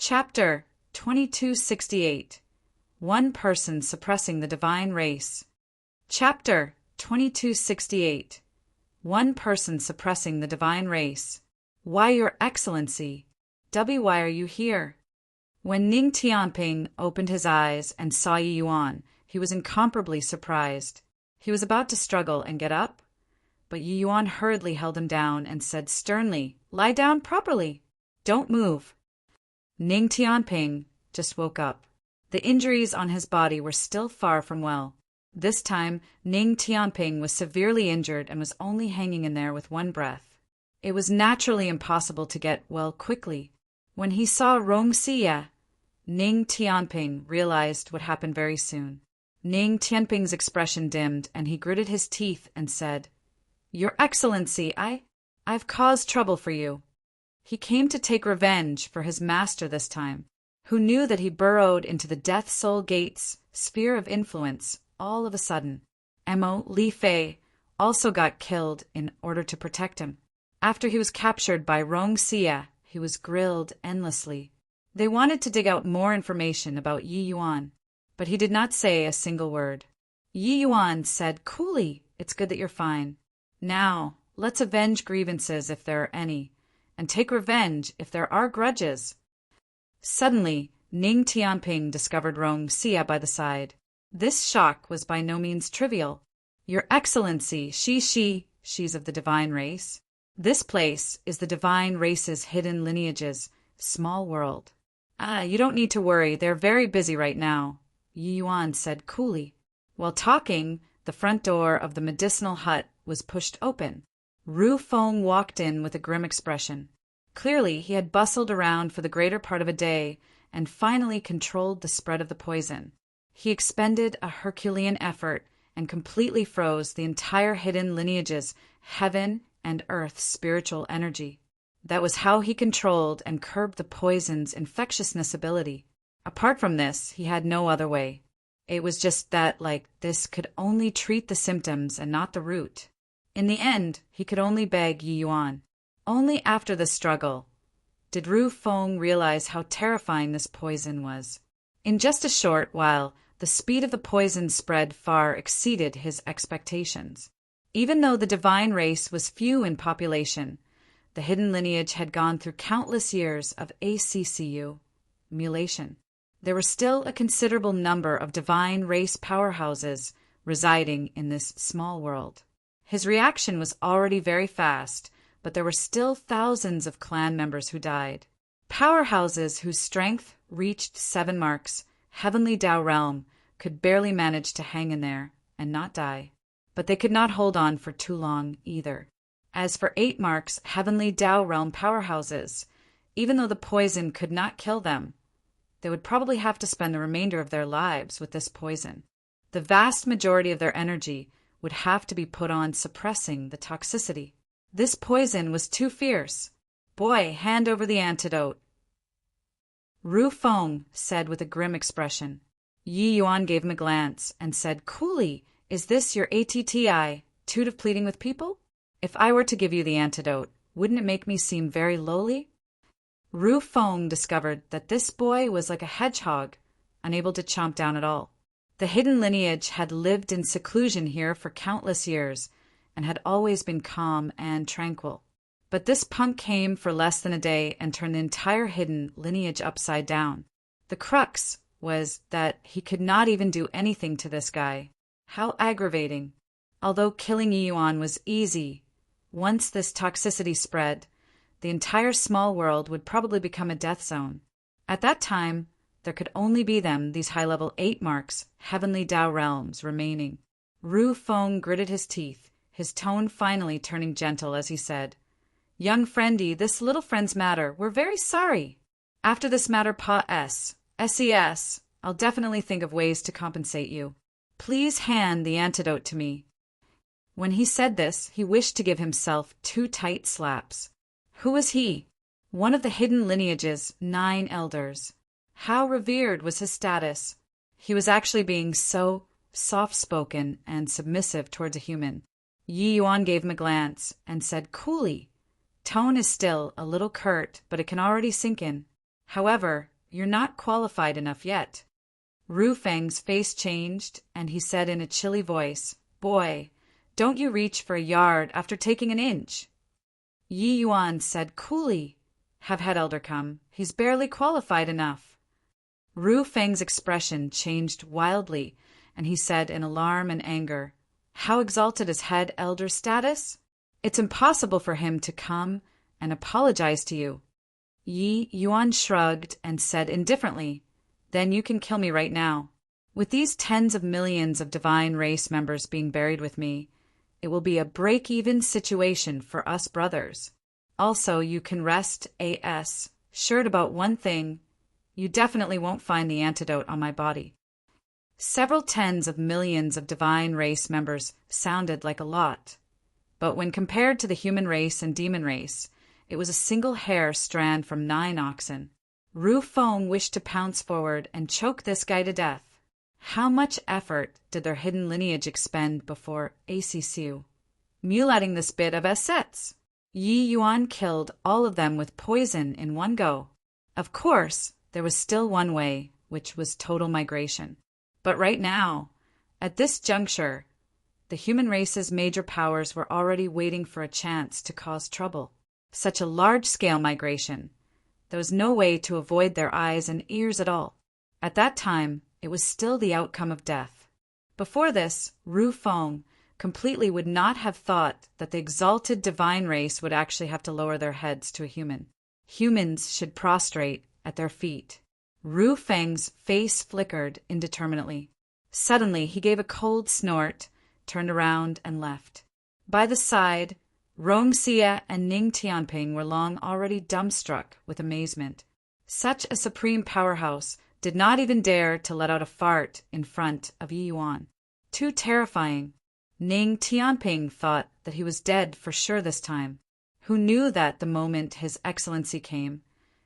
Chapter 2268. One Person Suppressing the Divine Race. Chapter 2268. One Person Suppressing the Divine Race. Why, Your Excellency. Why are you here? When Ning Tianping opened his eyes and saw Yi Yuan, he was incomparably surprised. He was about to struggle and get up, but Yi Yuan hurriedly held him down and said sternly, "Lie down properly. Don't move." Ning Tianping just woke up. The injuries on his body were still far from well. This time, Ning Tianping was severely injured and was only hanging in there with one breath. It was naturally impossible to get well quickly. When he saw Rong Xie, Ning Tianping realized what happened very soon. Ning Tianping's expression dimmed, and he gritted his teeth and said, "Your Excellency, I've caused trouble for you." He came to take revenge for his master this time, who knew that he burrowed into the Death Soul Gate's sphere of influence all of a sudden. Mo Li Fei also got killed in order to protect him. After he was captured by Rong Xie, he was grilled endlessly. They wanted to dig out more information about Yi Yuan, but he did not say a single word. Yi Yuan said coolly, "It's good that you're fine. Now, let's avenge grievances if there are any, and take revenge if there are grudges." Suddenly, Ning Tianping discovered Rong Xie by the side. This shock was by no means trivial. "Your Excellency, she's of the divine race. This place is the divine race's hidden lineage's small world." You don't need to worry, they're very busy right now," Yi Yuan said coolly. While talking, the front door of the medicinal hut was pushed open. Ru Feng walked in with a grim expression. Clearly, he had bustled around for the greater part of a day and finally controlled the spread of the poison. He expended a Herculean effort and completely froze the entire hidden lineage's heaven and earth spiritual energy. That was how he controlled and curbed the poison's infectiousness ability. Apart from this, he had no other way. It was just that, this could only treat the symptoms and not the root. In the end, he could only beg Yi Yuan. Only after the struggle did Ru Feng realize how terrifying this poison was. In just a short while, the speed of the poison spread far exceeded his expectations. Even though the divine race was few in population, the hidden lineage had gone through countless years of ACCU, mutilation. There were still a considerable number of divine race powerhouses residing in this small world. His reaction was already very fast, but there were still thousands of clan members who died. Powerhouses whose strength reached 7 marks, Heavenly Tao Realm, could barely manage to hang in there and not die. But they could not hold on for too long either. As for 8 marks, Heavenly Tao Realm powerhouses, even though the poison could not kill them, they would probably have to spend the remainder of their lives with this poison. The vast majority of their energy would have to be put on suppressing the toxicity. This poison was too fierce. "Boy, hand over the antidote," Ru Feng said with a grim expression. Yi Yuan gave him a glance and said coolly, "Is this your ATTI, toot of pleading with people? If I were to give you the antidote, wouldn't it make me seem very lowly?" Ru Feng discovered that this boy was like a hedgehog, unable to chomp down at all. The hidden lineage had lived in seclusion here for countless years and had always been calm and tranquil. But this punk came for less than a day and turned the entire hidden lineage upside down. The crux was that he could not even do anything to this guy. How aggravating. Although killing Yi Yuan was easy, once this toxicity spread, the entire small world would probably become a death zone. At that time, there could only be these high-level 8 marks, Heavenly Tao Realms, remaining. Ru Feng gritted his teeth, his tone finally turning gentle as he said, "Young friendy, this little friend's matter, we're very sorry. After this matter SES, I'll definitely think of ways to compensate you. Please hand the antidote to me." When he said this, he wished to give himself 2 tight slaps. Who was he? One of the hidden lineage's 9 elders. How revered was his status? He was actually being so soft-spoken and submissive towards a human. Yi Yuan gave him a glance and said coolly, "Tone is still a little curt, but it can already sink in. However, You're not qualified enough yet." Ru Feng's face changed, and he said in a chilly voice, "Boy, don't you reach for a yard after taking an inch." Yi Yuan said coolly, "Have Head Elder come. He's barely qualified enough." Ru Feng's expression changed wildly, and he said in alarm and anger, "How exalted is Head Elder's status? It's impossible for him to come and apologize to you." Yi Yuan shrugged and said indifferently, "Then you can kill me right now. With these tens of millions of divine race members being buried with me, it will be a break-even situation for us brothers. Also, you can rest assured about one thing. You definitely won't find the antidote on my body." Several tens of millions of divine race members sounded like a lot, but when compared to the human race and demon race, it was a single hair strand from 9 oxen. Ru Feng wished to pounce forward and choke this guy to death. How much effort did their hidden lineage expend before ACCU? Mulating this bit of assets. Yi Yuan killed all of them with poison in one go. Of course, there was still one way, which was total migration. But right now, at this juncture, the human race's major powers were already waiting for a chance to cause trouble. Such a large-scale migration, there was no way to avoid their eyes and ears at all. At that time, it was still the outcome of death. Before this, Ru Feng completely would not have thought that the exalted divine race would actually have to lower their heads to a human. Humans should prostrate at their feet. Ru Feng's face flickered indeterminately. Suddenly, he gave a cold snort, turned around, and left. By the side, Rongxie and Ning Tianping were long already dumbstruck with amazement. Such a supreme powerhouse did not even dare to let out a fart in front of Yi Yuan. Too terrifying. Ning Tianping thought that he was dead for sure this time. Who knew that the moment His Excellency came,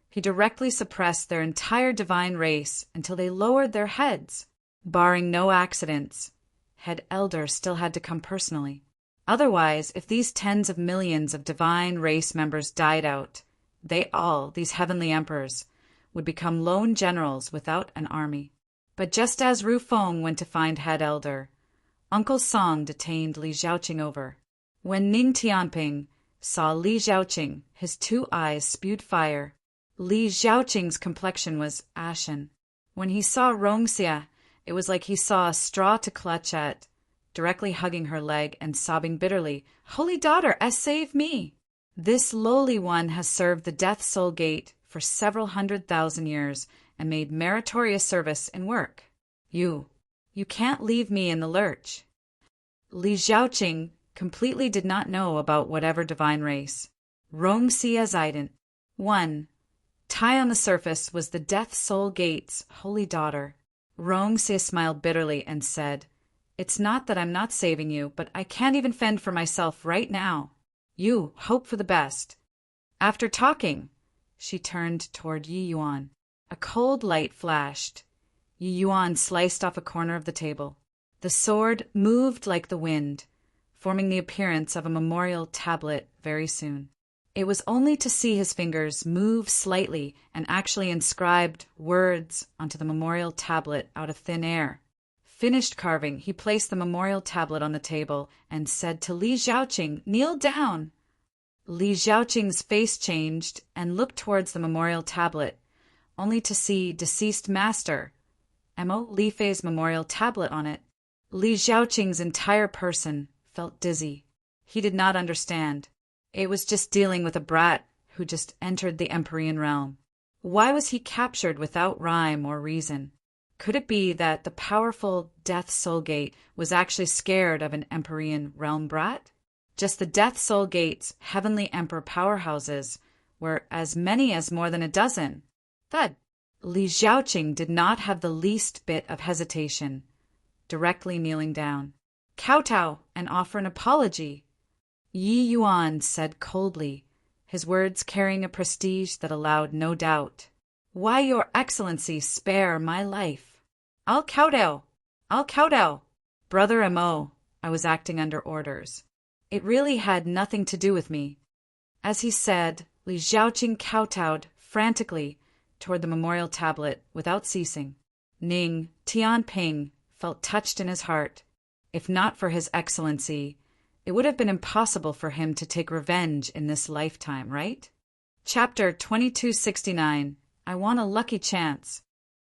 he directly suppressed their entire divine race until they lowered their heads. Barring no accidents, Head Elder still had to come personally. Otherwise, if these tens of millions of divine race members died out, these heavenly emperors, would become lone generals without an army. But just as Ru Feng went to find Head Elder, Uncle Song detained Li Zhaoqing over. When Ning Tianping saw Li Zhaoqing, his 2 eyes spewed fire. Li Zhaoqing's complexion was ashen. When he saw Rongxie, it was like he saw a straw to clutch at, directly hugging her leg and sobbing bitterly, "Holy daughter, save me!" This lowly one has served the Death Soul Gate for several 100,000 years and made meritorious service in work. You can't leave me in the lurch. Li Zhaoqing completely did not know about whatever divine race. Rongxie Zident. 1. Tai on the surface was the Death Soul Gate's holy daughter. Rongxie smiled bitterly and said, "It's not that I'm not saving you, but I can't even fend for myself right now. You hope for the best." After talking, she turned toward Yi Yuan. A cold light flashed. Yi Yuan sliced off a corner of the table. The sword moved like the wind, forming the appearance of a memorial tablet very soon. It was only to see his fingers move slightly and actually inscribed words onto the memorial tablet out of thin air. Finished carving, he placed the memorial tablet on the table and said to Li Zhaoqing, "Kneel down." Li Zhaoqing's face changed and looked towards the memorial tablet, only to see deceased master, Emo Li Fei's memorial tablet on it. Li Zhaoqing's entire person felt dizzy. He did not understand. It was just dealing with a brat who just entered the Empyrean realm. Why was he captured without rhyme or reason? Could it be that the powerful Death Soul Gate was actually scared of an Empyrean realm brat? Just the Death Soul Gate's heavenly emperor powerhouses were as many as more than a dozen. Thud! Li Zhaoqing did not have the least bit of hesitation, directly kneeling down. "Kowtow and offer an apology," Yi Yuan said coldly, his words carrying a prestige that allowed no doubt. "Why, Your Excellency, spare my life." I'll kowtow. Brother Mo, I was acting under orders. It really had nothing to do with me." As he said, Li Zhaoqing kowtowed frantically, toward the memorial tablet without ceasing. Ning Tianping felt touched in his heart. If not for his excellency, it would have been impossible for him to take revenge in this lifetime, right? Chapter 2269. I Want a Lucky Chance.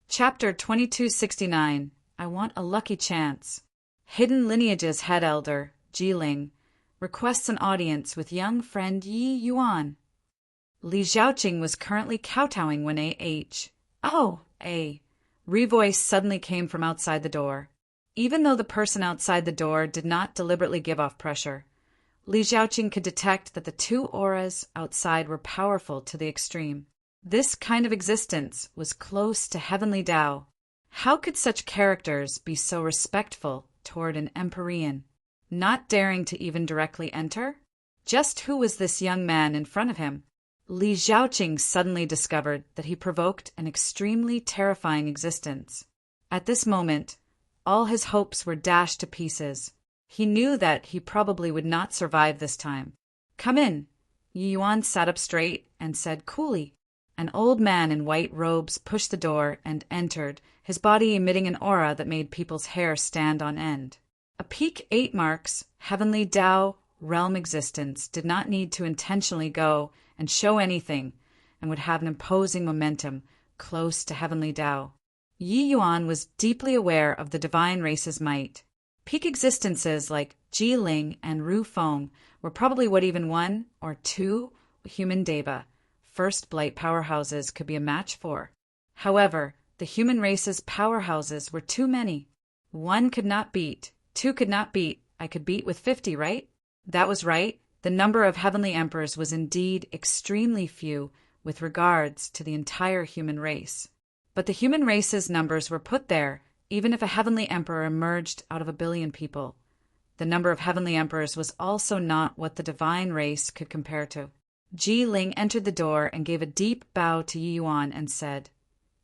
Chapter 2269. I Want a Lucky Chance. Hidden Lineage's head elder, Jiling, requests an audience with young friend Yi Yuan. Li Zhaoqing was currently kowtowing when a re-voice suddenly came from outside the door. Even though the person outside the door did not deliberately give off pressure, Li Zhaoqing could detect that the two auras outside were powerful to the extreme. This kind of existence was close to heavenly Tao. How could such characters be so respectful toward an Empyrean, not daring to even directly enter? Just who was this young man in front of him? Li Zhaoqing suddenly discovered that he provoked an extremely terrifying existence. At this moment, all his hopes were dashed to pieces. He knew that he probably would not survive this time. "Come in." Yi Yuan sat up straight and said coolly. An old man in white robes pushed the door and entered, his body emitting an aura that made people's hair stand on end. A peak 8 marks, heavenly Tao realm existence did not need to intentionally go and show anything, and would have an imposing momentum close to heavenly Tao. Yi Yuan was deeply aware of the divine race's might. Peak existences like Ji Ling and Ru Feng were probably what even 1 or 2 human Deva, first blight powerhouses, could be a match for. However, the human race's powerhouses were too many. 1 could not beat, 2 could not beat, I could beat with 50, right? That was right. The number of heavenly emperors was indeed extremely few with regards to the entire human race. But the human race's numbers were put there, even if a heavenly emperor emerged out of 1 billion people. The number of heavenly emperors was also not what the divine race could compare to. Ji Ling entered the door and gave a deep bow to Yi Yuan and said,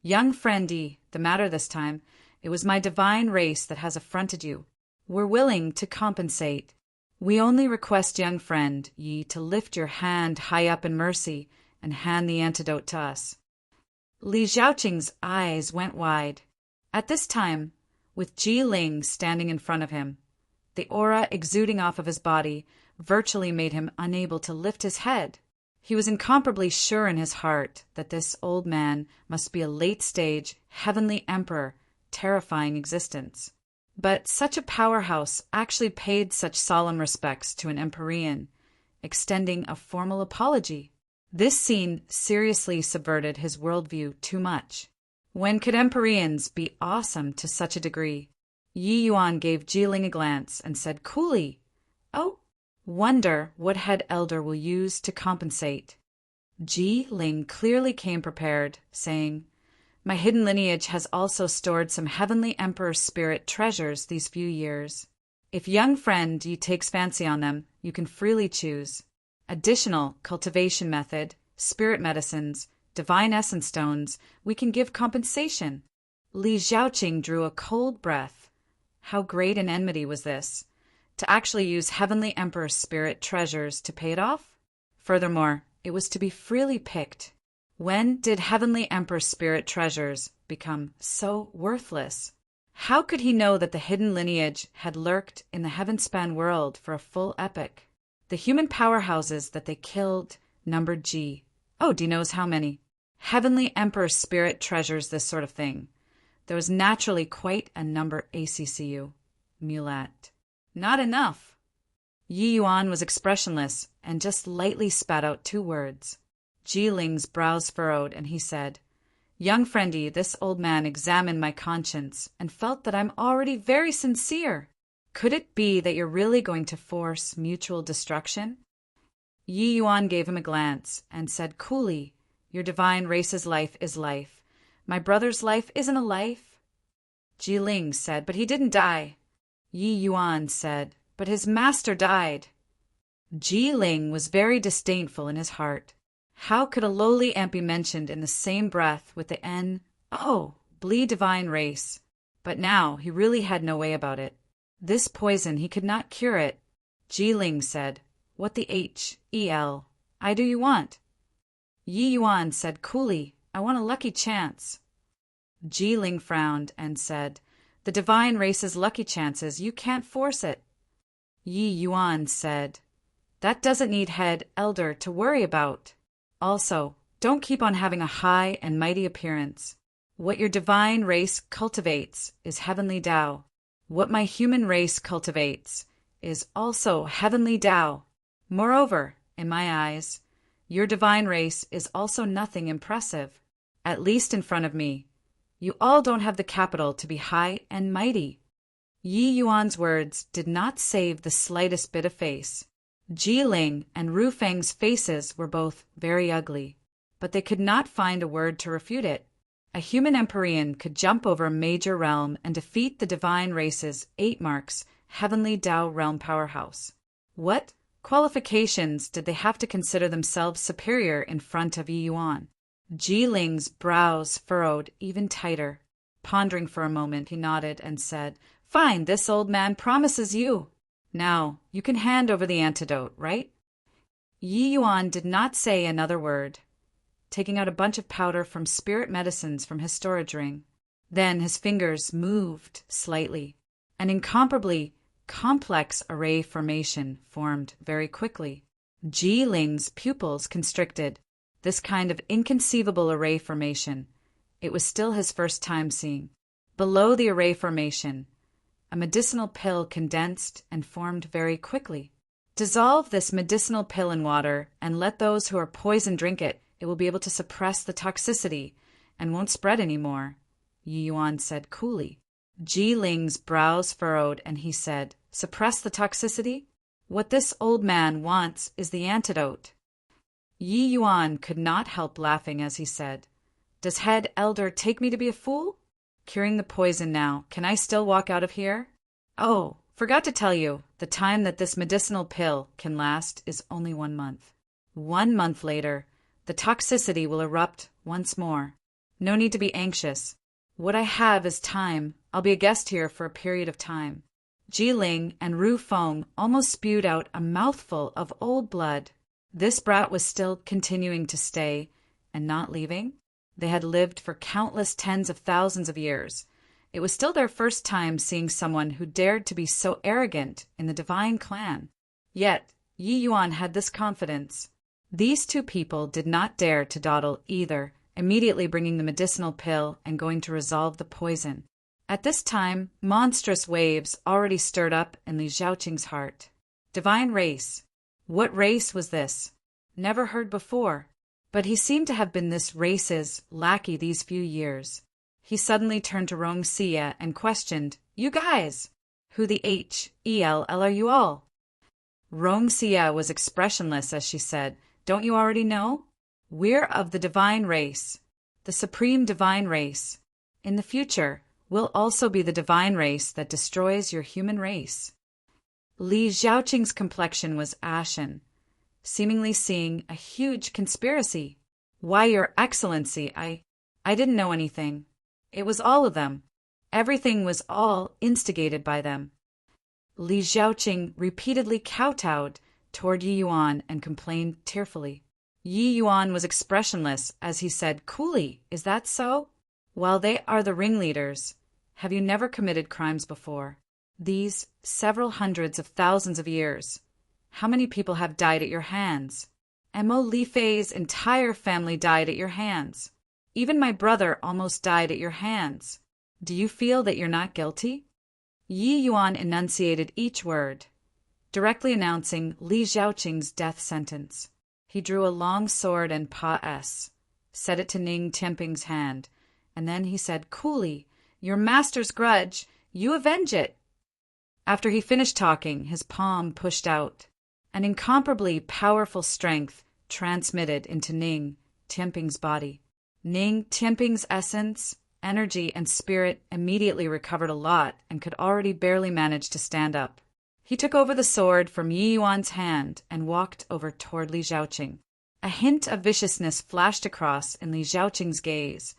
"Young friend Yi, the matter this time, it was my divine race that has affronted you. We're willing to compensate. We only request, young friend Yi, to lift your hand high up in mercy and hand the antidote to us." Li Zhaoqing's eyes went wide. At this time, with Ji Ling standing in front of him, the aura exuding off of his body virtually made him unable to lift his head. He was incomparably sure in his heart that this old man must be a late-stage, heavenly emperor, terrifying existence. But such a powerhouse actually paid such solemn respects to an Empyrean, extending a formal apology. This scene seriously subverted his worldview too much. When could Empyreans be awesome to such a degree? Yi Yuan gave Jiling a glance and said coolly, "Oh, wonder what head elder will use to compensate." Ji Ling clearly came prepared, saying, "My hidden lineage has also stored some heavenly emperor spirit treasures these few years. If young friend Yi takes fancy on them, you can freely choose. Additional cultivation method, spirit medicines, divine essence stones, we can give compensation." Li Zhaoqing drew a cold breath. How great an enmity was this, to actually use heavenly emperor spirit treasures to pay it off? Furthermore, it was to be freely picked. When did heavenly emperor spirit treasures become so worthless? How could he know that the hidden lineage had lurked in the heaven-span world for a full epoch? The human powerhouses that they killed numbered G. Oh, D knows how many. Heavenly emperor spirit treasures this sort of thing. There was naturally quite a number ACCU. Mulat. Not enough. Yi Yuan was expressionless and just lightly spat out 2 words. Ji Ling's brows furrowed, and he said, "Young friendy, this old man examined my conscience and felt that I'm already very sincere. Could it be that you're really going to force mutual destruction?" Yi Yuan gave him a glance and said coolly, "Your divine race's life is life. My brother's life isn't a life." Ji Ling said, "But he didn't die." Yi Yuan said, "But his master died." Ji Ling was very disdainful in his heart. How could a lowly imp be mentioned in the same breath with the Blee divine race? But now he really had no way about it. This poison, he could not cure it. Ji Ling said, "What the hell I do you want?" Yi Yuan said coolly, I want a lucky chance. Ji Ling frowned and said, The divine race's lucky chances, you can't force it. Yi Yuan said, That doesn't need head elder to worry about. Also, don't keep on having a high and mighty appearance. What your divine race cultivates is heavenly Tao. What my human race cultivates is also heavenly Tao. Moreover, in my eyes, your divine race is also nothing impressive, at least in front of me. You all don't have the capital to be high and mighty. Yi Yuan's words did not save the slightest bit of face. Ji Ling and Ru Feng's faces were both very ugly, but they could not find a word to refute it. A human Empyrean could jump over a major realm and defeat the divine race's 8 marks heavenly Tao realm powerhouse. What qualifications did they have to consider themselves superior in front of Yi Yuan? Ji Ling's brows furrowed even tighter. Pondering for a moment, he nodded and said, Fine, this old man promises you. Now, you can hand over the antidote, right? Yi Yuan did not say another word, taking out a bunch of powder from spirit medicines from his storage ring. Then his fingers moved slightly. An incomparably complex array formation formed very quickly. Ji Ling's pupils constricted. This kind of inconceivable array formation, it was still his first time seeing. Below the array formation, a medicinal pill condensed and formed very quickly. Dissolve this medicinal pill in water and let those who are poisoned drink it. It will be able to suppress the toxicity and won't spread anymore, Yi Yuan said coolly. Ji Ling's brows furrowed and he said, Suppress the toxicity? What this old man wants is the antidote. Yi Yuan could not help laughing as he said, Does head elder take me to be a fool? Curing the poison now, can I still walk out of here? Oh, forgot to tell you, the time that this medicinal pill can last is only 1 month. 1 month later, the toxicity will erupt once more. No need to be anxious. What I have is time. I'll be a guest here for a period of time. Ji Ling and Ru Feng almost spewed out a mouthful of old blood. This brat was still continuing to stay and not leaving. They had lived for countless tens of thousands of years. It was still their first time seeing someone who dared to be so arrogant in the divine clan. Yet, Yi Yuan had this confidence. These 2 people did not dare to dawdle either, immediately bringing the medicinal pill and going to resolve the poison. At this time, monstrous waves already stirred up in Li Zhaoqing's heart. Divine race. What race was this? Never heard before. But he seemed to have been this race's lackey these few years. He suddenly turned to Rong Xia and questioned, You guys! Who the hell are you all? Rong Xia was expressionless as she said, Don't you already know? We're of the divine race, the supreme divine race. In the future, we'll also be the divine race that destroys your human race. Li Zhaoqing's complexion was ashen, seemingly seeing a huge conspiracy. Why, Your Excellency, I didn't know anything. It was all of them. Everything was all instigated by them. Li Zhaoqing repeatedly kowtowed toward Yi Yuan and complained tearfully. Yi Yuan was expressionless as he said coolly, Is that so? While they are the ringleaders, have you never committed crimes before? These several hundreds of thousands of years, how many people have died at your hands? Mo Li Fei's entire family died at your hands. Even my brother almost died at your hands. Do you feel that you're not guilty? Yi Yuan enunciated each word, directly announcing Li Zhaoqing's death sentence. He drew a long sword and set it to Ning Tianping's hand, and then he said coolly, Your master's grudge, you avenge it. After he finished talking, his palm pushed out. An incomparably powerful strength transmitted into Ning Tianping's body. Ning Tianping's essence, energy, and spirit immediately recovered a lot and could already barely manage to stand up. He took over the sword from Yi Yuan's hand and walked over toward Li Zhaoqing. A hint of viciousness flashed across in Li Zhaoqing's gaze,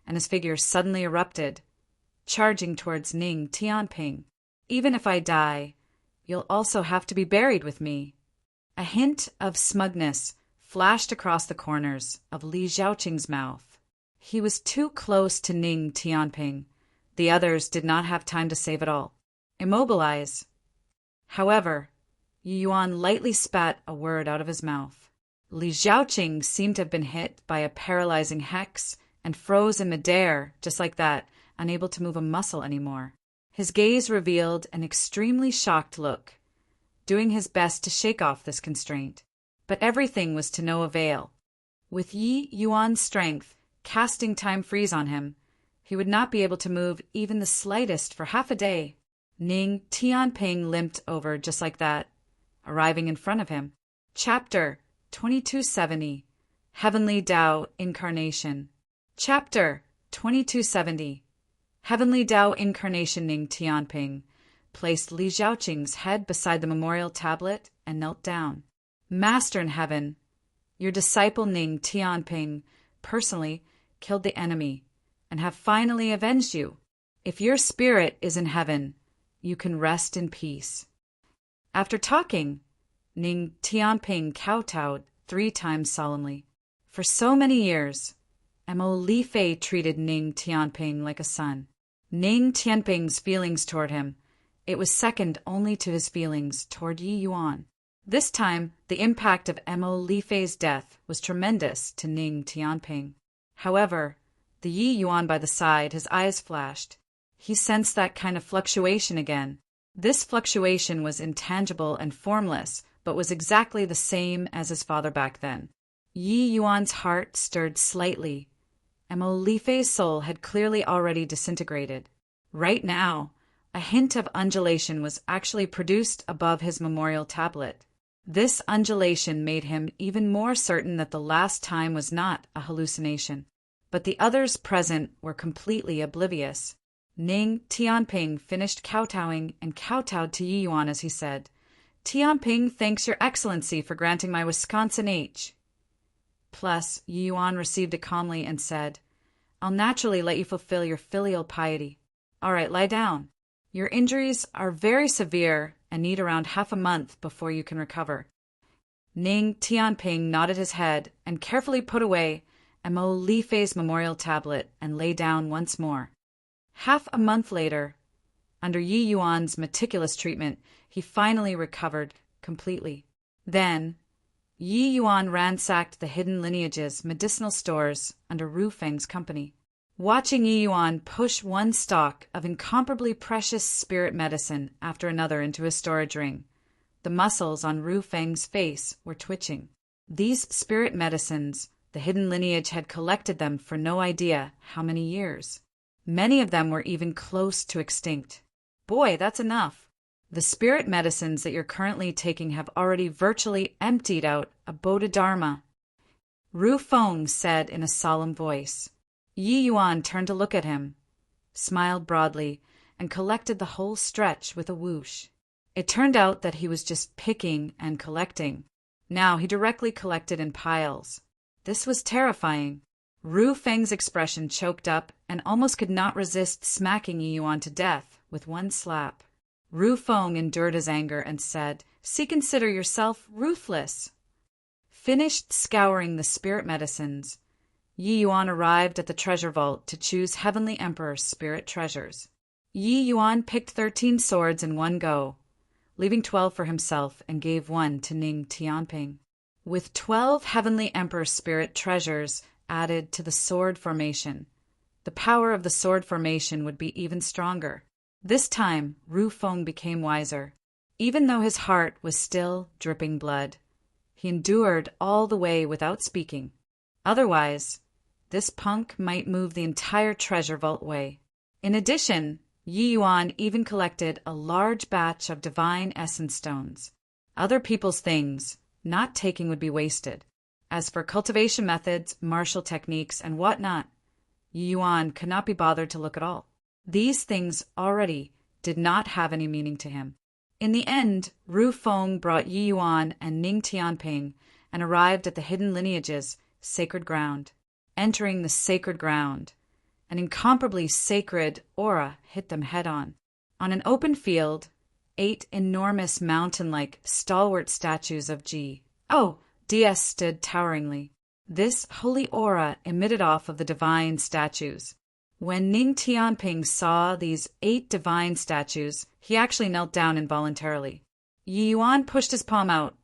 and his figure suddenly erupted, charging towards Ning Tianping. Even if I die, you'll also have to be buried with me. A hint of smugness flashed across the corners of Li Zhaoqing's mouth. He was too close to Ning Tianping. The others did not have time to save it all. Immobilize. However, Yi Yuan lightly spat a word out of his mouth. Li Zhaoqing seemed to have been hit by a paralyzing hex and froze in midair, just like that, unable to move a muscle anymore. His gaze revealed an extremely shocked look, doing his best to shake off this constraint. But everything was to no avail. With Yi Yuan's strength casting time freeze on him, he would not be able to move even the slightest for half a day. Ning Tianping limped over just like that, arriving in front of him. Chapter 2270. Heavenly Tao Incarnation. Chapter 2270. Heavenly Tao Incarnation. Ning Tianping placed Li Zhaoqing's head beside the memorial tablet and knelt down. Master in heaven, your disciple Ning Tianping personally killed the enemy and have finally avenged you. If your spirit is in heaven, you can rest in peace. After talking, Ning Tianping kowtowed 3 times solemnly. For so many years, Mo Li Fei treated Ning Tianping like a son. Ning Tianping's feelings toward him, it was second only to his feelings toward Yi Yuan. This time, the impact of Mo Li Fei's death was tremendous to Ning Tianping. However, the Yi Yuan by the side, his eyes flashed. He sensed that kind of fluctuation again. This fluctuation was intangible and formless, but was exactly the same as his father back then. Yi Yuan's heart stirred slightly. Mo Li Fei's soul had clearly already disintegrated. Right now, a hint of undulation was actually produced above his memorial tablet. This undulation made him even more certain that the last time was not a hallucination. But the others present were completely oblivious. Ning Tianping finished kowtowing and kowtowed to Yi Yuan as he said, "Tianping thanks your excellency for granting my Wisconsin H." Plus, Yi Yuan received it calmly and said, "I'll naturally let you fulfill your filial piety. All right, lie down. Your injuries are very severe and need around half a month before you can recover." Ning Tianping nodded his head and carefully put away Mo Li Fei's memorial tablet and lay down once more. Half a month later, under Yi Yuan's meticulous treatment, he finally recovered completely. Then, Yi Yuan ransacked the hidden lineage's medicinal stores under Ru Feng's company. Watching Yi Yuan push one stock of incomparably precious spirit medicine after another into his storage ring, the muscles on Ru Feng's face were twitching. These spirit medicines, the hidden lineage had collected them for no idea how many years. Many of them were even close to extinct. Boy, that's enough. The spirit medicines that you're currently taking have already virtually emptied out a Bodhidharma. Ru Feng said in a solemn voice. Yi Yuan turned to look at him, smiled broadly, and collected the whole stretch with a whoosh. It turned out that he was just picking and collecting. Now he directly collected in piles. This was terrifying. Ru Feng's expression choked up and almost could not resist smacking Yi Yuan to death with one slap. Ru Feng endured his anger and said, "See, consider yourself ruthless." Finished scouring the spirit medicines, Yi Yuan arrived at the treasure vault to choose Heavenly Emperor's spirit treasures. Yi Yuan picked 13 swords in one go, leaving 12 for himself, and gave one to Ning Tianping. With 12 Heavenly Emperor spirit treasures added to the sword formation, the power of the sword formation would be even stronger. This time, Ru Feng became wiser. Even though his heart was still dripping blood, he endured all the way without speaking. Otherwise, this punk might move the entire treasure vault away. In addition, Yi Yuan even collected a large batch of divine essence stones. Other people's things, not taking would be wasted. As for cultivation methods, martial techniques, and whatnot, Yi Yuan could not be bothered to look at all. These things already did not have any meaning to him. In the end, Ru Feng brought Yi Yuan and Ning Tianping and arrived at the hidden lineage's sacred ground. Entering the sacred ground, an incomparably sacred aura hit them head-on. On an open field, 8 enormous mountain-like stalwart statues of DS stood toweringly. This holy aura emitted off of the divine statues. When Ning Tianping saw these 8 divine statues, he actually knelt down involuntarily. Yi Yuan pushed his palm out.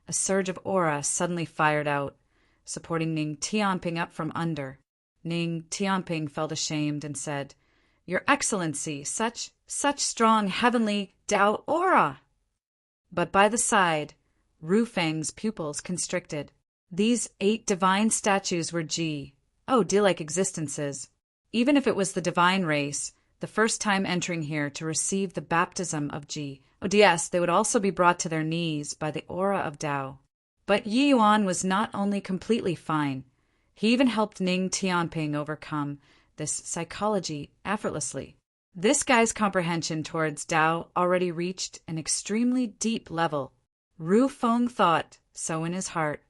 A surge of aura suddenly fired out, supporting Ning Tianping up from under. Ning Tianping felt ashamed and said, "Your Excellency, such strong heavenly Tao aura!" But by the side, Ru Feng's pupils constricted. These 8 divine statues were D-like existences. Even if it was the divine race, the first time entering here to receive the baptism of DS, they would also be brought to their knees by the aura of Tao. But Yi Yuan was not only completely fine, he even helped Ning Tianping overcome this psychology effortlessly. This guy's comprehension towards Tao already reached an extremely deep level. Ru Feng thought so in his heart,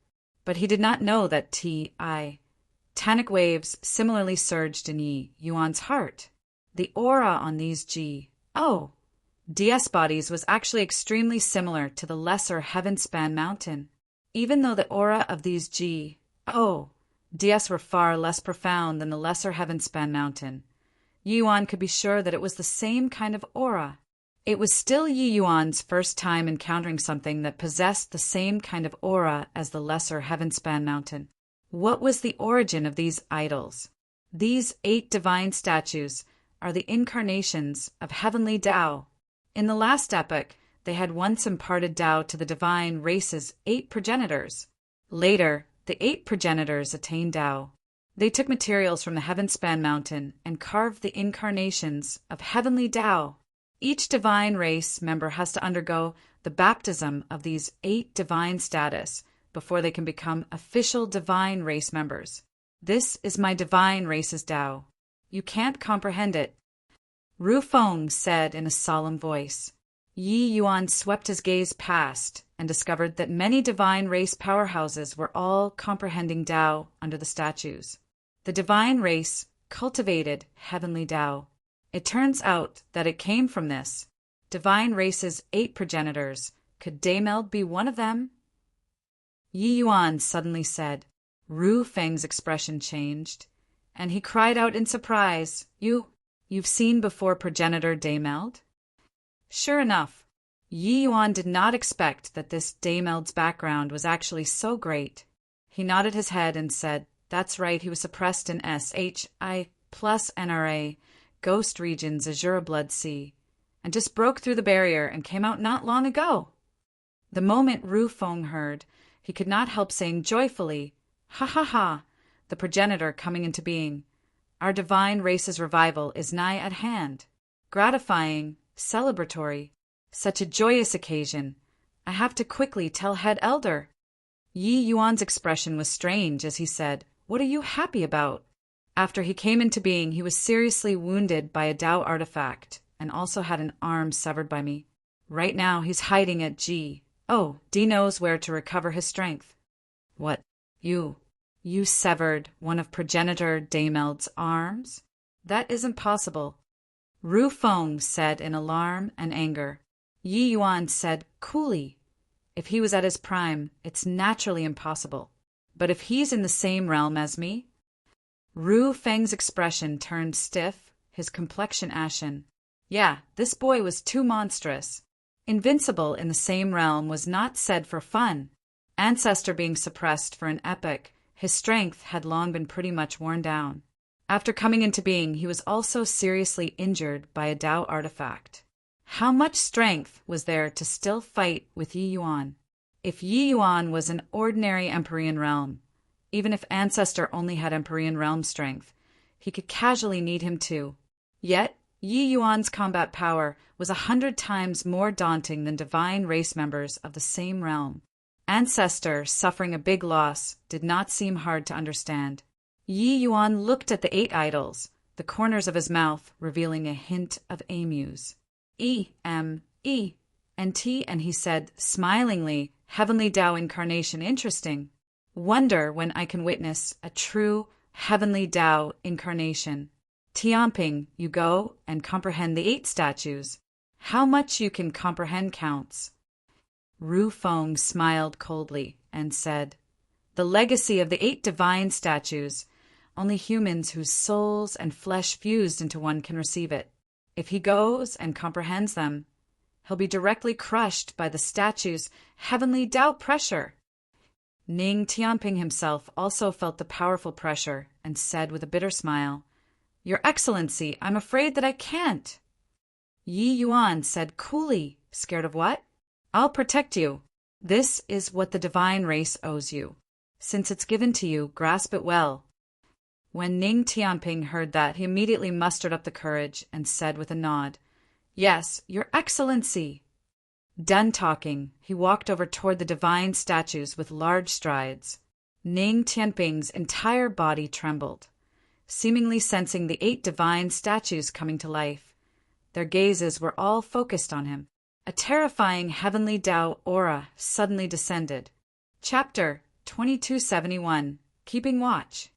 but he did not know that Tanic waves similarly surged in Yi Yuan's heart. The aura on these DS bodies was actually extremely similar to the lesser heaven-span mountain. Even though the aura of these DS were far less profound than the lesser heaven-span mountain, Yi Yuan could be sure that it was the same kind of aura. It was still Yi Yuan's first time encountering something that possessed the same kind of aura as the lesser heaven-span mountain. What was the origin of these idols? These 8 divine statues are the incarnations of heavenly Tao. In the last epoch, they had once imparted Tao to the divine race's 8 progenitors. Later, the 8 progenitors attained Tao. They took materials from the heaven-span mountain and carved the incarnations of heavenly Tao. Each divine race member has to undergo the baptism of these 8 divine status before they can become official divine race members. This is my divine race's Tao. You can't comprehend it. Ru Feng said in a solemn voice. Yi Yuan swept his gaze past and discovered that many divine race powerhouses were all comprehending Tao under the statues. The divine race cultivated heavenly Tao. It turns out that it came from this. Divine race's 8 progenitors. Could Daymeld be one of them? Yi Yuan suddenly said. Ru Feng's expression changed, and he cried out in surprise, You've seen before progenitor Daymeld? Sure enough, Yi Yuan did not expect that this Daymeld's background was actually so great. He nodded his head and said, That's right, he was suppressed in SHI plus NRA, Ghost Region's Azura Blood Sea, and just broke through the barrier and came out not long ago. The moment Ru Feng heard, he could not help saying joyfully, Ha ha ha, the progenitor coming into being. Our divine race's revival is nigh at hand. Gratifying, celebratory, such a joyous occasion. I have to quickly tell head elder. Yi Yuan's expression was strange as he said, What are you happy about? After he came into being, he was seriously wounded by a Tao artifact and also had an arm severed by me. Right now, he's hiding at G. Oh, D knows where to recover his strength. What? You severed one of progenitor Daymeld's arms? That isn't possible. Ru Feng said in alarm and anger. Yi Yuan said coolly, If he was at his prime, it's naturally impossible. But if he's in the same realm as me? Ru Feng's expression turned stiff, his complexion ashen. Yeah, this boy was too monstrous. Invincible in the same realm was not said for fun. Ancestor being suppressed for an epoch, his strength had long been pretty much worn down. After coming into being, he was also seriously injured by a Tao artifact. How much strength was there to still fight with Yi Yuan? If Yi Yuan was an ordinary Empyrean realm, even if Ancestor only had Empyrean realm strength, he could casually need him too. Yet, Yi Yuan's combat power was 100 times more daunting than divine race members of the same realm. Ancestor, suffering a big loss, did not seem hard to understand. Yi Yuan looked at the 8 idols, the corners of his mouth revealing a hint of emus. E-M-E-N-T, and he said, smilingly, Heavenly Tao incarnation interesting. Wonder when I can witness a true Heavenly Tao incarnation. Tianping, you go and comprehend the 8 statues. How much you can comprehend counts. Ru Feng smiled coldly and said, the legacy of the 8 divine statues. Only humans whose souls and flesh fused into one can receive it. If he goes and comprehends them, he'll be directly crushed by the statue's heavenly Tao pressure. Ning Tianping himself also felt the powerful pressure and said with a bitter smile, "Your Excellency, I'm afraid that I can't." Yi Yuan said coolly, "Scared of what? I'll protect you. This is what the divine race owes you. Since it's given to you, grasp it well." When Ning Tianping heard that, he immediately mustered up the courage and said with a nod, "Yes, Your Excellency." Done talking, he walked over toward the divine statues with large strides. Ning Tianping's entire body trembled, seemingly sensing the 8 divine statues coming to life. Their gazes were all focused on him. A terrifying heavenly Tao aura suddenly descended. Chapter 2271, Keeping Watch.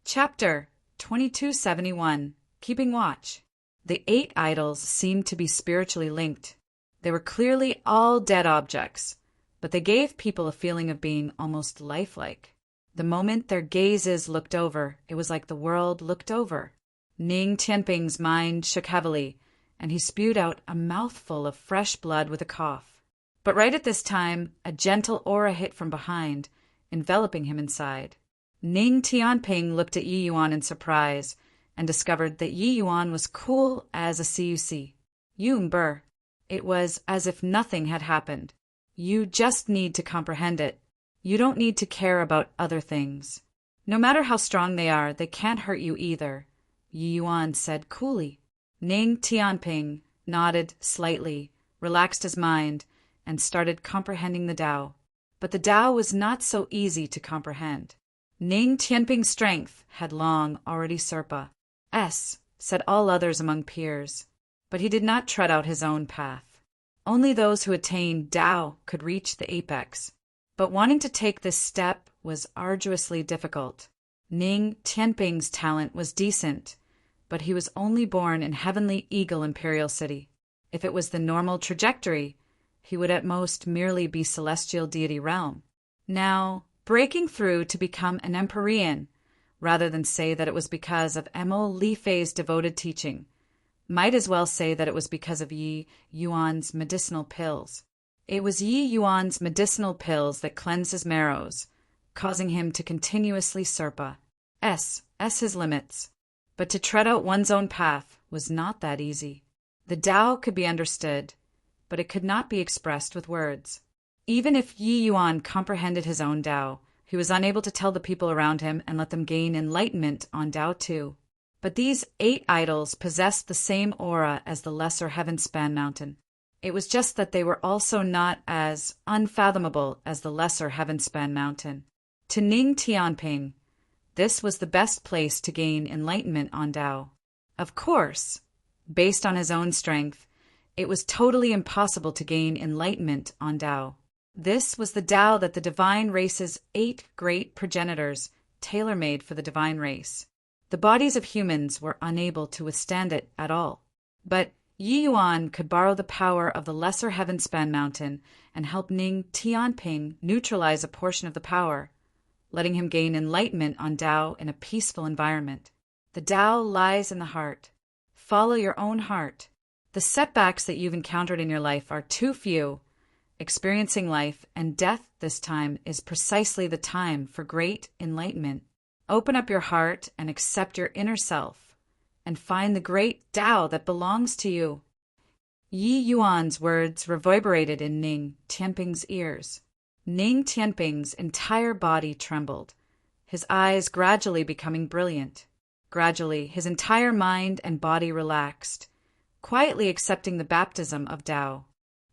Chapter 2271, Keeping Watch. The 8 idols seemed to be spiritually linked. They were clearly all dead objects, but they gave people a feeling of being almost lifelike. The moment their gazes looked over, it was like the world looked over. Ning Tianping's mind shook heavily, and he spewed out a mouthful of fresh blood with a cough. But right at this time, a gentle aura hit from behind, enveloping him inside. Ning Tianping looked at Yi Yuan in surprise, and discovered that Yi Yuan was cool as a CUC. Yun-ber. It was as if nothing had happened. You just need to comprehend it. You don't need to care about other things. No matter how strong they are, they can't hurt you either, Yi Yuan said coolly. Ning Tianping nodded slightly, relaxed his mind, and started comprehending the Tao. But the Tao was not so easy to comprehend. Ning Tianping's strength had long already surpassed, said all others among peers. But he did not tread out his own path. Only those who attained Tao could reach the apex. But wanting to take this step was arduously difficult. Ning Tianping's talent was decent, but he was only born in Heavenly Eagle Imperial City. If it was the normal trajectory, he would at most merely be Celestial Deity Realm. Now, breaking through to become an Empyrean, rather than say that it was because of Mo Li Fei's devoted teaching, might as well say that it was because of Yi Yuan's medicinal pills. It was Yi Yuan's medicinal pills that cleansed his marrows, causing him to continuously surpass his limits. But to tread out one's own path was not that easy. The Tao could be understood, but it could not be expressed with words. Even if Yi Yuan comprehended his own Tao, he was unable to tell the people around him and let them gain enlightenment on Tao too. But these 8 idols possessed the same aura as the lesser heaven-span mountain. It was just that they were also not as unfathomable as the lesser heaven-span mountain. To Ning Tianping, this was the best place to gain enlightenment on Tao. Of course, based on his own strength, it was totally impossible to gain enlightenment on Tao. This was the Tao that the divine race's 8 great progenitors tailor-made for the divine race. The bodies of humans were unable to withstand it at all. But Yi Yuan could borrow the power of the lesser heaven-span mountain and help Ning Tianping neutralize a portion of the power, letting him gain enlightenment on Tao in a peaceful environment. The Tao lies in the heart. Follow your own heart. The setbacks that you've encountered in your life are too few. Experiencing life and death this time is precisely the time for great enlightenment. Open up your heart and accept your inner self, and find the great Tao that belongs to you. Yi Yuan's words reverberated in Ning Tianping's ears. Ning Tianping's entire body trembled, his eyes gradually becoming brilliant. Gradually, his entire mind and body relaxed, quietly accepting the baptism of Tao.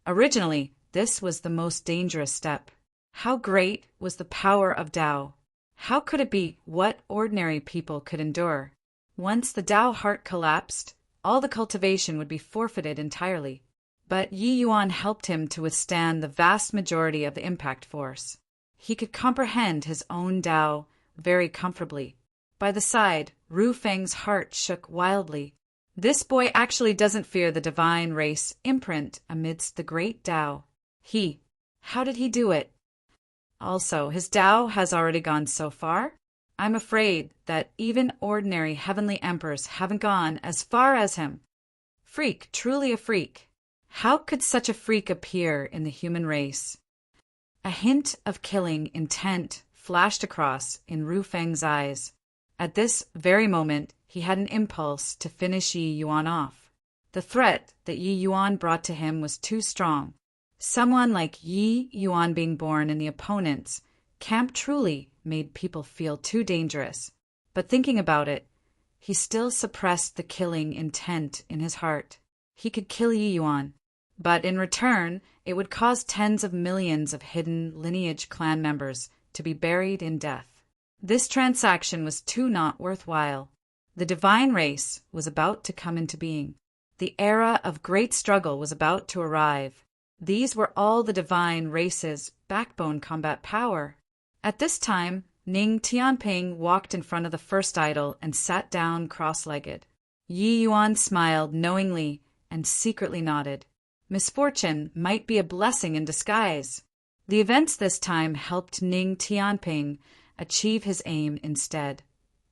Originally, this was the most dangerous step. How great was the power of Tao? How could it be what ordinary people could endure? Once the Tao heart collapsed, all the cultivation would be forfeited entirely. But Yi Yuan helped him to withstand the vast majority of the impact force. He could comprehend his own Tao very comfortably. By the side, Ru Feng's heart shook wildly. This boy actually doesn't fear the divine race imprint amidst the great Tao. How did he do it? Also, his Tao has already gone so far. I'm afraid that even ordinary heavenly emperors haven't gone as far as him. Freak, truly a freak. How could such a freak appear in the human race? A hint of killing intent flashed across in Ru Feng's eyes. At this very moment, he had an impulse to finish Yi Yuan off. The threat that Yi Yuan brought to him was too strong. Someone like Yi Yuan being born in the opponent's camp truly made people feel too dangerous. But thinking about it, he still suppressed the killing intent in his heart. He could kill Yi Yuan, but in return, it would cause tens of millions of hidden lineage clan members to be buried in death. This transaction was too not worthwhile. The divine race was about to come into being. The era of great struggle was about to arrive. These were all the divine race's backbone combat power. At this time, Ning Tianping walked in front of the first idol and sat down cross-legged. Yi Yuan smiled knowingly and secretly nodded. Misfortune might be a blessing in disguise. The events this time helped Ning Tianping achieve his aim instead,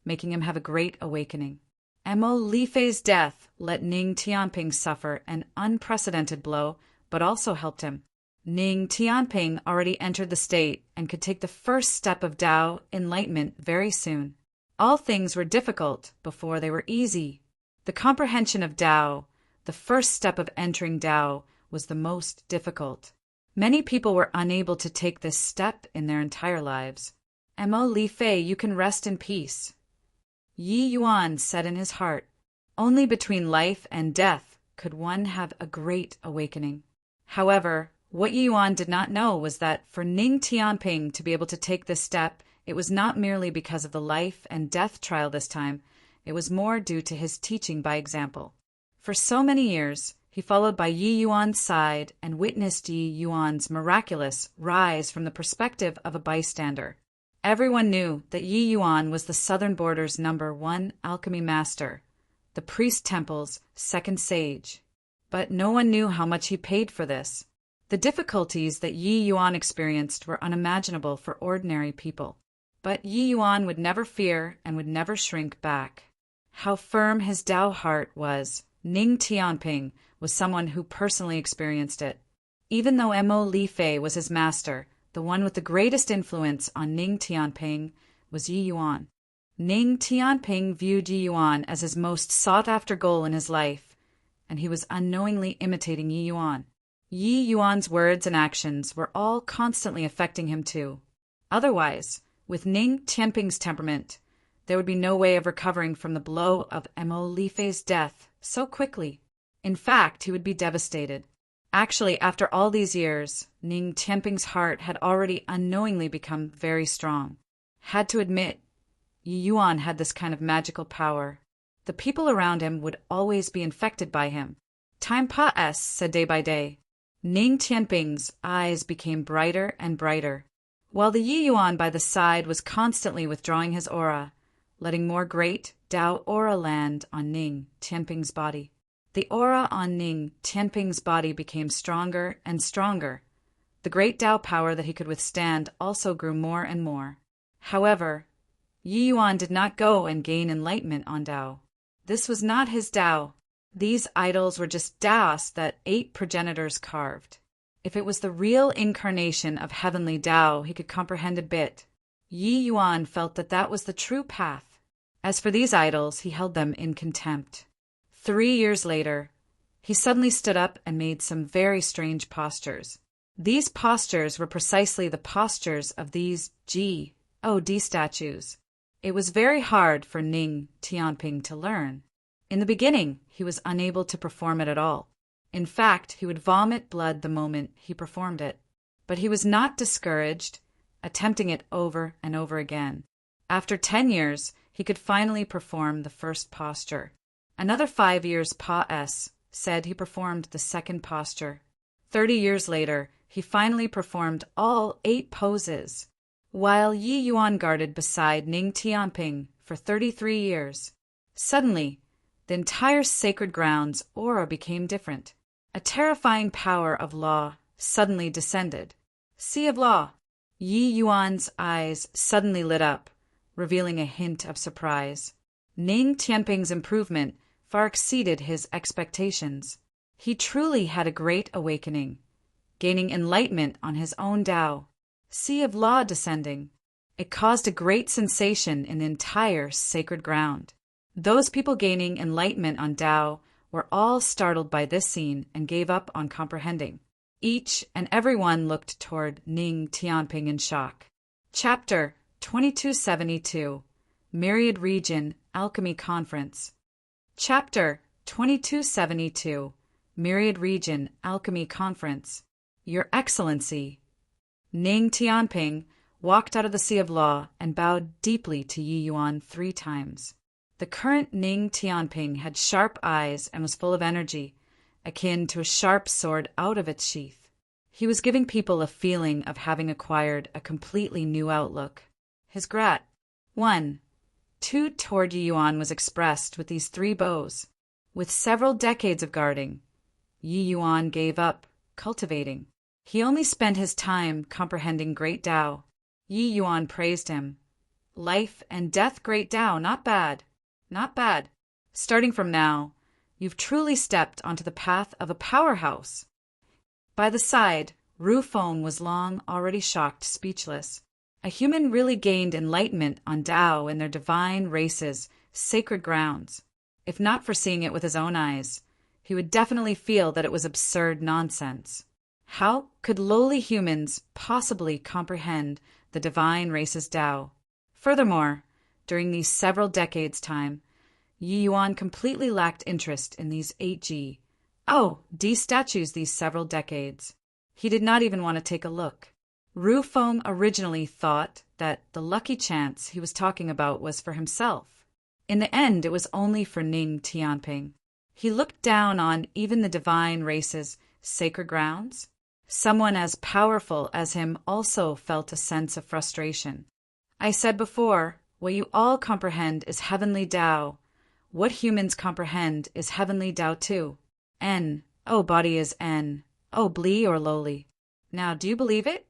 making him have a great awakening. Mo Lifei's death let Ning Tianping suffer an unprecedented blow, but also helped him. Ning Tianping already entered the state and could take the first step of Tao enlightenment very soon. All things were difficult before they were easy. The comprehension of Tao, the first step of entering Tao, was the most difficult. Many people were unable to take this step in their entire lives. Mo Lifei, you can rest in peace. Yi Yuan said in his heart, only between life and death could one have a great awakening. However, what Yi Yuan did not know was that for Ning Tianping to be able to take this step, it was not merely because of the life and death trial this time, it was more due to his teaching by example. For so many years, he followed by Yi Yuan's side and witnessed Yi Yuan's miraculous rise from the perspective of a bystander. Everyone knew that Yi Yuan was the southern border's #1 alchemy master, the priest temple's second sage. But no one knew how much he paid for this. The difficulties that Yi Yuan experienced were unimaginable for ordinary people. But Yi Yuan would never fear and would never shrink back. How firm his Tao heart was, Ning Tianping was someone who personally experienced it. Even though Mo Lifei was his master, the one with the greatest influence on Ning Tianping was Yi Yuan. Ning Tianping viewed Yi Yuan as his most sought-after goal in his life, and he was unknowingly imitating Yi Yuan. Yi Yuan's words and actions were all constantly affecting him too. Otherwise, with Ning Tianping's temperament, there would be no way of recovering from the blow of Mo Lifei's death so quickly. In fact, he would be devastated. Actually, after all these years, Ning Tianping's heart had already unknowingly become very strong. Had to admit, Yi Yuan had this kind of magical power. The people around him would always be infected by him. Time passed day by day. Ning Tianping's eyes became brighter and brighter, while the Yi Yuan by the side was constantly withdrawing his aura, letting more great Tao aura land on Ning Tianping's body. The aura on Ning Tianping's body became stronger and stronger. The great Tao power that he could withstand also grew more and more. However, Yi Yuan did not go and gain enlightenment on Tao. This was not his Tao. These idols were just Taos that 8 progenitors carved. If it was the real incarnation of heavenly Tao, he could comprehend a bit. Yi Yuan felt that that was the true path. As for these idols, he held them in contempt. 3 years later, he suddenly stood up and made some very strange postures. These postures were precisely the postures of these God statues. It was very hard for Ning Tianping to learn. In the beginning, he was unable to perform it at all. In fact, he would vomit blood the moment he performed it. But he was not discouraged, attempting it over and over again. After 10 years, he could finally perform the first posture. Another 5 years Pa-S said he performed the second posture. 30 years later, he finally performed all 8 poses, while Yi Yuan guarded beside Ning Tianping for 33 years. Suddenly, the entire sacred ground's aura became different. A terrifying power of law suddenly descended. Sea of Law. Yi Yuan's eyes suddenly lit up, revealing a hint of surprise. Ning Tianping's improvement far exceeded his expectations. He truly had a great awakening, gaining enlightenment on his own Tao, sea of law descending. It caused a great sensation in the entire sacred ground. Those people gaining enlightenment on Tao were all startled by this scene and gave up on comprehending. Each and every one looked toward Ning Tianping in shock. Chapter 2272 Myriad Region Alchemy Conference. Chapter 2272 Myriad Region Alchemy Conference. Your Excellency. Ning Tianping walked out of the Sea of Law and bowed deeply to Yi Yuan 3 times. The current Ning Tianping had sharp eyes and was full of energy, akin to a sharp sword out of its sheath. He was giving people a feeling of having acquired a completely new outlook. His 1. 2 toward Yi Yuan was expressed with these 3 bows. With several decades of guarding, Yi Yuan gave up cultivating. He only spent his time comprehending great Tao. Yi Yuan praised him. Life and death great Tao, not bad. Not bad. Starting from now, you've truly stepped onto the path of a powerhouse. By the side, Ru Feng was long already shocked, speechless. A human really gained enlightenment on Tao in their divine race's sacred grounds. If not for seeing it with his own eyes, he would definitely feel that it was absurd nonsense. How could lowly humans possibly comprehend the divine race's Tao? Furthermore, during these several decades' time, Yi Yuan completely lacked interest in these 8G, D statues these several decades. He did not even want to take a look. Ru Feng originally thought that the lucky chance he was talking about was for himself. In the end, it was only for Ning Tianping. He looked down on even the divine race's sacred grounds. Someone as powerful as him also felt a sense of frustration. I said before, what you all comprehend is heavenly Tao. What humans comprehend is heavenly Tao too. N. Body is N. Bli or lowly. Now, do you believe it?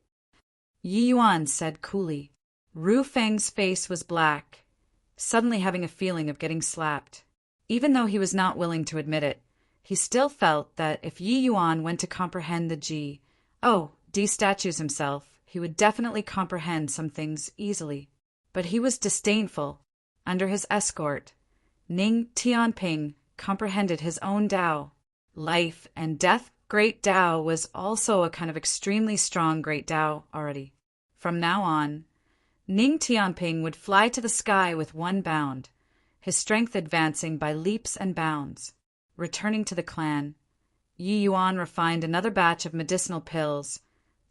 Yi Yuan said coolly. Ru Feng's face was black, suddenly having a feeling of getting slapped. Even though he was not willing to admit it, he still felt that if Yi Yuan went to comprehend the D statues himself, he would definitely comprehend some things easily. But he was disdainful. Under his escort, Ning Tianping comprehended his own Tao. Life and death great Tao was also a kind of extremely strong great Tao already. From now on, Ning Tianping would fly to the sky with one bound, his strength advancing by leaps and bounds. Returning to the clan, Yi Yuan refined another batch of medicinal pills,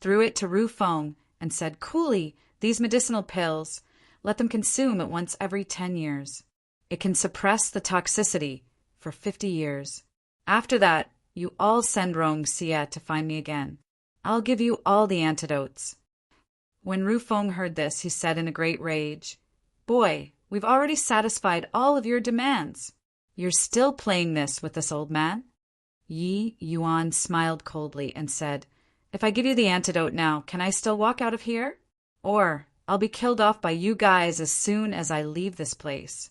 threw it to Ru Feng, and said coolly, "These medicinal pills, let them consume at once every 10 years. It can suppress the toxicity for 50 years. After that, you all send Rong Xie to find me again. I'll give you all the antidotes." When Ru Feng heard this, he said in a great rage, "Boy, we've already satisfied all of your demands. You're still playing this old man?" Yi Yuan smiled coldly and said, "If I give you the antidote now, can I still walk out of here? Or I'll be killed off by you guys as soon as I leave this place."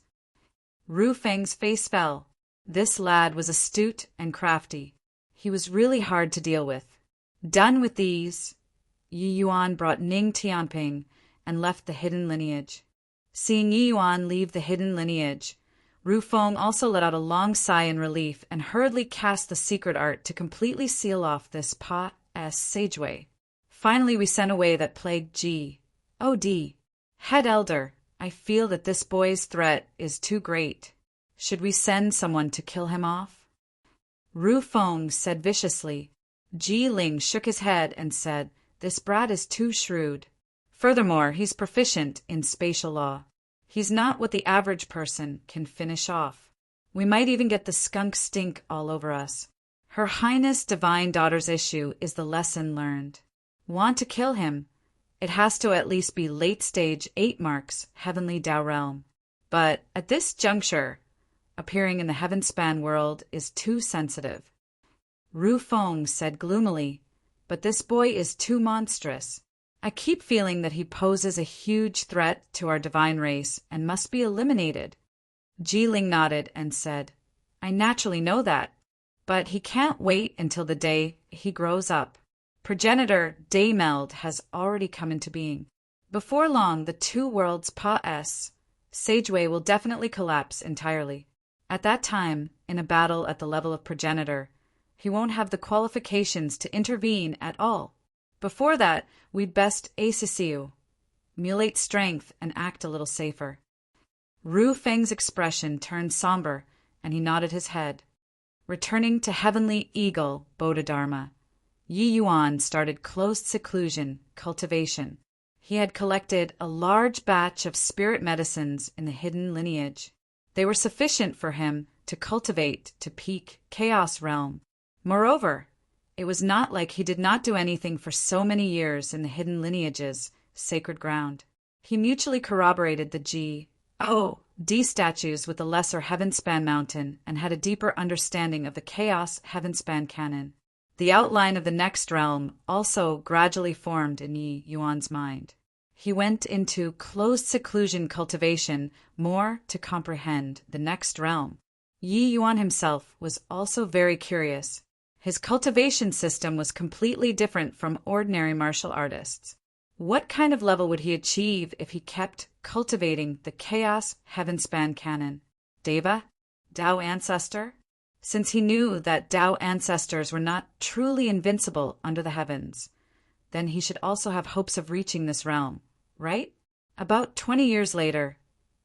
Ru Feng's face fell. This lad was astute and crafty. He was really hard to deal with. Done with these, Yi Yuan brought Ning Tianping and left the hidden lineage. Seeing Yi Yuan leave the hidden lineage, Ru Feng also let out a long sigh in relief and hurriedly cast the secret art to completely seal off this sageway. Finally, we sent away that plagued G. D. Head Elder, I feel that this boy's threat is too great. Should we send someone to kill him off? Ru Feng said viciously. Ji Ling shook his head and said, "This brat is too shrewd. Furthermore, he's proficient in spatial law. He's not what the average person can finish off. We might even get the skunk stink all over us. Her Highness Divine Daughter's issue is the lesson learned. Want to kill him? It has to at least be late stage 8 marks, Heavenly Tao Realm. But at this juncture, appearing in the heaven-span world is too sensitive." Ru Feng said gloomily, "But this boy is too monstrous. I keep feeling that he poses a huge threat to our divine race and must be eliminated. Jiling nodded and said, I naturally know that, but he can't wait until the day he grows up. Progenitor Daymeld has already come into being. Before long, the two worlds Pa-S, Sageway will definitely collapse entirely. At that time, in a battle at the level of progenitor, he won't have the qualifications to intervene at all. Before that, we'd best Aciciu, emulate strength and act a little safer. Ru Feng's expression turned somber, and he nodded his head. Returning to Heavenly Eagle, Bodhidharma, Yi Yuan started closed seclusion, cultivation. He had collected a large batch of spirit medicines in the hidden lineage. They were sufficient for him to cultivate to peak chaos realm. Moreover, it was not like he did not do anything for so many years in the hidden lineages, sacred ground. He mutually corroborated the D statues with the lesser Heavenspan mountain and had a deeper understanding of the chaos Heavenspan canon. The outline of the next realm also gradually formed in Yi Yuan's mind. He went into closed seclusion cultivation more to comprehend the next realm. Yi Yuan himself was also very curious. His cultivation system was completely different from ordinary martial artists. What kind of level would he achieve if he kept cultivating the chaos Heavenspan canon? Deva? Tao ancestor? Since he knew that Tao ancestors were not truly invincible under the heavens, then he should also have hopes of reaching this realm, right? About 20 years later,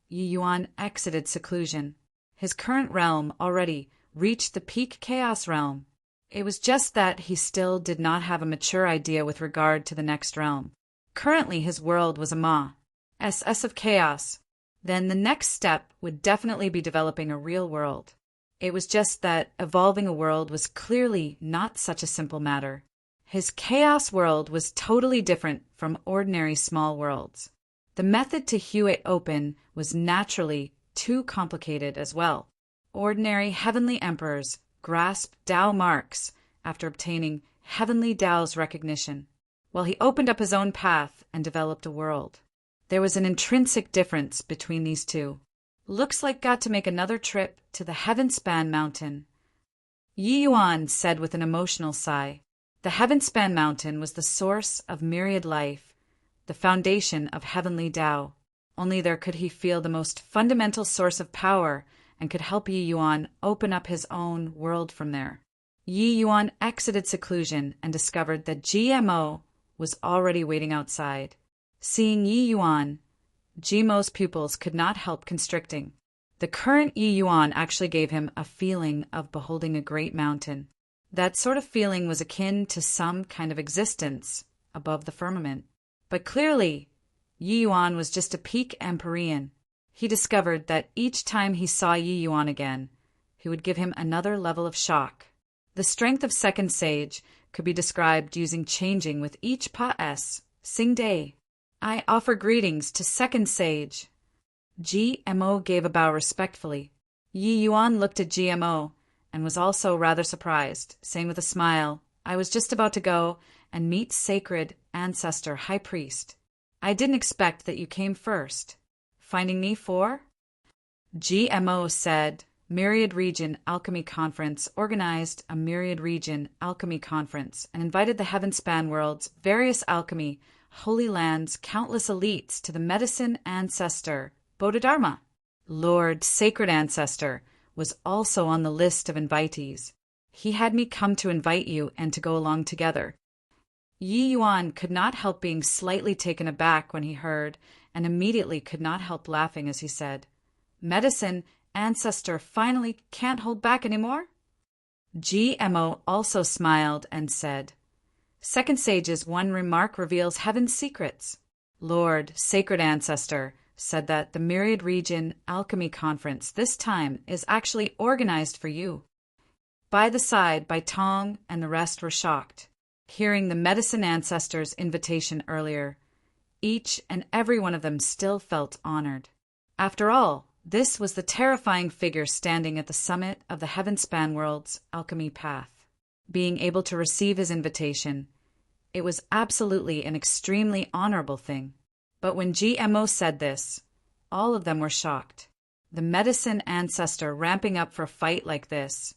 Yi Yuan exited seclusion. His current realm already reached the peak chaos realm. It was just that he still did not have a mature idea with regard to the next realm. Currently his world was a SS of chaos. Then the next step would definitely be developing a real world. It was just that evolving a world was clearly not such a simple matter. His chaos world was totally different from ordinary small worlds. The method to hew it open was naturally too complicated as well. Ordinary heavenly emperors grasp Tao marks after obtaining heavenly Tao's recognition, while he opened up his own path and developed a world. There was an intrinsic difference between these two. Looks like got to make another trip to the Heavenspan mountain. Yi Yuan said with an emotional sigh. The Heavenspan mountain was the source of myriad life, the foundation of heavenly Tao. Only there could he feel the most fundamental source of power and could help Yi Yuan open up his own world from there. Yi Yuan exited seclusion and discovered that GMO was already waiting outside. Seeing Yi Yuan, Jimo's pupils could not help constricting. The current Yi Yuan actually gave him a feeling of beholding a great mountain. That sort of feeling was akin to some kind of existence above the firmament. But clearly, Yi Yuan was just a peak Empyrean. He discovered that each time he saw Yi Yuan again, he would give him another level of shock. The strength of Second Sage could be described using changing with each Pa-S, Sing Day. I offer greetings to Second Sage. GMO gave a bow respectfully. Yi Yuan looked at GMO and was also rather surprised, saying with a smile, I was just about to go and meet Sacred Ancestor High Priest. I didn't expect that you came first. Finding me for? GMO said, Myriad Region Alchemy Conference organized a Myriad Region Alchemy Conference and invited the Heavenspan world's various alchemy Holy Land's countless elites to the medicine ancestor, Bodhidharma. Lord Sacred Ancestor was also on the list of invitees. He had me come to invite you and to go along together. Yi Yuan could not help being slightly taken aback when he heard, and immediately could not help laughing as he said, Medicine Ancestor finally can't hold back anymore? GMO also smiled and said, Second Sage's one remark reveals heaven's secrets. Lord, Sacred Ancestor, said that the Myriad Region Alchemy Conference this time is actually organized for you. By the side, Bai Tong and the rest were shocked. Hearing the Medicine Ancestor's invitation earlier, each and every one of them still felt honored. After all, this was the terrifying figure standing at the summit of the Heavenspan world's alchemy path. Being able to receive his invitation, It was absolutely an extremely honorable thing. But when GMO said this, all of them were shocked. The medicine ancestor ramping up for a fight like this,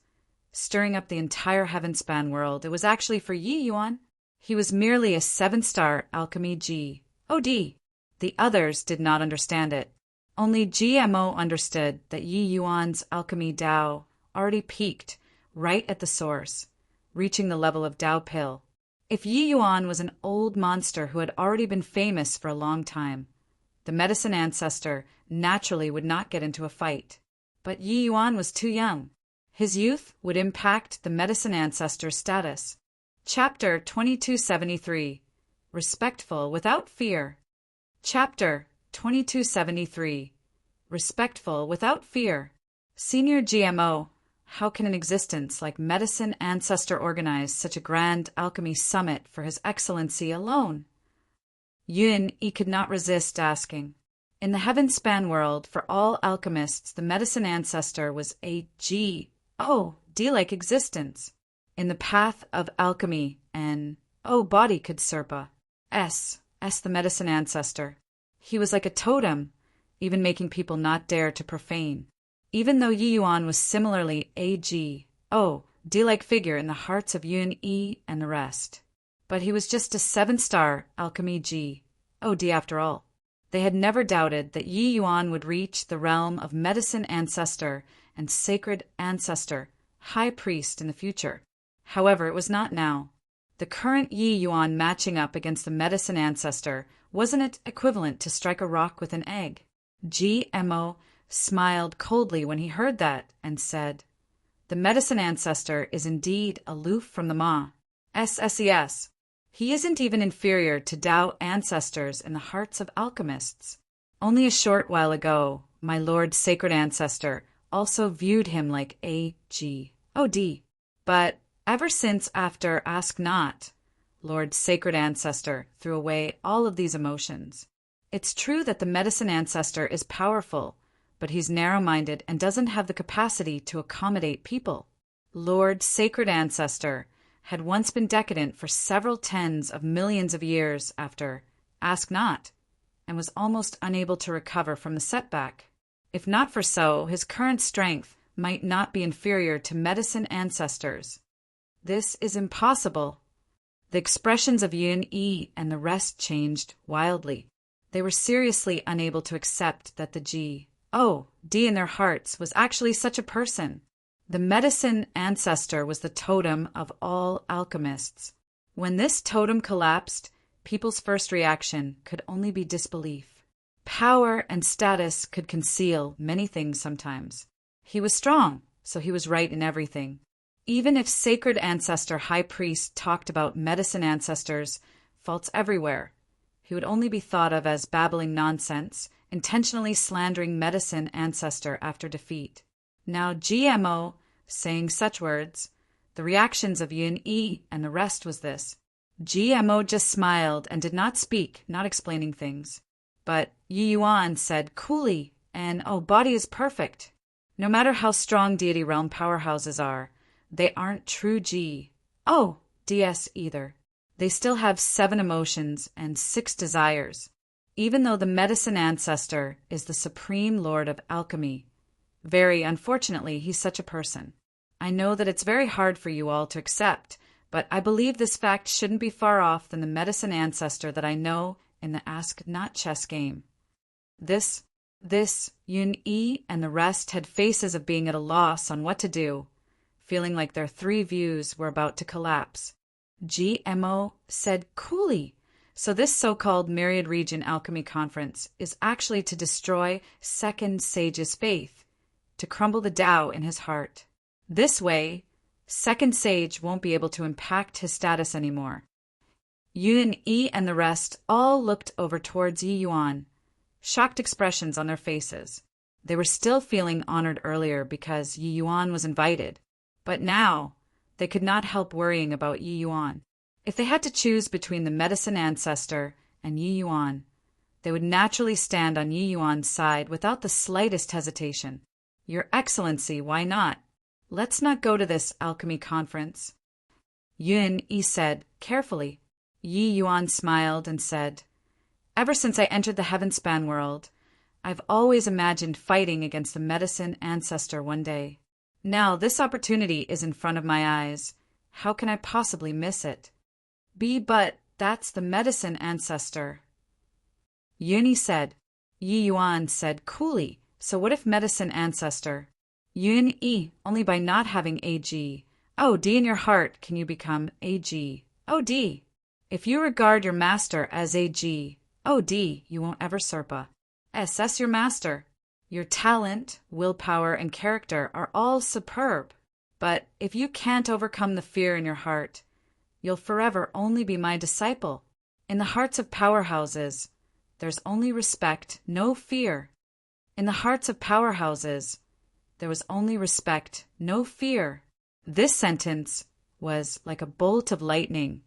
stirring up the entire heavenspan world, it was actually for Yi Yuan. He was merely a 7-star alchemy G. OD. The others did not understand it. Only GMO understood that Yi Yuan's alchemy Dao already peaked right at the source, reaching the level of Dao Pill. If Yi Yuan was an old monster who had already been famous for a long time, the medicine ancestor naturally would not get into a fight. But Yi Yuan was too young. His youth would impact the medicine ancestor's status. Chapter 2273. Respectful without fear. Chapter 2273. Respectful without fear. Senior GMO, how can an existence like medicine ancestor organize such a grand alchemy summit for His Excellency alone? Yun Yi could not resist asking. In the heaven-span world, for all alchemists, the medicine ancestor was a D-like existence. In the path of alchemy, an body could Serpa. S the medicine ancestor. He was like a totem, even making people not dare to profane. Even though Yi Yuan was similarly a D-like figure in the hearts of Yun Yi and the rest. But he was just a 7-star alchemy G-D after all. They had never doubted that Yi Yuan would reach the realm of medicine ancestor and sacred ancestor, high priest in the future. However, it was not now. The current Yi Yuan matching up against the medicine ancestor wasn't it equivalent to strike a rock with an egg? GMO smiled coldly when he heard that and said, "The medicine ancestor is indeed aloof from the Ma. SSES. He isn't even inferior to Dao ancestors in the hearts of alchemists. Only a short while ago, my Lord Sacred Ancestor also viewed him like a G-D. But ever since after Ask Not, Lord Sacred Ancestor threw away all of these emotions. It's true that the medicine ancestor is powerful, but he's narrow-minded and doesn't have the capacity to accommodate people. Lord Sacred Ancestor had once been decadent for several tens of millions of years after Ask Not, and was almost unable to recover from the setback. If not for so, his current strength might not be inferior to medicine ancestors. This is impossible. The expressions of Yun Yi and the rest changed wildly. They were seriously unable to accept that the G-D in their hearts was actually such a person. The medicine ancestor was the totem of all alchemists. When this totem collapsed, people's first reaction could only be disbelief. Power and status could conceal many things sometimes. He was strong, so he was right in everything. Even if Sacred Ancestor High Priest talked about medicine ancestors, faults everywhere, he would only be thought of as babbling nonsense, intentionally slandering medicine ancestor after defeat. Now GMO saying such words, the reactions of Yun Yi and the rest was this. GMO just smiled and did not speak, not explaining things. But Yi Yuan said coolly, and body is perfect. No matter how strong deity realm powerhouses are, they aren't true DS either. They still have 7 emotions and 6 desires. Even though the medicine ancestor is the supreme lord of alchemy, very unfortunately, he's such a person. I know that it's very hard for you all to accept, but I believe this fact shouldn't be far off than the medicine ancestor that I know in the Ask Not chess game. This, Yun Yi and the rest had faces of being at a loss on what to do, feeling like their 3 views were about to collapse. GMO said coolly, so this so-called Myriad Region Alchemy Conference is actually to destroy Second Sage's faith, to crumble the Tao in his heart. This way, Second Sage won't be able to impact his status anymore. Yun Yi and the rest all looked over towards Yi Yuan, shocked expressions on their faces. They were still feeling honored earlier because Yi Yuan was invited, but now they could not help worrying about Yi Yuan. If they had to choose between the medicine ancestor and Yi Yuan, they would naturally stand on Yi Yuan's side without the slightest hesitation. Your Excellency, why not? Let's not go to this alchemy conference. Yun Yi said carefully. Yi Yuan smiled and said, "Ever since I entered the Heavenspan world, I've always imagined fighting against the medicine ancestor one day. Now this opportunity is in front of my eyes. How can I possibly miss it?" But that's the medicine ancestor," Yuni said. Yi Yuan said coolly, "So what if medicine ancestor? Yun-I, only by not having AG. Oh, D in your heart can you become AG. Oh, D. If you regard your master as AG, oh, D, you won't ever Serpa. SS your master. Your talent, willpower, and character are all superb. But if you can't overcome the fear in your heart, you'll forever only be my disciple. In the hearts of powerhouses, there's only respect, no fear. In the hearts of powerhouses, there was only respect, no fear." This sentence was like a bolt of lightning,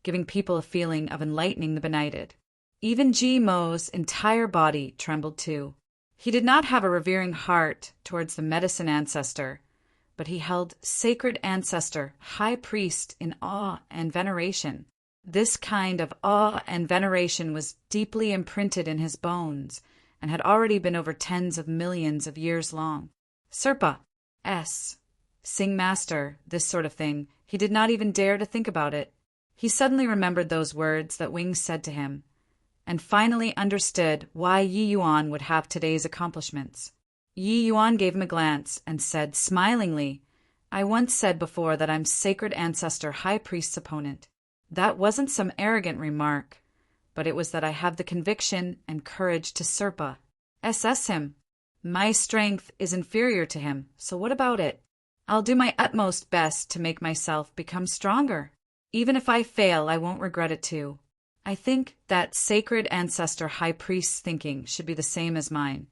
giving people a feeling of enlightening the benighted. Even Ji Mo's entire body trembled too. He did not have a revering heart towards the medicine ancestor, but he held sacred ancestor, high priest, in awe and veneration. This kind of awe and veneration was deeply imprinted in his bones and had already been over tens of millions of years long. Serpa, S. Sing master, this sort of thing. He did not even dare to think about it. He suddenly remembered those words that Wings said to him, and finally understood why Yi Yuan would have today's accomplishments. Yi Yuan gave him a glance and said smilingly, "I once said before that I'm sacred ancestor high priest's opponent. That wasn't some arrogant remark, but it was that I have the conviction and courage to Serpa. SS him. My strength is inferior to him, so what about it? I'll do my utmost best to make myself become stronger. Even if I fail, I won't regret it too. I think that sacred ancestor high priest's thinking should be the same as mine.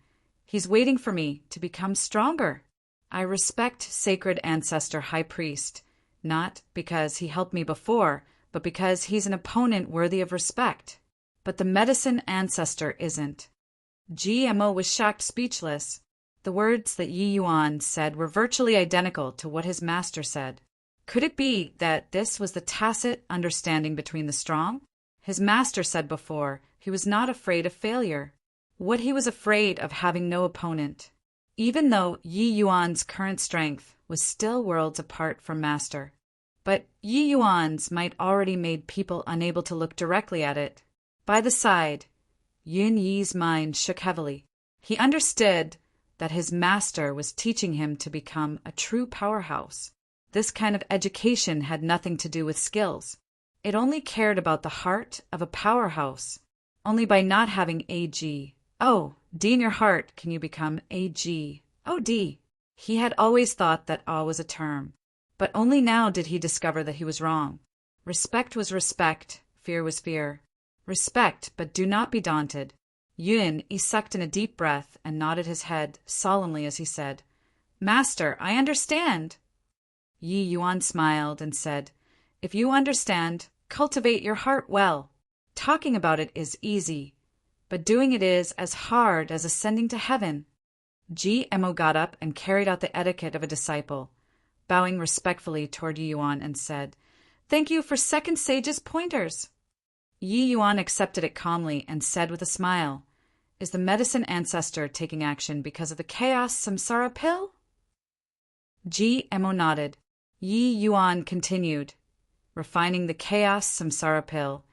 He's waiting for me to become stronger. I respect sacred ancestor high priest, not because he helped me before, but because he's an opponent worthy of respect. But the medicine ancestor isn't." GMO was shocked speechless. The words that Yi Yuan said were virtually identical to what his master said. Could it be that this was the tacit understanding between the strong? His master said before he was not afraid of failure. What he was afraid of having no opponent. Even though Yi Yuan's current strength was still worlds apart from master. But Yi Yuan's might already made people unable to look directly at it. By the side, Yun Yi's mind shook heavily. He understood that his master was teaching him to become a true powerhouse. This kind of education had nothing to do with skills. It only cared about the heart of a powerhouse. Only by not having AG. Oh, D in your heart can you become AG. Oh, D. He had always thought that awe was a term. But only now did he discover that he was wrong. Respect was respect, fear was fear. Respect, but do not be daunted. Yun-I sucked in a deep breath and nodded his head solemnly as he said, "Master, I understand." Yi Yuan smiled and said, "If you understand, cultivate your heart well. Talking about it is easy, but doing it is as hard as ascending to heaven." GMO got up and carried out the etiquette of a disciple, bowing respectfully toward Yi Yuan and said, "Thank you for second sage's pointers." Yi Yuan accepted it calmly and said with a smile, "Is the medicine ancestor taking action because of the chaos samsara pill?" GMO nodded. Yi Yuan continued, "Refining the chaos samsara pill,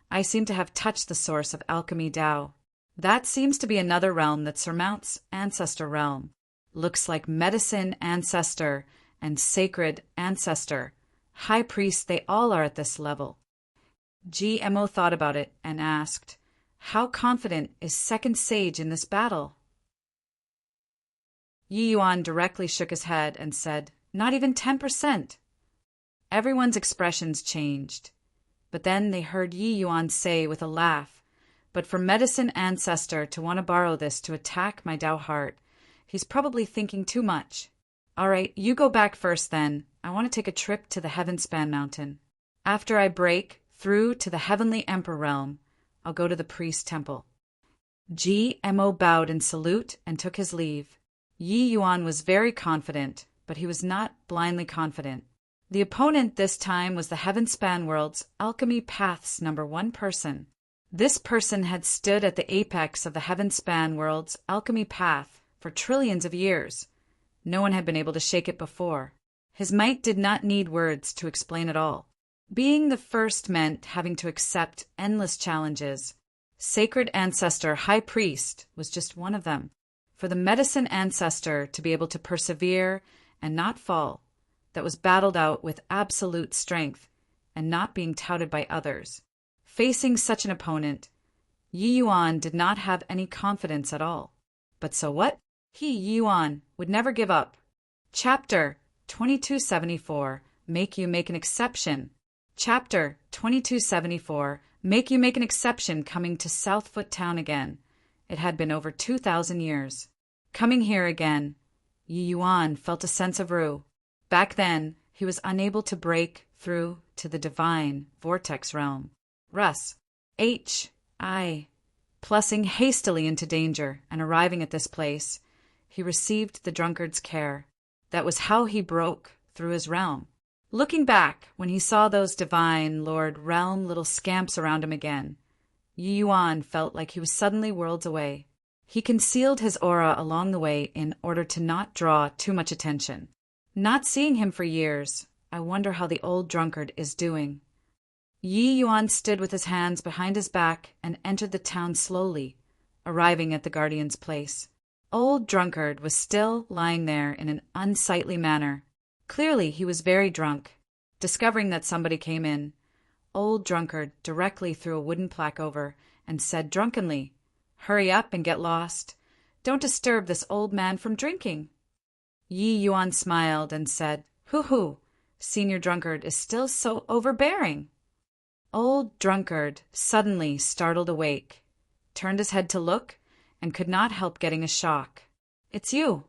I seem to have touched the source of alchemy Tao. That seems to be another realm that surmounts ancestor realm. Looks like medicine ancestor and sacred ancestor. High priest, they all are at this level." GMO thought about it and asked, "How confident is second sage in this battle?" Yi Yuan directly shook his head and said, "Not even 10%. Everyone's expressions changed. But then they heard Yi Yuan say with a laugh, "But for medicine ancestor to want to borrow this to attack my Tao heart, he's probably thinking too much. All right, you go back first then. I want to take a trip to the Heavenspan Mountain. After I break through to the Heavenly Emperor realm, I'll go to the priest temple." GMO bowed in salute and took his leave. Yi Yuan was very confident, but he was not blindly confident. The opponent this time was the Heaven-Span World's Alchemy Path's #1 person. This person had stood at the apex of the Heaven-Span World's Alchemy Path for trillions of years. No one had been able to shake it before. His might did not need words to explain it all. Being the first meant having to accept endless challenges. Sacred Ancestor High Priest was just one of them. For the Medicine Ancestor to be able to persevere and not fall, that was battled out with absolute strength and not being touted by others. Facing such an opponent, Yi Yuan did not have any confidence at all. But so what? He, Yi Yuan, would never give up. Chapter 2274, Make You Make an Exception. Chapter 2274, Make You Make an Exception, coming to Southfoot Town again. It had been over 2,000 years. Coming here again, Yi Yuan felt a sense of awe. Back then, he was unable to break through to the divine vortex realm. Russ, Plussing hastily into danger and arriving at this place, he received the drunkard's care. That was how he broke through his realm. Looking back, when he saw those divine Lord Realm little scamps around him again, Yi Yuan felt like he was suddenly worlds away. He concealed his aura along the way in order to not draw too much attention. Not seeing him for years, I wonder how the old drunkard is doing. Yi Yuan stood with his hands behind his back and entered the town slowly, arriving at the guardian's place. Old drunkard was still lying there in an unsightly manner. Clearly he was very drunk. Discovering that somebody came in, old drunkard directly threw a wooden plaque over and said drunkenly, "Hurry up and get lost. Don't disturb this old man from drinking." Yi Yuan smiled and said, "Hoo-hoo, senior drunkard is still so overbearing." Old drunkard, suddenly startled awake, turned his head to look and could not help getting a shock. "It's you."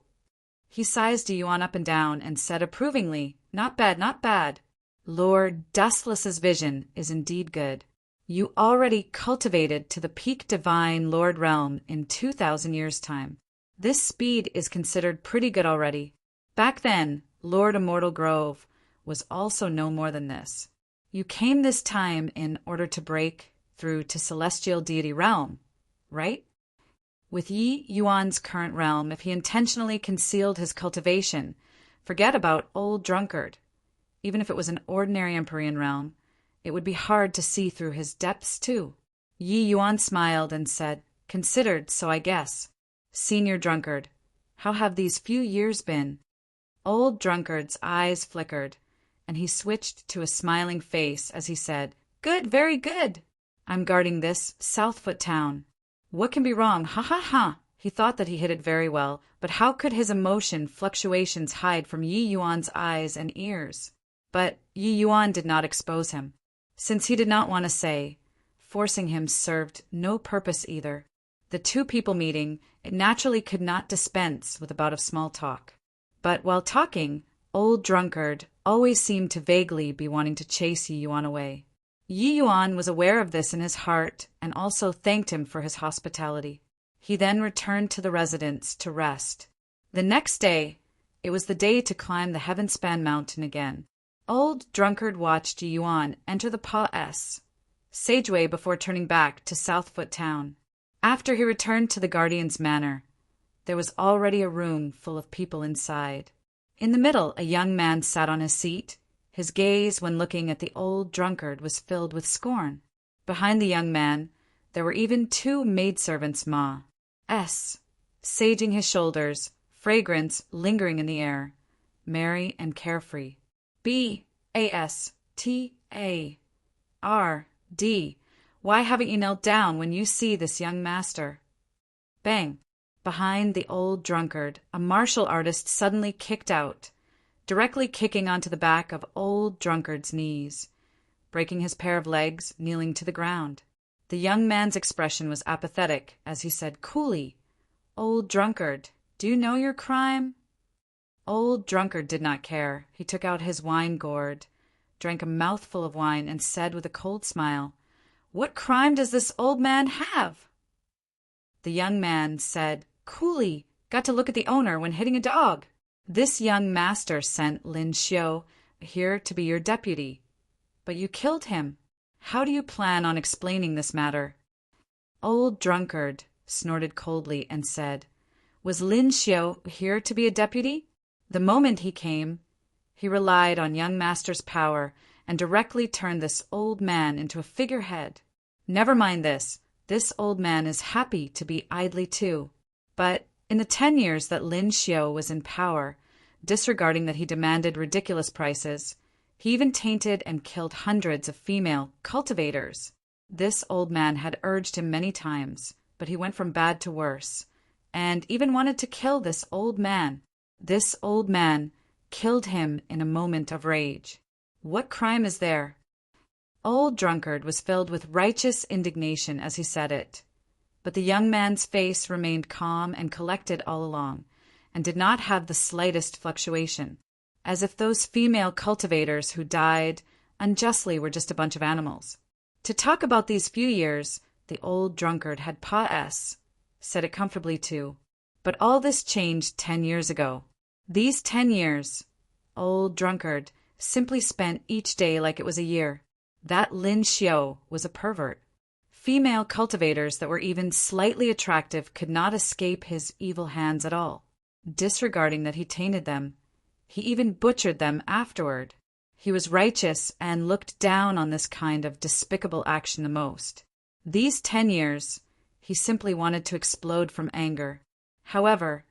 He sized Yi Yuan up and down and said approvingly, "Not bad, not bad. Lord Dustless's vision is indeed good. You already cultivated to the peak divine Lord Realm in 2,000 years' time. This speed is considered pretty good already. Back then, Lord Immortal Grove was also no more than this. You came this time in order to break through to Celestial Deity Realm, right?" With Yi Yuan's current realm, if he intentionally concealed his cultivation, forget about old drunkard. Even if it was an ordinary Empyrean realm, it would be hard to see through his depths too. Yi Yuan smiled and said, "Considered, so I guess. Senior drunkard, how have these few years been?" Old drunkard's eyes flickered, and he switched to a smiling face as he said, "Good, very good. I'm guarding this Southfoot town. What can be wrong? Ha ha ha!" He thought that he hit it very well, but how could his emotion fluctuations hide from Yi Yuan's eyes and ears? But Yi Yuan did not expose him, since he did not want to say. Forcing him served no purpose either. The two people meeting, it naturally could not dispense with a bout of small talk. But while talking, old drunkard always seemed to vaguely be wanting to chase Yi Yuan away. Yi Yuan was aware of this in his heart and also thanked him for his hospitality. He then returned to the residence to rest. The next day, it was the day to climb the Heaven-Span Mountain again. Old drunkard watched Yi Yuan enter the Pa-S Sageway before turning back to Southfoot Town. After he returned to the Guardian's Manor, there was already a room full of people inside. In the middle, a young man sat on his seat. His gaze, when looking at the old drunkard, was filled with scorn. Behind the young man, there were even two maidservants, saging his shoulders, fragrance lingering in the air, merry and carefree. B-A-S-T-A-R-D. Why haven't you knelt down when you see this young master? Bang! Behind the old drunkard, a martial artist suddenly kicked out, directly kicking onto the back of old drunkard's knees, breaking his pair of legs, kneeling to the ground. The young man's expression was apathetic as he said coolly, "Old drunkard, do you know your crime?" Old drunkard did not care. He took out his wine gourd, drank a mouthful of wine, and said with a cold smile, "What crime does this old man have?" The young man said, coolly, "Got to look at the owner when hitting a dog." This young master sent Lin Xiu here to be your deputy. But you killed him. How do you plan on explaining this matter?" "Old drunkard," snorted coldly and said, "Was Lin Xiu here to be a deputy? The moment he came, he relied on young master's power and directly turned this old man into a figurehead. Never mind this. This old man is happy to be idly too. But in the 10 years that Lin Xiu was in power, disregarding that he demanded ridiculous prices, he even tainted and killed hundreds of female cultivators. This old man had urged him many times, but he went from bad to worse, and even wanted to kill this old man. This old man killed him in a moment of rage. What crime is there?" Old drunkard was filled with righteous indignation as he said it, but the young man's face remained calm and collected all along, and did not have the slightest fluctuation, as if those female cultivators who died unjustly were just a bunch of animals. To talk about these few years, the old drunkard had said it comfortably too. But all this changed 10 years ago. These 10 years, old drunkard simply spent each day like it was a year. That Lin Xiu was a pervert. Female cultivators that were even slightly attractive could not escape his evil hands at all. Disregarding that he tainted them, he even butchered them afterward. He was righteous and looked down on this kind of despicable action the most. These 10 years, he simply wanted to explode from anger. However,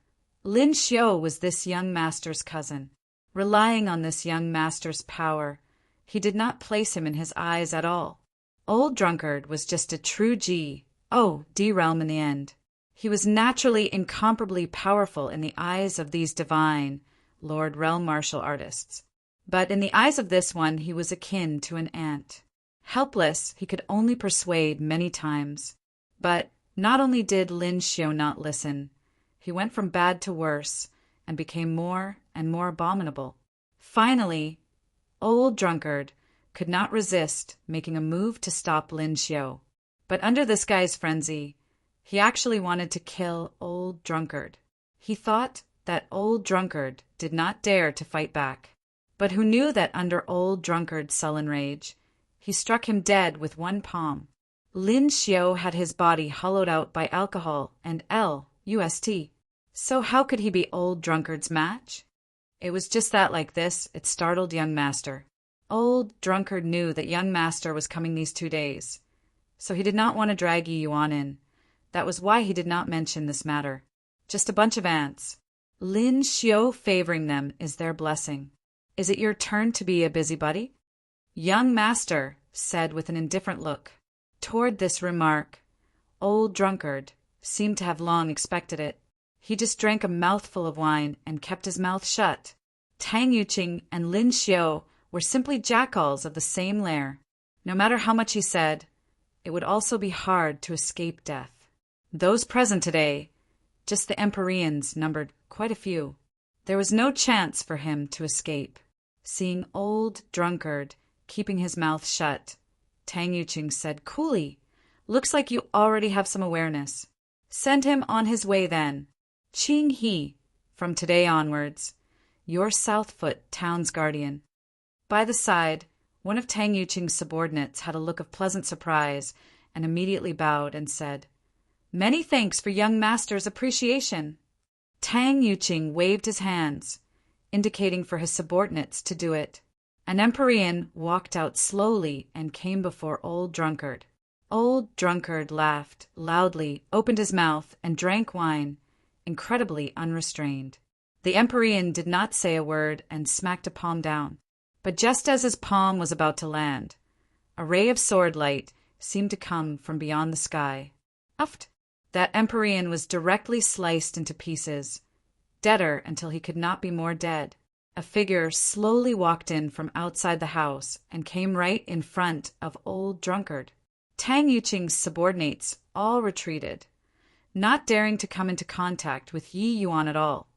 Lin Xiu was this young master's cousin. Relying on this young master's power, he did not place him in his eyes at all. Old drunkard was just a true D realm in the end. He was naturally incomparably powerful in the eyes of these divine Lord Realm martial artists. But in the eyes of this one, he was akin to an ant. Helpless, he could only persuade many times. But not only did Lin Xiu not listen, he went from bad to worse and became more and more abominable. Finally, old drunkard could not resist making a move to stop Lin Xiu. But under this guy's frenzy, he actually wanted to kill old drunkard. He thought that old drunkard did not dare to fight back. But who knew that under old drunkard's sullen rage, he struck him dead with one palm. Lin Xiu had his body hollowed out by alcohol and LUST. So how could he be old drunkard's match? It was just that like this, it startled young master. Old drunkard knew that young master was coming these 2 days, so he did not want to drag Yi Yuan in. That was why he did not mention this matter. Just a bunch of ants. Lin Xiu favoring them is their blessing. Is it your turn to be a busybody? Young master said with an indifferent look. Toward this remark, old drunkard seemed to have long expected it. He just drank a mouthful of wine and kept his mouth shut. Tang Yuqing and Lin Xiu were simply jackals of the same lair. No matter how much he said, it would also be hard to escape death. Those present today, just the Empyreans, numbered quite a few. There was no chance for him to escape. Seeing old drunkard keeping his mouth shut, Tang Yuqing said coolly, "Looks like you already have some awareness. Send him on his way then. Qing He, from today onwards, your Southfoot town's guardian." By the side, one of Tang Yuqing's subordinates had a look of pleasant surprise and immediately bowed and said, "Many thanks for young master's appreciation." Tang Yuqing waved his hands, indicating for his subordinates to do it. An Empyrean walked out slowly and came before old drunkard. Old drunkard laughed loudly, opened his mouth, and drank wine, incredibly unrestrained. The Empyrean did not say a word and smacked a palm down. But just as his palm was about to land, a ray of sword light seemed to come from beyond the sky. Uft! That Empyrean was directly sliced into pieces, deader until he could not be more dead. A figure slowly walked in from outside the house and came right in front of old drunkard. Tang Yuqing's subordinates all retreated, not daring to come into contact with Yi Yuan at all,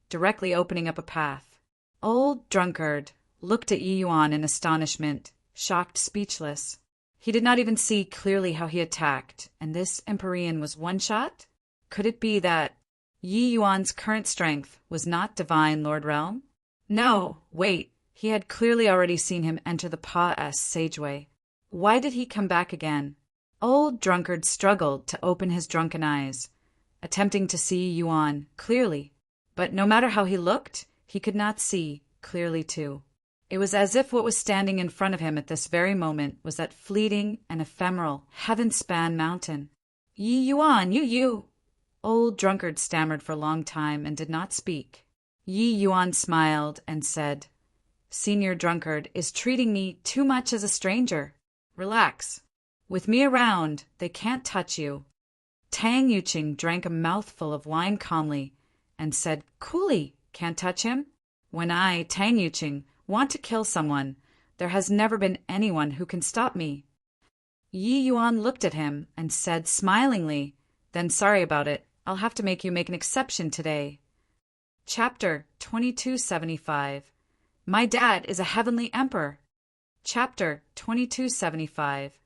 directly opening up a path. Old drunkard looked at Yi Yuan in astonishment, shocked, speechless. He did not even see clearly how he attacked, and this Empyrean was one shot? Could it be that Yi Yuan's current strength was not divine Lord Realm? No, wait, He had clearly already seen him enter the Pa-S sageway. Why did he come back again? Old Drunkard struggled to open his drunken eyes, attempting to see Yuan clearly. But no matter how he looked, he could not see clearly too. It was as if what was standing in front of him at this very moment was that fleeting and ephemeral heaven-span mountain. Yi Yuan, you. Old Drunkard stammered for a long time and did not speak. Yi Yuan smiled and said, Senior Drunkard is treating me too much as a stranger. Relax. With me around, they can't touch you. Tang Yuqing drank a mouthful of wine calmly and said, Coolly, can't touch him? When I, Tang Yuqing, want to kill someone, there has never been anyone who can stop me. Yi Yuan looked at him and said smilingly, Then sorry about it. I'll have to make you make an exception today. Chapter 2275. My dad is a heavenly emperor. Chapter 2275.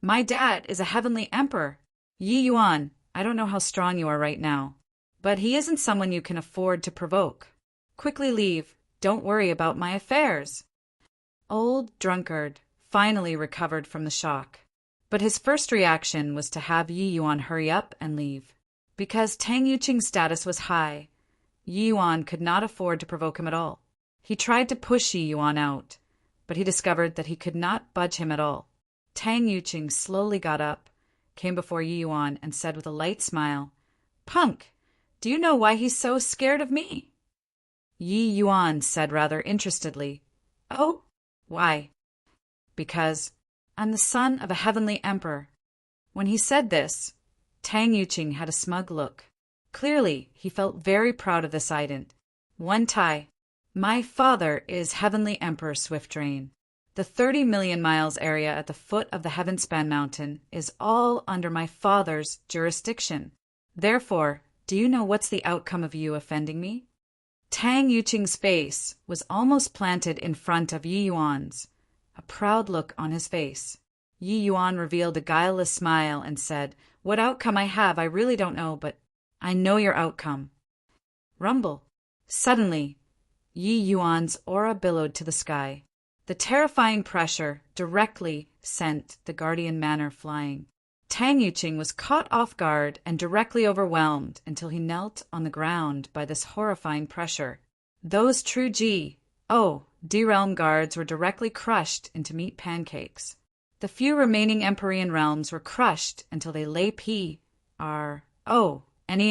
My dad is a heavenly emperor. Yi Yuan, I don't know how strong you are right now, but he isn't someone you can afford to provoke. Quickly leave. Don't worry about my affairs. Old Drunkard finally recovered from the shock, but his first reaction was to have Yi Yuan hurry up and leave. Because Tang Yuqing's status was high, Yi Yuan could not afford to provoke him at all. He tried to push Yi Yuan out, but he discovered that he could not budge him at all. Tang Yuqing slowly got up, came before Yi Yuan, and said with a light smile, Punk, do you know why he's so scared of me? Yi Yuan said rather interestedly, Oh, why? Because I'm the son of a heavenly emperor. When he said this, Tang Yuqing had a smug look. Clearly, he felt very proud of this ident. One tie. My father is Heavenly Emperor Swiftdrain. The 30 million miles area at the foot of the Heavenspan Mountain is all under my father's jurisdiction. Therefore, do you know what's the outcome of you offending me? Tang Yuqing's face was almost planted in front of Yi Yuan's, a proud look on his face. Yi Yuan revealed a guileless smile and said, What outcome I have, I really don't know, but I know your outcome. Rumble. Suddenly, Yi Yuan's aura billowed to the sky. The terrifying pressure directly sent the guardian manor flying. Tang Yuqing was caught off guard and directly overwhelmed until he knelt on the ground by this horrifying pressure. Those true D-realm guards were directly crushed into meat pancakes. The few remaining Empyrean realms were crushed until they lay P-R-O-N-E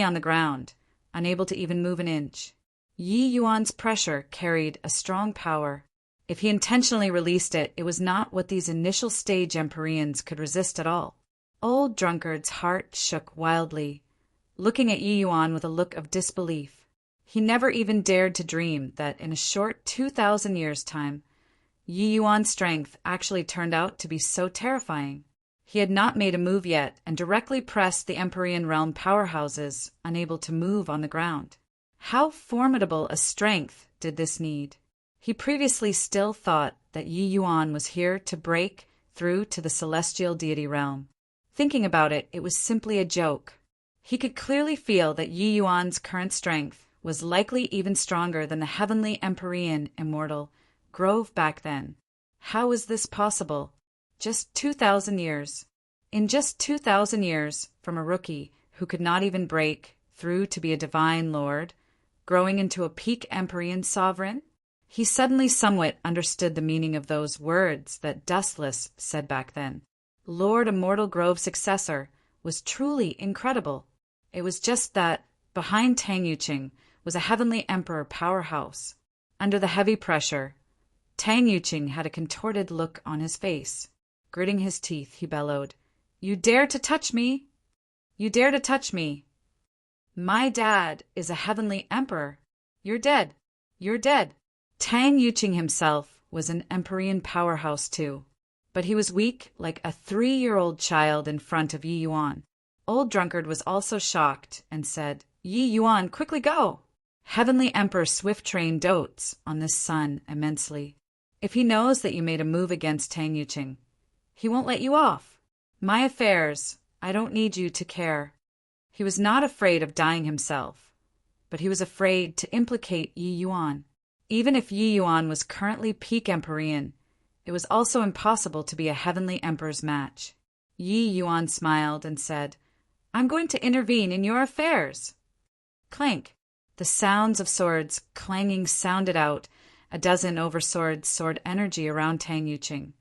on the ground, unable to even move an inch. Yi Yuan's pressure carried a strong power. If he intentionally released it, it was not what these initial stage Empyreans could resist at all. Old Drunkard's heart shook wildly, looking at Yi Yuan with a look of disbelief. He never even dared to dream that in a short 2,000 years' time, Yi Yuan's strength actually turned out to be so terrifying. He had not made a move yet and directly pressed the Empyrean realm powerhouses, unable to move on the ground. How formidable a strength did this need? He previously still thought that Yi Yuan was here to break through to the celestial deity realm. Thinking about it, it was simply a joke. He could clearly feel that Yi Yuan's current strength was likely even stronger than the heavenly Empyrean immortal Grove back then. How was this possible? Just 2,000 years. In just 2,000 years, from a rookie who could not even break through to be a divine lord, growing into a peak Empyrean sovereign, he suddenly somewhat understood the meaning of those words that Dustless said back then. Lord Immortal Grove's successor was truly incredible. It was just that, behind Tang Yuqing, was a heavenly emperor powerhouse. Under the heavy pressure, Tang Yuqing had a contorted look on his face. Gritting his teeth, he bellowed, You dare to touch me! You dare to touch me! My dad is a heavenly emperor. You're dead. You're dead. Tang Yuqing himself was an Empyrean powerhouse too, but he was weak like a 3-year-old child in front of Yi Yuan. Old Drunkard was also shocked and said, Yi Yuan, quickly go! Heavenly Emperor Swiftdrain dotes on this son immensely. If he knows that you made a move against Tang Yuqing, he won't let you off. My affairs, I don't need you to care. He was not afraid of dying himself, but he was afraid to implicate Yi Yuan. Even if Yi Yuan was currently peak Empyrean, it was also impossible to be a heavenly emperor's match. Yi Yuan smiled and said, "I'm going to intervene in your affairs." Clank. The sounds of swords clanging sounded out, a dozen overswords sword energy around Tang Yuqing.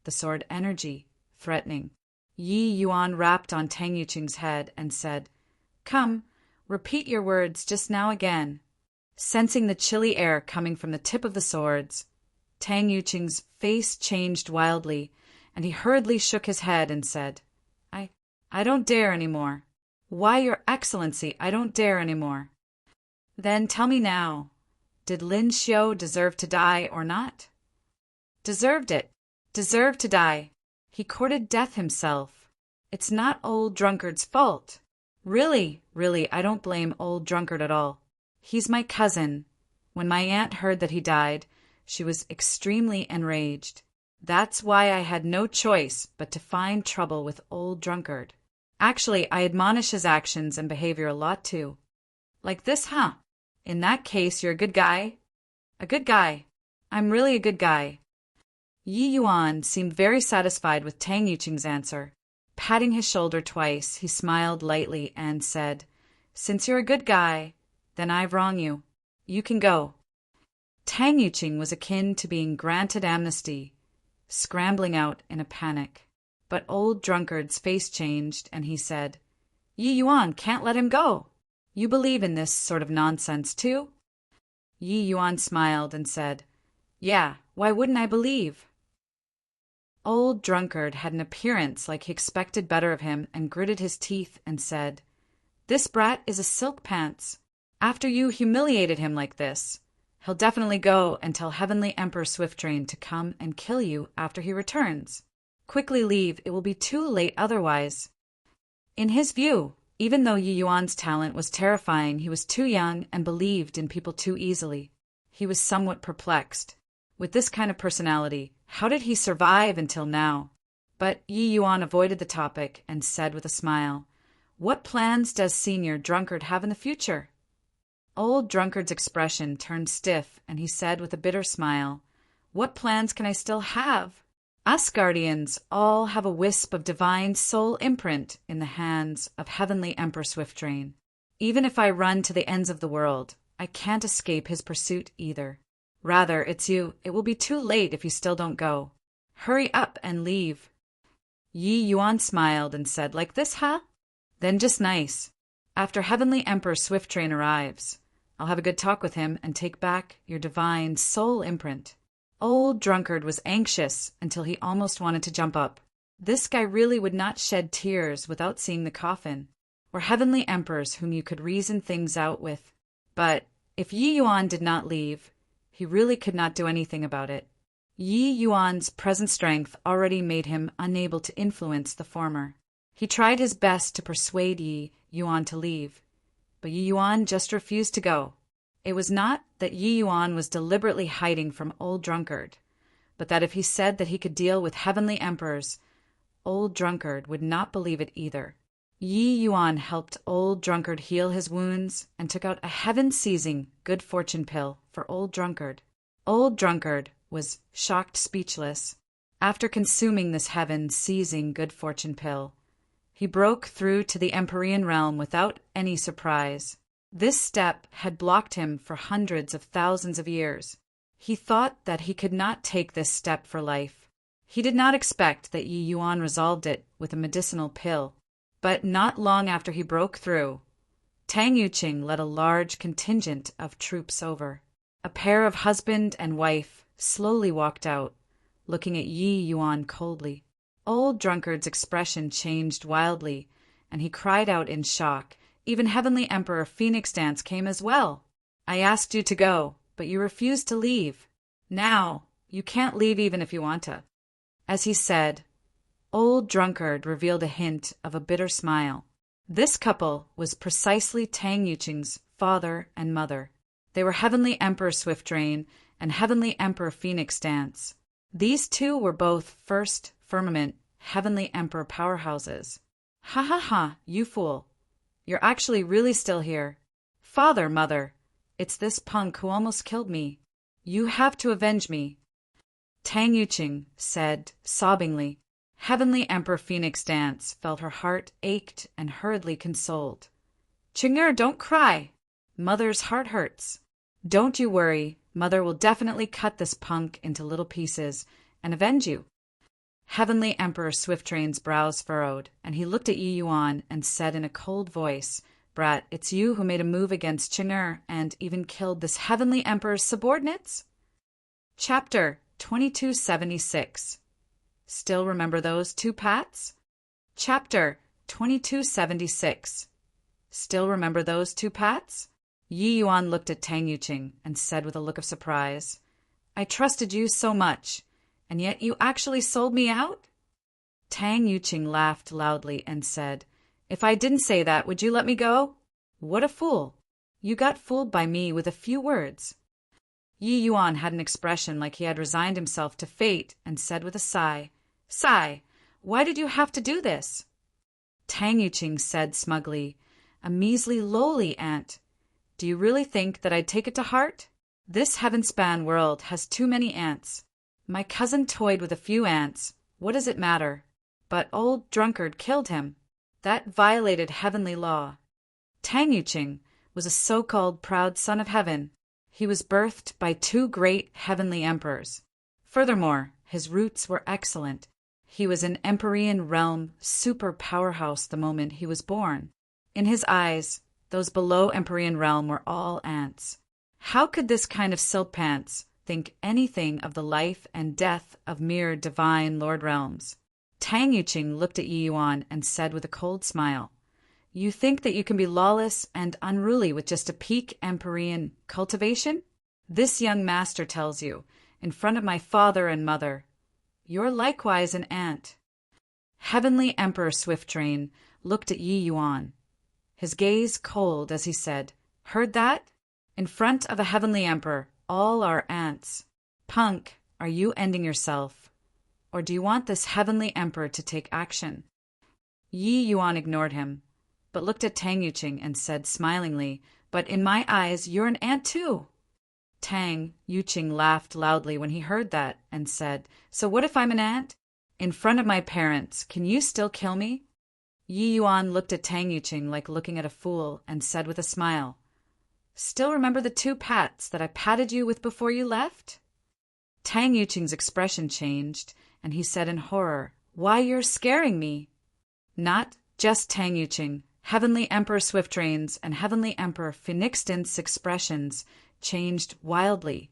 The sword energy, threatening. Yi Yuan rapped on Tang Yuqing's head and said, "Come, repeat your words just now again." Sensing the chilly air coming from the tip of the swords, Tang Yuqing's face changed wildly, and he hurriedly shook his head and said, I don't dare any more. Why, Your Excellency, I don't dare any more." "Then tell me now, did Lin Xiu deserve to die or not?" "Deserved it. Deserved to die. He courted death himself. It's not old drunkard's fault. Really, I don't blame old drunkard at all. He's my cousin. When my aunt heard that he died, she was extremely enraged. That's why I had no choice but to find trouble with old drunkard. Actually, I admonish his actions and behavior a lot too." "Like this, huh? In that case, you're a good guy?" "A good guy. I'm really a good guy." Yi Yuan seemed very satisfied with Tang Yuqing's answer. Patting his shoulder twice, he smiled lightly and said, "Since you're a good guy, then I've wronged you. You can go." Tang Yuqing was akin to being granted amnesty, scrambling out in a panic. But old drunkard's face changed, and he said, "Yi Yuan can't let him go. You believe in this sort of nonsense, too?" Yi Yuan smiled and said, "Yeah, why wouldn't I believe?" Old drunkard had an appearance like he expected better of him and gritted his teeth and said, "This brat is a silk pants. After you humiliated him like this, he'll definitely go and tell Heavenly Emperor Swifttrain to come and kill you after he returns. Quickly leave, it will be too late otherwise." In his view, even though Yi Yuan's talent was terrifying, he was too young and believed in people too easily. He was somewhat perplexed. With this kind of personality, how did he survive until now? But Yi Yuan avoided the topic and said with a smile, "What plans does Senior Drunkard have in the future?" Old Drunkard's expression turned stiff, and he said with a bitter smile, "What plans can I still have? Us Guardians all have a wisp of divine soul imprint in the hands of Heavenly Emperor Swifttrain. Even if I run to the ends of the world, I can't escape his pursuit either. Rather, it's you. It will be too late if you still don't go. Hurry up and leave." Yi Yuan smiled and said, "Like this, huh? Then just nice. After Heavenly Emperor Swifttrain arrives, I'll have a good talk with him and take back your divine soul imprint." Old Drunkard was anxious until he almost wanted to jump up. This guy really would not shed tears without seeing the coffin, or heavenly emperors whom you could reason things out with. But if Yi Yuan did not leave, he really could not do anything about it. Yi Yuan's present strength already made him unable to influence the former. He tried his best to persuade Yi Yuan to leave, but Yi Yuan just refused to go. It was not that Yi Yuan was deliberately hiding from old drunkard, but that if he said that he could deal with heavenly emperors, old drunkard would not believe it either. Yi Yuan helped old drunkard heal his wounds and took out a heaven-seizing good fortune pill for old drunkard. Old drunkard was shocked speechless. After consuming this heaven-seizing good fortune pill, he broke through to the Empyrean realm without any surprise. This step had blocked him for hundreds of thousands of years. He thought that he could not take this step for life. He did not expect that Yi Yuan resolved it with a medicinal pill. But not long after he broke through, Tang Yuqing led a large contingent of troops over. A pair of husband and wife slowly walked out, looking at Yi Yuan coldly. Old drunkard's expression changed wildly, and he cried out in shock. "Even Heavenly Emperor Phoenix Dance came as well. I asked you to go, but you refused to leave. Now, you can't leave even if you want to." As he said, old drunkard revealed a hint of a bitter smile. This couple was precisely Tang Yuqing's father and mother. They were Heavenly Emperor Swifttrain and Heavenly Emperor Phoenix Dance. These two were both first firmament Heavenly Emperor powerhouses. "Ha ha ha, you fool. You're actually really still here. Father, mother, it's this punk who almost killed me. You have to avenge me. Tang Yuqing said, sobbingly. Heavenly Emperor Phoenix Dance felt her heart ached and hurriedly consoled. Qing'er, don't cry. Mother's heart hurts. Don't you worry. Mother will definitely cut this punk into little pieces and avenge you. Heavenly Emperor Swifttrain's brows furrowed, and he looked at Yi Yuan and said in a cold voice, Brat, it's you who made a move against Qing'er and even killed this Heavenly Emperor's subordinates? Chapter 2276. Still remember those two Pats? Chapter 2276. Still remember those two Pats? Yi Yuan looked at Tang Yuqing and said with a look of surprise, I trusted you so much, and yet you actually sold me out? Tang Yuqing laughed loudly and said, If I didn't say that, would you let me go? What a fool! You got fooled by me with a few words. Yi Yuan had an expression like he had resigned himself to fate and said with a sigh, Sigh, why did you have to do this? Tang Yuqing said smugly, A measly lowly ant. Do you really think that I'd take it to heart? This heaven-span world has too many ants. My cousin toyed with a few ants. What does it matter? But old drunkard killed him. That violated heavenly law. Tang Yuqing was a so-called proud son of heaven. He was birthed by two great heavenly emperors. Furthermore, his roots were excellent. He was an Empyrean realm super powerhouse the moment he was born. In his eyes, those below Empyrean realm were all ants. How could this kind of silkpants think anything of the life and death of mere divine lord realms? Tang Yuqing looked at Yi Yuan and said with a cold smile, You think that you can be lawless and unruly with just a peak Empyrean cultivation? This young master tells you, in front of my father and mother, You're likewise an ant. Heavenly Emperor Swifttrain looked at Yi Yuan, his gaze cold as he said, Heard that? In front of a heavenly emperor, all are ants. Punk, are you ending yourself? Or do you want this heavenly emperor to take action? Yi Yuan ignored him, but looked at Tang Yuqing and said smilingly, But in my eyes, you're an ant too. Tang Yuqing laughed loudly when he heard that and said, So what if I'm an ant? In front of my parents, can you still kill me? Yi Yuan looked at Tang Yuqing like looking at a fool and said with a smile, Still remember the two pats that I patted you with before you left? Tang Yuqing's expression changed, and he said in horror, Why, you're scaring me. Not just Tang Yuqing. Heavenly Emperor Swifttrain's and Heavenly Emperor Phoenix Dance's expressions changed wildly,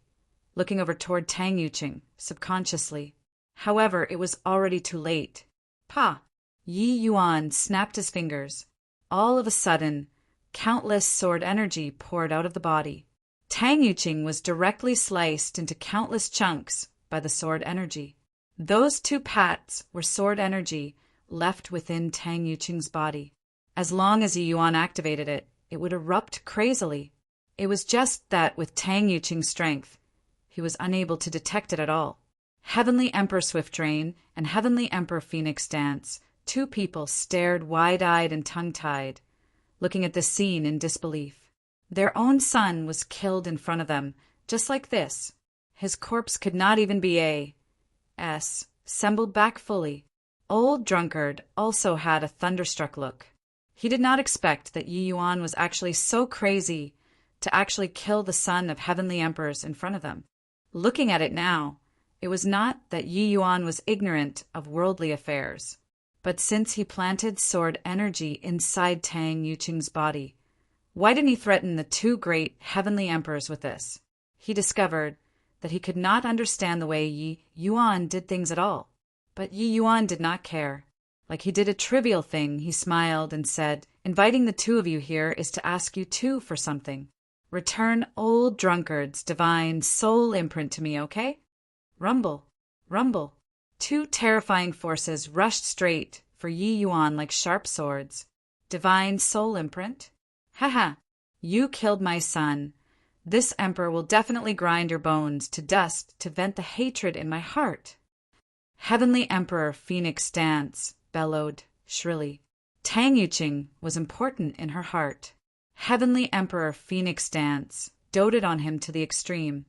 looking over toward Tang Yuqing, subconsciously. However, it was already too late. Pa! Yi Yuan snapped his fingers. All of a sudden, countless sword energy poured out of the body. Tang Yuqing was directly sliced into countless chunks by the sword energy. Those two pats were sword energy left within Tang Yuqing's body. As long as Yi Yuan activated it, it would erupt crazily. It was just that with Tang Yuqing's strength, he was unable to detect it at all. Heavenly Emperor Swifttrain and Heavenly Emperor Phoenix Dance, two people stared wide-eyed and tongue-tied, looking at the scene in disbelief. Their own son was killed in front of them, just like this. His corpse could not even be assembled back fully. Old drunkard also had a thunderstruck look. He did not expect that Yi Yuan was actually so crazy to actually kill the son of heavenly emperors in front of them. Looking at it now, it was not that Yi Yuan was ignorant of worldly affairs, but since he planted sword energy inside Tang Yuqing's body, why didn't he threaten the two great heavenly emperors with this? He discovered that he could not understand the way Yi Yuan did things at all. But Yi Yuan did not care. Like he did a trivial thing, he smiled and said, Inviting the two of you here is to ask you too for something. Return old drunkard's divine soul imprint to me, okay? Rumble, rumble. Two terrifying forces rushed straight for Yi Yuan like sharp swords. Divine soul imprint? Haha, you killed my son. This emperor will definitely grind your bones to dust to vent the hatred in my heart. Heavenly Emperor Phoenix Dance bellowed shrilly. Tang Yuqing was important in her heart. Heavenly Emperor Phoenix Dance doted on him to the extreme,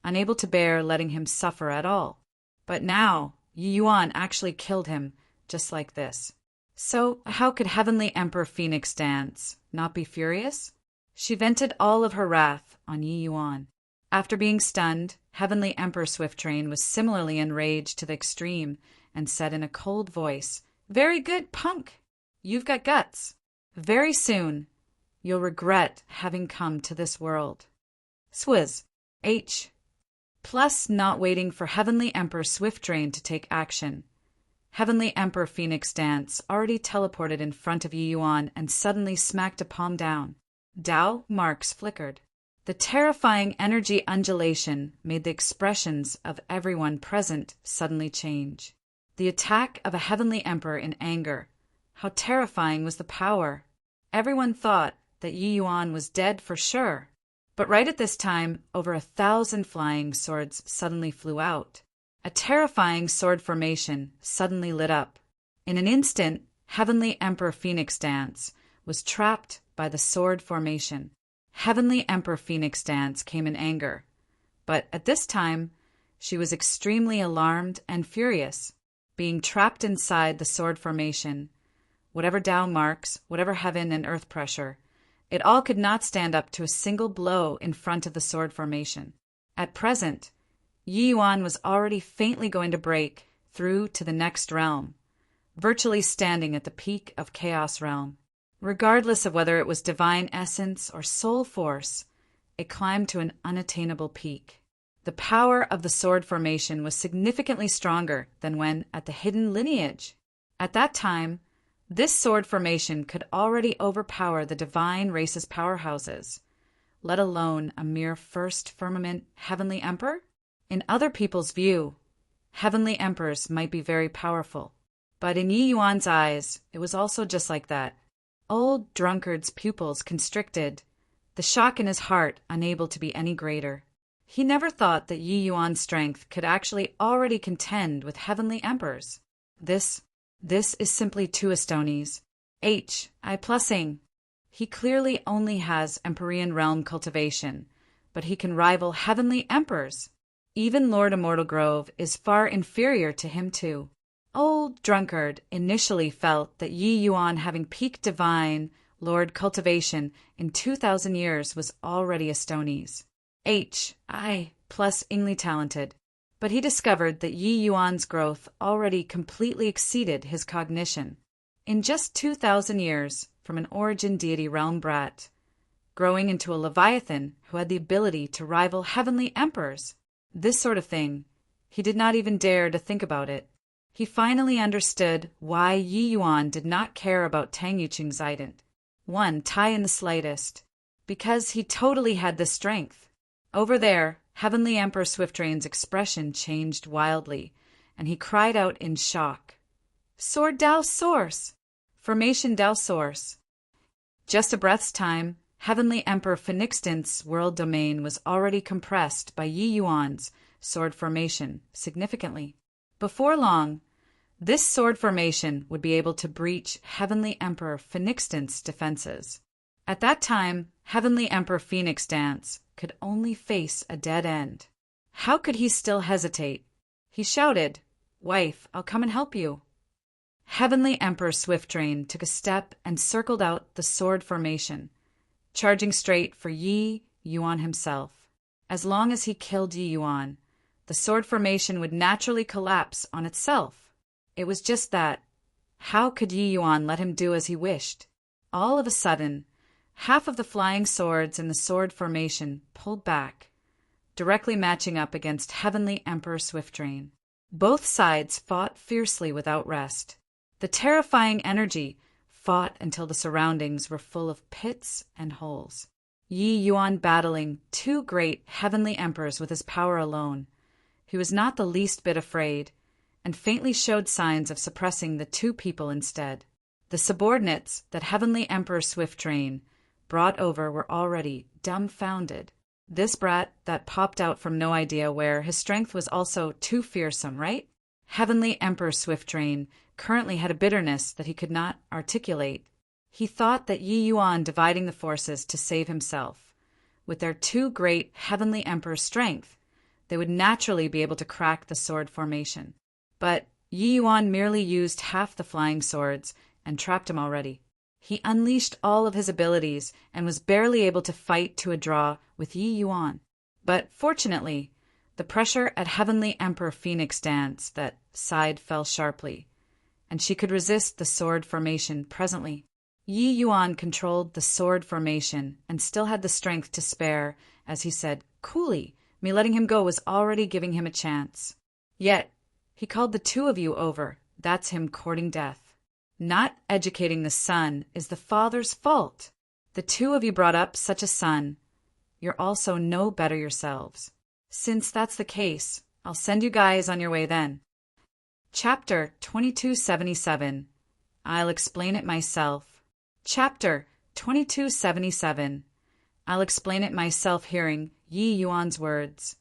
unable to bear letting him suffer at all. But now, Yi Yuan actually killed him, just like this. So, how could Heavenly Emperor Phoenix Dance not be furious? She vented all of her wrath on Yi Yuan. After being stunned, Heavenly Emperor Swift Train was similarly enraged to the extreme and said in a cold voice, "Very good, punk! You've got guts. Very soon, you'll regret having come to this world." Swizz. H. Plus, not waiting for Heavenly Emperor Swift Train to take action, Heavenly Emperor Phoenix Dance already teleported in front of Yi Yuan and suddenly smacked a palm down. Dao marks flickered. The terrifying energy undulation made the expressions of everyone present suddenly change. The attack of a Heavenly Emperor in anger. How terrifying was the power! Everyone thought that Yi Yuan was dead for sure. But right at this time, over 1,000 flying swords suddenly flew out. A terrifying sword formation suddenly lit up. In an instant, Heavenly Emperor Phoenix Dance was trapped by the sword formation. Heavenly Emperor Phoenix Dance came in anger. But at this time, she was extremely alarmed and furious. Being trapped inside the sword formation, whatever Tao marks, whatever heaven and earth pressure, it all could not stand up to a single blow in front of the sword formation. At present, Yi Yuan was already faintly going to break through to the next realm, virtually standing at the peak of Chaos Realm. Regardless of whether it was divine essence or soul force, it climbed to an unattainable peak. The power of the sword formation was significantly stronger than when at the hidden lineage. At that time, this sword formation could already overpower the divine race's powerhouses, let alone a mere first firmament Heavenly Emperor. In other people's view, Heavenly Emperors might be very powerful. But in Yi Yuan's eyes, it was also just like that. Old drunkard's pupils constricted, the shock in his heart unable to be any greater. He never thought that Yi Yuan's strength could actually already contend with Heavenly Emperors. This is simply too Astonies. H. I plussing. He clearly only has Empyrean realm cultivation, but he can rival Heavenly Emperors. Even Lord Immortal Grove is far inferior to him too. Old drunkard initially felt that Yi Yuan having peak divine Lord cultivation in 2,000 years was already Astonies. H. I plus Ingly talented. But he discovered that Yi Yuan's growth already completely exceeded his cognition. In just 2,000 years, from an origin deity realm brat, growing into a Leviathan who had the ability to rival Heavenly Emperors. This sort of thing, he did not even dare to think about it. He finally understood why Yi Yuan did not care about Tang Yuqing's ident. One tie in the slightest. Because he totally had the strength. Over there, Heavenly Emperor Swifttrain's expression changed wildly, and he cried out in shock. Sword Dao Source! Formation Dao Source! Just a breath's time, Heavenly Emperor Phoenixdance's world domain was already compressed by Yi Yuan's sword formation significantly. Before long, this sword formation would be able to breach Heavenly Emperor Phoenixdance's defenses. At that time, Heavenly Emperor Phoenix Dance could only face a dead end. How could he still hesitate? He shouted, "Wife, I'll come and help you." Heavenly Emperor Swifttrain took a step and circled out the sword formation, charging straight for Yi Yuan himself. As long as he killed Yi Yuan, the sword formation would naturally collapse on itself. It was just that. How could Yi Yuan let him do as he wished? All of a sudden, half of the flying swords in the sword formation pulled back, directly matching up against Heavenly Emperor Swifttrain. Both sides fought fiercely without rest. The terrifying energy fought until the surroundings were full of pits and holes. Yi Yuan battling two great Heavenly Emperors with his power alone. He was not the least bit afraid, and faintly showed signs of suppressing the two people instead. The subordinates that Heavenly Emperor Swifttrain brought over were already dumbfounded. This brat that popped out from no idea where, his strength was also too fearsome, right? Heavenly Emperor Swifttrain currently had a bitterness that he could not articulate. He thought that Yi Yuan dividing the forces to save himself. With their two great Heavenly Emperor strength, they would naturally be able to crack the sword formation. But Yi Yuan merely used half the flying swords and trapped him already. He unleashed all of his abilities and was barely able to fight to a draw with Yi Yuan. But fortunately, the pressure at Heavenly Emperor Phoenix Dance that side fell sharply, and she could resist the sword formation presently. Yi Yuan controlled the sword formation and still had the strength to spare, as he said, "Coolly, me letting him go was already giving him a chance. Yet, he called the two of you over. That's him courting death. Not educating the son is the father's fault. The two of you brought up such a son. You're also no better yourselves. Since that's the case, I'll send you guys on your way then." Chapter 2277. I'll explain it myself. Chapter 2277. I'll explain it myself. Hearing Yi Yuan's words,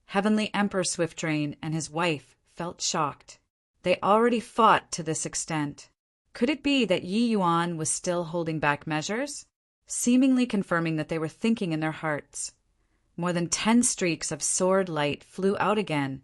Heavenly Emperor Swiftdrain and his wife felt shocked. They already fought to this extent. Could it be that Yi Yuan was still holding back measures? Seemingly confirming that they were thinking in their hearts. More than 10 streaks of sword light flew out again,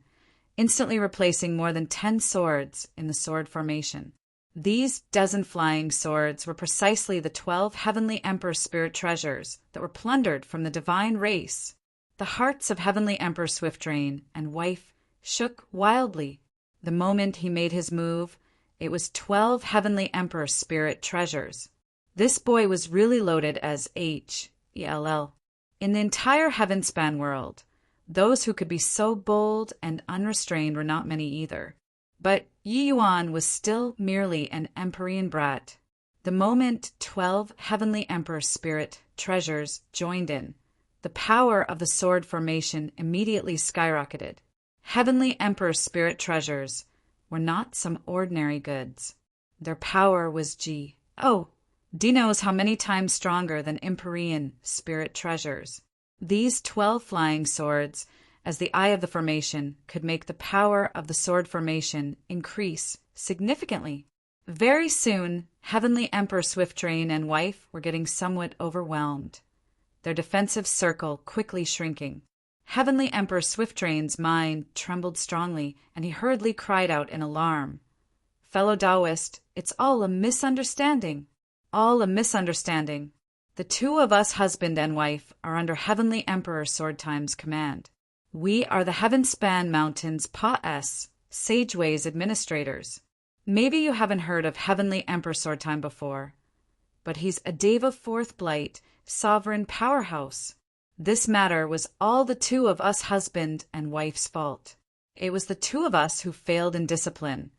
instantly replacing more than 10 swords in the sword formation. These dozen flying swords were precisely the 12 Heavenly Emperor spirit treasures that were plundered from the divine race. The hearts of Heavenly Emperor Swiftdrain and wife shook wildly. The moment he made his move, it was 12 Heavenly Emperor spirit treasures. This boy was really loaded as H-E-L-L. In the entire Heavenspan world, those who could be so bold and unrestrained were not many either. But Yi Yuan was still merely an Empyrean brat. The moment 12 Heavenly Emperor spirit treasures joined in, the power of the sword formation immediately skyrocketed. Heavenly Emperor spirit treasures were not some ordinary goods. Their power was D knows how many times stronger than Empyrean spirit treasures. These 12 flying swords, as the eye of the formation, could make the power of the sword formation increase significantly. Very soon, Heavenly Emperor Swiftdrain and wife were getting somewhat overwhelmed, their defensive circle quickly shrinking. Heavenly Emperor Swiftdrain's mind trembled strongly, and he hurriedly cried out in alarm, "Fellow Taoist, it's all a misunderstanding. All a misunderstanding. The two of us, husband and wife, are under Heavenly Emperor Swordtime's command. We are the Heavenspan Mountains Pa-S, Sageway's administrators. Maybe you haven't heard of Heavenly Emperor Swordtime before, but he's a Deva Fourth Blight, sovereign powerhouse. This matter was all the two of us, husband and wife's fault. It was the two of us who failed in discipline.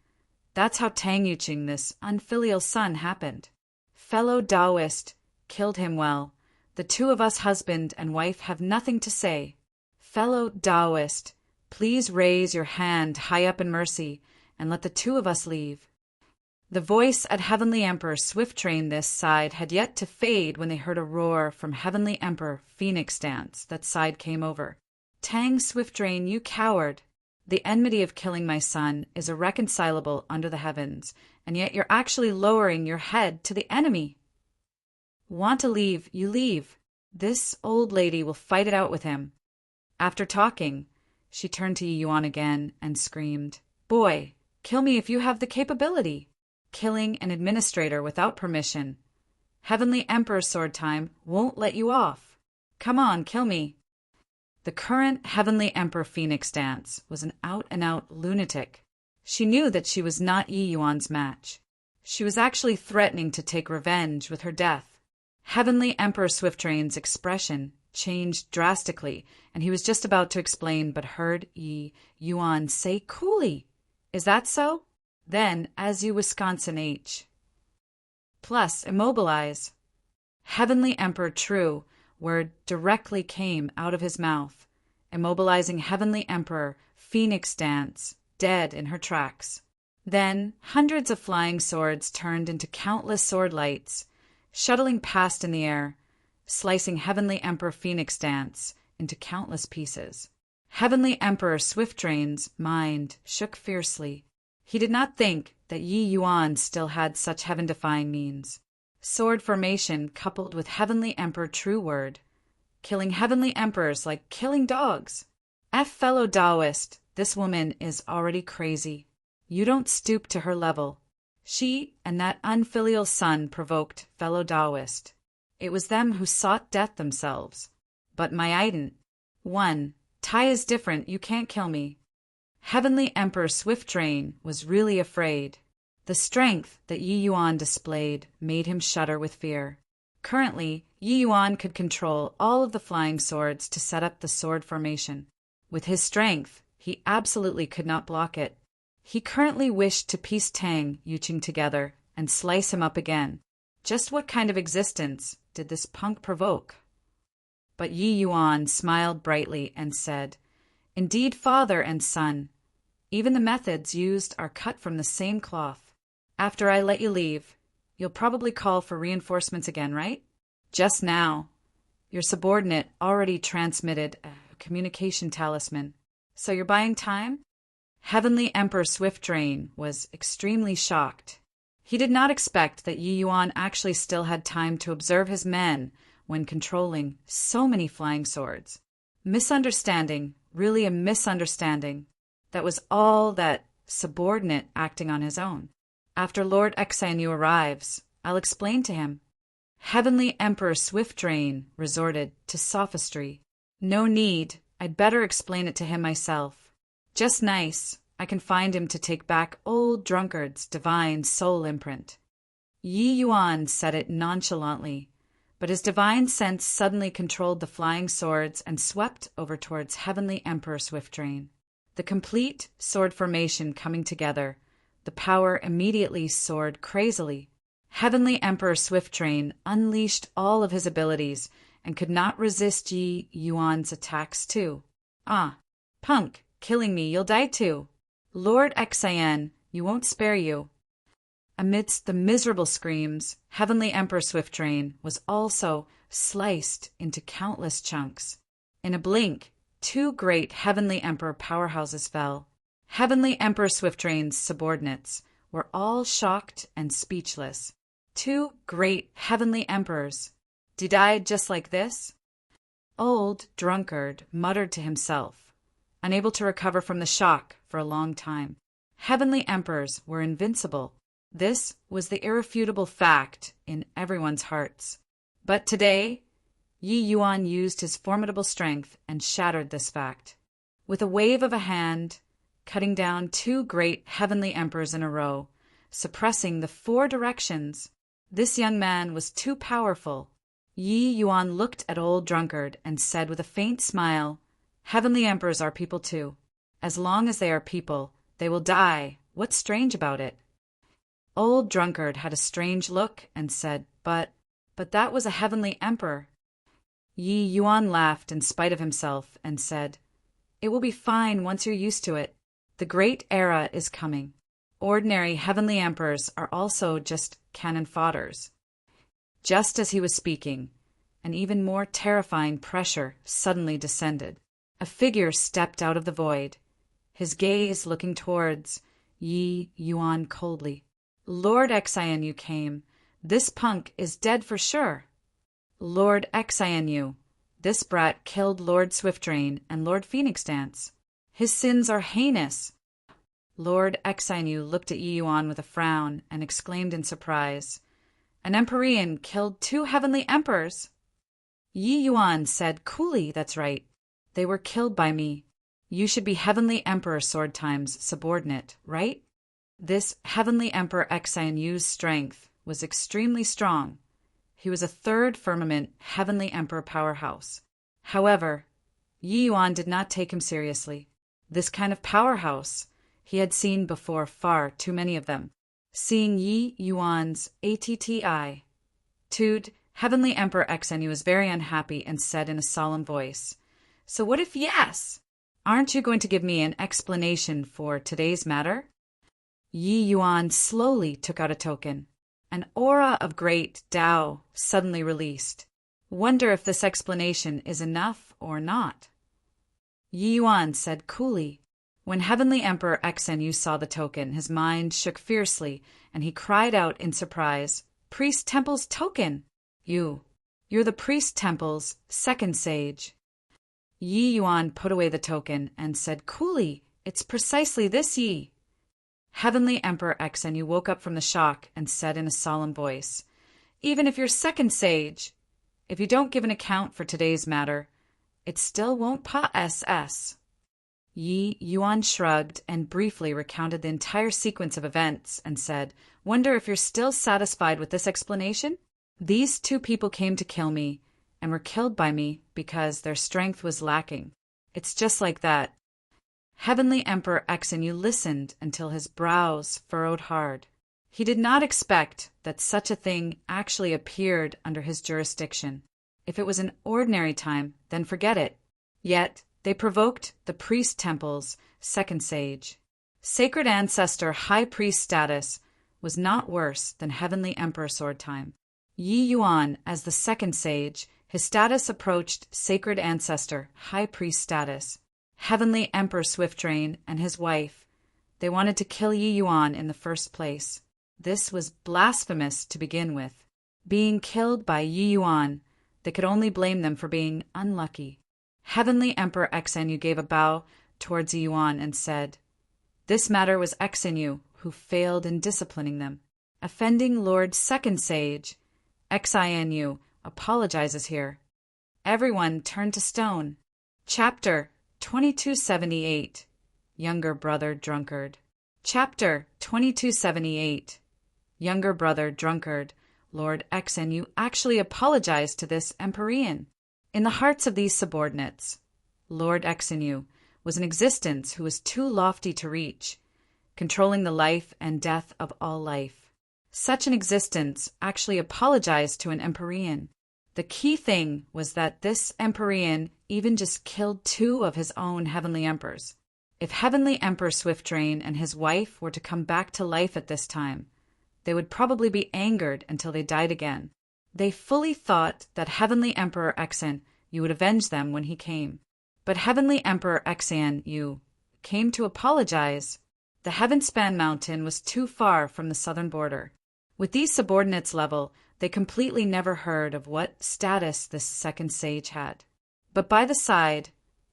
That's how Tangyuching, this unfilial son, happened. Fellow Taoist, killed him well. The two of us, husband and wife, have nothing to say. Fellow Taoist, please raise your hand high up in mercy and let the two of us leave." The voice at Heavenly Emperor Swiftdrain this side had yet to fade when they heard a roar from Heavenly Emperor Phoenix Dance that side came over. "Tang Swiftdrain, you coward! The enmity of killing my son is irreconcilable under the heavens, and yet you're actually lowering your head to the enemy. Want to leave, you leave. This old lady will fight it out with him." After talking, she turned to Yi Yuan again and screamed, "Boy, kill me if you have the capability. Killing an administrator without permission. Heavenly Emperor Swordtime won't let you off. Come on, kill me." The current Heavenly Emperor Phoenix Dance was an out-and-out lunatic. She knew that she was not Yi Yuan's match. She was actually threatening to take revenge with her death. Heavenly Emperor Swiftdrain's expression changed drastically, and he was just about to explain, but heard Yi Yuan say coolly, "Is that so? Then, as you Wisconsin H. Plus, immobilize." Heavenly Emperor True word directly came out of his mouth, immobilizing Heavenly Emperor Phoenix Dance, dead in her tracks. Then hundreds of flying swords turned into countless sword lights, shuttling past in the air, slicing Heavenly Emperor Phoenix Dance into countless pieces. Heavenly Emperor Swiftdrain's mind shook fiercely. He did not think that Yi Yuan still had such heaven-defying means. Sword formation coupled with Heavenly Emperor True Word, killing Heavenly Emperors like killing dogs. Fellow Taoist, this woman is already crazy. You don't stoop to her level. She and that unfilial son provoked fellow Taoist. It was them who sought death themselves. But my ident. 1. Tai is different, you can't kill me. Heavenly Emperor Swift Train was really afraid. The strength that Yi Yuan displayed made him shudder with fear. Currently, Yi Yuan could control all of the flying swords to set up the sword formation. With his strength, he absolutely could not block it. He currently wished to piece Tang Yuqing together and slice him up again. Just what kind of existence did this punk provoke? But Yi Yuan smiled brightly and said, "Indeed, father and son. Even the methods used are cut from the same cloth. After I let you leave, you'll probably call for reinforcements again, right? Just now, your subordinate already transmitted a communication talisman. So you're buying time?" Heavenly Emperor Swift Train was extremely shocked. He did not expect that Yi Yuan actually still had time to observe his men when controlling so many flying swords. Misunderstanding, really a misunderstanding. That was all that subordinate acting on his own. After Lord Xianyu arrives, I'll explain to him. Heavenly Emperor Swift Train resorted to sophistry. No need, I'd better explain it to him myself. Just nice, I can find him to take back old drunkard's divine soul imprint. Yi Yuan said it nonchalantly, but his divine sense suddenly controlled the flying swords and swept over towards Heavenly Emperor Swift Train. The complete sword formation coming together, the power immediately soared crazily. Heavenly Emperor Swift Train unleashed all of his abilities and could not resist Yi Yuan's attacks too. "Ah, punk, killing me, you'll die too. Lord Xian, you won't spare you." Amidst the miserable screams, Heavenly Emperor Swift Train was also sliced into countless chunks. In a blink, 2 great Heavenly Emperor powerhouses fell. Heavenly Emperor Swift Train's subordinates were all shocked and speechless. 2 great Heavenly Emperors. Did I just like this? Old drunkard muttered to himself, unable to recover from the shock for a long time. Heavenly Emperors were invincible. This was the irrefutable fact in everyone's hearts. But today, Yi Yuan used his formidable strength and shattered this fact. With a wave of a hand, cutting down 2 great Heavenly Emperors in a row, suppressing the 4 directions, this young man was too powerful. Yi Yuan looked at old drunkard and said with a faint smile, "Heavenly Emperors are people too. As long as they are people, they will die. What's strange about it?" Old drunkard had a strange look and said, But that was a Heavenly Emperor." Yi Yuan laughed in spite of himself and said, "It will be fine once you're used to it. The great era is coming. Ordinary Heavenly Emperors are also just cannon fodders." Just as he was speaking, an even more terrifying pressure suddenly descended. A figure stepped out of the void, his gaze looking towards Yi Yuan coldly. "Lord Xianyu came. This punk is dead for sure." "Lord Xianyu, this brat killed Lord Swifttrain and Lord Phoenix Dance. His sins are heinous." Lord Xianyu looked at Yi Yuan with a frown and exclaimed in surprise, "An Empyrean killed 2 Heavenly Emperors?" Yi Yuan said coolly, "That's right. They were killed by me. You should be Heavenly Emperor Sword Time's subordinate, right?" This Heavenly Emperor Xianyu's strength was extremely strong. He was a 3rd firmament Heavenly Emperor powerhouse. However, Yi Yuan did not take him seriously. This kind of powerhouse he had seen before, far too many of them. Seeing Yi Yuan's attitude, Heavenly Emperor Xianyu was very unhappy and said in a solemn voice, "So what if yes? Aren't you going to give me an explanation for today's matter?" Yi Yuan slowly took out a token. An aura of great Tao suddenly released. "Wonder if this explanation is enough or not." Yi Yuan said coolly. When Heavenly Emperor Xianyu saw the token, his mind shook fiercely, and he cried out in surprise, "Priest Temple's token! You're the Priest Temple's 2nd sage." Yi Yuan put away the token and said coolly, "It's precisely this Yi." Heavenly Emperor Xenu woke up from the shock and said in a solemn voice, "Even if you're second sage, if you don't give an account for today's matter, it still won't pass." Yi Yuan shrugged and briefly recounted the entire sequence of events and said, "Wonder if you're still satisfied with this explanation? These two people came to kill me and were killed by me because their strength was lacking. It's just like that." Heavenly Emperor Xenu listened until his brows furrowed hard. He did not expect that such a thing actually appeared under his jurisdiction. If it was an ordinary time, then forget it. Yet they provoked the priest temple's second sage. Sacred Ancestor High Priest status was not worse than Heavenly Emperor sword time. Yi Yuan, as the second sage, his status approached Sacred Ancestor High Priest status. Heavenly Emperor Swiftdrain and his wife, they wanted to kill Yi Yuan in the first place. This was blasphemous to begin with. Being killed by Yi Yuan, they could only blame them for being unlucky. Heavenly Emperor Xenu gave a bow towards Yi Yuan and said, "This matter was Xenu who failed in disciplining them. Offending Lord Second Sage, Xinu apologizes here." Everyone turned to stone. Chapter 2278 Younger Brother Drunkard. Chapter 2278 Younger Brother Drunkard. Lord Xenu actually apologized to this Empyrean. In the hearts of these subordinates, Lord Xenu was an existence who was too lofty to reach, controlling the life and death of all life. Such an existence actually apologized to an Empyrean. The key thing was that this Empyrean even just killed two of his own heavenly emperors. If Heavenly Emperor Swiftdrain and his wife were to come back to life at this time, they would probably be angered until they died again. They fully thought that Heavenly Emperor Xenu would avenge them when he came. But Heavenly Emperor Xenu came to apologize. The Heavenspan Mountain was too far from the southern border. With these subordinates level, they completely never heard of what status this second sage had. But by the side,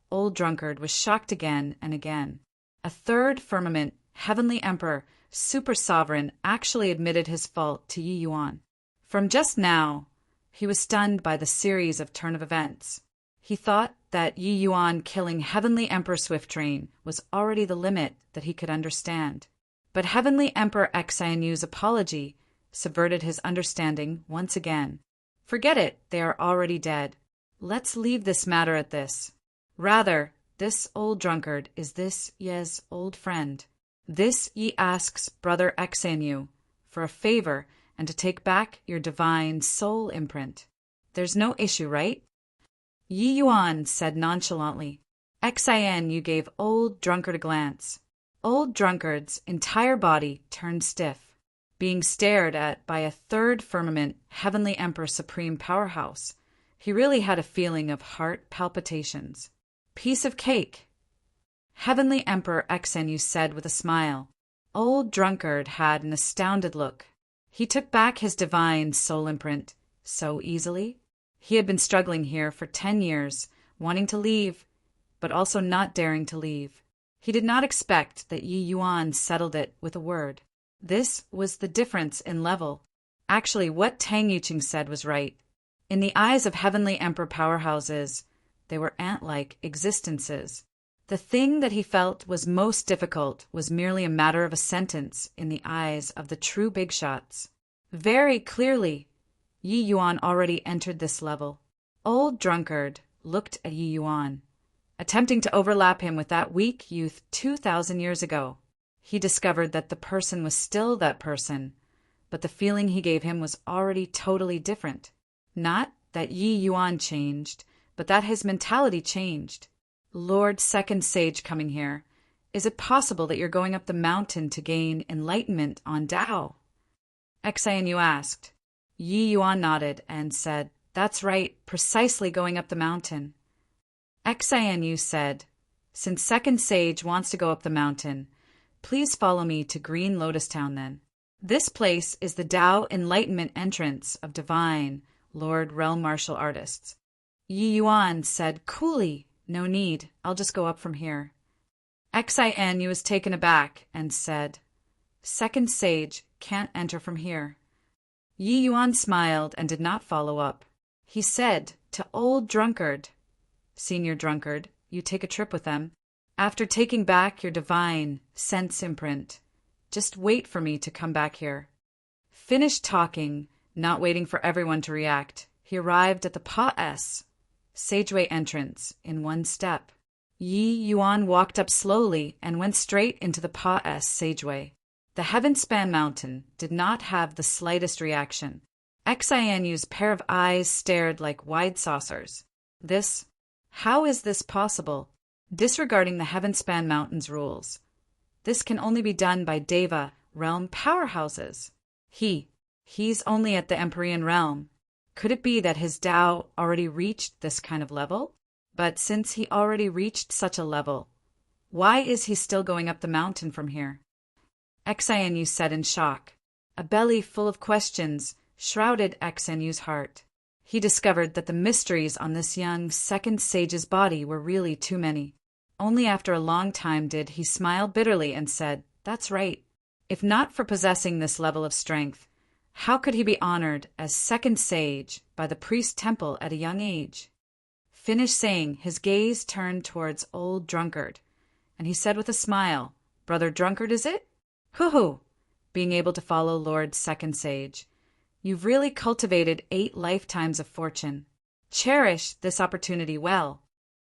Old Drunkard was shocked again and again. A third firmament, Heavenly Emperor, Super Sovereign, actually admitted his fault to Yi Yuan. From just now, he was stunned by the series of turn of events. He thought that Yi Yuan killing Heavenly Emperor Swiftdrain was already the limit that he could understand. But Heavenly Emperor Xinu's apology subverted his understanding once again. Forget it, they are already dead. Let's leave this matter at this. Rather, this old drunkard is this Ye's old friend. This Yi asks Brother Xenu for a favor and to take back your divine soul imprint. There's no issue, right? Yi Yuan said nonchalantly. Xinu gave Old Drunkard a glance. Old Drunkard's entire body turned stiff. Being stared at by a third firmament Heavenly Emperor Supreme Powerhouse, he really had a feeling of heart palpitations. Piece of cake. Heavenly Emperor Xenu said with a smile. Old Drunkard had an astounded look. He took back his divine soul imprint so easily. He had been struggling here for 10 years, wanting to leave, but also not daring to leave. He did not expect that Yi Yuan settled it with a word. This was the difference in level. Actually, what Tang Yuqing said was right. In the eyes of Heavenly Emperor powerhouses, they were ant-like existences. The thing that he felt was most difficult was merely a matter of a sentence in the eyes of the true big shots. Very clearly, Yi Yuan already entered this level. Old Drunkard looked at Yi Yuan, attempting to overlap him with that weak youth 2,000 years ago. He discovered that the person was still that person, but the feeling he gave him was already totally different. Not that Yi Yuan changed, but that his mentality changed. Lord Second Sage coming here, is it possible that you're going up the mountain to gain enlightenment on Tao? Xinu asked. Yi Yuan nodded and said, That's right, precisely going up the mountain. Xinu said, Since Second Sage wants to go up the mountain, please follow me to Green Lotus Town then. This place is the Tao Enlightenment entrance of Divine Lord Realm Martial Artists. Yi Yuan said coolly, No need, I'll just go up from here. Xin was taken aback and said, Second sage can't enter from here. Yi Yuan smiled and did not follow up. He said to Old Drunkard, Senior Drunkard, you take a trip with them. After taking back your divine sense imprint, just wait for me to come back here. Finished talking, not waiting for everyone to react, he arrived at the Pa-S Sageway entrance in one step. Yi Yuan walked up slowly and went straight into the Pa-S Sageway. The Heaven-span mountain did not have the slightest reaction. Xianyu's pair of eyes stared like wide saucers. How is this possible? Disregarding the Heaven-span mountain's rules. This can only be done by Deva realm powerhouses. He's only at the Empyrean realm. Could it be that his Tao already reached this kind of level? But since he already reached such a level, why is he still going up the mountain from here? Xianyu said in shock. A belly full of questions shrouded Xianyu's heart. He discovered that the mysteries on this young second sage's body were really too many. Only after a long time did he smile bitterly and said, That's right. If not for possessing this level of strength, how could he be honored as second sage by the priest temple at a young age? Finished saying, his gaze turned towards Old Drunkard, and he said with a smile, Brother Drunkard, is it? Hoo-hoo! Being able to follow Lord Second Sage. You've really cultivated 8 lifetimes of fortune. Cherish this opportunity well.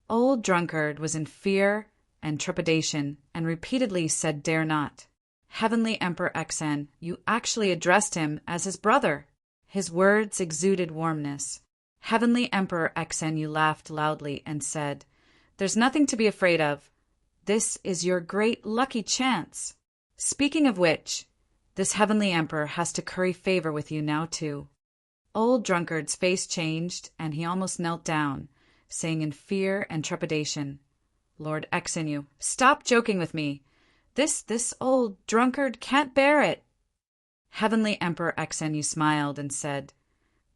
Old Drunkard was in fear and trepidation, and repeatedly said dare not. Heavenly Emperor Xen, you actually addressed him as his brother. His words exuded warmness. Heavenly Emperor Xen, you laughed loudly and said, There's nothing to be afraid of. This is your great lucky chance. Speaking of which, this Heavenly Emperor has to curry favor with you now too. Old Drunkard's face changed, and he almost knelt down, saying in fear and trepidation, Lord Xenu, stop joking with me. This old drunkard can't bear it. Heavenly Emperor Xenu smiled and said,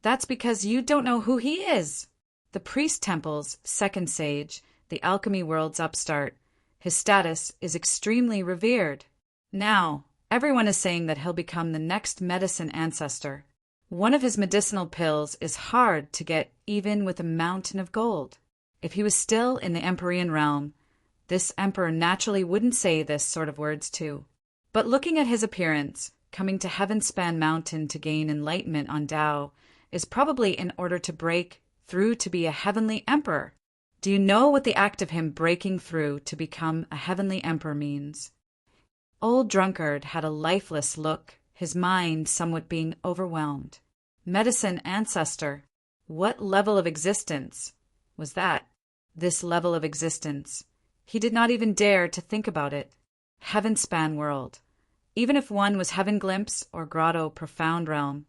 That's because you don't know who he is. The priest temple's second sage, the alchemy world's upstart. His status is extremely revered. Now, everyone is saying that he'll become the next medicine ancestor. One of his medicinal pills is hard to get even with a mountain of gold. If he was still in the Empyrean realm, this emperor naturally wouldn't say this sort of words too. But looking at his appearance, coming to Heaven-span Mountain to gain enlightenment on Tao is probably in order to break through to be a heavenly emperor. Do you know what the act of him breaking through to become a heavenly emperor means? Old Drunkard had a lifeless look, his mind somewhat being overwhelmed. Medicine ancestor. What level of existence was that? This level of existence. He did not even dare to think about it. Heaven-span world. Even if one was Heaven Glimpse or Grotto Profound Realm,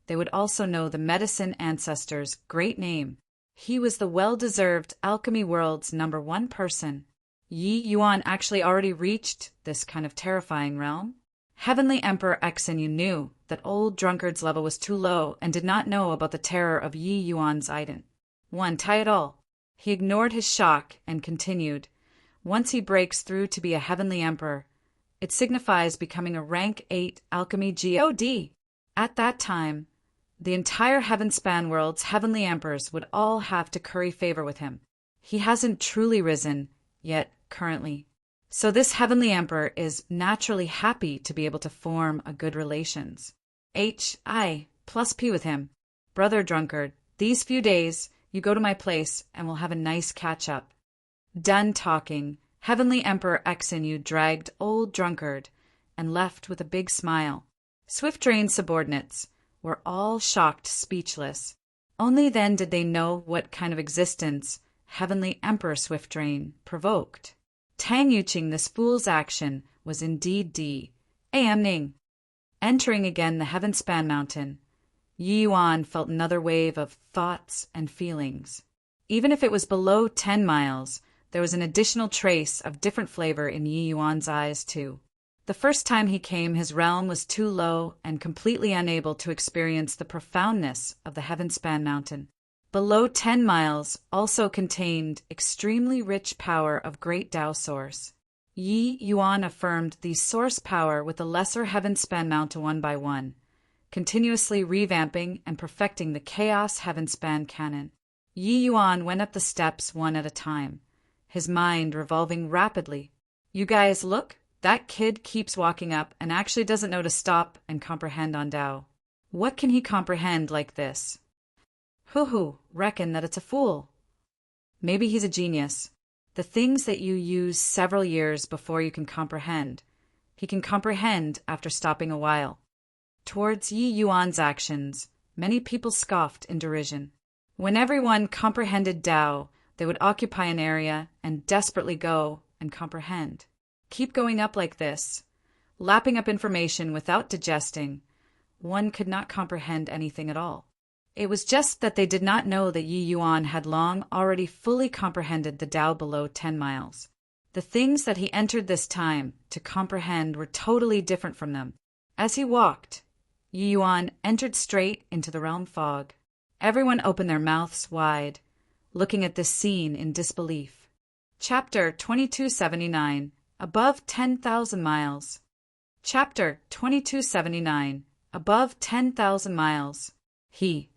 they would also know the medicine ancestor's great name. He was the well-deserved alchemy world's #1 person. Yi Yuan actually already reached this kind of terrifying realm. Heavenly Emperor Xenu knew that Old Drunkard's level was too low and did not know about the terror of Yi Yuan's Iden. Tie it all. He ignored his shock and continued, Once he breaks through to be a heavenly emperor, it signifies becoming a rank 8 alchemy god. At that time, the entire Heaven-span world's heavenly emperors would all have to curry favor with him. He hasn't truly risen yet currently. So this heavenly emperor is naturally happy to be able to form a good relations. HI+P with him. Brother Drunkard, these few days you go to my place and we'll have a nice catch-up. Done talking, Heavenly Emperor Xenu dragged Old Drunkard and left with a big smile. Swift Drain's subordinates were all shocked speechless. Only then did they know what kind of existence Heavenly Emperor Swift Drain provoked. Tang Yuqing, this fool's action was indeed damning. Entering again the Heaven-span Mountain, Yi Yuan felt another wave of thoughts and feelings. Even if it was below 10 miles, there was an additional trace of different flavor in Yi Yuan's eyes, too. The first time he came, his realm was too low and completely unable to experience the profoundness of the Heaven-span Mountain. below 10 miles also contained extremely rich power of great Tao source. Yi Yuan affirmed the source power with the lesser heaven-span mountain one by one, continuously revamping and perfecting the chaos heaven-span canon. Yi Yuan went up the steps one at a time, his mind revolving rapidly. You guys, look, that kid keeps walking up and actually doesn't know to stop and comprehend on Tao. What can he comprehend like this? Hoo-hoo, reckon that it's a fool. Maybe he's a genius. The things that you use several years before you can comprehend, he can comprehend after stopping a while. Towards Yi Yuan's actions, many people scoffed in derision. When everyone comprehended Tao, they would occupy an area and desperately go and comprehend. Keep going up like this, lapping up information without digesting. One could not comprehend anything at all. It was just that they did not know that Yi Yuan had long already fully comprehended the Tao below 10 miles. The things that he entered this time to comprehend were totally different from them. As he walked, Yi Yuan entered straight into the realm fog. Everyone opened their mouths wide, looking at this scene in disbelief. Chapter 2279, Above 10,000 Miles. Chapter 2279, Above 10,000 Miles. He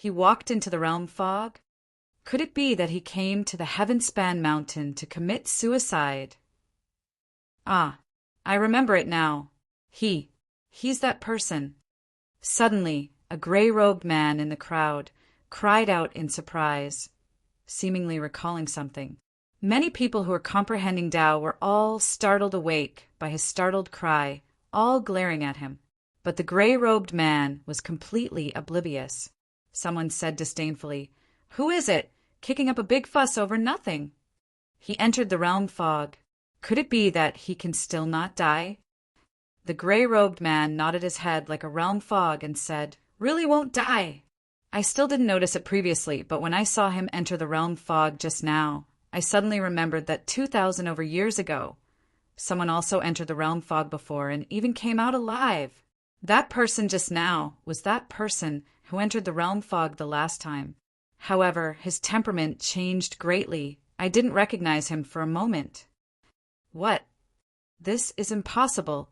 walked into the realm fog? Could it be that he came to the heaven-span mountain to commit suicide? Ah, I remember it now. He's that person. Suddenly, a gray-robed man in the crowd cried out in surprise, seemingly recalling something. Many people who were comprehending Tao were all startled awake by his startled cry, all glaring at him. But the gray-robed man was completely oblivious. Someone said disdainfully, "Who is it, kicking up a big fuss over nothing?" He entered the realm fog. Could it be that he can still not die? The gray-robed man nodded his head like a realm fog and said, "Really won't die." I still didn't notice it previously, but when I saw him enter the realm fog just now, I suddenly remembered that 2,000 over years ago, someone also entered the realm fog before and even came out alive. That person just now was that person who entered the realm fog the last time. However, his temperament changed greatly. I didn't recognize him for a moment. What? This is impossible.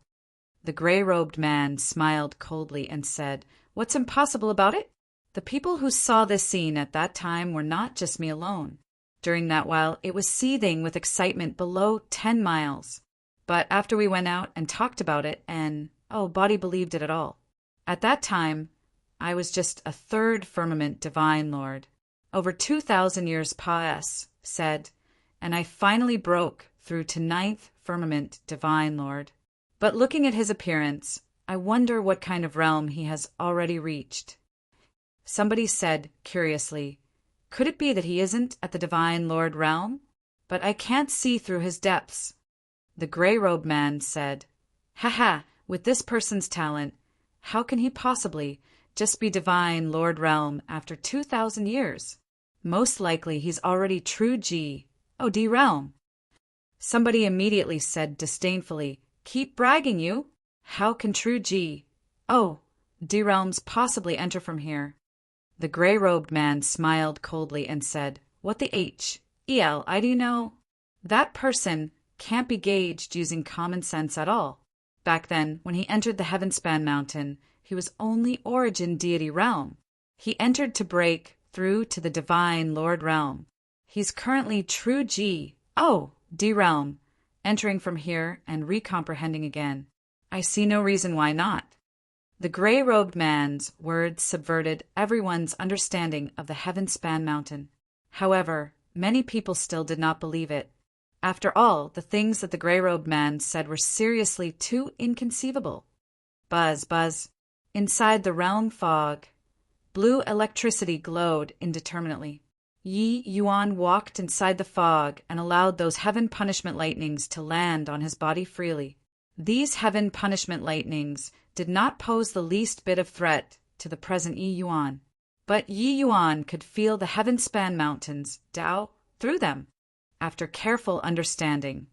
The gray-robed man smiled coldly and said, "What's impossible about it? The people who saw this scene at that time were not just me alone. During that while, it was seething with excitement below 10 miles. But after we went out and talked about it, and, body believed it at all. At that time, I was just a third firmament divine lord. Over 2,000 years past, said, and I finally broke through to 9th firmament divine lord. But looking at his appearance, I wonder what kind of realm he has already reached." Somebody said, curiously, "Could it be that he isn't at the divine lord realm? But I can't see through his depths." The gray-robed man said, "Ha, with this person's talent, how can he possibly just be divine lord realm after 2,000 years? Most likely he's already true G, D realm." Somebody immediately said disdainfully, "Keep bragging, you. How can true G, D realms possibly enter from here?" The gray-robed man smiled coldly and said, "What the I do you know? That person can't be gauged using common sense at all. Back then, when he entered the heaven-span mountain, he was only origin deity realm. He entered to break through to the divine lord realm. He's currently true G, D realm, entering from here and recomprehending again. I see no reason why not." The gray-robed man's words subverted everyone's understanding of the heaven-span mountain. However, many people still did not believe it. After all, the things that the gray-robed man said were seriously too inconceivable. Buzz. Inside the realm fog, blue electricity glowed indeterminately. Yi Yuan walked inside the fog and allowed those heaven punishment lightnings to land on his body freely. These heaven punishment lightnings did not pose the least bit of threat to the present Yi Yuan. But Yi Yuan could feel the heaven-span mountains, Tao, through them. After careful understanding,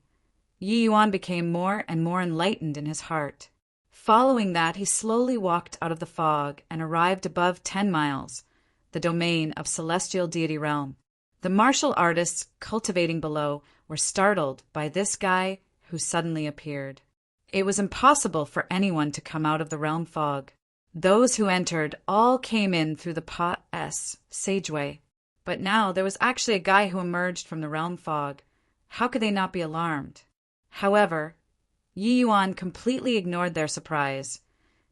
Yi Yuan became more and more enlightened in his heart. Following that, he slowly walked out of the fog and arrived above 10 miles, the domain of celestial deity realm. The martial artists cultivating below were startled by this guy who suddenly appeared. It was impossible for anyone to come out of the realm fog. Those who entered all came in through the Pa-S sageway. But now there was actually a guy who emerged from the realm fog. How could they not be alarmed? However, Yi Yuan completely ignored their surprise,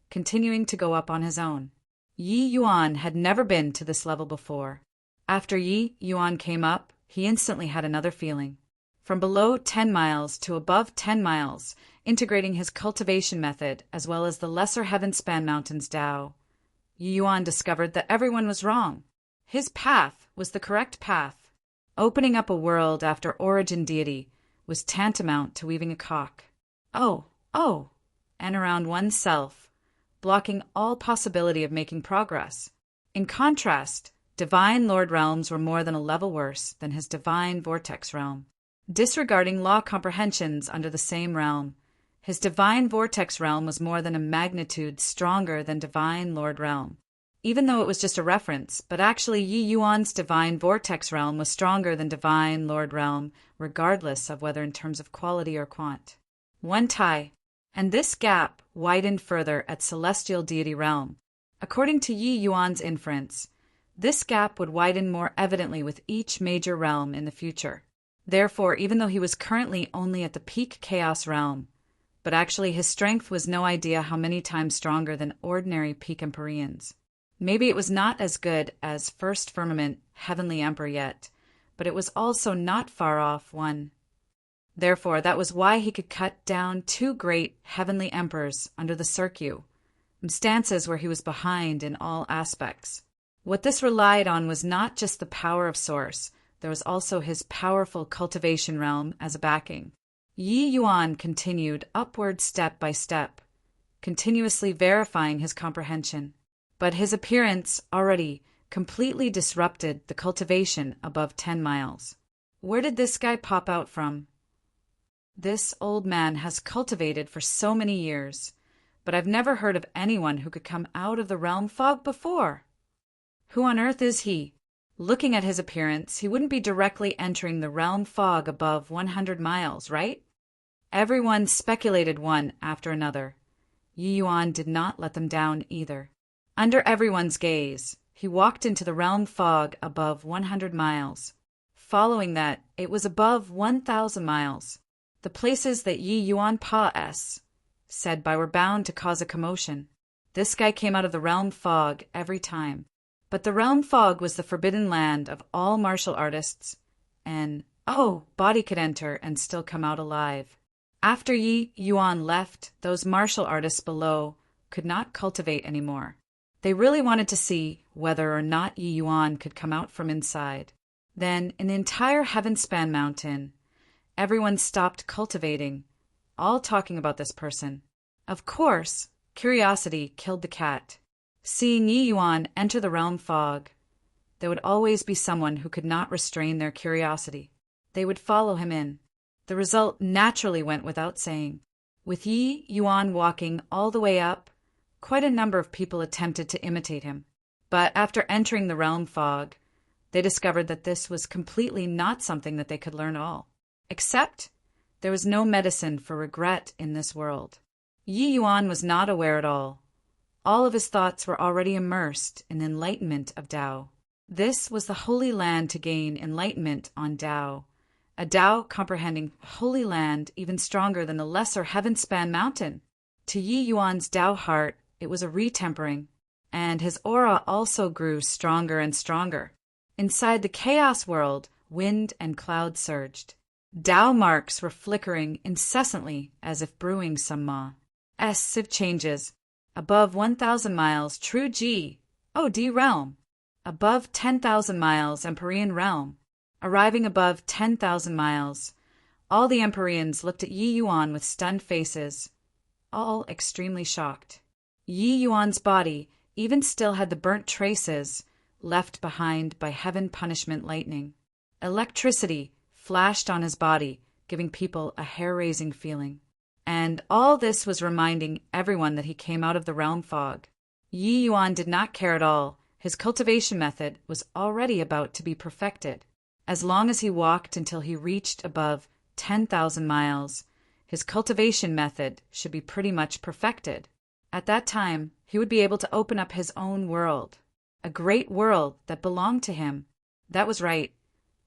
continuing to go up on his own. Yi Yuan had never been to this level before. After Yi Yuan came up, he instantly had another feeling. From below 10 miles to above 10 miles, integrating his cultivation method as well as the lesser heaven-span mountains Tao, Yi Yuan discovered that everyone was wrong. His path was the correct path. Opening up a world after origin deity was tantamount to weaving a cock. And around oneself, blocking all possibility of making progress. In contrast, Divine Lord realms were more than a level worse than his Divine Vortex realm. Disregarding law comprehensions under the same realm, his Divine Vortex realm was more than a magnitude stronger than Divine Lord realm. Even though it was just a reference, but actually Yi Yuan's Divine Vortex realm was stronger than Divine Lord realm, regardless of whether in terms of quality or quant. One tie, and this gap widened further at Celestial Deity realm. According to Yi Yuan's inference, this gap would widen more evidently with each major realm in the future. Therefore, even though he was currently only at the peak Chaos realm, but actually his strength was no idea how many times stronger than ordinary peak Empyreans. Maybe it was not as good as First Firmament Heavenly Emperor yet, but it was also not far off one. Therefore, that was why he could cut down 2 great Heavenly Emperors under the Circu, stances where he was behind in all aspects. What this relied on was not just the power of Source, there was also his powerful cultivation realm as a backing. Yi Yuan continued upward step by step, continuously verifying his comprehension. But his appearance already completely disrupted the cultivation above 10 miles. Where did this guy pop out from? This old man has cultivated for so many years, but I've never heard of anyone who could come out of the realm fog before. Who on earth is he? Looking at his appearance, he wouldn't be directly entering the realm fog above 100 miles, right? Everyone speculated one after another. Yi Yuan did not let them down either. Under everyone's gaze, he walked into the realm fog above 100 miles. Following that, it was above 1,000 miles. The places that Yi Yuan Pa-S said by were bound to cause a commotion. This guy came out of the realm fog every time. But the realm fog was the forbidden land of all martial artists, and, body could enter and still come out alive. After Yi Yuan left, those martial artists below could not cultivate anymore. They really wanted to see whether or not Yi Yuan could come out from inside. Then, in the entire Heaven-span mountain, everyone stopped cultivating, all talking about this person. Of course, curiosity killed the cat. Seeing Yi Yuan enter the realm fog, there would always be someone who could not restrain their curiosity. They would follow him in. The result naturally went without saying. With Yi Yuan walking all the way up, quite a number of people attempted to imitate him. But after entering the realm fog, they discovered that this was completely not something that they could learn all. Except, there was no medicine for regret in this world. Yi Yuan was not aware at all. All of his thoughts were already immersed in enlightenment of Tao. This was the holy land to gain enlightenment on Tao, a Tao comprehending holy land even stronger than the lesser heaven-span mountain. To Yi Yuan's Tao heart, it was a retempering, and his aura also grew stronger and stronger. Inside the chaos world, wind and cloud surged. Tao marks were flickering incessantly as if brewing some massive changes. Above 1,000 miles, true G, D realm. Above 10,000 miles, Empyrean realm. Arriving above 10,000 miles, all the Empyreans looked at Yi Yuan with stunned faces, all extremely shocked. Yi Yuan's body even still had the burnt traces left behind by heaven punishment lightning. Electricity flashed on his body, giving people a hair-raising feeling. And all this was reminding everyone that he came out of the realm fog. Yi Yuan did not care at all His cultivation method was already about to be perfected. As long as he walked until he reached above 10,000 miles, his cultivation method should be pretty much perfected. At that time, he would be able to open up his own world, a great world that belonged to him. That was right.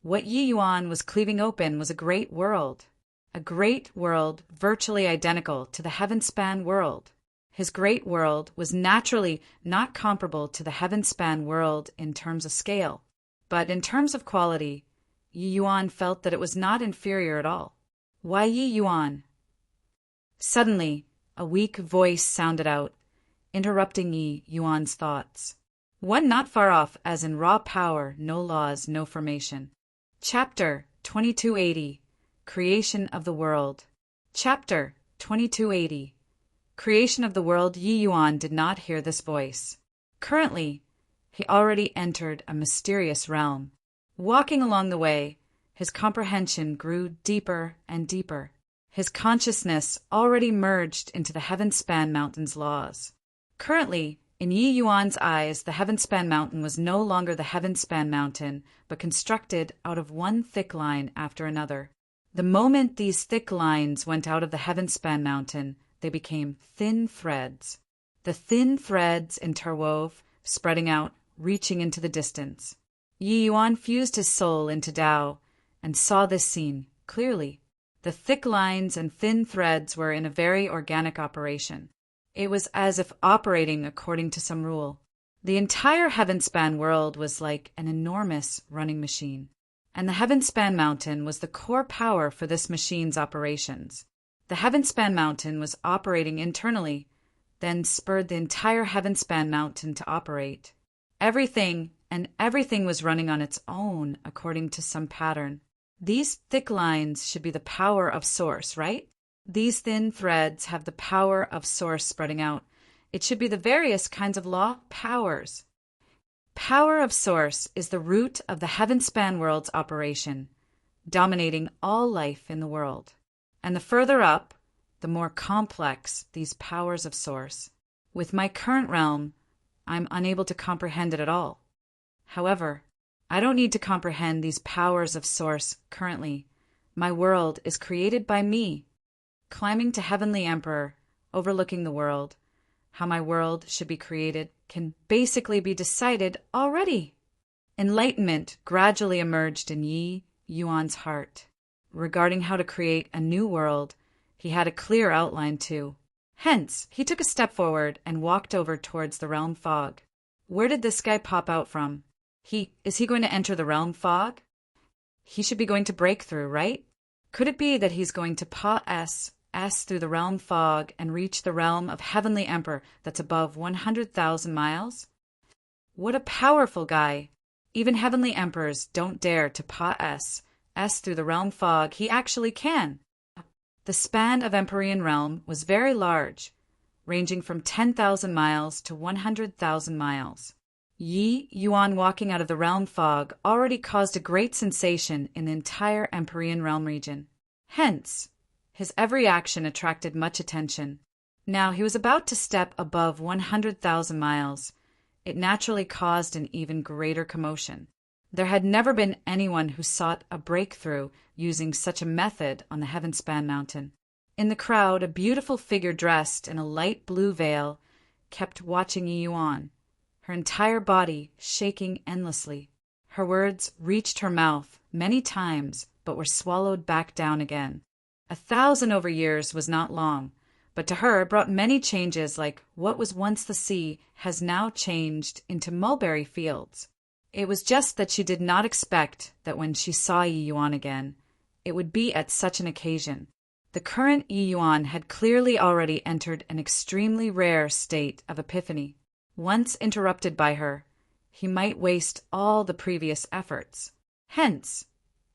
What Yi Yuan was cleaving open was a great world virtually identical to the heaven-span world. His great world was naturally not comparable to the heaven-span world in terms of scale, but in terms of quality, Yi Yuan felt that it was not inferior at all. Why Yi Yuan? Suddenly, a weak voice sounded out, interrupting Yi Yuan's thoughts. One not far off, as in raw power, no laws, no formation. Chapter 2280, Creation of the World. Chapter 2280, Creation of the World. Yi Yuan did not hear this voice. Currently, he already entered a mysterious realm. Walking along the way, his comprehension grew deeper and deeper. His consciousness already merged into the Heaven-span Mountain's laws. Currently, in Yi Yuan's eyes, the Heaven-span Mountain was no longer the Heaven-span Mountain, but constructed out of one thick line after another. The moment these thick lines went out of the Heaven-span Mountain, they became thin threads. The thin threads interwove, spreading out, reaching into the distance. Yi Yuan fused his soul into Tao and saw this scene clearly. The thick lines and thin threads were in a very organic operation. It was as if operating according to some rule. The entire Heaven-span world was like an enormous running machine, and the Heaven-span Mountain was the core power for this machine's operations. The Heaven-span Mountain was operating internally, then spurred the entire Heaven-span Mountain to operate. Everything was running on its own according to some pattern. These thick lines should be the power of Source, right? These thin threads have the power of Source spreading out. It should be the various kinds of law powers. Power of Source is the root of the Heaven-span world's operation, dominating all life in the world. And the further up, the more complex these powers of Source. With my current realm, I'm unable to comprehend it at all. However, I don't need to comprehend these powers of Source currently. My world is created by me. Climbing to Heavenly Emperor, overlooking the world, how my world should be created can basically be decided already. Enlightenment gradually emerged in Yi Yuan's heart. Regarding how to create a new world, he had a clear outline too. Hence, he took a step forward and walked over towards the realm fog. Where did this guy pop out from? Is he going to enter the realm fog? He should be going to break through, right? Could it be that he's going to pass through the realm fog and reach the realm of Heavenly Emperor that's above 100,000 miles? What a powerful guy! Even Heavenly Emperors don't dare to pass through the realm fog. He actually can. The span of Empyrean realm was very large, ranging from 10,000 miles to 100,000 miles. Yi Yuan walking out of the realm fog already caused a great sensation in the entire Empyrean realm region. Hence, his every action attracted much attention. Now he was about to step above 100,000 miles. It naturally caused an even greater commotion. There had never been anyone who sought a breakthrough using such a method on the Heaven-span Mountain. In the crowd, a beautiful figure dressed in a light blue veil kept watching Yi Yuan, her entire body shaking endlessly. Her words reached her mouth many times, but were swallowed back down again. 1,000 over years was not long, but to her it brought many changes, like what was once the sea has now changed into mulberry fields. It was just that she did not expect that when she saw Yi Yuan again, it would be at such an occasion. The current Yi Yuan had clearly already entered an extremely rare state of epiphany. Once interrupted by her, he might waste all the previous efforts. Hence,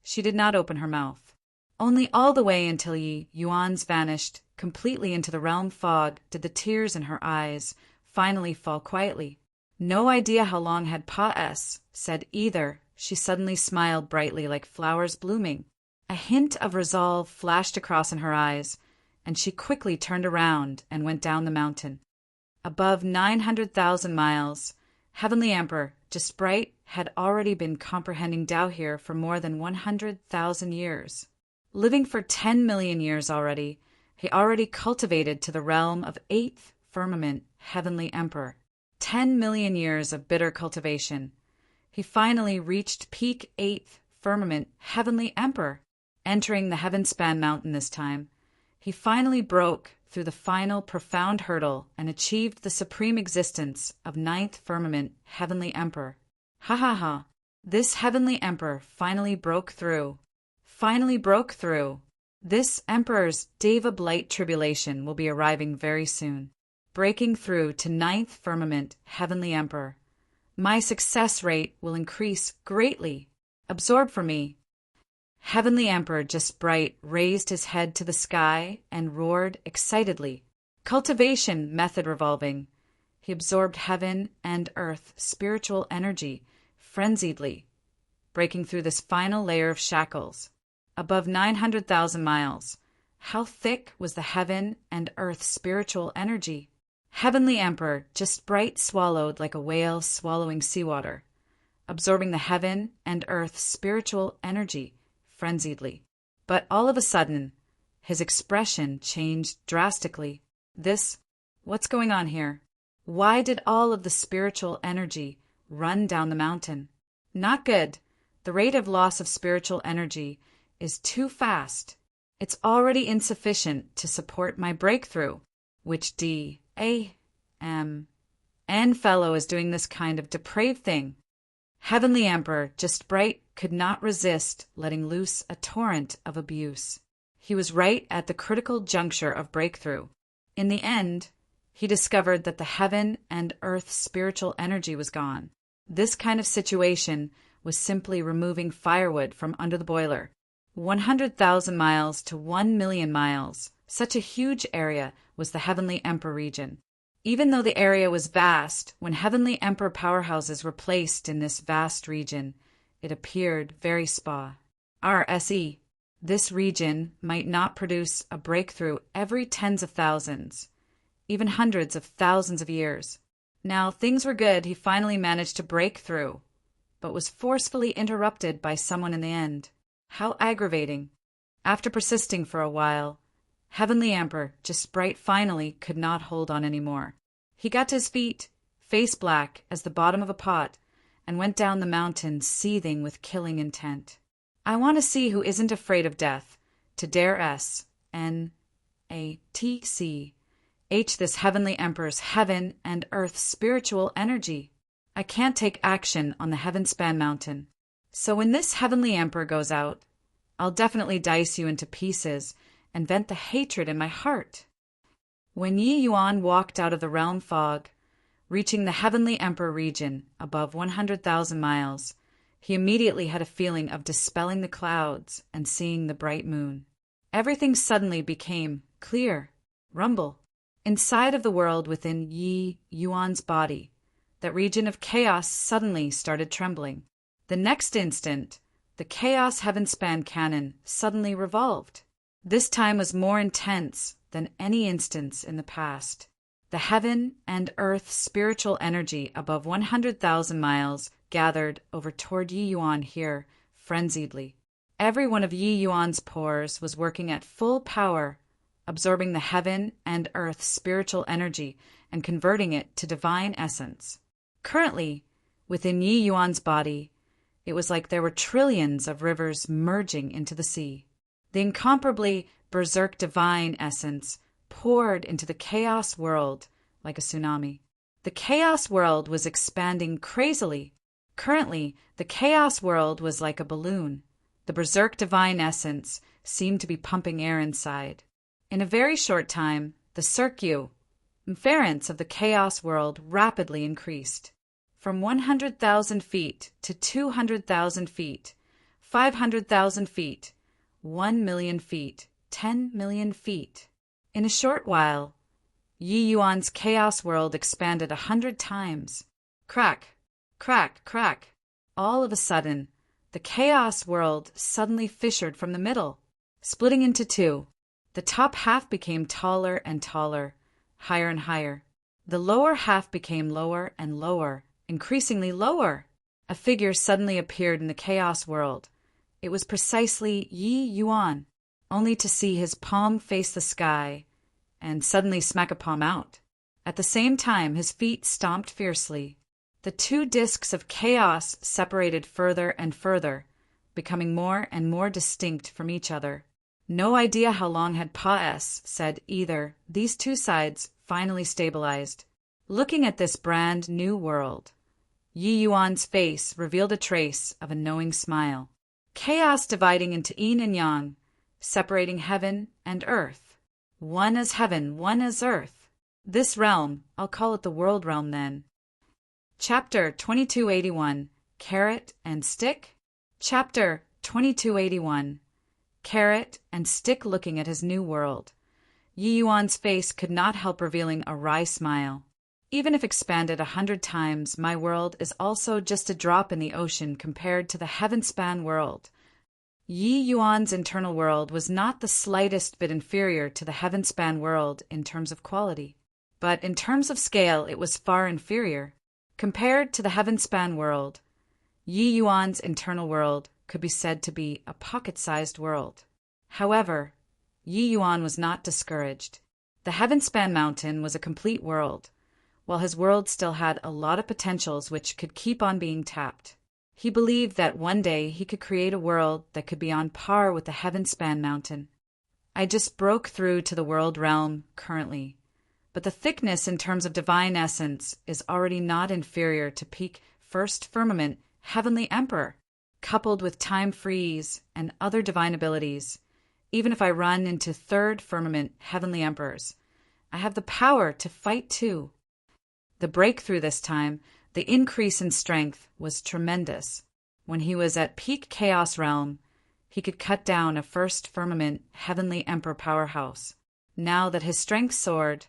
she did not open her mouth. Only all the way until Yi Yuan's vanished completely into the realm fog did the tears in her eyes finally fall quietly. No idea how long had said either. She suddenly smiled brightly like flowers blooming. A hint of resolve flashed across in her eyes, and she quickly turned around and went down the mountain. Above 900,000 miles, Heavenly Emperor, just bright, had already been comprehending Tao here for more than 100,000 years. Living for 10 million years already, he already cultivated to the realm of 8th firmament Heavenly Emperor. 10 million years of bitter cultivation. He finally reached peak 8th firmament Heavenly Emperor. Entering the heaven-span mountain this time, he finally broke through the final profound hurdle and achieved the supreme existence of 9th firmament Heavenly Emperor. Ha ha ha. This Heavenly Emperor finally broke through. Finally broke through. This Emperor's Deva Blight tribulation will be arriving very soon. Breaking through to 9th firmament Heavenly Emperor. My success rate will increase greatly. Absorb for me. Heavenly Emperor just bright raised his head to the sky and roared excitedly. Cultivation method revolving. He absorbed heaven and earth spiritual energy frenziedly, breaking through this final layer of shackles. Above 900,000 miles. How thick was the heaven and earth spiritual energy? Heavenly Emperor just bright swallowed like a whale swallowing seawater, absorbing the heaven and earth spiritual energy frenziedly. But all of a sudden, his expression changed drastically. What's going on here? Why did all of the spiritual energy run down the mountain? Not good. The rate of loss of spiritual energy is too fast. It's already insufficient to support my breakthrough, which D.A.M.N. fellow is doing this kind of depraved thing. Heavenly Emperor, just bright, could not resist letting loose a torrent of abuse. He was right at the critical juncture of breakthrough. In the end, he discovered that the heaven and earth spiritual energy was gone. This kind of situation was simply removing firewood from under the boiler. 100,000 miles to 1 million miles. Such a huge area was the Heavenly Emperor region. Even though the area was vast, when Heavenly Emperor powerhouses were placed in this vast region, it appeared very spa. RSE. This region might not produce a breakthrough every tens of thousands, even hundreds of thousands of years. Now, things were good. He finally managed to break through, but was forcefully interrupted by someone in the end. How aggravating. After persisting for a while, Heavenly Emperor, just bright finally, could not hold on anymore. He got to his feet, face black as the bottom of a pot, and went down the mountain seething with killing intent. I want to see who isn't afraid of death, to dare S.N.A.T.C.H. this Heavenly Emperor's heaven and earth spiritual energy. I can't take action on the heaven-span mountain. So when this Heavenly Emperor goes out, I'll definitely dice you into pieces and vent the hatred in my heart. When Yi Yuan walked out of the realm fog, reaching the Heavenly Emperor region above 100,000 miles, he immediately had a feeling of dispelling the clouds and seeing the bright moon. Everything suddenly became clear, rumble. Inside of the world within Yi Yuan's body, that region of chaos suddenly started trembling. The next instant, the chaos heaven-span cannon suddenly revolved. This time was more intense than any instance in the past. The heaven and earth spiritual energy above 100,000 miles gathered over toward Yi Yuan here frenziedly. Every one of Yi Yuan's pores was working at full power, absorbing the heaven and earth spiritual energy and converting it to divine essence. Currently, within Yi Yuan's body, it was like there were trillions of rivers merging into the sea. The incomparably berserk divine essence poured into the chaos world like a tsunami. The chaos world was expanding crazily. Currently, the chaos world was like a balloon. The berserk divine essence seemed to be pumping air inside. In a very short time, the circumference of the chaos world rapidly increased. From 100,000 feet to 200,000 feet, 500,000 feet, 1 million feet, 10 million feet. In a short while, Yi Yuan's chaos world expanded 100 times. Crack, crack, crack. All of a sudden, the chaos world suddenly fissured from the middle, splitting into two. The top half became taller and taller, higher and higher. The lower half became lower and lower, increasingly lower. A figure suddenly appeared in the chaos world. It was precisely Yi Yuan, only to see his palm face the sky and suddenly smack a palm out. At the same time, his feet stomped fiercely. The two discs of chaos separated further and further, becoming more and more distinct from each other. No idea how long had Pa-S said either. These two sides finally stabilized. Looking at this brand new world, Yi Yuan's face revealed a trace of a knowing smile. Chaos dividing into yin and yang, separating heaven and earth. One as heaven, one as earth. This realm, I'll call it the world realm then. Chapter 2281, Carrot and Stick? Chapter 2281, Carrot and Stick looking at his new world. Yi Yuan's face could not help revealing a wry smile. Even if expanded 100 times, my world is also just a drop in the ocean compared to the heaven-span world. Yi Yuan's internal world was not the slightest bit inferior to the heaven-span world in terms of quality, but in terms of scale it was far inferior. Compared to the heaven-span world, Yi Yuan's internal world could be said to be a pocket-sized world. However, Yi Yuan was not discouraged. The heaven-span mountain was a complete world, while his world still had a lot of potentials which could keep on being tapped. He believed that one day he could create a world that could be on par with the heaven-span mountain. I just broke through to the world realm currently, but the thickness in terms of divine essence is already not inferior to peak first firmament heavenly emperor, coupled with time freeze and other divine abilities. Even if I run into third firmament heavenly emperors, I have the power to fight too. The breakthrough this time, the increase in strength, was tremendous. When he was at peak chaos realm, he could cut down a first firmament heavenly emperor powerhouse. Now that his strength soared,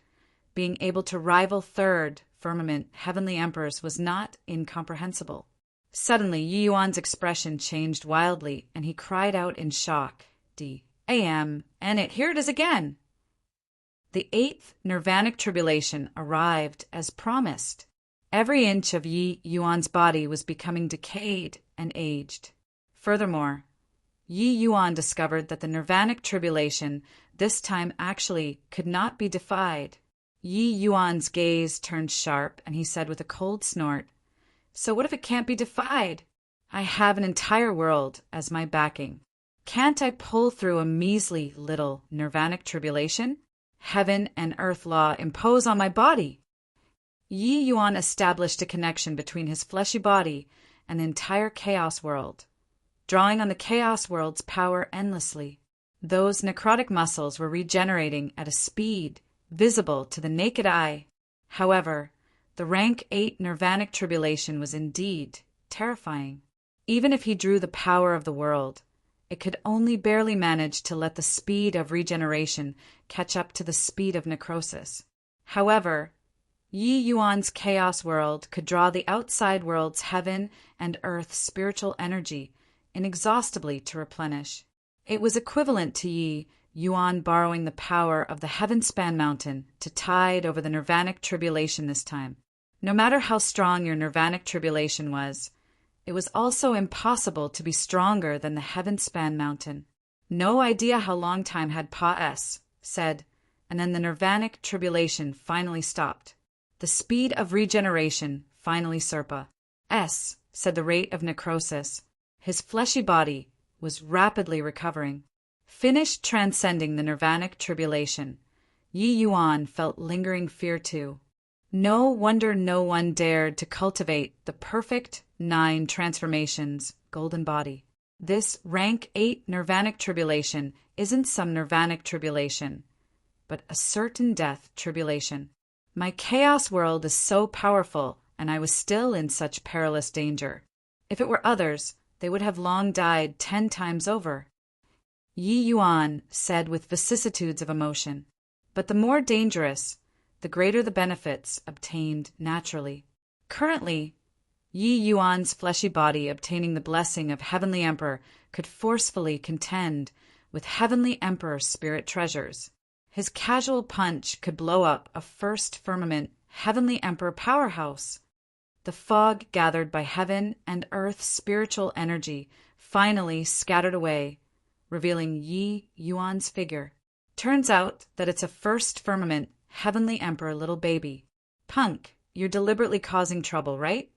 being able to rival third firmament heavenly emperors was not incomprehensible. Suddenly, Yi Yuan's expression changed wildly, and he cried out in shock, "D-A-M, and here it is again!" The 8th Nirvanic tribulation arrived as promised. Every inch of Yi Yuan's body was becoming decayed and aged. Furthermore, Yi Yuan discovered that the Nirvanic tribulation this time actually could not be defied. Yi Yuan's gaze turned sharp, and he said with a cold snort, "So what if it can't be defied? I have an entire world as my backing. Can't I pull through a measly little Nirvanic tribulation? Heaven and earth law impose on my body." Yi Yuan established a connection between his fleshy body and the entire chaos world, drawing on the chaos world's power endlessly. Those necrotic muscles were regenerating at a speed visible to the naked eye. However, the rank 8 Nirvanic tribulation was indeed terrifying. Even if he drew the power of the world, it could only barely manage to let the speed of regeneration catch up to the speed of necrosis. However, Yi Yuan's chaos world could draw the outside world's heaven and earth spiritual energy inexhaustibly to replenish. It was equivalent to Yi Yuan borrowing the power of the heaven-span mountain to tide over the Nirvanic tribulation this time. No matter how strong your Nirvanic tribulation was, it was also impossible to be stronger than the heaven-span mountain. No idea how long time had Pa-S said, and then the Nirvanic tribulation finally stopped. The speed of regeneration finally surpa. S said the rate of necrosis. His fleshy body was rapidly recovering. Finished transcending the Nirvanic tribulation, Yi Yuan felt lingering fear too. No wonder no one dared to cultivate the perfect 9 transformations golden body. This rank 8 Nirvanic tribulation isn't some Nirvanic tribulation, but a certain death tribulation. My chaos world is so powerful, and I was still in such perilous danger. If it were others, they would have long died 10 times over. Yi Yuan said with vicissitudes of emotion, but the more dangerous, the greater the benefits obtained naturally. Currently, Yi Yuan's fleshy body obtaining the blessing of Heavenly Emperor could forcefully contend with Heavenly Emperor spirit treasures. His casual punch could blow up a first firmament Heavenly Emperor powerhouse. the fog gathered by heaven and earth's spiritual energy finally scattered away, revealing Yi Yuan's figure. Turns out that it's a first firmament, heavenly emperor little baby. Punk, you're deliberately causing trouble, right?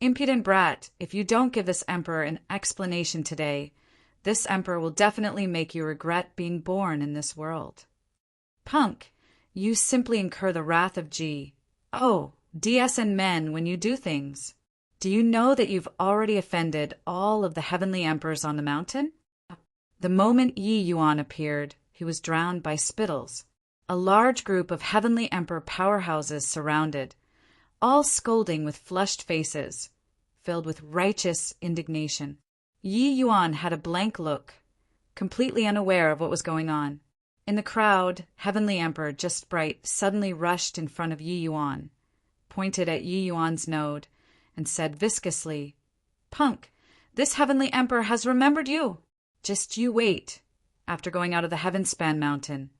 Impudent brat, if you don't give this emperor an explanation today, this emperor will definitely make you regret being born in this world. Punk, you simply incur the wrath of G. Oh, DS and men when you do things. Do you know that you've already offended all of the heavenly emperors on the mountain? The moment Yi Yuan appeared, he was drowned by spittles. A large group of heavenly emperor powerhouses surrounded, all scolding with flushed faces, filled with righteous indignation. Yi Yuan had a blank look, completely unaware of what was going on. In the crowd, Heavenly Emperor Just Bright suddenly rushed in front of Yi Yuan, pointed at Yi Yuan's node, and said viscously, "Punk, this Heavenly Emperor has remembered you. Just you wait. After going out of the Heavenspan Mountain,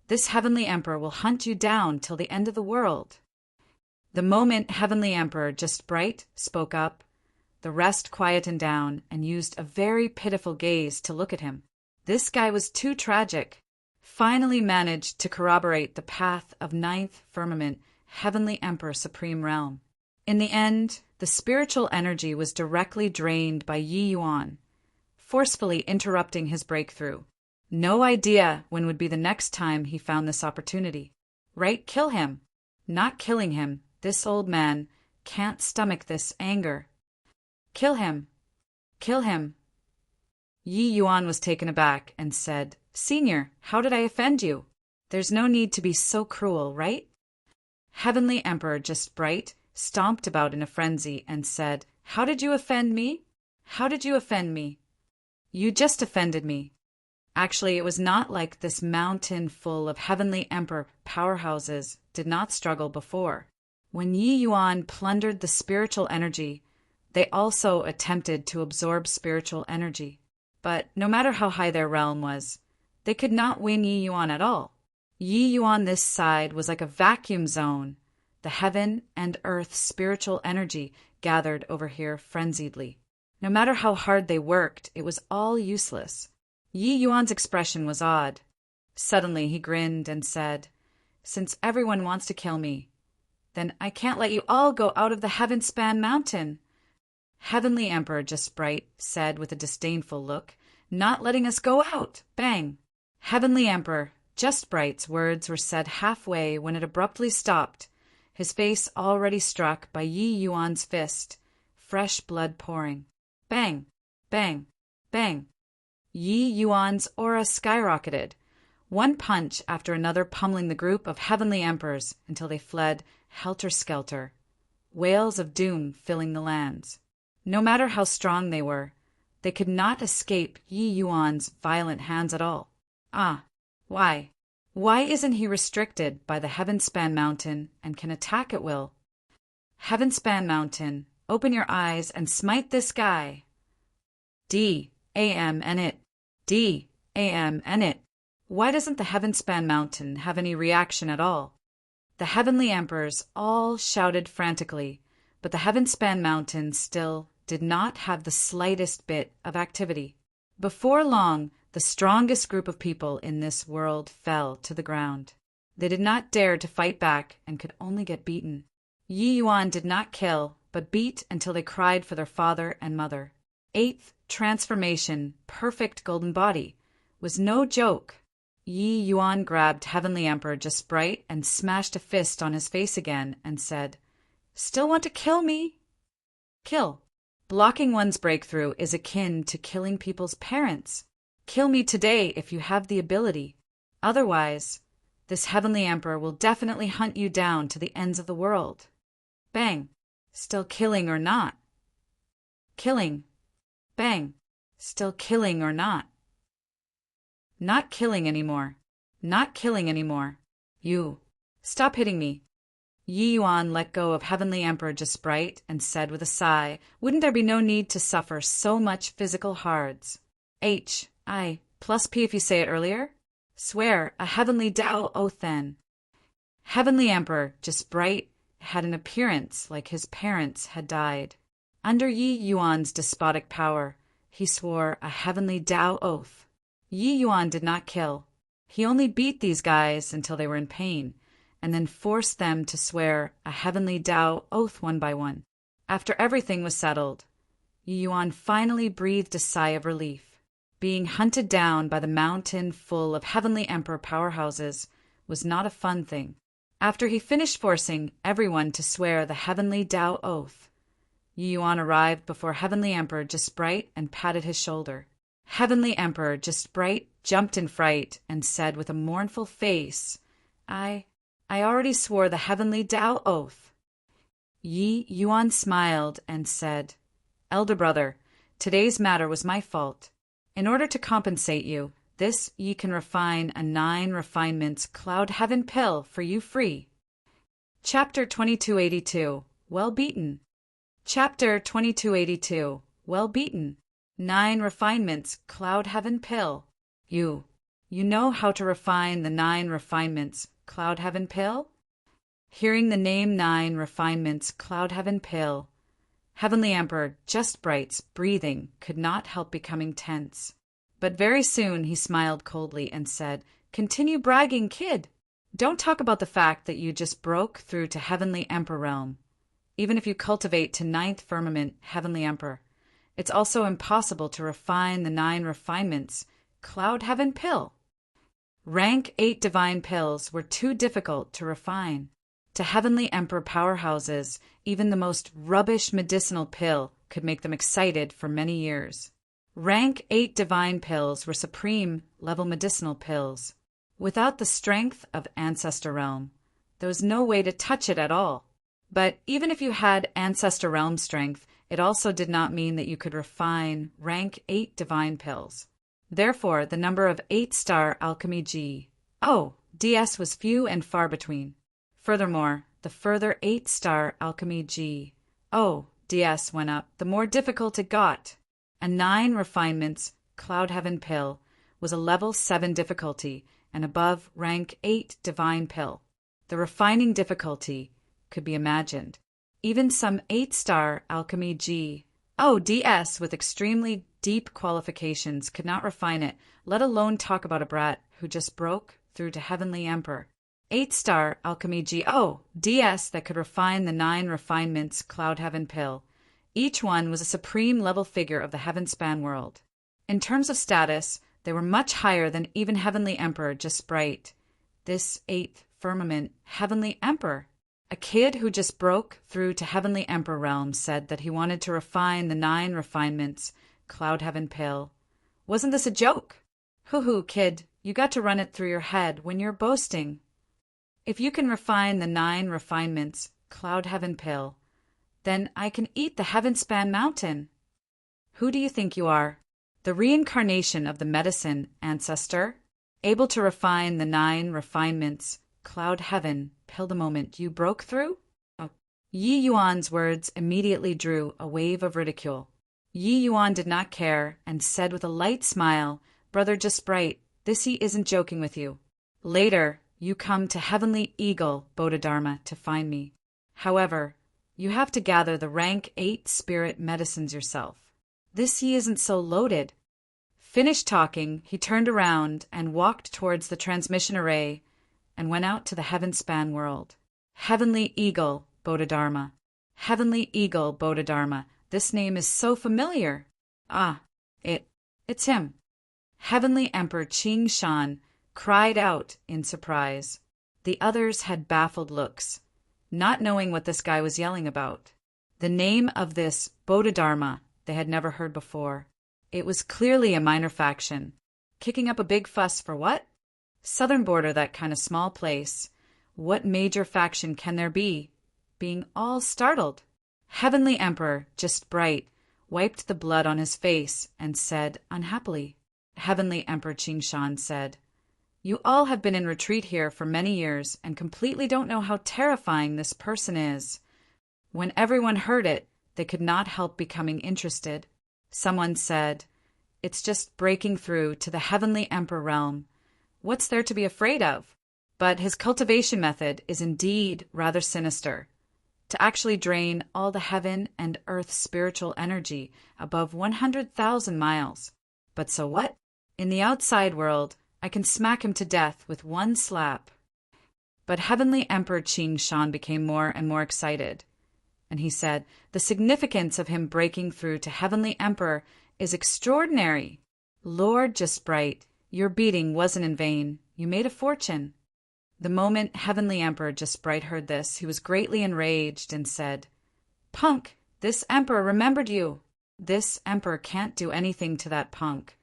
this Heavenly Emperor will hunt you down till the end of the world." The moment Heavenly Emperor Just Bright spoke up, the rest quietened down and used a very pitiful gaze to look at him. This guy was too tragic. Finally managed to corroborate the path of ninth firmament, Heavenly Emperor Supreme Realm. In the end, the spiritual energy was directly drained by Yi Yuan, forcefully interrupting his breakthrough. No idea when would be the next time he found this opportunity. Right? Kill him. Not killing him, this old man can't stomach this anger. Kill him. Kill him. Yi Yuan was taken aback and said, "Senior, how did I offend you? There's no need to be so cruel, right?" Heavenly Emperor Just Bright stomped about in a frenzy and said, "How did you offend me? How did you offend me? You just offended me." Actually, it was not like this mountain full of Heavenly Emperor powerhouses did not struggle before. When Yi Yuan plundered the spiritual energy, they also attempted to absorb spiritual energy. But no matter how high their realm was, they could not win Yi Yuan at all. Yi Yuan this side was like a vacuum zone. The heaven and earth spiritual energy gathered over here frenziedly. No matter how hard they worked, it was all useless. Yi Yuan's expression was odd. Suddenly he grinned and said, "Since everyone wants to kill me, then I can't let you all go out of the Heavenspan Mountain." Heavenly Emperor Just Bright said with a disdainful look, "Not letting us go out." Bang! Heavenly Emperor Just Bright's words were said halfway when it abruptly stopped, his face already struck by Yi Yuan's fist, fresh blood pouring. Bang! Bang! Bang! Yi Yuan's aura skyrocketed, one punch after another pummeling the group of heavenly emperors until they fled helter-skelter, wails of doom filling the lands. No matter how strong they were, they could not escape Yi Yuan's violent hands at all. Ah, why? Why isn't he restricted by the Heavenspan Mountain and can attack at will? Heavenspan Mountain, open your eyes and smite this guy. D.A.M. and it. D.A.M. and it. Why doesn't the Heavenspan Mountain have any reaction at all? The heavenly emperors all shouted frantically, but the Heavenspan Mountain still did not have the slightest bit of activity. Before long, the strongest group of people in this world fell to the ground. They did not dare to fight back and could only get beaten. Yi Yuan did not kill, but beat until they cried for their father and mother. Eighth transformation, perfect golden body, was no joke. Yi Yuan grabbed Heavenly Emperor Just Bright and smashed a fist on his face again and said, "Still want to kill me?" Kill. Blocking one's breakthrough is akin to killing people's parents. Kill me today if you have the ability. Otherwise, this Heavenly Emperor will definitely hunt you down to the ends of the world. Bang. Still killing or not? Killing. Bang. Still killing or not? Not killing anymore. Not killing anymore. You. Stop hitting me. Yi Yuan let go of Heavenly Emperor Just Bright and said with a sigh, "Wouldn't there be no need to suffer so much physical hards? H.I. plus P if you say it earlier? Swear a heavenly Tao oath then." Heavenly Emperor Just Bright had an appearance like his parents had died. Under Yi Yuan's despotic power, he swore a heavenly Tao oath. Yi Yuan did not kill. He only beat these guys until they were in pain, and then forced them to swear a heavenly Tao oath one by one. After everything was settled, Yi Yuan finally breathed a sigh of relief. Being hunted down by the mountain full of heavenly emperor powerhouses was not a fun thing. After he finished forcing everyone to swear the heavenly Tao oath, Yi Yuan arrived before Heavenly Emperor Just Bright and patted his shoulder. Heavenly Emperor Just Bright jumped in fright and said with a mournful face, I already swore the heavenly Tao oath. Yi Yuan smiled and said, Elder brother, today's matter was my fault. In order to compensate you, this ye can refine a 9 refinements cloud heaven pill for you free. Chapter 2282, Well Beaten. Chapter 2282, Well Beaten. 9 refinements cloud heaven pill. You know how to refine the 9 refinements cloud heaven pill? Hearing the name 9 refinements cloud heaven pill, Heavenly Emperor Just Bright's breathing could not help becoming tense. But very soon he smiled coldly and said, Continue bragging, kid. Don't talk about the fact that you just broke through to Heavenly Emperor realm. Even if you cultivate to 9th firmament Heavenly Emperor, it's also impossible to refine the 9 refinements cloud heaven pill. Rank 8 divine pills were too difficult to refine. To Heavenly Emperor powerhouses, even the most rubbish medicinal pill could make them excited for many years. Rank 8 divine pills were supreme level medicinal pills. Without the strength of Ancestor Realm, there was no way to touch it at all. But even if you had Ancestor Realm strength, it also did not mean that you could refine rank 8 divine pills. Therefore, the number of 8-star alchemy DS was few and far between. Furthermore, the further 8-star alchemy DS went up, the more difficult it got. A 9 refinements cloud heaven pill was a level 7 difficulty and above rank 8 divine pill. The refining difficulty could be imagined. Even some 8-star alchemy DS with extremely deep qualifications could not refine it, let alone talk about a brat who just broke through to Heavenly Emperor. 8-star alchemy DS that could refine the 9 refinements cloud heaven pill. Each one was a supreme level figure of the heaven span world. In terms of status, they were much higher than even Heavenly Emperor Just Bright. This 8th firmament Heavenly Emperor. A kid who just broke through to Heavenly Emperor realm said that he wanted to refine the 9 refinements cloud heaven pill. Wasn't this a joke? Hoo-hoo, kid, you got to run it through your head when you're boasting. If you can refine the 9 refinements cloud heaven pill, then I can eat the heaven span mountain. Who do you think you are? The reincarnation of the medicine ancestor? Able to refine the 9 refinements cloud heaven pill the moment you broke through? Yi Yuan's words immediately drew a wave of ridicule. Yi Yuan did not care and said with a light smile, Brother Just Bright, this he isn't joking with you. Later, you come to Heavenly Eagle Bodhidharma to find me. However, you have to gather the rank 8 spirit medicines yourself. This he isn't so loaded. Finished talking, he turned around and walked towards the transmission array and went out to the heaven span world. Heavenly Eagle Bodhidharma. Heavenly Eagle Bodhidharma. This name is so familiar. It's him. Heavenly Emperor Qing Shan cried out in surprise. The others had baffled looks, not knowing what this guy was yelling about. The name of this Bodhidharma they had never heard before. It was clearly a minor faction. Kicking up a big fuss for what? Southern border, that kind of small place. What major faction can there be? Being all startled. Heavenly Emperor Just Bright wiped the blood on his face and said unhappily. Heavenly Emperor Qing Shan said, You all have been in retreat here for many years and completely don't know how terrifying this person is. When everyone heard it, they could not help becoming interested. Someone said, It's just breaking through to the Heavenly Emperor realm. What's there to be afraid of? But his cultivation method is indeed rather sinister. to actually drain all the heaven and earth spiritual energy above 100,000 miles. But so what? In the outside world, I can smack him to death with one slap. But Heavenly Emperor Qing Shan became more and more excited. And he said, the significance of him breaking through to Heavenly Emperor is extraordinary. Lord Just Bright, your beating wasn't in vain. You made a fortune. The moment Heavenly Emperor Just Bright heard this, he was greatly enraged and said, Punk, this emperor remembered you. This emperor can't do anything to that punk.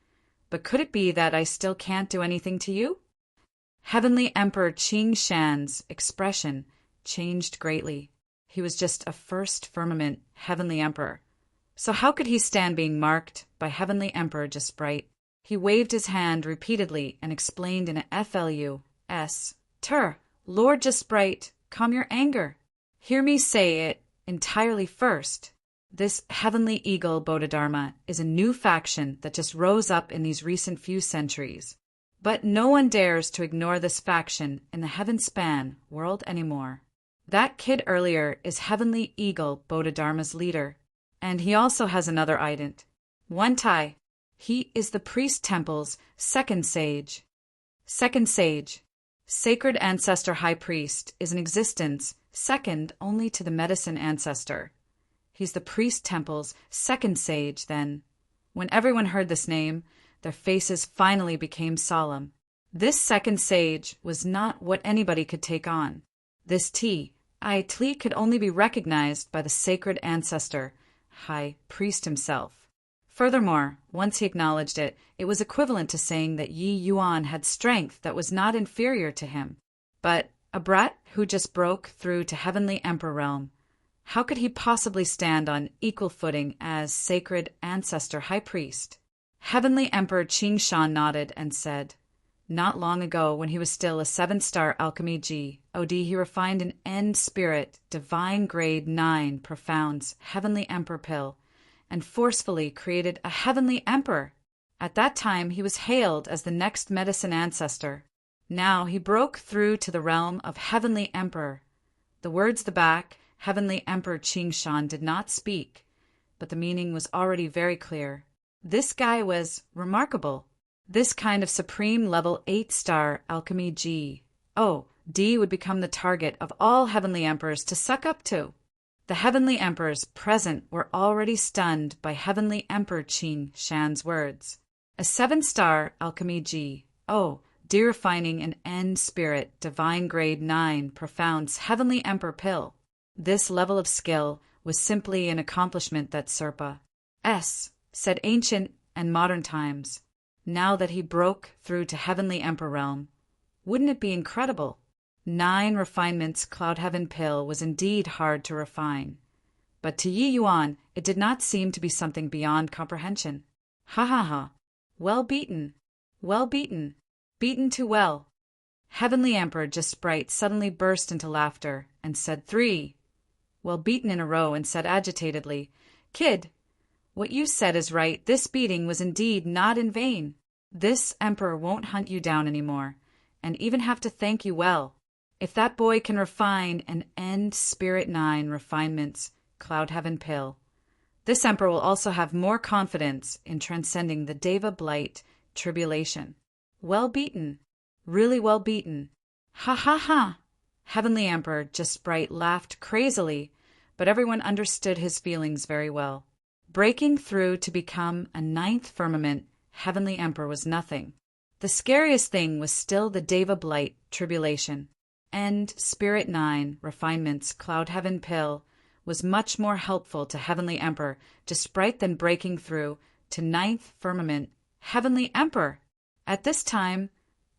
But could it be that I still can't do anything to you? Heavenly Emperor Qing Shan's expression changed greatly. He was just a first firmament Heavenly Emperor. So how could he stand being marked by Heavenly Emperor Just Bright? He waved his hand repeatedly and explained in a FLUS, Lord Just Bright, calm your anger. Hear me say it entirely first. This Heavenly Eagle Bodhidharma is a new faction that just rose up in these recent few centuries. But no one dares to ignore this faction in the Heaven Span world anymore. That kid earlier is Heavenly Eagle Bodhidharma's leader, and he also has another ident. One Tai. He is the priest temple's second sage. Second sage. Sacred Ancestor High Priest is in existence second only to the medicine ancestor. He's the priest temple's second sage, then. When everyone heard this name, their faces finally became solemn. This second sage was not what anybody could take on. This Tli could only be recognized by the sacred ancestor, High Priest himself. Furthermore, once he acknowledged it, it was equivalent to saying that Yi Yuan had strength that was not inferior to him. But a brat who just broke through to Heavenly Emperor realm, how could he possibly stand on equal footing as sacred ancestor high priest? Heavenly Emperor Qing Shan nodded and said, not long ago, when he was still a 7-star alchemy G, OD, he refined an end spirit, divine grade 9 profounds, Heavenly Emperor pill, and forcefully created a Heavenly Emperor. At that time, he was hailed as the next medicine ancestor. Now he broke through to the realm of Heavenly Emperor. The words the back, Heavenly Emperor Qing Shan did not speak, but the meaning was already very clear. This guy was remarkable. This kind of supreme level 8-star alchemy G. D would become the target of all Heavenly Emperors to suck up to. The Heavenly Emperors present were already stunned by Heavenly Emperor Qing Shan's words. A 7-star alchemy G. D refining an end spirit, divine grade 9 profounds Heavenly Emperor pill. This level of skill was simply an accomplishment that Serpa said ancient and modern times. Now that he broke through to Heavenly Emperor realm, wouldn't it be incredible? 9 refinements Cloud Heaven pill was indeed hard to refine. But to Yi Yuan, it did not seem to be something beyond comprehension. Ha ha ha. Well beaten. Well beaten. Beaten too well. Heavenly Emperor Just Bright suddenly burst into laughter and said 3. Well beaten in a row, and said agitatedly, Kid, what you said is right. This beating was indeed not in vain. This emperor won't hunt you down anymore, and even have to thank you well. If that boy can refine an end spirit 9 refinements Cloud Heaven pill, this emperor will also have more confidence in transcending the Deva blight tribulation. Well beaten. Really well beaten. Ha ha ha. Heavenly Emperor Just Bright laughed crazily, but everyone understood his feelings very well. Breaking through to become a 9th firmament Heavenly Emperor was nothing. The scariest thing was still the Deva blight tribulation. And Spirit 9 refinements Cloud Heaven pill was much more helpful to Heavenly Emperor Just Bright than breaking through to 9th firmament Heavenly Emperor. At this time,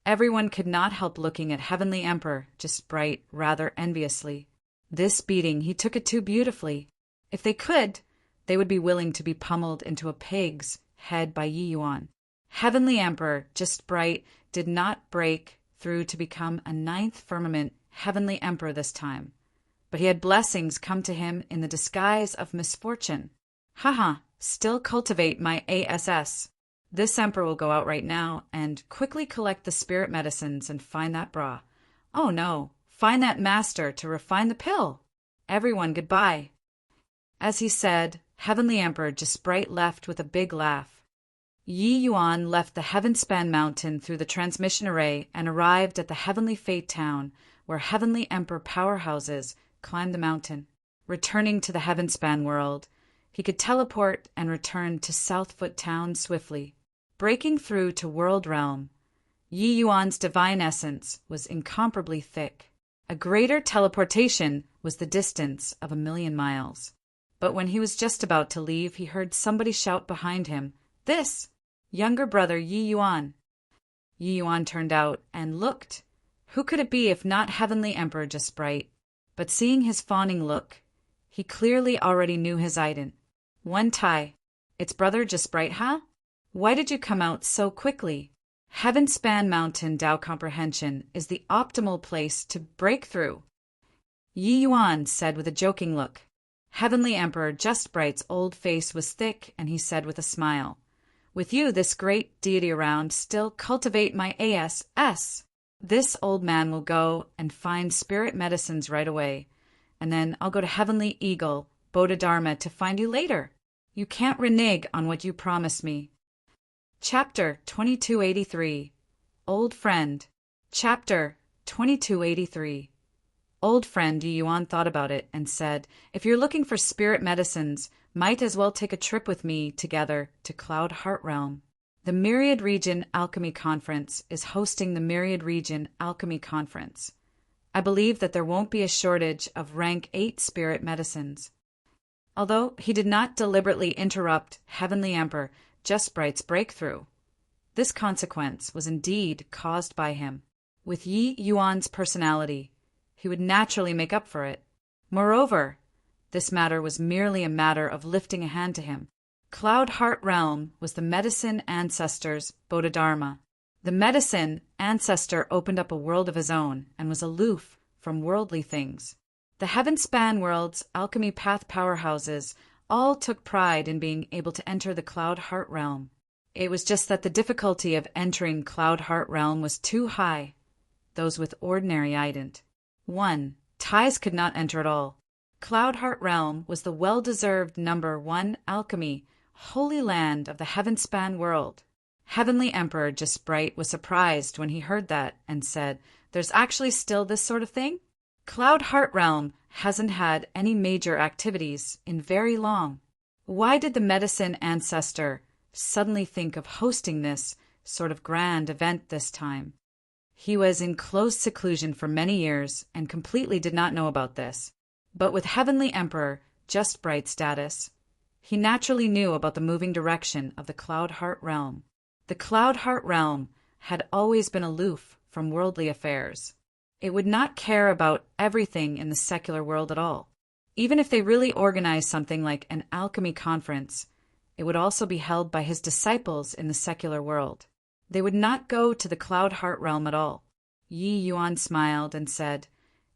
everyone could not help looking at Heavenly Emperor Just Bright rather enviously. This beating, he took it too beautifully. If they could, they would be willing to be pummeled into a pig's head by Yi Yuan. Heavenly Emperor Just Bright did not break through to become a 9th firmament Heavenly Emperor this time, but he had blessings come to him in the disguise of misfortune. Haha, still cultivate my ASS. This emperor will go out right now and quickly collect the spirit medicines and find that bra. Oh no, find that master to refine the pill. everyone goodbye." As he said, Heavenly Emperor Jesprite left with a big laugh. Yi Yuan left the Heaven-span Mountain through the transmission array and arrived at the Heavenly Fate Town, where Heavenly Emperor powerhouses climbed the mountain. Returning to the Heaven-span world, he could teleport and return to Southfoot Town swiftly. Breaking through to World Realm, Yi Yuan's divine essence was incomparably thick. A greater teleportation was the distance of 1,000,000 miles. But when he was just about to leave, he heard somebody shout behind him, "This! Younger brother Yi Yuan." Yi Yuan turned out and looked. Who could it be if not Heavenly Emperor Jesprite? But seeing his fawning look, he clearly already knew his ident. "One Tai. It's brother Jesprite, huh? Why did you come out so quickly? Heaven-span Mountain Tao Comprehension is the optimal place to break through," Yi Yuan said with a joking look. Heavenly Emperor Jesprite's old face was thick, and he said with a smile, "With you, this great deity around, still cultivate my ASS. This old man will go and find spirit medicines right away, and then I'll go to Heavenly Eagle, Bodhidharma, to find you later. You can't renege on what you promised me." Chapter 2283. Old Friend. Chapter 2283. Old friend Yi Yuan thought about it and said, "If you're looking for spirit medicines, might as well take a trip with me together to Cloud Heart Realm. The Myriad Region Alchemy Conference is hosting the Myriad Region Alchemy Conference. I believe that there won't be a shortage of rank 8 spirit medicines." Although he did not deliberately interrupt Heavenly Emperor Jesprite's breakthrough, this consequence was indeed caused by him. With Yi Yuan's personality, he would naturally make up for it. Moreover, this matter was merely a matter of lifting a hand to him. Cloud Heart Realm was the medicine ancestor's Bodhidharma. The medicine ancestor opened up a world of his own and was aloof from worldly things. The Heaven-span world's alchemy path powerhouses all took pride in being able to enter the Cloud Heart Realm. It was just that the difficulty of entering Cloud Heart Realm was too high. Those with ordinary ident. 1. Tais could not enter at all. Cloud Heart Realm was the well-deserved number 1 alchemy, holy land of the Heaven-span world. Heavenly Emperor Jesprite was surprised when he heard that and said, "There's actually still this sort of thing? Cloud Heart Realm hasn't had any major activities in very long. Why did the medicine ancestor suddenly think of hosting this sort of grand event this time?" He was in close seclusion for many years and completely did not know about this. But with Heavenly Emperor Jesprite's status, he naturally knew about the moving direction of the Cloud Heart Realm. The Cloud Heart Realm had always been aloof from worldly affairs. It would not care about everything in the secular world at all. Even if they really organized something like an alchemy conference, it would also be held by his disciples in the secular world. They would not go to the Cloud Heart Realm at all. Yi Yuan smiled and said,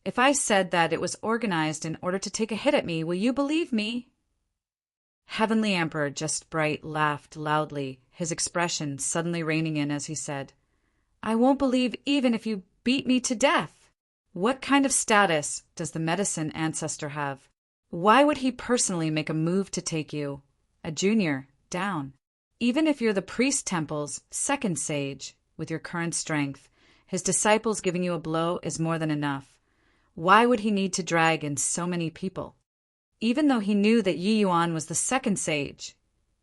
"If I said that it was organized in order to take a hit at me, will you believe me?" Heavenly Emperor Jesprite laughed loudly, his expression suddenly reining in as he said, "I won't believe even if you beat me to death. What kind of status does the medicine ancestor have? Why would he personally make a move to take you, a junior, down? Even if you're the priest temple's second sage, with your current strength, his disciples giving you a blow is more than enough. Why would he need to drag in so many people?" Even though he knew that Yi Yuan was the second sage,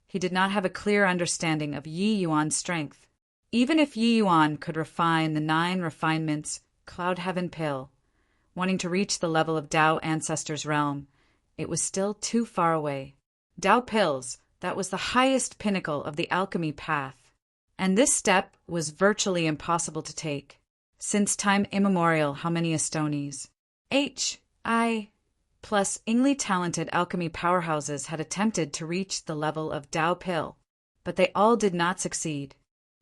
he did not have a clear understanding of Yi Yuan's strength. Even if Yi Yuan could refine the 9 refinements Cloud Heaven Pill, wanting to reach the level of Tao Ancestor's realm, it was still too far away. Tao Pills, that was the highest pinnacle of the alchemy path, and this step was virtually impossible to take. Since time immemorial, how many Estonies, H.I. plus Ingly talented alchemy powerhouses had attempted to reach the level of Tao Pill, but they all did not succeed.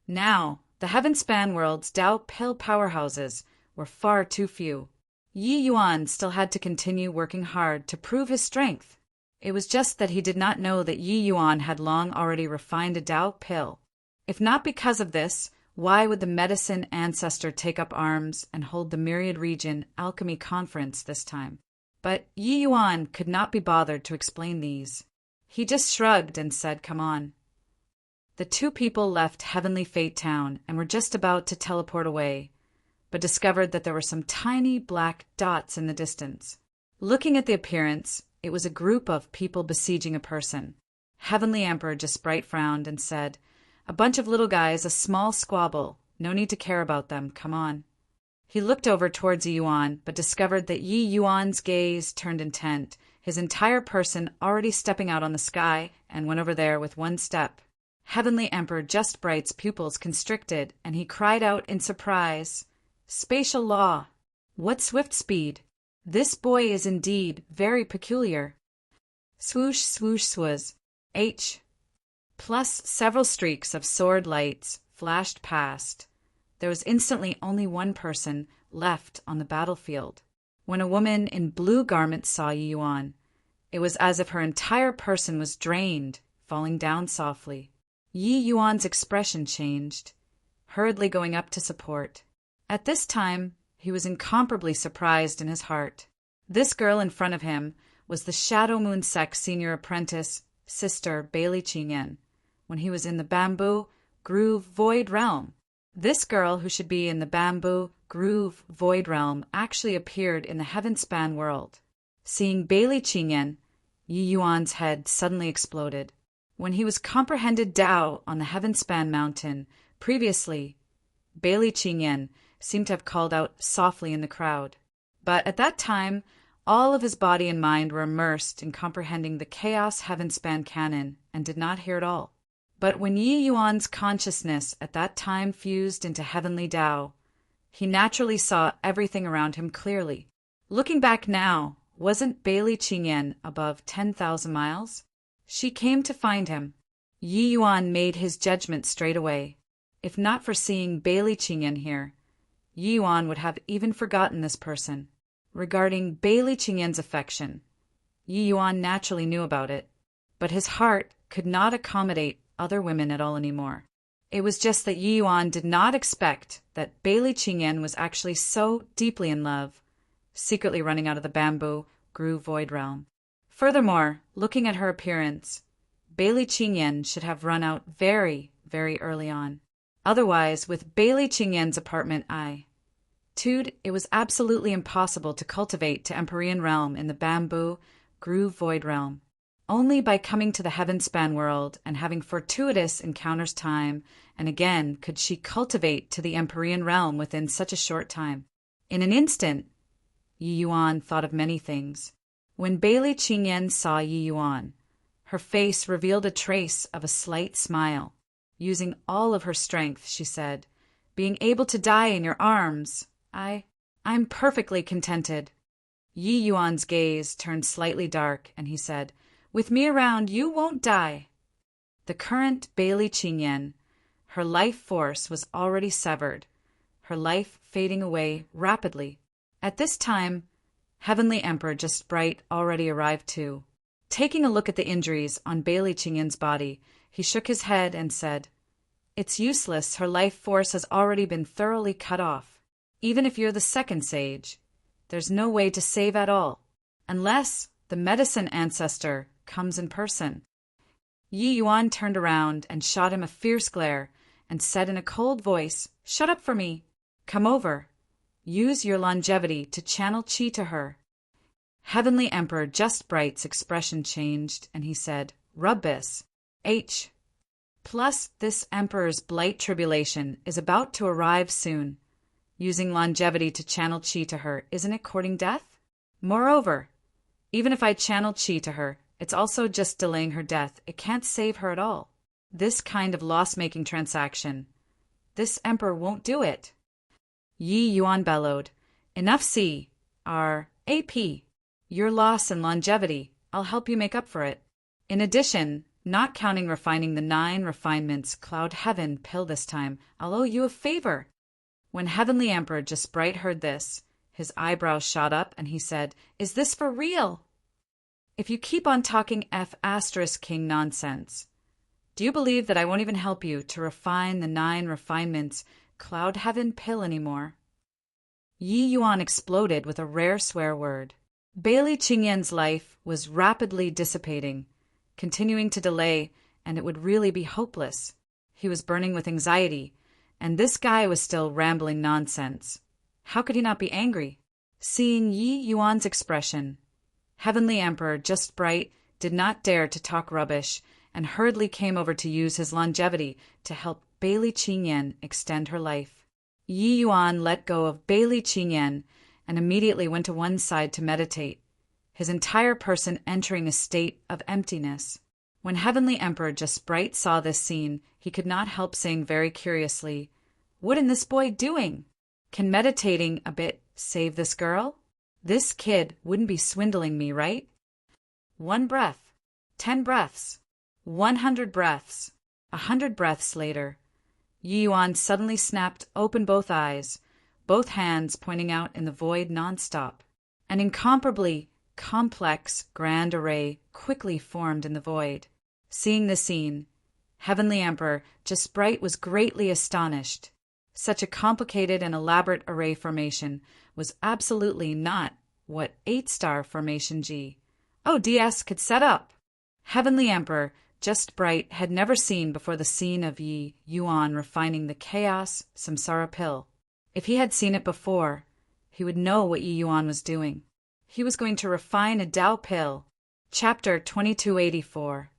Now, the Heaven-span world's Tao Pill powerhouses were far too few. Yi Yuan still had to continue working hard to prove his strength. It was just that he did not know that Yi Yuan had long already refined a Tao Pill. If not because of this, why would the medicine ancestor take up arms and hold the Myriad Region Alchemy Conference this time? But Yi Yuan could not be bothered to explain these. He just shrugged and said, "Come on." The two people left Heavenly Fate Town and were just about to teleport away, but discovered that there were some tiny black dots in the distance. Looking at the appearance, it was a group of people besieging a person. Heavenly Emperor just bright frowned and said, "A bunch of little guys, a small squabble. No need to care about them. Come on." He looked over towards Yi Yuan, but discovered that Yi Yuan's gaze turned intent, his entire person already stepping out on the sky, and went over there with one step. Heavenly Emperor Just Bright's pupils constricted, and he cried out in surprise, "Spatial law! What swift speed! This boy is indeed very peculiar." Swoosh, swoosh, swoosh. H. Plus several streaks of sword lights flashed past. There was instantly only one person left on the battlefield. When a woman in blue garments saw Yi Yuan, it was as if her entire person was drained, falling down softly. Yi Yuan's expression changed, hurriedly going up to support. At this time, he was incomparably surprised in his heart. This girl in front of him was the Shadow Moon Sect senior apprentice, Sister Bailey Qingyan, when he was in the Bamboo Groove Void Realm. This girl, who should be in the Bamboo Groove Void Realm, actually appeared in the Heavenspan world. Seeing Bailey Qingyan, Yi Yuan's head suddenly exploded. When he was comprehended Tao on the Heavenspan mountain, previously, Bailey Qingyan seemed to have called out softly in the crowd. But at that time, all of his body and mind were immersed in comprehending the Chaos Heavenspan canon and did not hear it all. But when Yi Yuan's consciousness at that time fused into heavenly Tao, he naturally saw everything around him clearly. Looking back now, wasn't Bailey Qingyan above 10,000 miles? She came to find him. Yi Yuan made his judgment straight away. If not for seeing Bailey Qingyan here, Yi Yuan would have even forgotten this person. Regarding Bailey Qingyan's affection, Yi Yuan naturally knew about it, but his heart could not accommodate other women at all anymore. It was just that Yi Yuan did not expect that Bailey Qingyan was actually so deeply in love, secretly running out of the Bamboo Groove Void Realm. Furthermore, looking at her appearance, Bailey Qingyan should have run out very, very early on. Otherwise, with Bailey Qingyan's apartment it was absolutely impossible to cultivate to Empyrean Realm in the Bamboo Groove Void Realm. Only by coming to the Heavenspan world and having fortuitous encounters time and again could she cultivate to the Empyrean Realm within such a short time. In an instant, Yi Yuan thought of many things. When Bailey Qingyan saw Yi Yuan, her face revealed a trace of a slight smile. Using all of her strength, she said, "Being able to die in your arms, I'm perfectly contented." Yi Yuan's gaze turned slightly dark, and he said, "With me around, you won't die." The current Bailey Qingyan, her life force was already severed, her life fading away rapidly. At this time, Heavenly Emperor Just Bright already arrived too. Taking a look at the injuries on Bailey Qingyan's body, he shook his head and said, "It's useless, her life force has already been thoroughly cut off. Even if you're the second sage, there's no way to save at all, unless the medicine ancestor comes in person." Yi Yuan turned around and shot him a fierce glare and said in a cold voice, "Shut up for me. Come over. Use your longevity to channel chi to her." Heavenly Emperor Just Bright's expression changed, and he said, "Rubbis. H. Plus, this Emperor's blight tribulation is about to arrive soon. Using longevity to channel chi to her, isn't it courting death? Moreover, even if I channel chi to her, it's also just delaying her death. It can't save her at all. This kind of loss-making transaction. This Emperor won't do it." Yi Yuan bellowed, "Enough see, AP. Your loss in longevity, I'll help you make up for it. In addition, not counting refining the 9 refinements Cloud Heaven pill this time, I'll owe you a favor." When Heavenly Emperor Just Bright heard this, his eyebrows shot up and he said, "Is this for real? If you keep on talking King nonsense, do you believe that I won't even help you to refine the 9 refinements Cloud Heaven pill anymore?" Yi Yuan exploded with a rare swear word. Bailey Qingyan's life was rapidly dissipating, continuing to delay, and it would really be hopeless. He was burning with anxiety, and this guy was still rambling nonsense. How could he not be angry? Seeing Yi Yuan's expression, Heavenly Emperor Just Bright did not dare to talk rubbish and hurriedly came over to use his longevity to help Bailey Qingyan extend her life. Yi Yuan let go of Bailey Qingyan and immediately went to one side to meditate, his entire person entering a state of emptiness. When Heavenly Emperor Just Bright saw this scene, he could not help saying very curiously, "What is this boy doing? Can meditating a bit save this girl? This kid wouldn't be swindling me, right?" 1 breath, 10 breaths, 100 breaths, 100 breaths later, Yi Yuan suddenly snapped open both eyes, both hands pointing out in the void nonstop. An incomparably complex grand array quickly formed in the void. Seeing the scene, Heavenly Emperor Just Bright was greatly astonished. Such a complicated and elaborate array formation was absolutely not what 8-star formation GODS could set up. Heavenly Emperor Just Bright had never seen before the scene of Yi Yuan refining the chaos samsara pill. If he had seen it before, he would know what Yi Yuan was doing. He was going to refine a Tao pill. Chapter 2284.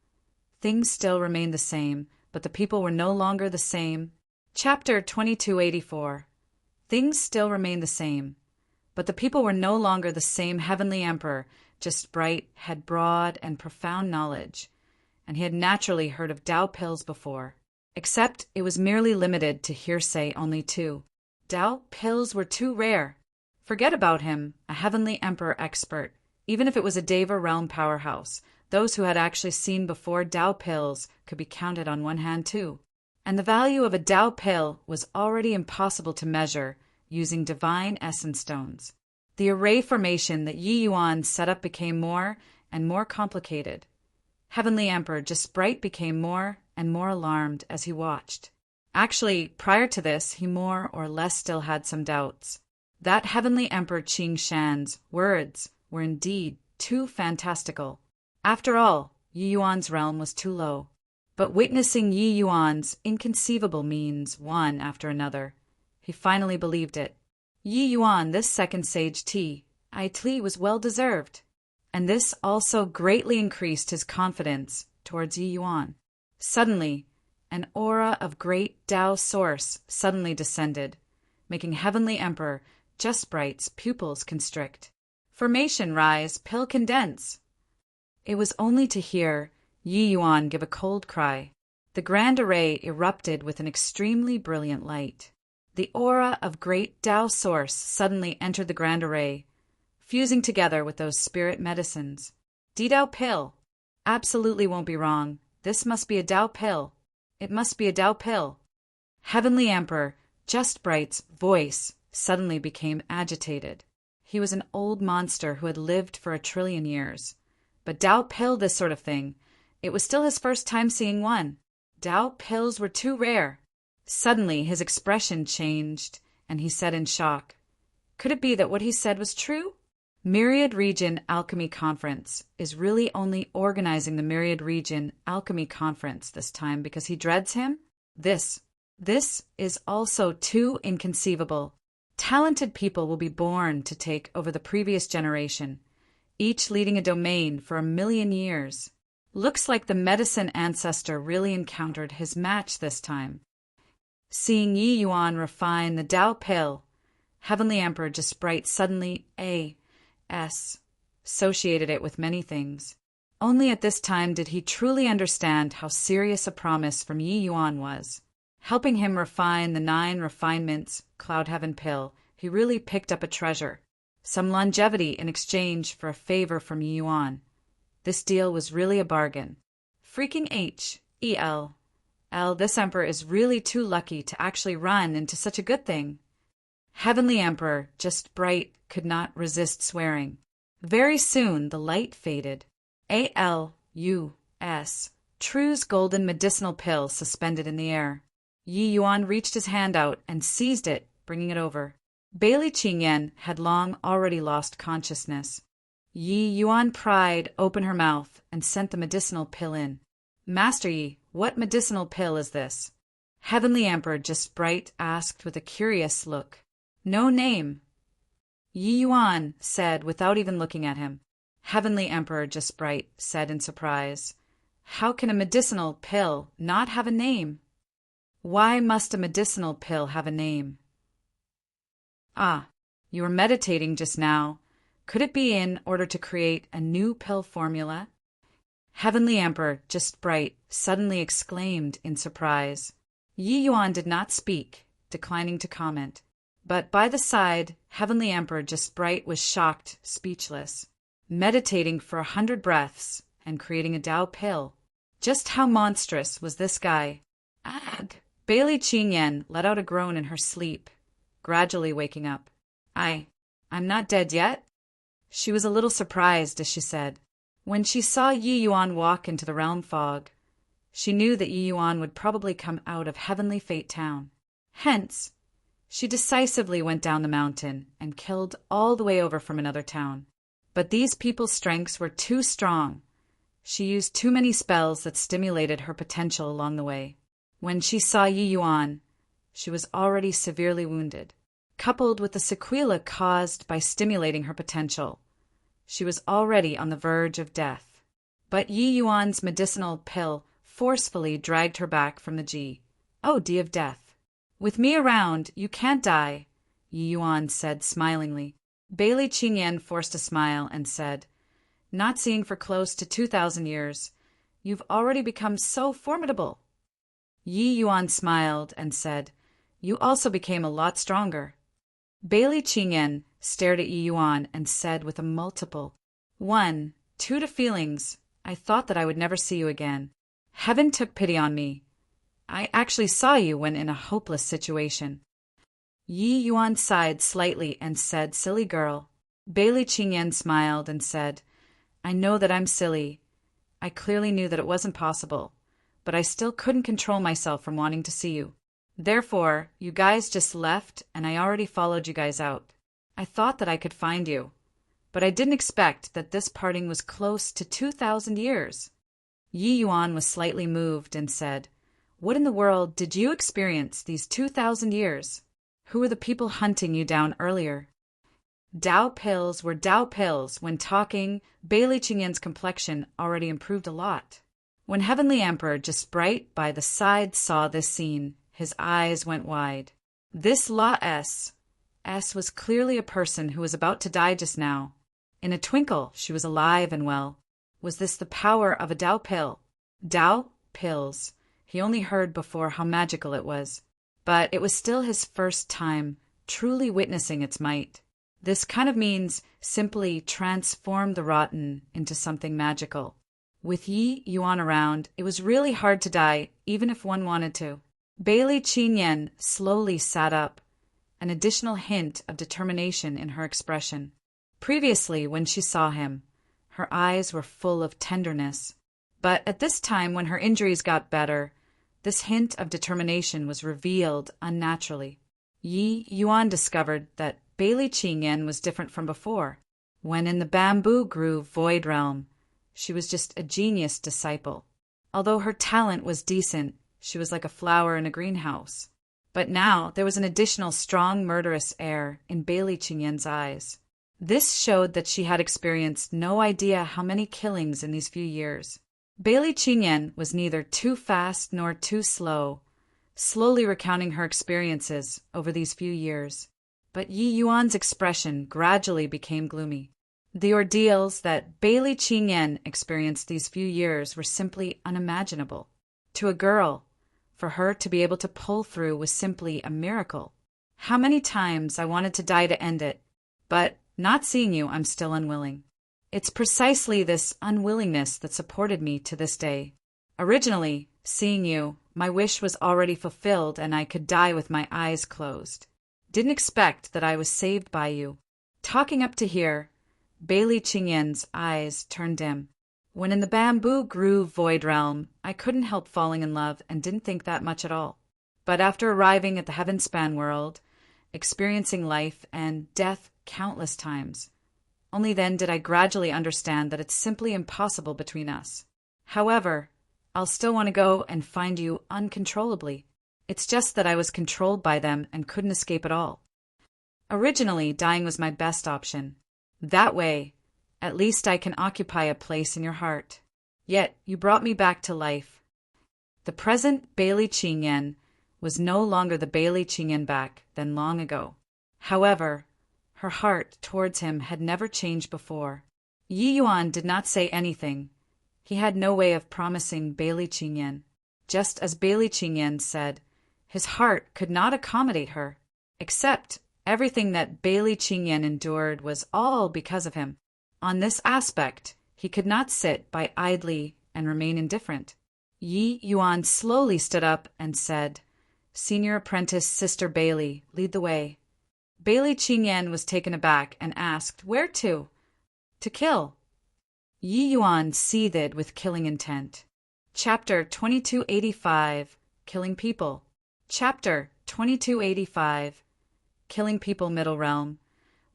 Things still remained the same, but the people were no longer the same. Chapter 2284. Things still remained the same, but the people were no longer the same. Heavenly Emperor Just Bright had broad and profound knowledge, and he had naturally heard of Tao pills before, except it was merely limited to hearsay only too. Tao pills were too rare. Forget about him, a Heavenly Emperor expert, even if it was a Deva realm powerhouse. Those who had actually seen before Tao pills could be counted on one hand too. And the value of a Tao pill was already impossible to measure using divine essence stones. The array formation that Yi Yuan set up became more and more complicated. Heavenly Emperor Just Bright became more and more alarmed as he watched. Actually, prior to this, he more or less still had some doubts. That Heavenly Emperor Qing Shan's words were indeed too fantastical. After all, Yi Yuan's realm was too low. But witnessing Yi Yuan's inconceivable means one after another, he finally believed it. Yi Yuan, this second sage Tli was well deserved, and this also greatly increased his confidence towards Yi Yuan. Suddenly, an aura of great Tao source suddenly descended, making Heavenly Emperor Just Bright's pupils constrict. Formation rise, pill condense. It was only to hear Yi Yuan give a cold cry. The grand array erupted with an extremely brilliant light. The aura of great Tao source suddenly entered the grand array, fusing together with those spirit medicines. Tao pill. Absolutely won't be wrong. This must be a Tao pill. It must be a Tao pill. Heavenly Emperor Just Bright's voice suddenly became agitated. He was an old monster who had lived for 1 trillion years. But Tao pill, this sort of thing, it was still his first time seeing one. Tao pills were too rare. Suddenly his expression changed, and he said in shock, "Could it be that what he said was true?" Myriad Region Alchemy Conference is really only organizing the Myriad Region Alchemy Conference this time because he dreads him? This is also too inconceivable. Talented people will be born to take over the previous generation, each leading a domain for 1 million years. Looks like the medicine ancestor really encountered his match this time. Seeing Yi Yuan refine the Tao pill, Heavenly Emperor Just Bright suddenly associated it with many things. Only at this time did he truly understand how serious a promise from Yi Yuan was. Helping him refine the 9 refinements Cloud Heaven pill, he really picked up a treasure. Some longevity in exchange for a favor from Yi Yuan. This deal was really a bargain. Freaking this emperor is really too lucky to actually run into such a good thing. Heavenly Emperor Just Bright could not resist swearing. Very soon the light faded. True's golden medicinal pill suspended in the air. Yi Yuan reached his hand out and seized it, bringing it over. Bailey Qingyan had long already lost consciousness. Yi Yuan pried open her mouth and sent the medicinal pill in. Master Yi, what medicinal pill is this? Heavenly Emperor just bright asked with a curious look. No name, Yi Yuan said without even looking at him. Heavenly Emperor just bright said in surprise. How can a medicinal pill not have a name? Why must a medicinal pill have a name? Ah, you were meditating just now. Could it be in order to create a new pill formula? Heavenly Emperor just bright suddenly exclaimed in surprise. Yi Yuan did not speak, declining to comment. But by the side, Heavenly Emperor just bright was shocked, speechless. Meditating for 100 breaths and creating a Tao pill. Just how monstrous was this guy? Ag! Bailey Qingyan let out a groan in her sleep, gradually waking up. I'm not dead yet? She was a little surprised as she said. When she saw Yi Yuan walk into the realm fog, she knew that Yi Yuan would probably come out of Heavenly Fate Town. Hence, she decisively went down the mountain and killed all the way over from another town. But these people's strengths were too strong. She used too many spells that stimulated her potential along the way. When she saw Yi Yuan, she was already severely wounded. Coupled with the sequela caused by stimulating her potential, she was already on the verge of death. But Yi Yuan's medicinal pill forcefully dragged her back from the G. O D of death. With me around, you can't die, Yi Yuan said smilingly. Bailey Qingyan forced a smile and said, not seeing for close to 2,000 years, you've already become so formidable. Yi Yuan smiled and said, you also became a lot stronger. Bailey Qingyan stared at Yi Yuan and said with a multiple, 1, 2 to feelings, I thought that I would never see you again. Heaven took pity on me. I actually saw you when in a hopeless situation. Yi Yuan sighed slightly and said, silly girl. Bailey Qingyan smiled and said, I know that I'm silly. I clearly knew that it wasn't possible, but I still couldn't control myself from wanting to see you. Therefore, you guys just left and I already followed you guys out. I thought that I could find you, but I didn't expect that this parting was close to 2,000 years. Yi Yuan was slightly moved and said, what in the world did you experience these 2,000 years? Who were the people hunting you down earlier? Tao pills were Tao pills. When talking, Bailey Qingyan's complexion already improved a lot. When Heavenly Emperor just bright by the side saw this scene, his eyes went wide. This La S was clearly a person who was about to die just now. In a twinkle, she was alive and well. Was this the power of a Tao pill? Tao pills. He only heard before how magical it was. But it was still his first time truly witnessing its might. This kind of means simply transform the rotten into something magical. With Yi Yuan around, it was really hard to die, even if one wanted to. Bailey Qingyan slowly sat up, an additional hint of determination in her expression. Previously, when she saw him, her eyes were full of tenderness. But at this time, when her injuries got better, this hint of determination was revealed unnaturally. Yi Yuan discovered that Bailey Qingyan was different from before. When in the bamboo grove void realm, she was just a genius disciple. Although her talent was decent, she was like a flower in a greenhouse. But now there was an additional strong murderous air in Bailey Qingyan's eyes. This showed that she had experienced no idea how many killings in these few years. Bailey Qingyan was neither too fast nor too slow, slowly recounting her experiences over these few years. But Yi Yuan's expression gradually became gloomy. The ordeals that Bailey Qingyan experienced these few years were simply unimaginable. To a girl, for her to be able to pull through was simply a miracle. How many times I wanted to die to end it, but not seeing you, I'm still unwilling. It's precisely this unwillingness that supported me to this day. Originally, seeing you, my wish was already fulfilled and I could die with my eyes closed. Didn't expect that I was saved by you. Talking up to here, Bailey Qingyan's eyes turned dim. When in the bamboo grove void realm, I couldn't help falling in love and didn't think that much at all. But after arriving at the heaven-span world, experiencing life and death countless times, Only then did I gradually understand that it's simply impossible between us. However, I'll still want to go and find you uncontrollably. It's just that I was controlled by them and couldn't escape at all. Originally, dying was my best option. That way, at least I can occupy a place in your heart. Yet, you brought me back to life. The present Bailey Qingyan was no longer the Bailey Qingyan back then long ago. However, her heart towards him had never changed before. Yi Yuan did not say anything. He had no way of promising Bailey Qingyan. Just as Bailey Qingyan said, his heart could not accommodate her, except everything that Bailey Qingyan endured was all because of him. On this aspect, he could not sit by idly and remain indifferent. Yi Yuan slowly stood up and said, "Senior apprentice Sister Bailey, lead the way." Bailey Qingyan was taken aback and asked, "Where to?" "To kill." Yi Yuan seethed with killing intent. Chapter 2285, Killing People. Chapter 2285, Killing People. Middle Realm,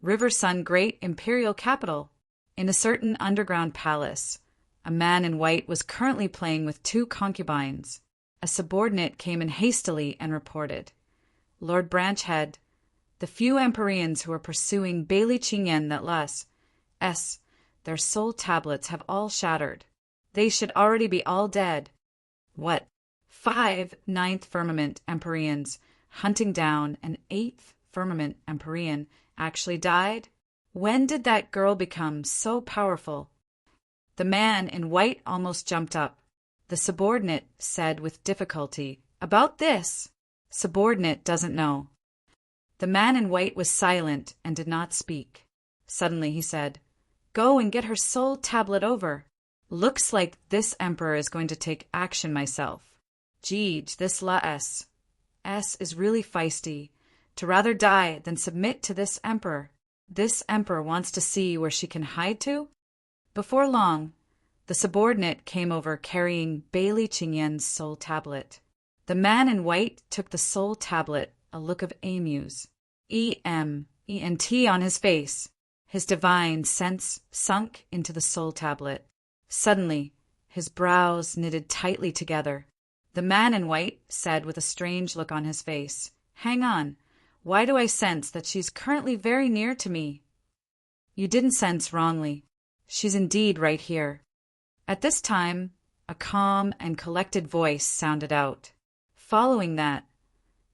River Sun Great Imperial Capital. In a certain underground palace, a man in white was currently playing with two concubines. A subordinate came in hastily and reported, "Lord Branchhead, the few Empyreans who are pursuing Bailey Qingyan that their soul tablets have all shattered. They should already be all dead." What? 5 ninth firmament Empyreans hunting down an 8th firmament Empyrean actually died? When did that girl become so powerful? The man in white almost jumped up. The subordinate said with difficulty, "About this, subordinate doesn't know." The man in white was silent and did not speak. Suddenly he said, "Go and get her soul tablet over. Looks like this emperor is going to take action myself. Jeej, this S is really feisty. To rather die than submit to this emperor. This emperor wants to see where she can hide to." Before long, the subordinate came over carrying Bailey Qingyan's soul tablet. The man in white took the soul tablet, a look of amuse, EMENT on his face. His divine sense sunk into the soul tablet. Suddenly, his brows knitted tightly together. The man in white said with a strange look on his face, "Hang on. Why do I sense that she's currently very near to me?" "You didn't sense wrongly. She's indeed right here." At this time, a calm and collected voice sounded out. Following that,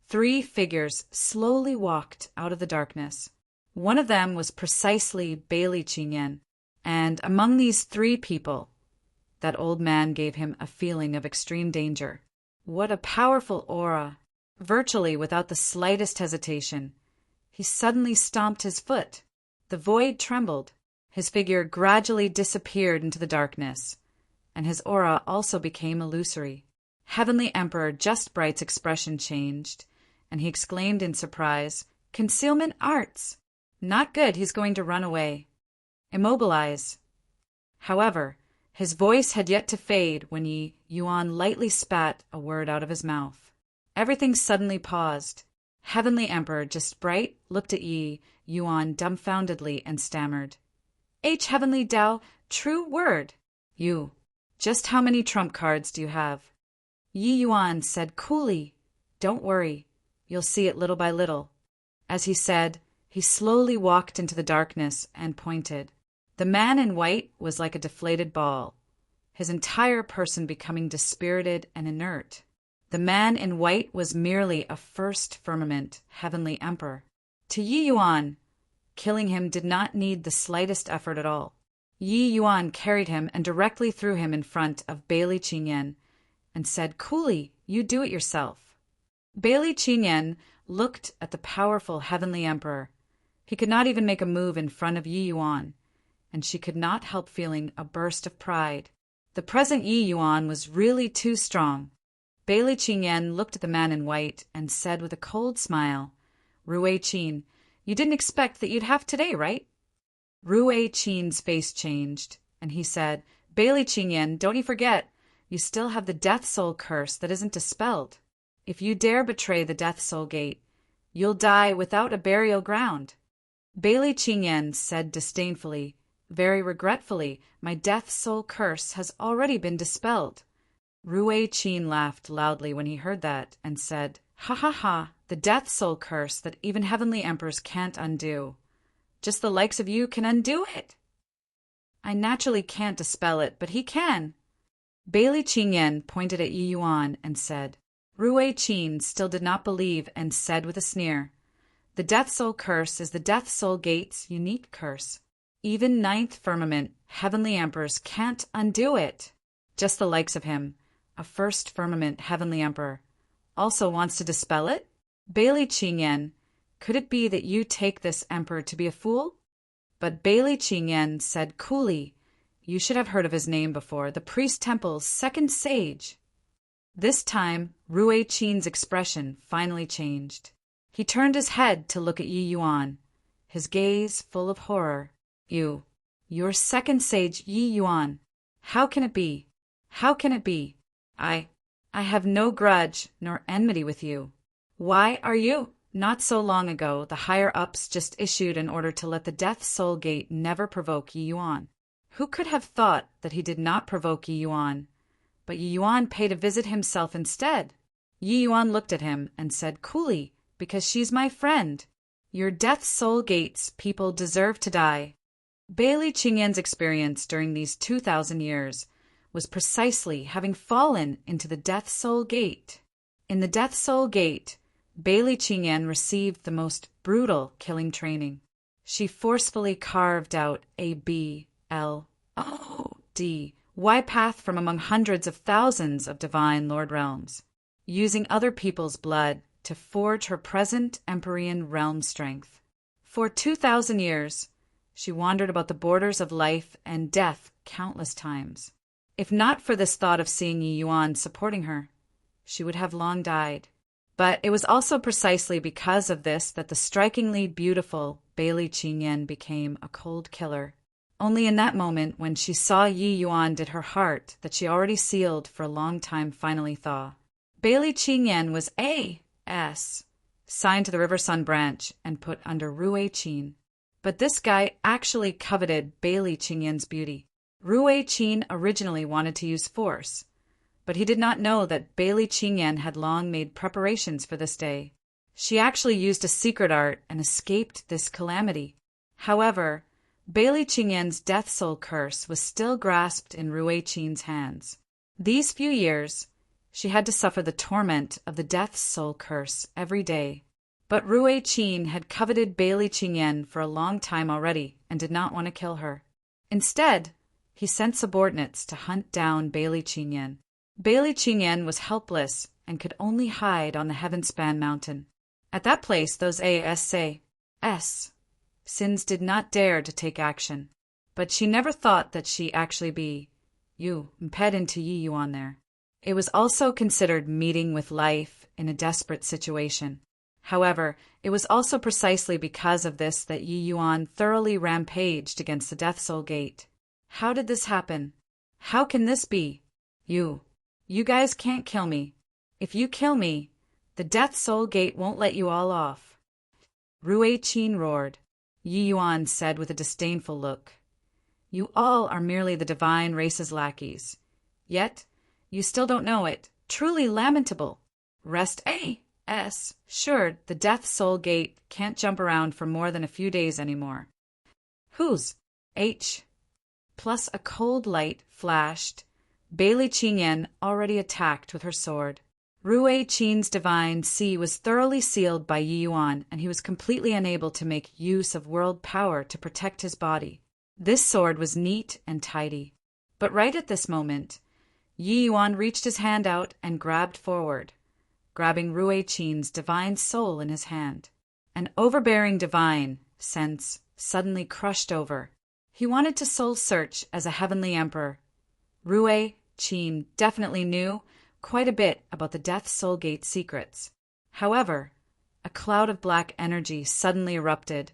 3 figures slowly walked out of the darkness. One of them was precisely Bailey Qingyan, and among these 3 people, that old man gave him a feeling of extreme danger. What a powerful aura! Virtually without the slightest hesitation, he suddenly stomped his foot. The void trembled. His figure gradually disappeared into the darkness, and his aura also became illusory. Heavenly Emperor Just Bright's expression changed, and he exclaimed in surprise, "Concealment arts! Not good, he's going to run away. Immobilize." However, his voice had yet to fade when Yi Yuan lightly spat a word out of his mouth. Everything suddenly paused. Heavenly Emperor Just Bright looked at Yi Yuan dumbfoundedly and stammered, Heavenly Tao, true word. You. Just how many trump cards do you have?" Yi Yuan said coolly, "Don't worry. You'll see it little by little." As he said, he slowly walked into the darkness and pointed. The man in white was like a deflated ball, his entire person becoming dispirited and inert. The man in white was merely a 1st firmament Heavenly Emperor. To Yi Yuan, killing him did not need the slightest effort at all. Yi Yuan carried him and directly threw him in front of Bailey Qingyan and said coolly, "You do it yourself." Bailey Qingyan looked at the powerful Heavenly Emperor. He could not even make a move in front of Yi Yuan, and she could not help feeling a burst of pride. The present Yi Yuan was really too strong. Bailey Qingyan looked at the man in white and said with a cold smile, "Rui Qin, you didn't expect that you'd have today, right?" Rui Qin's face changed, and he said, "Bailey Qingyan, don't you forget, you still have the Death Soul curse that isn't dispelled. If you dare betray the Death Soul Gate, you'll die without a burial ground." Bailey Qingyan said disdainfully, very regretfully, my death soul curse has already been dispelled. Rui Qin laughed loudly when he heard that and said, ha ha ha, the death soul curse that even heavenly emperors can't undo. Just the likes of you can undo it. I naturally can't dispel it, but he can. Bailey Qingyan pointed at Yi Yuan and said. Rui Qin still did not believe and said with a sneer, the death soul curse is the death soul gate's unique curse. Even ninth firmament, heavenly emperors can't undo it. Just the likes of him, a first firmament heavenly emperor, also wants to dispel it? Bailey Qingyan, could it be that you take this emperor to be a fool? But Bailey Qingyan said coolly, you should have heard of his name before, the priest temple's second sage. This time, Rui Qin's expression finally changed. He turned his head to look at Yi Yuan, his gaze full of horror. Your second sage Yi Yuan. How can it be? How can it be? I have no grudge nor enmity with you. Why are you? Not so long ago, the higher-ups just issued an order to let the Death Soul Gate never provoke Yi Yuan. Who could have thought that he did not provoke Yi Yuan? But Yi Yuan paid a visit himself instead. Yi Yuan looked at him and said coolly, because she's my friend. Your Death Soul Gate's people deserve to die. Bailey Qingyan's experience during these 2,000 years was precisely having fallen into the Death Soul Gate. In the Death Soul Gate, Bailey Qingyan received the most brutal killing training. She forcefully carved out a BLODY path from among hundreds of thousands of divine Lord realms, using other people's blood to forge her present Empyrean realm strength. For 2,000 years, she wandered about the borders of life and death countless times. If not for this thought of seeing Yi Yuan supporting her, she would have long died. But it was also precisely because of this that the strikingly beautiful Bailey Qingyan became a cold killer. Only in that moment, when she saw Yi Yuan, did her heart, that she already sealed for a long time, finally thaw. Bailey Qingyan was signed to the River Sun branch and put under Rui Qin. But this guy actually coveted Bailey Qingyan's beauty. Rui Qin originally wanted to use force, but he did not know that Bailey Qingyan had long made preparations for this day. She actually used a secret art and escaped this calamity. However, Bailey Qingyan's death soul curse was still grasped in Rui Qin's hands. These few years, she had to suffer the torment of the death soul curse every day. But Rui Qin had coveted Bailey Qingyan for a long time already and did not want to kill her. Instead, he sent subordinates to hunt down Bailey Qingyan. Bailey Qingyan was helpless and could only hide on the Heavenspan mountain. At that place, those sins did not dare to take action. But she never thought that she actually be imped into Yi Yuan there. It was also considered meeting with life in a desperate situation. However, it was also precisely because of this that Yi Yuan thoroughly rampaged against the Death Soul Gate. How did this happen? How can this be? You guys can't kill me. If you kill me, the Death Soul Gate won't let you all off. Rui Qin roared. Yi Yuan said with a disdainful look. You all are merely the divine race's lackeys. Yet, you still don't know it. Truly lamentable. Rest assured, the Death Soul Gate can't jump around for more than a few days anymore. Whose? Plus a cold light flashed. Bailey Qingyan already attacked with her sword. Rui Qin's divine sea was thoroughly sealed by Yi Yuan, and he was completely unable to make use of world power to protect his body. This sword was neat and tidy. But right at this moment, Yi Yuan reached his hand out and grabbed forward, grabbing Rui Qin's divine soul in his hand. An overbearing divine sense suddenly crushed over. He wanted to soul search as a heavenly emperor. Rui Qin definitely knew quite a bit about the Death Soul Gate secrets. However, a cloud of black energy suddenly erupted,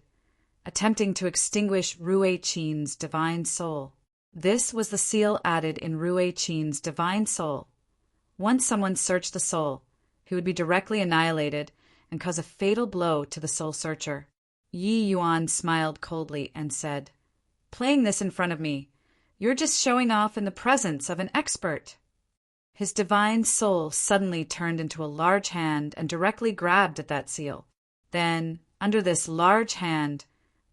attempting to extinguish Rui Qin's divine soul. This was the seal added in Rui Qin's divine soul. Once someone searched the soul, he would be directly annihilated and cause a fatal blow to the soul searcher. Yi Yuan smiled coldly and said, "Playing this in front of me. You're just showing off in the presence of an expert." His divine soul suddenly turned into a large hand and directly grabbed at that seal. Then, under this large hand,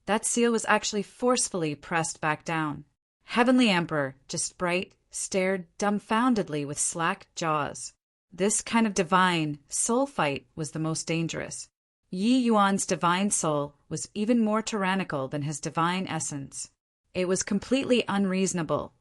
that seal was actually forcefully pressed back down. Heavenly Emperor, just bright, stared dumbfoundedly with slack jaws. This kind of divine soul fight was the most dangerous. Yi Yuan's divine soul was even more tyrannical than his divine essence. It was completely unreasonable,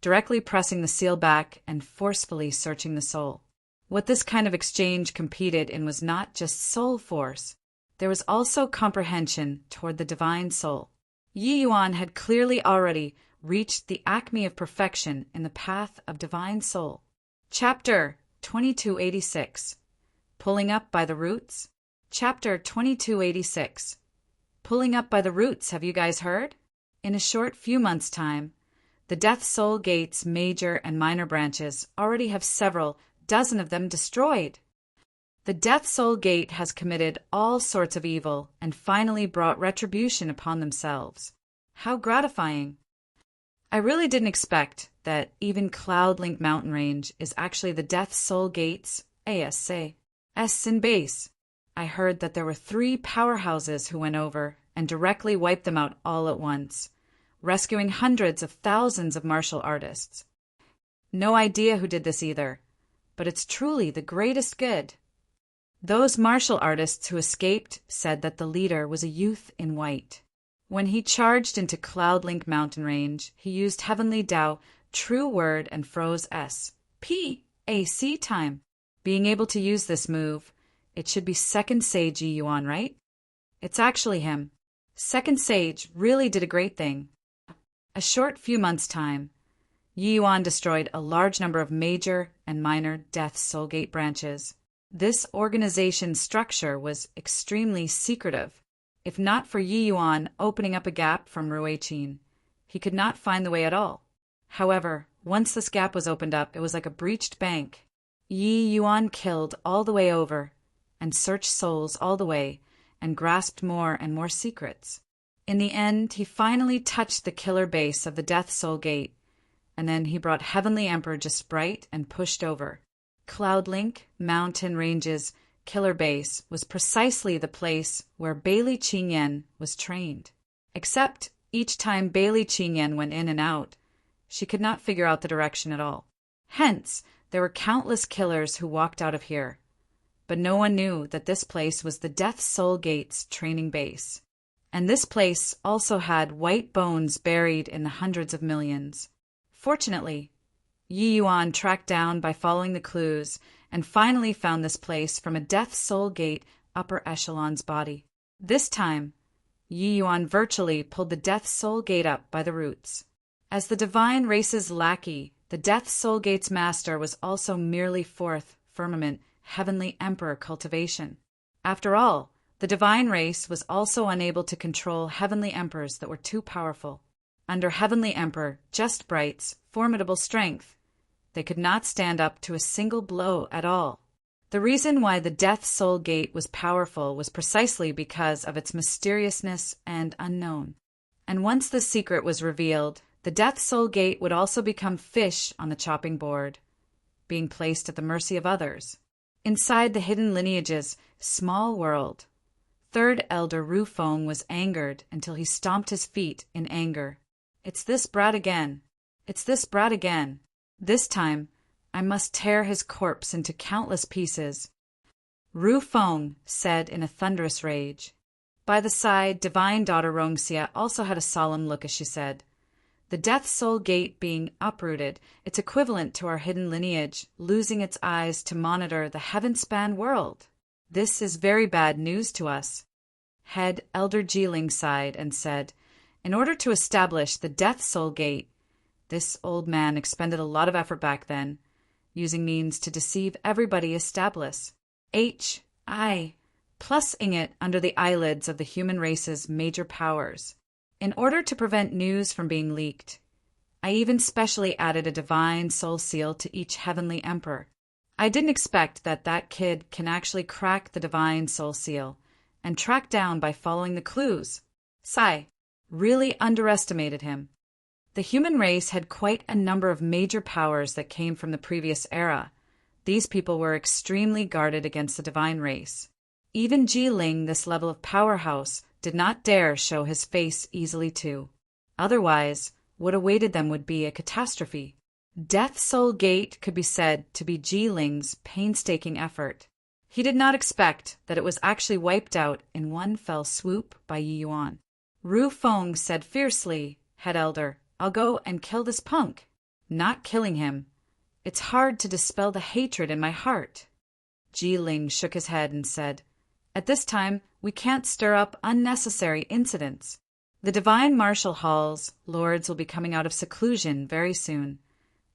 directly pressing the seal back and forcefully searching the soul. What this kind of exchange competed in was not just soul force. There was also comprehension toward the divine soul. Yi Yuan had clearly already reached the acme of perfection in the path of divine soul. Chapter 2286. Pulling Up by the Roots. Chapter 2286. Pulling up by the roots, have you guys heard? In a short few months' time, the Death Soul Gate's major and minor branches already have several dozen of them destroyed. The Death Soul Gate has committed all sorts of evil and finally brought retribution upon themselves. How gratifying! I really didn't expect that even Cloudlink Mountain Range is actually the Death Soul Gate's S in base. I heard that there were 3 powerhouses who went over and directly wiped them out all at once, rescuing hundreds of thousands of martial artists. No idea who did this either, but it's truly the greatest good. Those martial artists who escaped said that the leader was a youth in white. When he charged into Cloudlink Mountain Range, he used Heavenly Tao, True Word, and froze SPAC time. Being able to use this move, it should be Second Sage Yi Yuan, right? It's actually him. Second Sage really did a great thing. A short few months' time, Yi Yuan destroyed a large number of major and minor Death Soul Gate branches. This organization's structure was extremely secretive. If not for Yi Yuan opening up a gap from Ruichin, he could not find the way at all. However, once this gap was opened up, it was like a breached bank. Yi Yuan killed all the way over, and searched souls all the way, and grasped more and more secrets. In the end, he finally touched the killer base of the Death Soul Gate, and then he brought Heavenly Emperor just bright and pushed over. Cloudlink Mountain Range's killer base was precisely the place where Bailey Qingyan was trained. Except each time Bailey Qingyan went in and out, she could not figure out the direction at all. Hence, there were countless killers who walked out of here. But no one knew that this place was the Death Soul Gate's training base. And this place also had white bones buried in the hundreds of millions. Fortunately, Yi Yuan tracked down by following the clues and finally found this place from a Death Soul Gate upper echelon's body. This time, Yi Yuan virtually pulled the Death Soul Gate up by the roots. As the divine race's lackey, the Death Soul Gate's master was also merely fourth firmament Heavenly Emperor cultivation. After all, the divine race was also unable to control Heavenly Emperors that were too powerful. Under Heavenly Emperor Just Bright's formidable strength, they could not stand up to a single blow at all. The reason why the Death Soul Gate was powerful was precisely because of its mysteriousness and unknown. And once the secret was revealed, the Death Soul Gate would also become fish on the chopping board, being placed at the mercy of others. Inside the hidden lineage's small world, Third Elder Rufeng was angered until he stomped his feet in anger. It's this brat again. It's this brat again. This time, I must tear his corpse into countless pieces. Rufeng said in a thunderous rage. By the side, Divine Daughter Rongxia also had a solemn look as she said, "The Death Soul Gate being uprooted, it's equivalent to our hidden lineage losing its eyes to monitor the heaven-span world. This is very bad news to us." Head Elder Jiling sighed and said, "In order to establish the Death Soul Gate, this old man expended a lot of effort back then, using means to deceive everybody established. Plusing it under the eyelids of the human race's major powers. In order to prevent news from being leaked, I even specially added a divine soul seal to each heavenly emperor. I didn't expect that kid can actually crack the divine soul seal, and tracked down by following the clues. Sai really underestimated him. The human race had quite a number of major powers that came from the previous era. These people were extremely guarded against the divine race. Even Ji Ling, this level of powerhouse, did not dare show his face easily too. Otherwise, what awaited them would be a catastrophe. Death Soul Gate could be said to be Ji Ling's painstaking effort. He did not expect that it was actually wiped out in one fell swoop by Yi Yuan. Ru Feng said fiercely, Head Elder, I'll go and kill this punk. Not killing him. It's hard to dispel the hatred in my heart. Ji Ling shook his head and said, At this time, we can't stir up unnecessary incidents. The divine martial halls, lords will be coming out of seclusion very soon,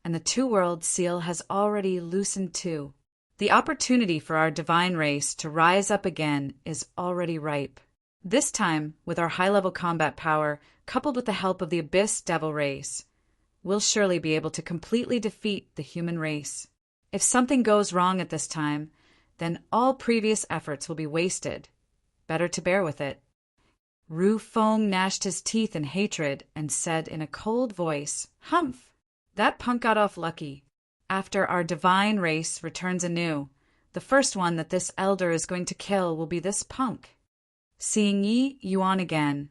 and the two-world seal has already loosened too. The opportunity for our divine race to rise up again is already ripe. This time, with our high-level combat power, coupled with the help of the Abyss Devil race, we'll surely be able to completely defeat the human race. If something goes wrong at this time, then all previous efforts will be wasted. Better to bear with it. Ru Feng gnashed his teeth in hatred and said in a cold voice, Humph! That punk got off lucky. After our divine race returns anew, the first one that this elder is going to kill will be this punk. Seeing Yi Yuan again,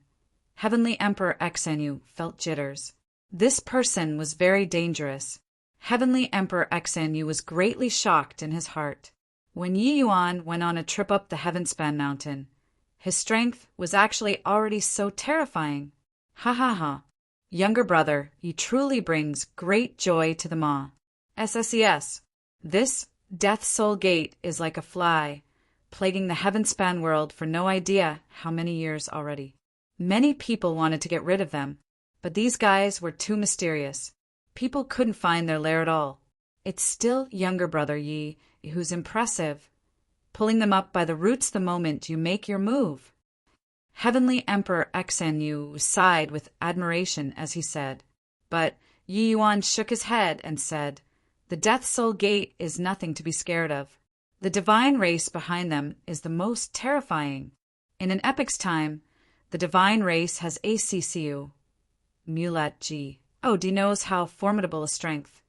Heavenly Emperor Xenu felt jitters. This person was very dangerous. Heavenly Emperor Xenu was greatly shocked in his heart. When Yi Yuan went on a trip up the Heavenspan mountain, his strength was actually already so terrifying. Ha ha ha. Younger brother, he truly brings great joy to the Ma. SSES. This Death Soul Gate is like a fly, plaguing the Heavenspan world for no idea how many years already. Many people wanted to get rid of them, but these guys were too mysterious. People couldn't find their lair at all. It's still younger brother Yi who's impressive, pulling them up by the roots the moment you make your move. Heavenly Emperor Xenu sighed with admiration as he said, but Yi Yuan shook his head and said, The Death Soul Gate is nothing to be scared of. The divine race behind them is the most terrifying. In an epic's time, the divine race has ACCU. Mulat G. denotes how formidable a strength.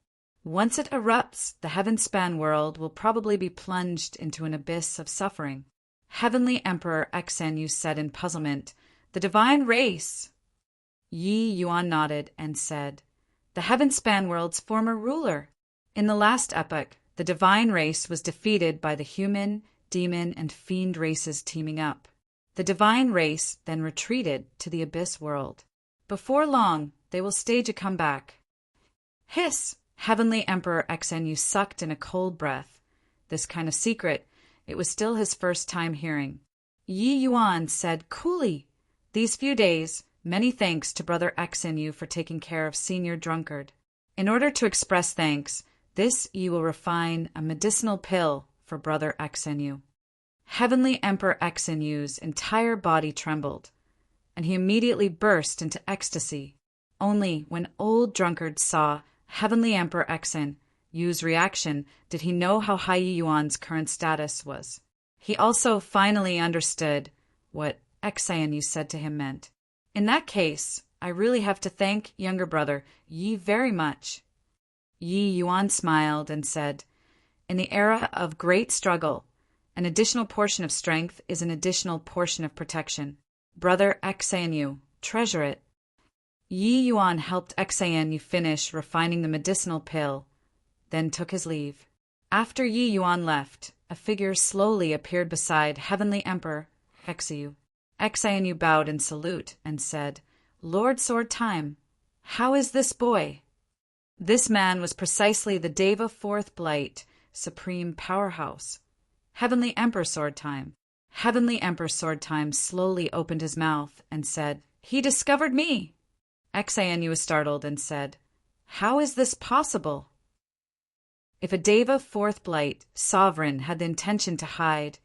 Once it erupts, the Heavenspan world will probably be plunged into an abyss of suffering. Heavenly Emperor Xenu said in puzzlement, The divine race! Yi Yuan nodded and said, The Heavenspan world's former ruler. In the last epoch, the divine race was defeated by the human, demon, and fiend races teaming up. The divine race then retreated to the abyss world. Before long, they will stage a comeback. Hiss! Heavenly Emperor Xenu sucked in a cold breath. This kind of secret, it was still his first time hearing. Yi Yuan said coolly, These few days, many thanks to Brother Xenu for taking care of Senior Drunkard. In order to express thanks, this you will refine a medicinal pill for Brother Xenu. Heavenly Emperor Xenu's entire body trembled, and he immediately burst into ecstasy. Only when old Drunkard saw Heavenly Emperor Xenu's reaction did he know how high Yi Yuan's current status was. He also finally understood what Xenu said to him meant. In that case, I really have to thank younger brother Yi very much. Yi Yuan smiled and said, In the era of great struggle, an additional portion of strength is an additional portion of protection. Brother Xenu, treasure it. Yi Yuan helped Xenu finish refining the medicinal pill, then took his leave. After Yi Yuan left, a figure slowly appeared beside Heavenly Emperor Xenu. Xenu bowed in salute and said, Lord Sword Time, how is this boy? This man was precisely the Deva Fourth Blight, Supreme Powerhouse. Heavenly Emperor Sword Time. Heavenly Emperor Sword Time slowly opened his mouth and said, He discovered me. Xenu was startled and said, How is this possible? If a Deva Fourth Blight, Sovereign, had the intention to hide,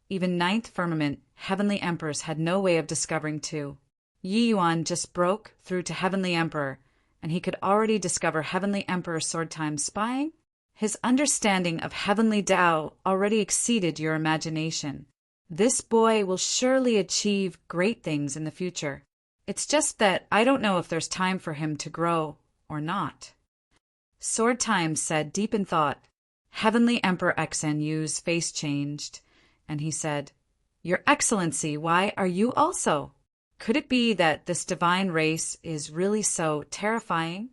even Ninth Firmament, Heavenly Emperors had no way of discovering too. Yi Yuan just broke through to Heavenly Emperor, and he could already discover Heavenly Emperor Sword Time spying? His understanding of Heavenly Tao already exceeded your imagination. This boy will surely achieve great things in the future. It's just that I don't know if there's time for him to grow or not. Sword Time said, deep in thought. Heavenly Emperor Xen Yu's face changed, and he said, Your Excellency, why are you also? Could it be that this divine race is really so terrifying?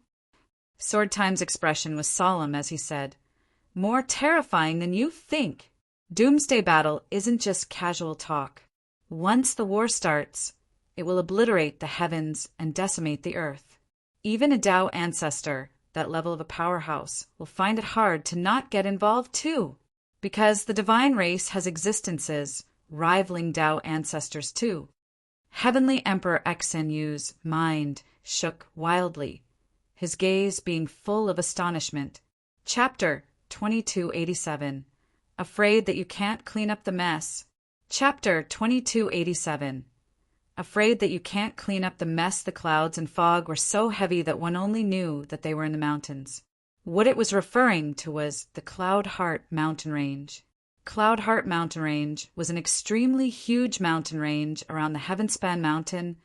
Sword Time's expression was solemn as he said, More terrifying than you think. Doomsday Battle isn't just casual talk. Once the war starts, it will obliterate the heavens and decimate the earth. Even a Tao ancestor, that level of a powerhouse, will find it hard to not get involved too, because the divine race has existences rivaling Tao ancestors too. Heavenly Emperor Xen Yu's mind shook wildly, his gaze being full of astonishment. Chapter 2287. Afraid that you can't clean up the mess. Chapter 2287. Afraid that you can't clean up the mess. The clouds and fog were so heavy that one only knew that they were in the mountains. What it was referring to was the Cloud Heart mountain range. Cloud Heart mountain range was an extremely huge mountain range around the Heavenspan mountain,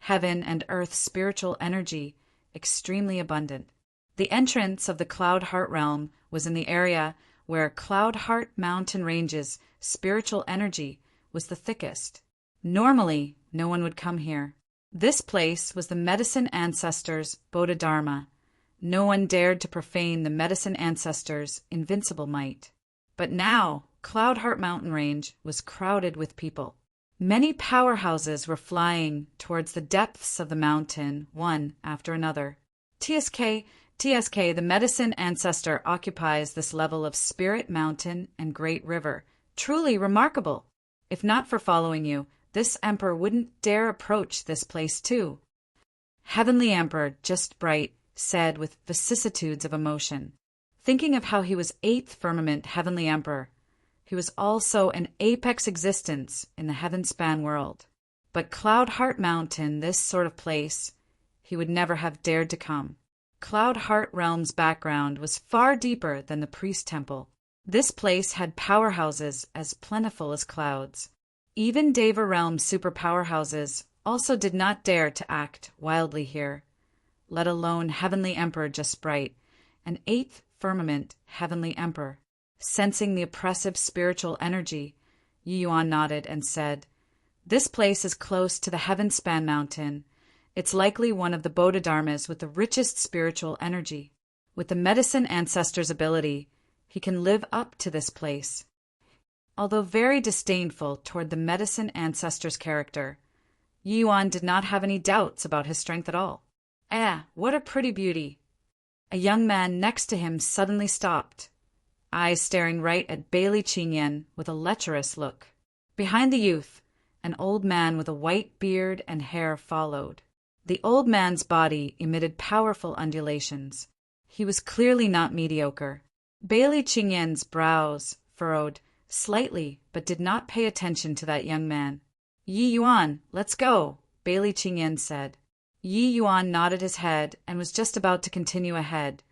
heaven and earth's spiritual energy, extremely abundant. The entrance of the Cloud Heart realm was in the area where Cloud Heart mountain range's spiritual energy was the thickest. Normally, no one would come here. This place was the medicine ancestors' Bodhidharma. No one dared to profane the medicine ancestors' invincible might. But now, Cloud Heart mountain range was crowded with people. Many powerhouses were flying towards the depths of the mountain, one after another. TSK, the medicine ancestor occupies this level of spirit mountain and great river. Truly remarkable. If not for following you, this emperor wouldn't dare approach this place too. Heavenly Emperor, just bright, said with vicissitudes of emotion. Thinking of how he was 8th firmament Heavenly Emperor, he was also an apex existence in the Heavenspan world. But Cloud Heart Mountain, this sort of place, he would never have dared to come. Cloud Heart Realm's background was far deeper than the priest temple. This place had powerhouses as plentiful as clouds. Even Deva Realm's super powerhouses also did not dare to act wildly here, let alone Heavenly Emperor Just Bright, an 8th firmament Heavenly Emperor. Sensing the oppressive spiritual energy, Yi Yuan nodded and said, This place is close to the Heavenspan mountain. It's likely one of the Bodhidharmas with the richest spiritual energy. With the medicine ancestor's ability, he can live up to this place. Although very disdainful toward the medicine ancestor's character, Yi Yuan did not have any doubts about his strength at all. What a pretty beauty! A young man next to him suddenly stopped, eyes staring right at Bailey Qingyan with a lecherous look. Behind the youth, an old man with a white beard and hair followed. The old man's body emitted powerful undulations. He was clearly not mediocre. Bailey Qingyan's brows furrowed slightly, but did not pay attention to that young man. Yi Yuan, let's go, Bailey Qingyan said. Yi Yuan nodded his head and was just about to continue ahead,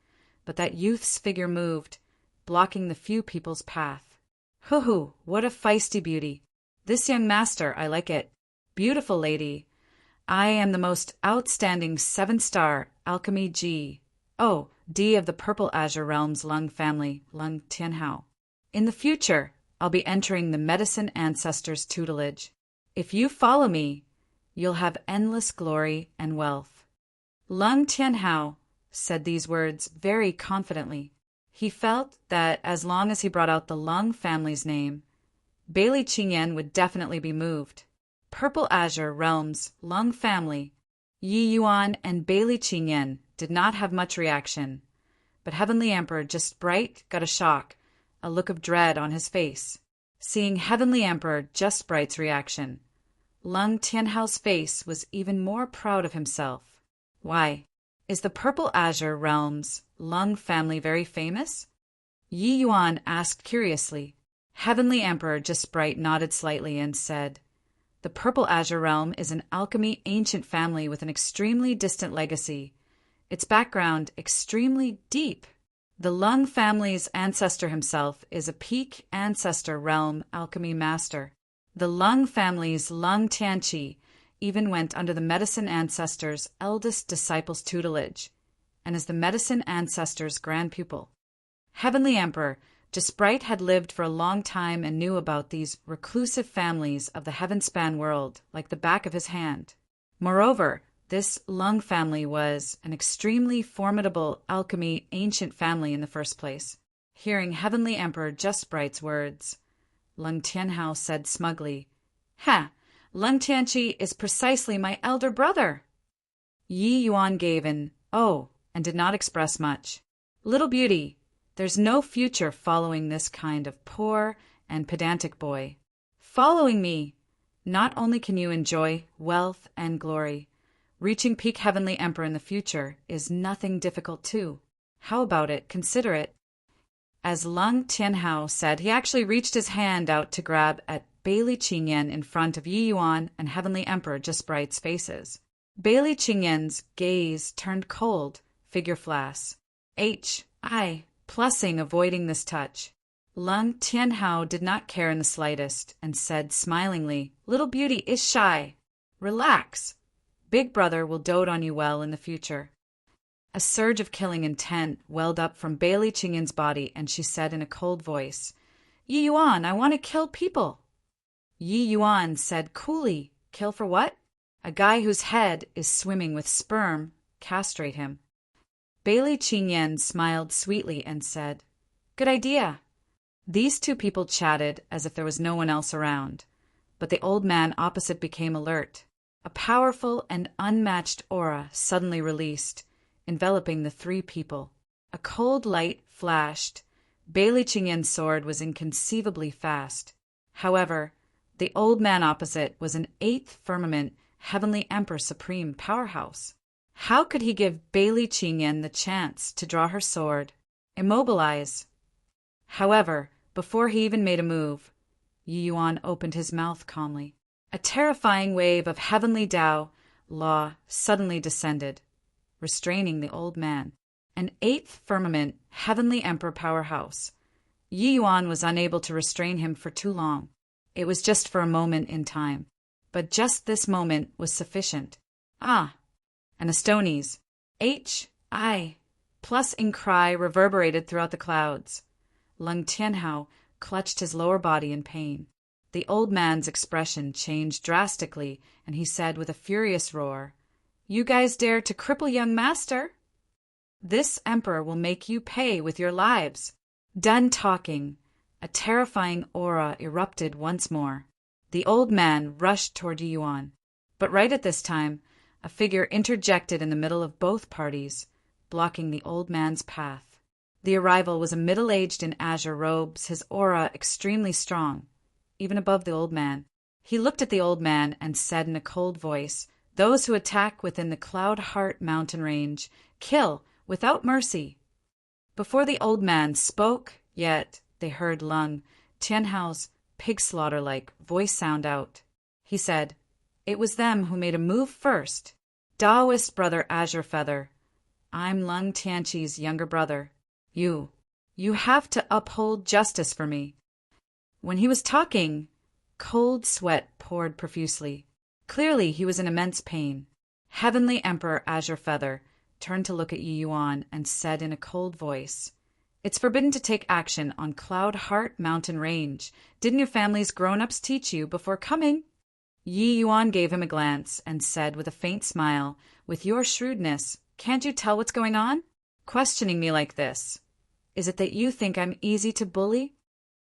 but that youth's figure moved, blocking the few people's path. Hoo-hoo, what a feisty beauty. This young master, I like it. Beautiful lady. I am the most outstanding 7-star alchemy G. Oh, D of the Purple Azure Realm's Lung family, Lung Tianhao. In the future, I'll be entering the medicine ancestors' tutelage. If you follow me, you'll have endless glory and wealth. Lung Tianhao said these words very confidently. He felt that as long as he brought out the Lung family's name, Bailey Qingyan would definitely be moved. Purple Azure Realm's Lung family, Yi Yuan and Bailey Qingyan did not have much reaction, but Heavenly Emperor Just Bright got a shock, a look of dread on his face. Seeing Heavenly Emperor Just Bright's reaction, Lung Tianhao's face was even more proud of himself. Why, is the Purple Azure Realm's Lung family very famous? Yi Yuan asked curiously. Heavenly Emperor Just Bright nodded slightly and said, The Purple Azure Realm is an alchemy ancient family with an extremely distant legacy. Its background extremely deep. The Lung family's ancestor himself is a peak ancestor realm alchemy master. The Lung family's Lung Tianqi even went under the medicine ancestor's eldest disciple's tutelage, and is the medicine ancestor's grand pupil. Heavenly Emperor Jesprite had lived for a long time and knew about these reclusive families of the heaven-span world like the back of his hand. Moreover, this Lung family was an extremely formidable alchemy ancient family in the first place. Hearing Heavenly Emperor Jesprite's words, Lung Tianhao said smugly, "Ha! Lung Tianqi is precisely my elder brother." Yi Yuan gave an "oh" and did not express much. "Little beauty, there's no future following this kind of poor and pedantic boy. Following me, not only can you enjoy wealth and glory, reaching peak Heavenly Emperor in the future is nothing difficult too. How about it? Consider it." As Lung Tianhao said, he actually reached his hand out to grab at Bailey Qingyan in front of Yi Yuan and Heavenly Emperor Jesprite's faces. Bailey Qingyan's gaze turned cold, figure flash. Plussing, avoiding this touch. Lung Tianhao did not care in the slightest and said smilingly, "Little beauty is shy. Relax. Big brother will dote on you well in the future." A surge of killing intent welled up from Bailey Qingyan's body, and she said in a cold voice, "Yi Yuan, I want to kill people." Yi Yuan said coolly, "Kill for what?" "A guy whose head is swimming with sperm. Castrate him." Bailey Qingyan smiled sweetly and said, "Good idea." These two people chatted as if there was no one else around, but the old man opposite became alert. A powerful and unmatched aura suddenly released, enveloping the three people. A cold light flashed. Bailey Qingyan's sword was inconceivably fast. However, the old man opposite was an eighth firmament Heavenly Emperor Supreme powerhouse. How could he give Bailey Qingyan the chance to draw her sword, immobilize? However, before he even made a move, Yi Yuan opened his mouth calmly. A terrifying wave of heavenly Tao law suddenly descended, restraining the old man. An eighth firmament Heavenly Emperor powerhouse. Yi Yuan was unable to restrain him for too long. It was just for a moment in time. But just this moment was sufficient. And Astoni's plus in cry reverberated throughout the clouds. Lung Tianhao clutched his lower body in pain. The old man's expression changed drastically, and he said with a furious roar, "You guys dare to cripple young master? This emperor will make you pay with your lives." Done talking, a terrifying aura erupted once more. The old man rushed toward Yi Yuan, but right at this time, a figure interjected in the middle of both parties, blocking the old man's path. The arrival was a middle-aged in azure robes, his aura extremely strong, even above the old man. He looked at the old man and said in a cold voice, "Those who attack within the Cloud Heart mountain range, kill without mercy." Before the old man spoke, yet they heard Lung Tianhao's pig slaughter-like voice sound out. He said, "It was them who made a move first. Taoist brother Azure Feather, I'm Lung Tianqi's younger brother. You have to uphold justice for me." When he was talking, cold sweat poured profusely. Clearly he was in immense pain. Heavenly Emperor Azure Feather turned to look at Yi Yuan and said in a cold voice, "It's forbidden to take action on Cloud Heart Mountain Range. Didn't your family's grown-ups teach you before coming?" Yi Yuan gave him a glance and said with a faint smile, "With your shrewdness, can't you tell what's going on? Questioning me like this. Is it that you think I'm easy to bully?"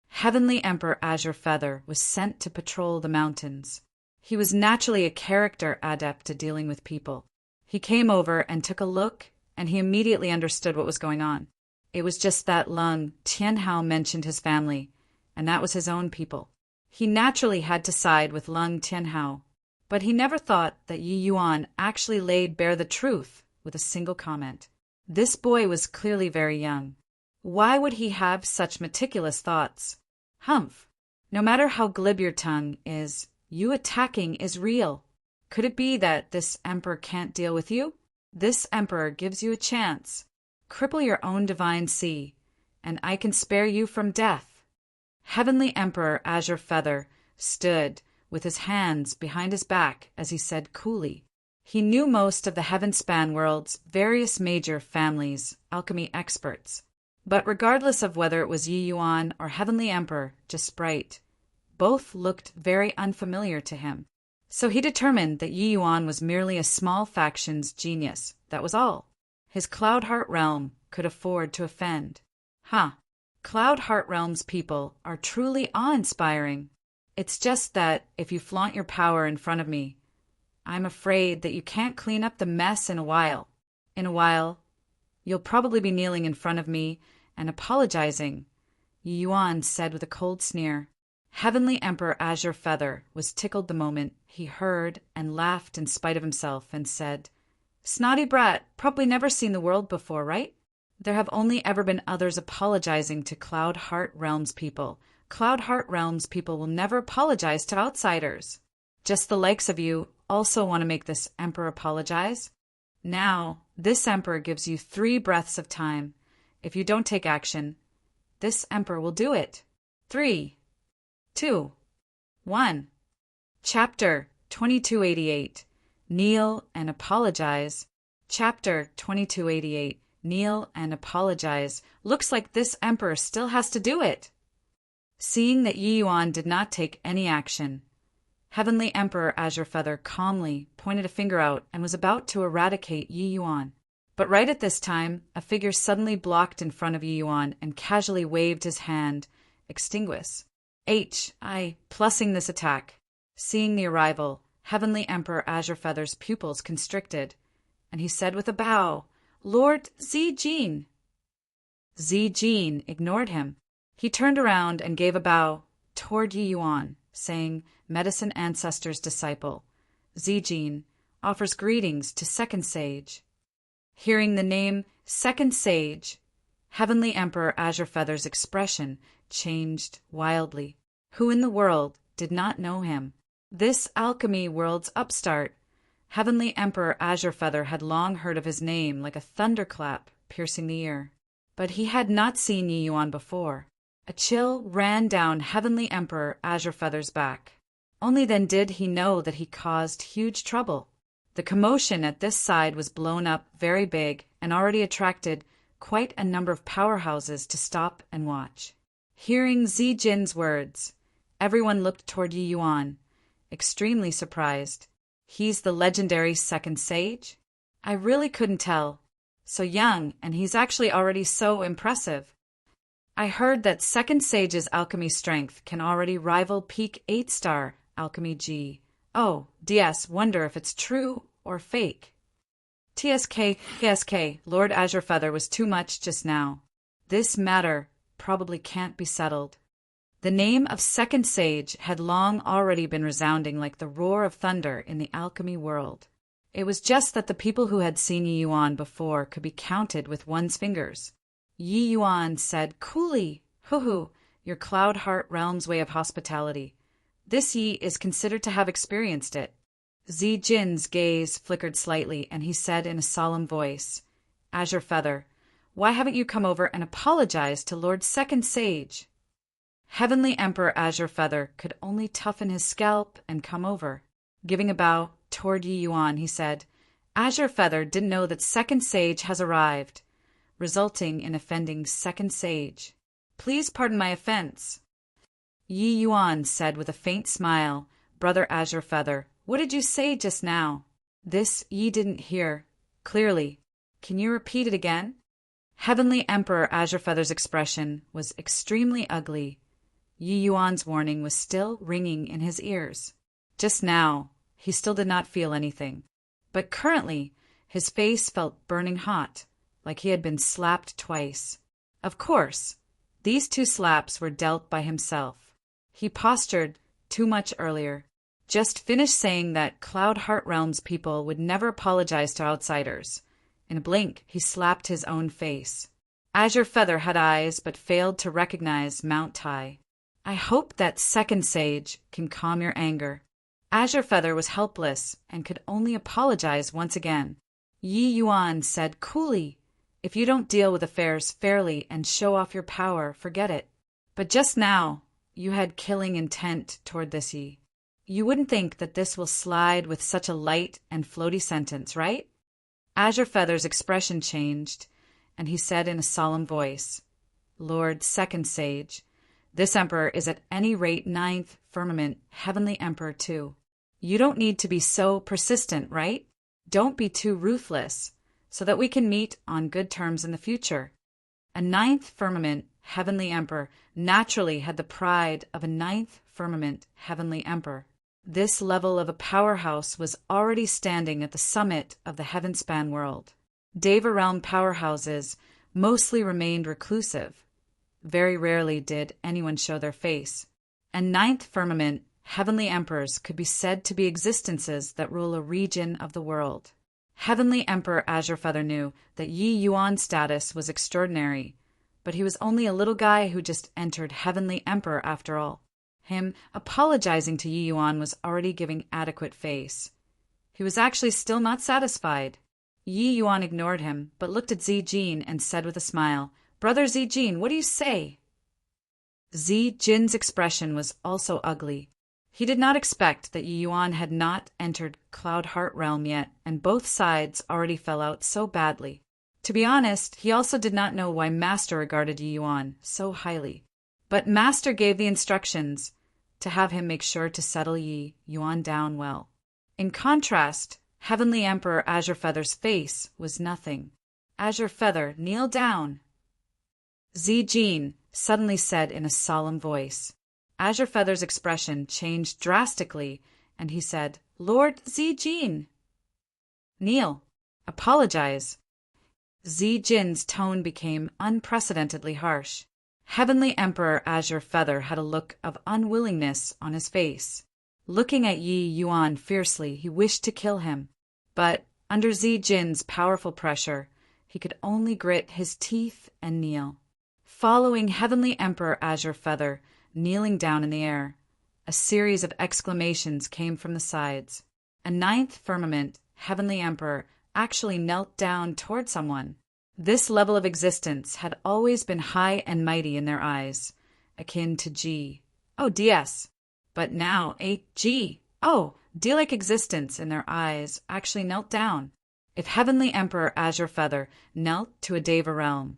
Heavenly Emperor Azure Feather was sent to patrol the mountains. He was naturally a character adept at dealing with people. He came over and took a look, and he immediately understood what was going on. It was just that Lung Tianhao mentioned his family, and that was his own people. He naturally had to side with Lung Tianhao, but he never thought that Yi Yuan actually laid bare the truth with a single comment. This boy was clearly very young. Why would he have such meticulous thoughts? Humph! No matter how glib your tongue is, you attacking is real. Could it be that this emperor can't deal with you? This emperor gives you a chance. Cripple your own divine sea, and I can spare you from death. Heavenly Emperor Azure Feather stood with his hands behind his back as he said coolly. He knew most of the Heavenspan world's various major families, alchemy experts. But regardless of whether it was Yi Yuan or Heavenly Emperor, just Sprite, both looked very unfamiliar to him. So he determined that Yi Yuan was merely a small faction's genius, that was all. His Cloud Heart realm could afford to offend. Cloud Heart realm's people are truly awe-inspiring. It's just that if you flaunt your power in front of me, I'm afraid that you can't clean up the mess in a while. In a while, you'll probably be kneeling in front of me and apologizing, Yi Yuan said with a cold sneer. Heavenly Emperor Azure Feather was tickled the moment he heard and laughed in spite of himself and said, "Snotty brat, probably never seen the world before, right? There have only ever been others apologizing to Cloud Heart Realms people. Cloud Heart Realms people will never apologize to outsiders. Just the likes of you also want to make this emperor apologize. Now, this emperor gives you 3 breaths of time. If you don't take action, this emperor will do it. 3, 2, 1. Chapter 2288. Kneel and Apologize. Chapter 2288. Kneel and Apologize. Looks like this emperor still has to do it. Seeing that Yi Yuan did not take any action, Heavenly Emperor Azure Feather calmly pointed a finger out and was about to eradicate Yi Yuan. But right at this time, a figure suddenly blocked in front of Yi Yuan and casually waved his hand. Extinguish. I plussing this attack. Seeing the arrival, Heavenly Emperor Azure Feather's pupils constricted, and he said with a bow, "Lord Zijin." Zijin ignored him. He turned around and gave a bow toward Yi Yuan, saying, "Medicine Ancestor's disciple, Zijin, offers greetings to Second Sage." Hearing the name Second Sage, Heavenly Emperor Azure Feather's expression changed wildly. Who in the world did not know him? This alchemy world's upstart. Heavenly Emperor Azure Feather had long heard of his name like a thunderclap piercing the ear. But he had not seen Yi Yuan before. A chill ran down Heavenly Emperor Azure Feather's back. Only then did he know that he caused huge trouble. The commotion at this side was blown up very big and already attracted quite a number of powerhouses to stop and watch. Hearing Zijin's words, everyone looked toward Yi Yuan, extremely surprised. He's the legendary Second Sage? I really couldn't tell. So young, and he's actually already so impressive. I heard that Second Sage's alchemy strength can already rival peak 8-star alchemy G. Oh, DS, wonder if it's true or fake. TSK, Lord Azure Feather was too much just now. This matter probably can't be settled. The name of Second Sage had long already been resounding like the roar of thunder in the alchemy world. It was just that the people who had seen Yi Yuan before could be counted with one's fingers. Yi Yuan said coolly, "Hoo-hoo, your Cloud Heart Realm's way of hospitality. This Yi is considered to have experienced it." Zijin's gaze flickered slightly, and he said in a solemn voice, "Azure Feather, why haven't you come over and apologized to Lord Second Sage?" Heavenly Emperor Azure Feather could only toughen his scalp and come over. Giving a bow toward Yi Yuan, he said, "Azure Feather didn't know that Second Sage has arrived, resulting in offending Second Sage. Please pardon my offense." Yi Yuan said with a faint smile, "Brother Azure Feather, what did you say just now?" This Yi didn't hear clearly. "Can you repeat it again?" Heavenly Emperor Azure Feather's expression was extremely ugly. Yi Yuan's warning was still ringing in his ears. Just now, he still did not feel anything. But currently, his face felt burning hot, like he had been slapped twice. Of course, these 2 slaps were dealt by himself. He postured too much earlier. Just finished saying that Cloud Heart Realms people would never apologize to outsiders. In a blink, he slapped his own face. Azure Feather had eyes but failed to recognize Mount Tai. "I hope that Second Sage can calm your anger." Azure Feather was helpless and could only apologize once again. Yi Yuan said coolly, "If you don't deal with affairs fairly and show off your power, forget it." But just now, You had killing intent toward this Yi. You wouldn't think that this will slide with such a light and floaty sentence, right? Azure Feather's expression changed, and he said in a solemn voice, Lord Second Sage, this emperor is at any rate ninth firmament heavenly emperor too. You don't need to be so persistent, right? Don't be too ruthless, so that we can meet on good terms in the future. A ninth firmament heavenly emperor naturally had the pride of a ninth firmament heavenly emperor. This level of a powerhouse was already standing at the summit of the heaven-span world. Deva realm powerhouses mostly remained reclusive. Very rarely did anyone show their face. And ninth firmament heavenly emperors could be said to be existences that rule a region of the world. Heavenly Emperor Azure Feather knew that Yi Yuan's status was extraordinary, but he was only a little guy who just entered Heavenly Emperor after all. Him apologizing to Yi Yuan was already giving adequate face. He was actually still not satisfied. Yi Yuan ignored him, but looked at Zi Jin and said with a smile, Brother Zi Jin, what do you say? Zi Jin's expression was also ugly. He did not expect that Yi Yuan had not entered Cloud Heart Realm yet, and both sides already fell out so badly. To be honest, he also did not know why Master regarded Yi Yuan so highly. But Master gave the instructions to have him make sure to settle Yi Yuan down well. In contrast, Heavenly Emperor Azure Feather's face was nothing. Azure Feather, kneel down. Zi Jin suddenly said in a solemn voice. Azure Feather's expression changed drastically, and he said, Lord Zi Jin. Kneel. Apologize. Zi Jin's tone became unprecedentedly harsh. Heavenly Emperor Azure Feather had a look of unwillingness on his face. Looking at Yi Yuan fiercely, he wished to kill him. But under Zi Jin's powerful pressure, he could only grit his teeth and kneel. Following Heavenly Emperor Azure Feather, kneeling down in the air, a series of exclamations came from the sides. A ninth firmament Heavenly Emperor actually knelt down toward someone. This level of existence had always been high and mighty in their eyes, akin to G. Oh, DS. But now G. Oh, D-like existence in their eyes actually knelt down. If Heavenly Emperor Azure Feather knelt to a Deva realm,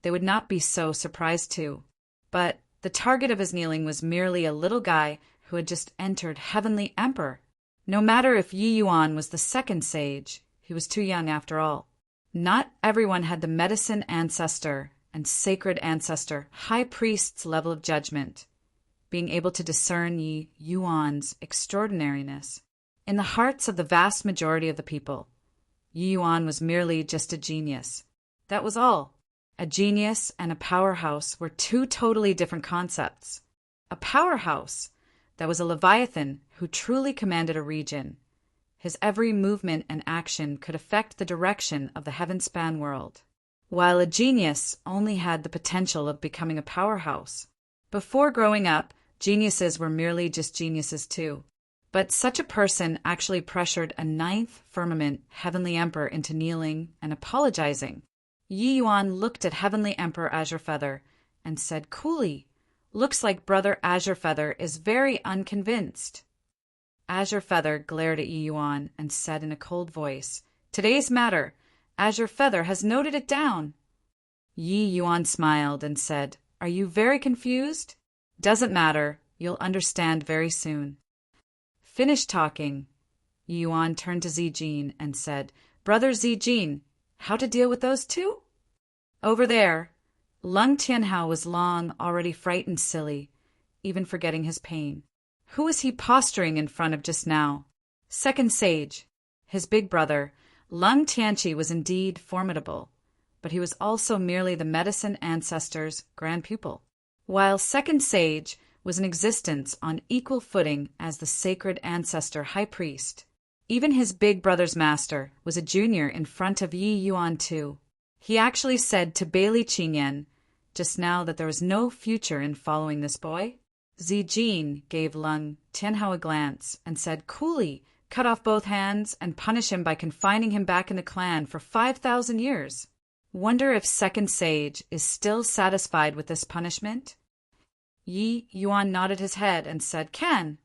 they would not be so surprised too. But the target of his kneeling was merely a little guy who had just entered Heavenly Emperor. No matter if Yi Yuan was the second sage, he was too young after all. Not everyone had the medicine ancestor and sacred ancestor high priest's level of judgment, being able to discern Yi Yuan's extraordinariness. In the hearts of the vast majority of the people, Yi Yuan was merely just a genius. That was all. A genius and a powerhouse were two totally different concepts. A powerhouse that was a Leviathan who truly commanded a region. His every movement and action could affect the direction of the heaven-span world, while a genius only had the potential of becoming a powerhouse. Before growing up, geniuses were merely just geniuses too. But such a person actually pressured a ninth firmament Heavenly Emperor into kneeling and apologizing. Yi Yuan looked at Heavenly Emperor Azure Feather and said coolly, Looks like Brother Azure Feather is very unconvinced. Azure Feather glared at Yi Yuan and said in a cold voice, Today's matter, Azure Feather has noted it down. Yi Yuan smiled and said, Are you very confused? Doesn't matter, you'll understand very soon. Finished talking, Yi Yuan turned to Zi Jin and said, Brother Zi Jin, how to deal with those two? Over there. Lung Tianhao was long already frightened silly, even forgetting his pain. Who was he posturing in front of just now? Second Sage. His big brother, Lung Tianqi, was indeed formidable, but he was also merely the medicine ancestor's grand pupil, while Second Sage was in existence on equal footing as the sacred ancestor high priest. Even his big brother's master was a junior in front of Yi Yuan too. He actually said to Bailey Qingyan just now that there was no future in following this boy. Zi Jin gave Lung Tianhao a glance and said coolly, Cut off both hands and punish him by confining him back in the clan for 5,000 years. Wonder if Second Sage is still satisfied with this punishment? Yi Yuan nodded his head and said, "Can."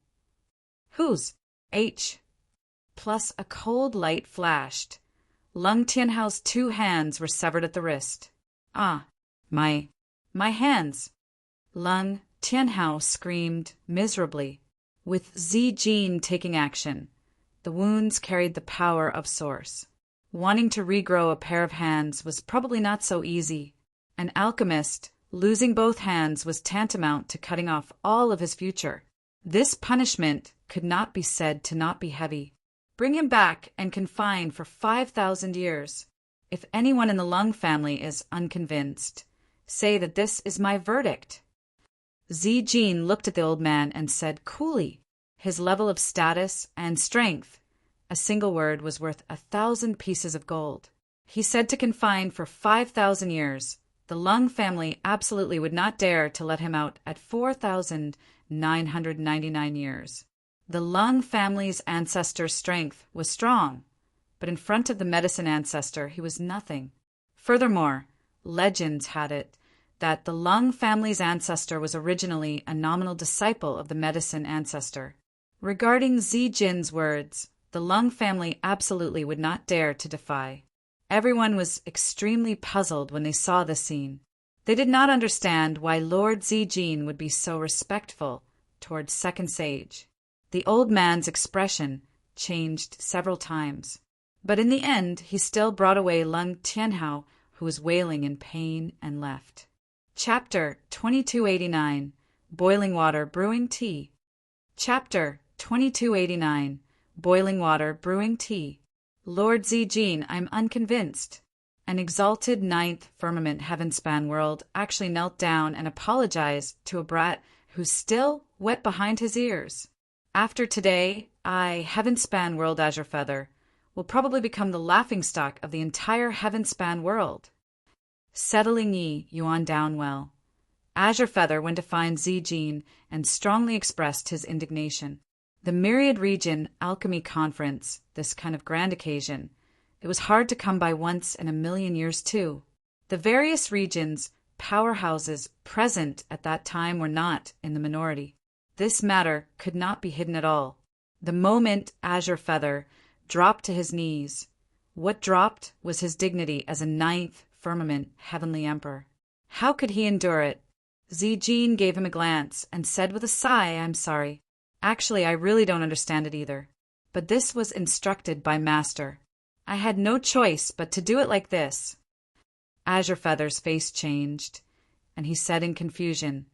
"Whose?" "H." Plus a cold light flashed. Lung Tianhao's 2 hands were severed at the wrist. "Ah, my hands!" Lung Tianhao screamed miserably. With Zijin taking action, the wounds carried the power of Source. Wanting to regrow a pair of hands was probably not so easy. An alchemist, losing both hands was tantamount to cutting off all of his future. This punishment could not be said to not be heavy. Bring him back and confine for 5,000 years. If anyone in the Lung family is unconvinced, say that this is my verdict. Zijin looked at the old man and said coolly, his level of status and strength, a single word was worth 1,000 pieces of gold. He said to confine for 5,000 years. The Lung family absolutely would not dare to let him out at 4,999 years. The Lung family's ancestor's strength was strong, but in front of the medicine ancestor he was nothing. Furthermore, legends had it that the Lung family's ancestor was originally a nominal disciple of the medicine ancestor. Regarding Zijin's words, the Lung family absolutely would not dare to defy. Everyone was extremely puzzled when they saw this scene. They did not understand why Lord Zijin would be so respectful towards Second Sage. The old man's expression changed several times, but in the end he still brought away Lung Tianhao, who was wailing in pain, and left. Chapter 2289. Boiling Water Brewing Tea. Chapter 2289. Boiling Water Brewing Tea. Lord Zijin, I'm unconvinced. An exalted ninth firmament heaven-span world actually knelt down and apologized to a brat who's still wet behind his ears. After today, heaven-span world Azure Feather, will probably become the laughingstock of the entire heaven-span world. Settling Yi Yuan down well, Azure Feather went to find Zijin and strongly expressed his indignation. The Myriad Region Alchemy Conference, this kind of grand occasion, it was hard to come by once in a million years too. The various regions, powerhouses present at that time were not in the minority. This matter could not be hidden at all. The moment Azure Feather dropped to his knees, what dropped was his dignity as a ninth firmament heavenly emperor. How could he endure it? Zijin gave him a glance and said with a sigh, "I'm sorry. Actually, I really don't understand it either. But this was instructed by Master. I had no choice but to do it like this." Azure Feather's face changed, and he said in confusion,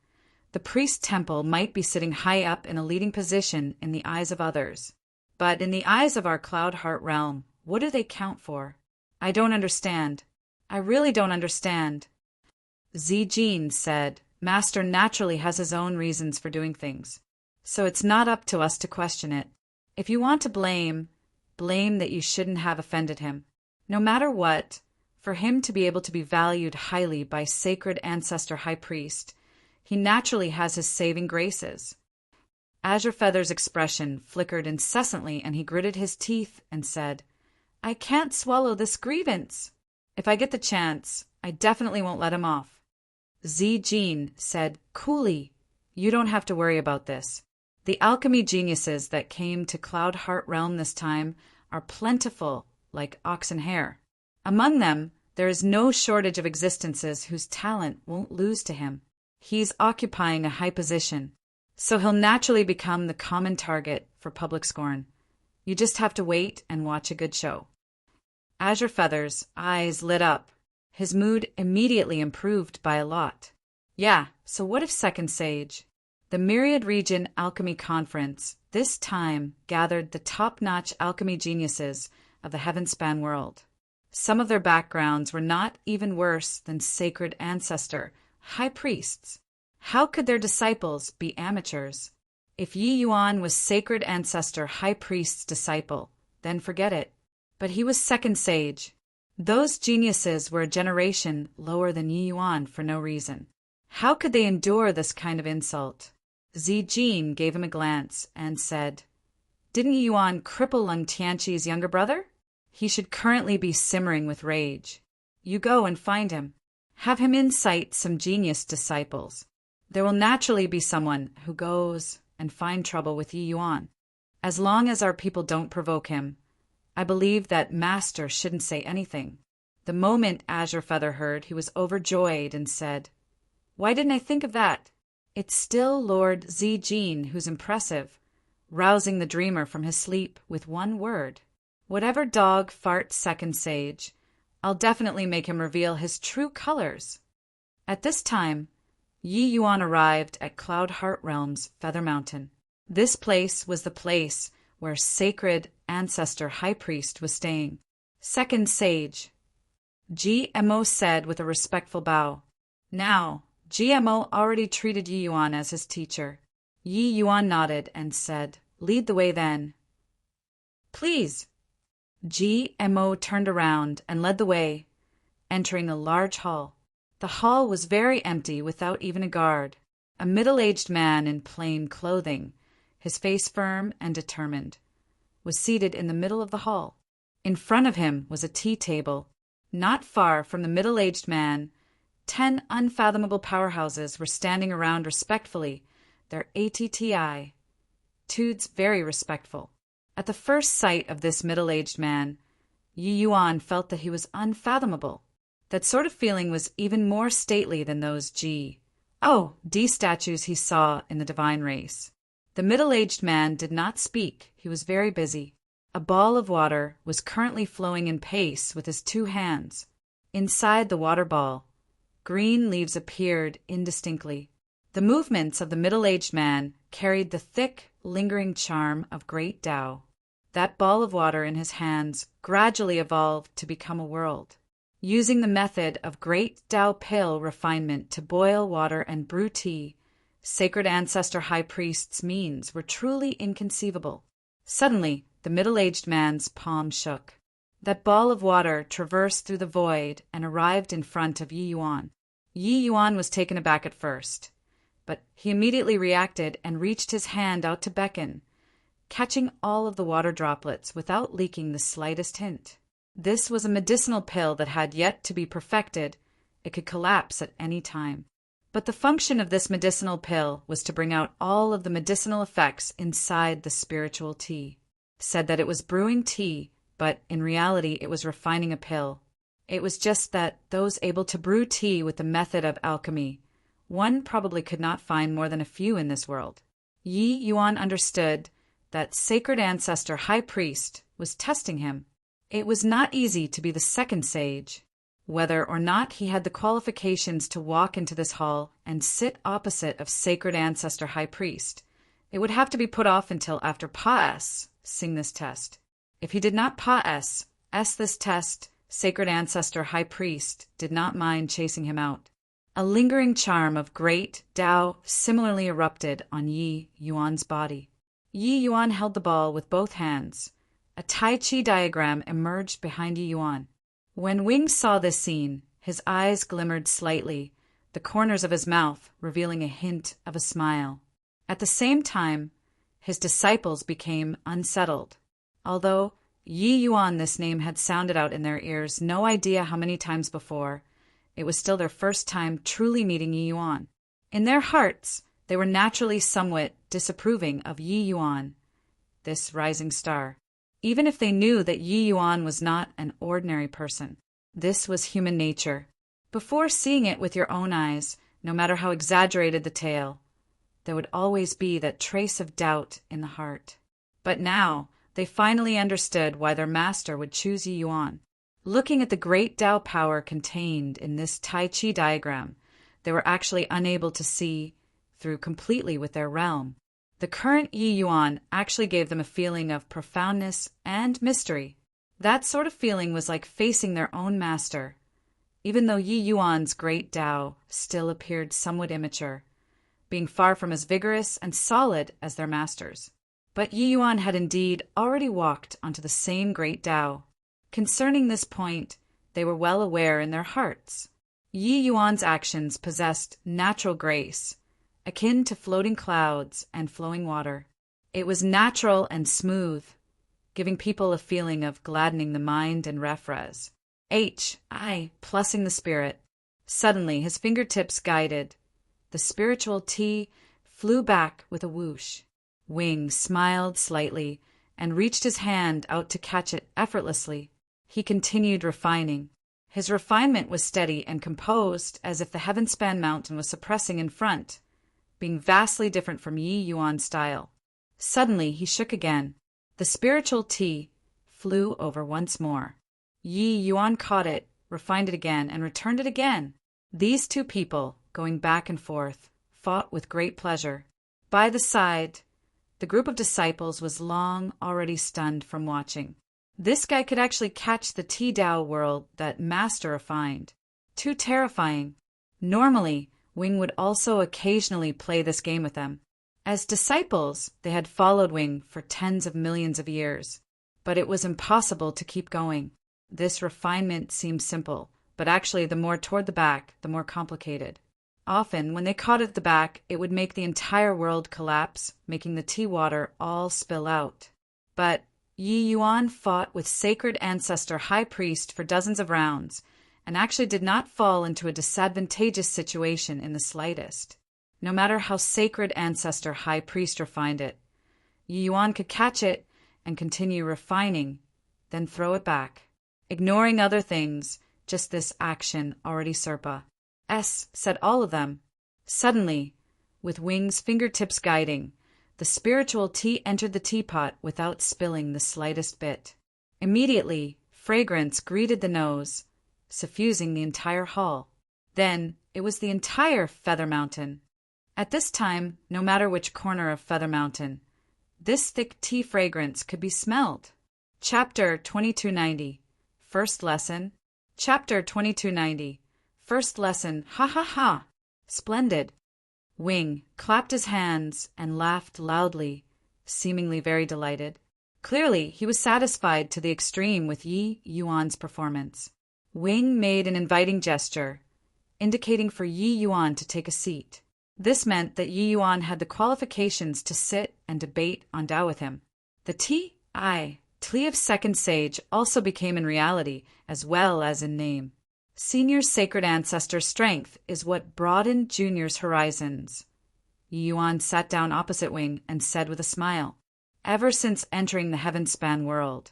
"The priest temple might be sitting high up in a leading position in the eyes of others. But in the eyes of our Cloud Heart realm, what do they count for? I don't understand. I really don't understand." Zijin said, "Master naturally has his own reasons for doing things, so it's not up to us to question it. If you want to blame that you shouldn't have offended him. No matter what, for him to be able to be valued highly by sacred ancestor high priest, he naturally has his saving graces." Azure Feather's expression flickered incessantly, and he gritted his teeth and said, "I can't swallow this grievance. If I get the chance, I definitely won't let him off." Zijin said coolly, "You don't have to worry about this. The alchemy geniuses that came to Cloud Heart Realm this time are plentiful like oxen hair. Among them, there is no shortage of existences whose talent won't lose to him. He's occupying a high position, so he'll naturally become the common target for public scorn. You just have to wait and watch a good show." Azure Feather's eyes lit up. His mood immediately improved by a lot. Yeah, so what if Second Sage? The Myriad Region Alchemy Conference this time gathered the top-notch alchemy geniuses of the Heavenspan world. Some of their backgrounds were not even worse than sacred ancestor, high priests. How could their disciples be amateurs? If Yi Yuan was sacred ancestor high priest's disciple, then forget it. But he was Second Sage. Those geniuses were a generation lower than Yi Yuan for no reason. How could they endure this kind of insult? Zijin gave him a glance and said, "Didn't Yi Yuan cripple Lung Tianqi's younger brother? He should currently be simmering with rage. You go and find him. Have him incite some genius disciples. There will naturally be someone who goes and find trouble with Yi Yuan. As long as our people don't provoke him, I believe that Master shouldn't say anything. The moment Azure Feather heard, he was overjoyed and said, "Why didn't I think of that? It's still Lord Zijin who's impressive, rousing the dreamer from his sleep with one word. Whatever dog farts second sage, I'll definitely make him reveal his true colors." At this time, Yi Yuan arrived at Cloud Heart Realm's Feather Mountain. This place was the place where sacred ancestor High Priest was staying. Second Sage, GMO said with a respectful bow. Now, GMO already treated Yi Yuan as his teacher. Yi Yuan nodded and said, "Lead the way then." "Please." GMO turned around and led the way, entering a large hall. The hall was very empty without even a guard. A middle-aged man in plain clothing, his face firm and determined, was seated in the middle of the hall. In front of him was a tea table. Not far from the middle-aged man, 10 unfathomable powerhouses were standing around respectfully, their ATTI, tudes very respectful. At the first sight of this middle-aged man, Yi Yuan felt that he was unfathomable. That sort of feeling was even more stately than those D statues he saw in the divine race. The middle-aged man did not speak. He was very busy. A ball of water was currently flowing in pace with his 2 hands. Inside the water ball, green leaves appeared indistinctly. The movements of the middle-aged man carried the thick, lingering charm of great Tao. That ball of water in his hands gradually evolved to become a world. Using the method of great Tao pill refinement to boil water and brew tea, sacred ancestor high priest's means were truly inconceivable. Suddenly, the middle-aged man's palm shook. That ball of water traversed through the void and arrived in front of Yi Yuan. Yi Yuan was taken aback at first, but he immediately reacted and reached his hand out to beckon, catching all of the water droplets without leaking the slightest hint. This was a medicinal pill that had yet to be perfected. It could collapse at any time. But the function of this medicinal pill was to bring out all of the medicinal effects inside the spiritual tea. Said that it was brewing tea, but in reality it was refining a pill. It was just that those able to brew tea with the method of alchemy, one probably could not find more than a few in this world. Yi Yuan understood that sacred ancestor high priest was testing him. It was not easy to be the second sage. Whether or not he had the qualifications to walk into this hall and sit opposite of sacred ancestor high priest, it would have to be put off until after Pa-S sing this test. If he did not Pa-S this test, sacred ancestor high priest did not mind chasing him out. A lingering charm of great Tao similarly erupted on Yi Yuan's body. Yi Yuan held the ball with both hands. A Tai Chi diagram emerged behind Yi Yuan. When Wing saw this scene, his eyes glimmered slightly, the corners of his mouth revealing a hint of a smile. At the same time, his disciples became unsettled. Although Yi Yuan, this name had sounded out in their ears no idea how many times before, it was still their first time truly meeting Yi Yuan. In their hearts, they were naturally somewhat disapproving of Yi Yuan, this rising star. Even if they knew that Yi Yuan was not an ordinary person. This was human nature. Before seeing it with your own eyes, no matter how exaggerated the tale, there would always be that trace of doubt in the heart. But now, they finally understood why their master would choose Yi Yuan. Looking at the great Tao power contained in this Tai Chi diagram, they were actually unable to see through completely with their realm. The current Yi Yuan actually gave them a feeling of profoundness and mystery. That sort of feeling was like facing their own master, even though Yi Yuan's great Tao still appeared somewhat immature, being far from as vigorous and solid as their masters. But Yi Yuan had indeed already walked onto the same great Tao. Concerning this point, they were well aware in their hearts. Yi Yuan's actions possessed natural grace, akin to floating clouds and flowing water. It was natural and smooth, giving people a feeling of gladdening the mind and refres. Plussing the spirit. Suddenly, his fingertips guided the spiritual tea flew back with a whoosh. Wing smiled slightly and reached his hand out to catch it effortlessly. He continued refining. His refinement was steady and composed, as if the heaven-span mountain was suppressing in front, being vastly different from Yi Yuan's style. Suddenly he shook again. The spiritual tea flew over once more. Yi Yuan caught it, refined it again, and returned it again. These two people, going back and forth, fought with great pleasure. By the side, the group of disciples was long already stunned from watching. This guy could actually catch the tea Dao world that Master refined. Too terrifying. Normally, Wing would also occasionally play this game with them. As disciples, they had followed Wing for tens of millions of years. But it was impossible to keep going. This refinement seemed simple, but actually the more toward the back, the more complicated. Often, when they caught at the back, it would make the entire world collapse, making the tea water all spill out. But Yi Yuan fought with sacred ancestor high priest for dozens of rounds, and actually did not fall into a disadvantageous situation in the slightest. No matter how sacred ancestor high priest refined it, Yi Yuan could catch it and continue refining, then throw it back. Ignoring other things, just this action already Serpa. Said all of them. Suddenly, with Wing's fingertips guiding, the spiritual tea entered the teapot without spilling the slightest bit. Immediately, fragrance greeted the nose, suffusing the entire hall. Then, it was the entire Feather Mountain. At this time, no matter which corner of Feather Mountain, this thick tea fragrance could be smelled. Chapter 2290. First Lesson. Chapter 2290. First Lesson. Ha ha ha! Splendid. Wing clapped his hands and laughed loudly, seemingly very delighted. Clearly, he was satisfied to the extreme with Yi Yuan's performance. Wing made an inviting gesture, indicating for Yi Yuan to take a seat. This meant that Yi Yuan had the qualifications to sit and debate on Tao with him. The Tea of Second Sage also became in reality as well as in name. Senior Sacred Ancestor strength is what broadened Junior's horizons. Yi Yuan sat down opposite Wing and said with a smile, ever since entering the heaven-span world,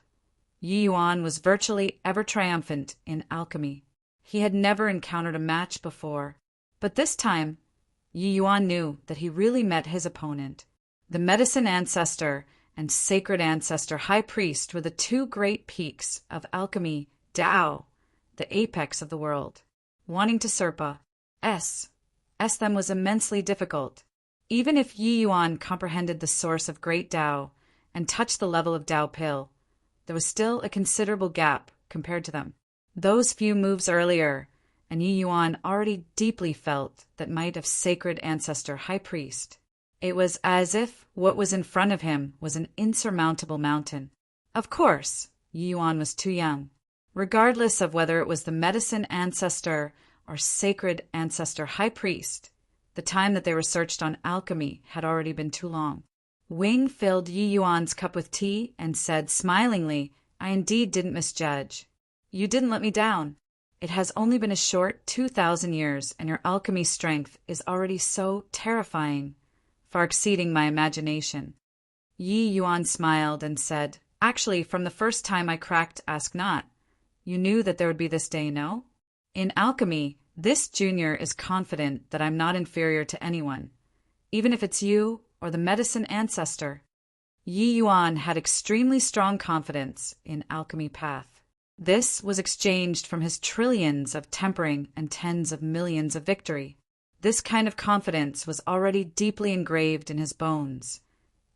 Yi Yuan was virtually ever triumphant in alchemy. He had never encountered a match before, but this time, Yi Yuan knew that he really met his opponent. The Medicine Ancestor and Sacred Ancestor High Priest were the two great peaks of alchemy, Tao, the apex of the world. Wanting to Serpa them was immensely difficult. Even if Yi Yuan comprehended the source of great Tao and touched the level of Tao Pill, there was still a considerable gap compared to them. Those few moves earlier, and Yi Yuan already deeply felt that might of Sacred Ancestor High Priest. It was as if what was in front of him was an insurmountable mountain. Of course, Yi Yuan was too young. Regardless of whether it was the Medicine Ancestor or Sacred Ancestor High Priest, the time that they researched on alchemy had already been too long. Wing filled Yi Yuan's cup with tea and said smilingly, I indeed didn't misjudge. You didn't let me down. It has only been a short 2,000 years, and your alchemy strength is already so terrifying, far exceeding my imagination. Yi Yuan smiled and said, actually, from the first time I cracked Ask Not, you knew that there would be this day, no? In alchemy, this junior is confident that I'm not inferior to anyone, even if it's you or the Medicine Ancestor. Yi Yuan had extremely strong confidence in alchemy path. This was exchanged from his trillions of tempering and tens of millions of victory. This kind of confidence was already deeply engraved in his bones,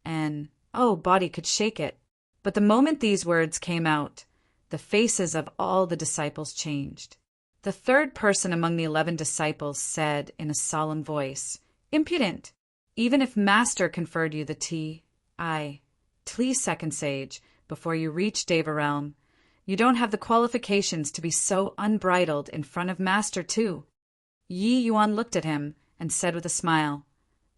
and, body could shake it. But the moment these words came out, the faces of all the disciples changed. The third person among the 11 disciples said in a solemn voice, Impudent! Even if Master conferred you the Tea Second Sage, before you reach Deva Realm, you don't have the qualifications to be so unbridled in front of Master too. Yi Yuan looked at him and said with a smile,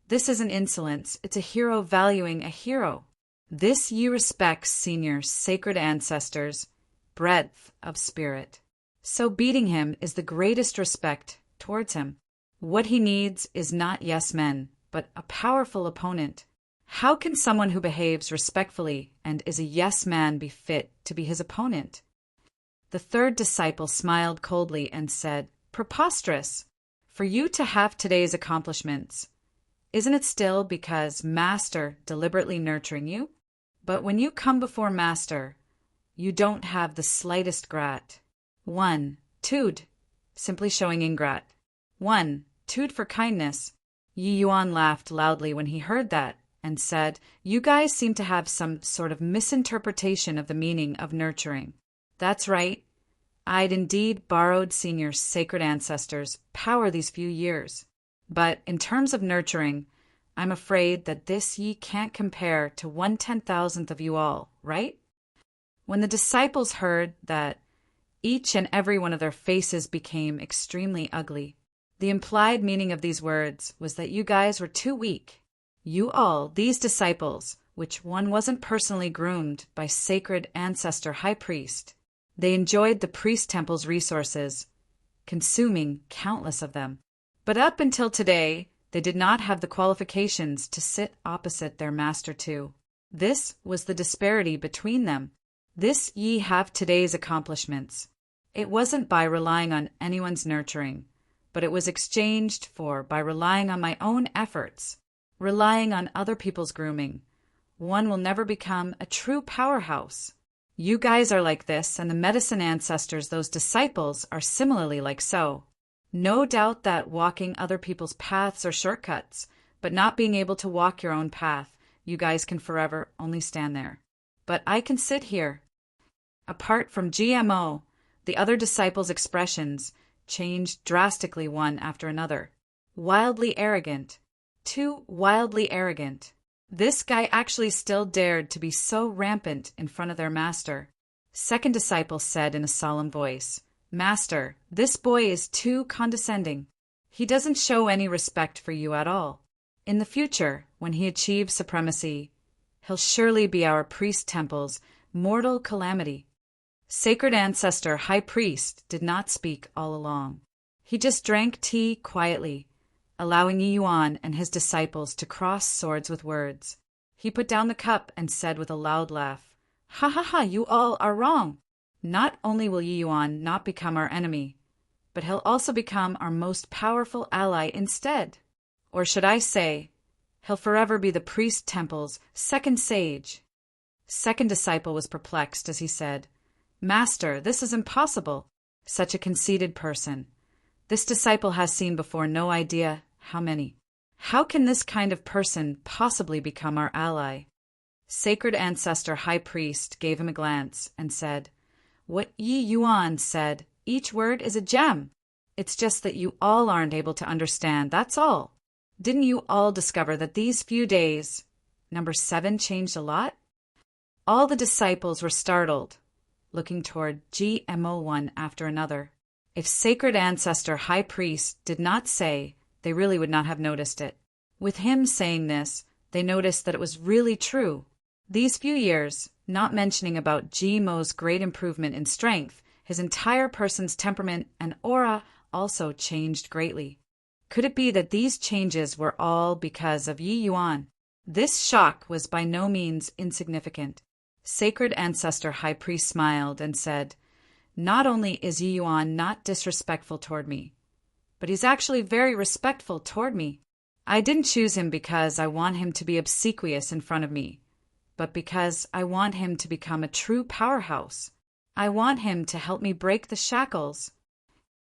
This isn't insolence, it's a hero valuing a hero. This Yi respects Senior Sacred Ancestors' breadth of spirit. So beating him is the greatest respect towards him. What he needs is not yes men, but a powerful opponent. How can someone who behaves respectfully and is a yes man be fit to be his opponent? The third disciple smiled coldly and said, "Preposterous! For you to have today's accomplishments, isn't it still because Master deliberately nurturing you? But when you come before Master, you don't have the slightest grat. 1. Tude, simply showing ingrat. 1. Tude for kindness." Yi Yuan laughed loudly when he heard that and said, "You guys seem to have some sort of misinterpretation of the meaning of nurturing. That's right. I'd indeed borrowed Senior's sacred ancestors' power these few years. But in terms of nurturing, I'm afraid that this ye can't compare to 1/10,000th of you all, right?" When the disciples heard that, each and every one of their faces became extremely ugly. The implied meaning of these words was that you guys were too weak. You all, these disciples, which one wasn't personally groomed by sacred ancestor high priest. They enjoyed the priest temple's resources, consuming countless of them. But up until today, they did not have the qualifications to sit opposite their master too. This was the disparity between them. This ye have today's accomplishments. It wasn't by relying on anyone's nurturing, but it was exchanged for by relying on my own efforts, relying on other people's grooming. One will never become a true powerhouse. You guys are like this, and the medicine ancestors, those disciples, are similarly like so. No doubt that walking other people's paths are shortcuts, but not being able to walk your own path, you guys can forever only stand there. But I can sit here. Apart from GMO, the other disciples' expressions changed drastically one after another. Wildly arrogant. Too wildly arrogant. This guy actually still dared to be so rampant in front of their master. Second disciple said in a solemn voice, "Master, this boy is too condescending. He doesn't show any respect for you at all. In the future, when he achieves supremacy, he'll surely be our priest temple's mortal calamity." Sacred ancestor high priest did not speak all along. He just drank tea quietly, allowing Yi Yuan and his disciples to cross swords with words. He put down the cup and said with a loud laugh, "Ha ha ha, you all are wrong. Not only will Yi Yuan not become our enemy, but he'll also become our most powerful ally instead. Or should I say, he'll forever be the priest temple's second sage." Second disciple was perplexed as he said, "Master, this is impossible. Such a conceited person. This disciple has seen before no idea how many. How can this kind of person possibly become our ally?" Sacred ancestor high priest gave him a glance and said, "What Yi Yuan said, each word is a gem. It's just that you all aren't able to understand, that's all. Didn't you all discover that these few days, number 7 changed a lot?" All the disciples were startled, looking toward GMO one after another. If sacred ancestor high priest did not say, they really would not have noticed it. With him saying this, they noticed that it was really true. These few years, not mentioning about GMO's great improvement in strength, his entire person's temperament and aura also changed greatly. Could it be that these changes were all because of Yi Yuan? This shock was by no means insignificant. Sacred ancestor high priest smiled and said, "Not only is Yi Yuan not disrespectful toward me, but he's actually very respectful toward me. I didn't choose him because I want him to be obsequious in front of me, but because I want him to become a true powerhouse. I want him to help me break the shackles.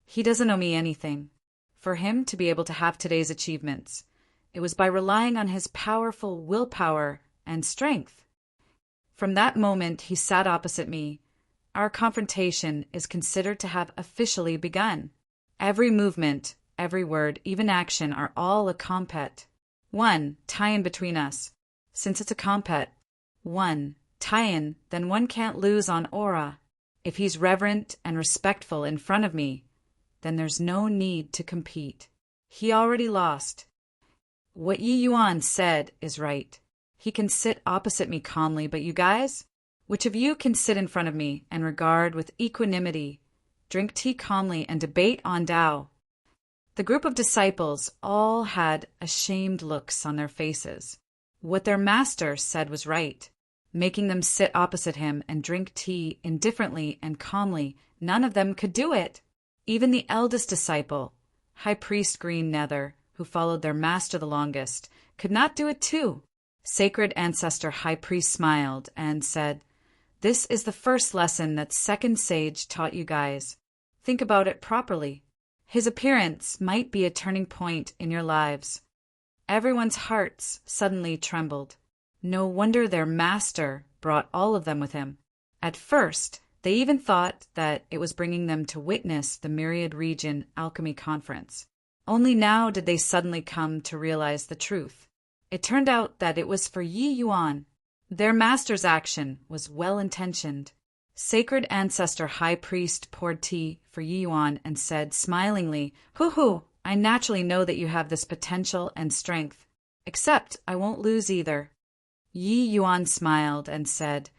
He doesn't owe me anything. For him to be able to have today's achievements, it was by relying on his powerful willpower and strength. From that moment he sat opposite me. Our confrontation is considered to have officially begun. Every movement, every word, even action are all a compet. 1. Tie-in between us. Since it's a compet, 1. Tie-in, then one can't lose on aura. If he's reverent and respectful in front of me, then there's no need to compete. He already lost. What Yi Yuan said is right. He can sit opposite me calmly, but you guys? Which of you can sit in front of me and regard with equanimity, drink tea calmly, and debate on Tao? The group of disciples all had ashamed looks on their faces. What their master said was right. Making them sit opposite him and drink tea indifferently and calmly, none of them could do it. Even the eldest disciple, High Priest Green Nether, who followed their master the longest, could not do it too. Sacred Ancestor High Priest smiled and said, "This is the first lesson that Second Sage taught you guys. Think about it properly. His appearance might be a turning point in your lives." Everyone's hearts suddenly trembled. No wonder their master brought all of them with him. At first, they even thought that it was bringing them to witness the Myriad Region Alchemy Conference. Only now did they suddenly come to realize the truth. It turned out that it was for Yi Yuan. Their master's action was well-intentioned. Sacred Ancestor High Priest poured tea for Yi Yuan and said smilingly, "Hoo-hoo, I naturally know that you have this potential and strength. Except I won't lose either." Yi Yuan smiled and said,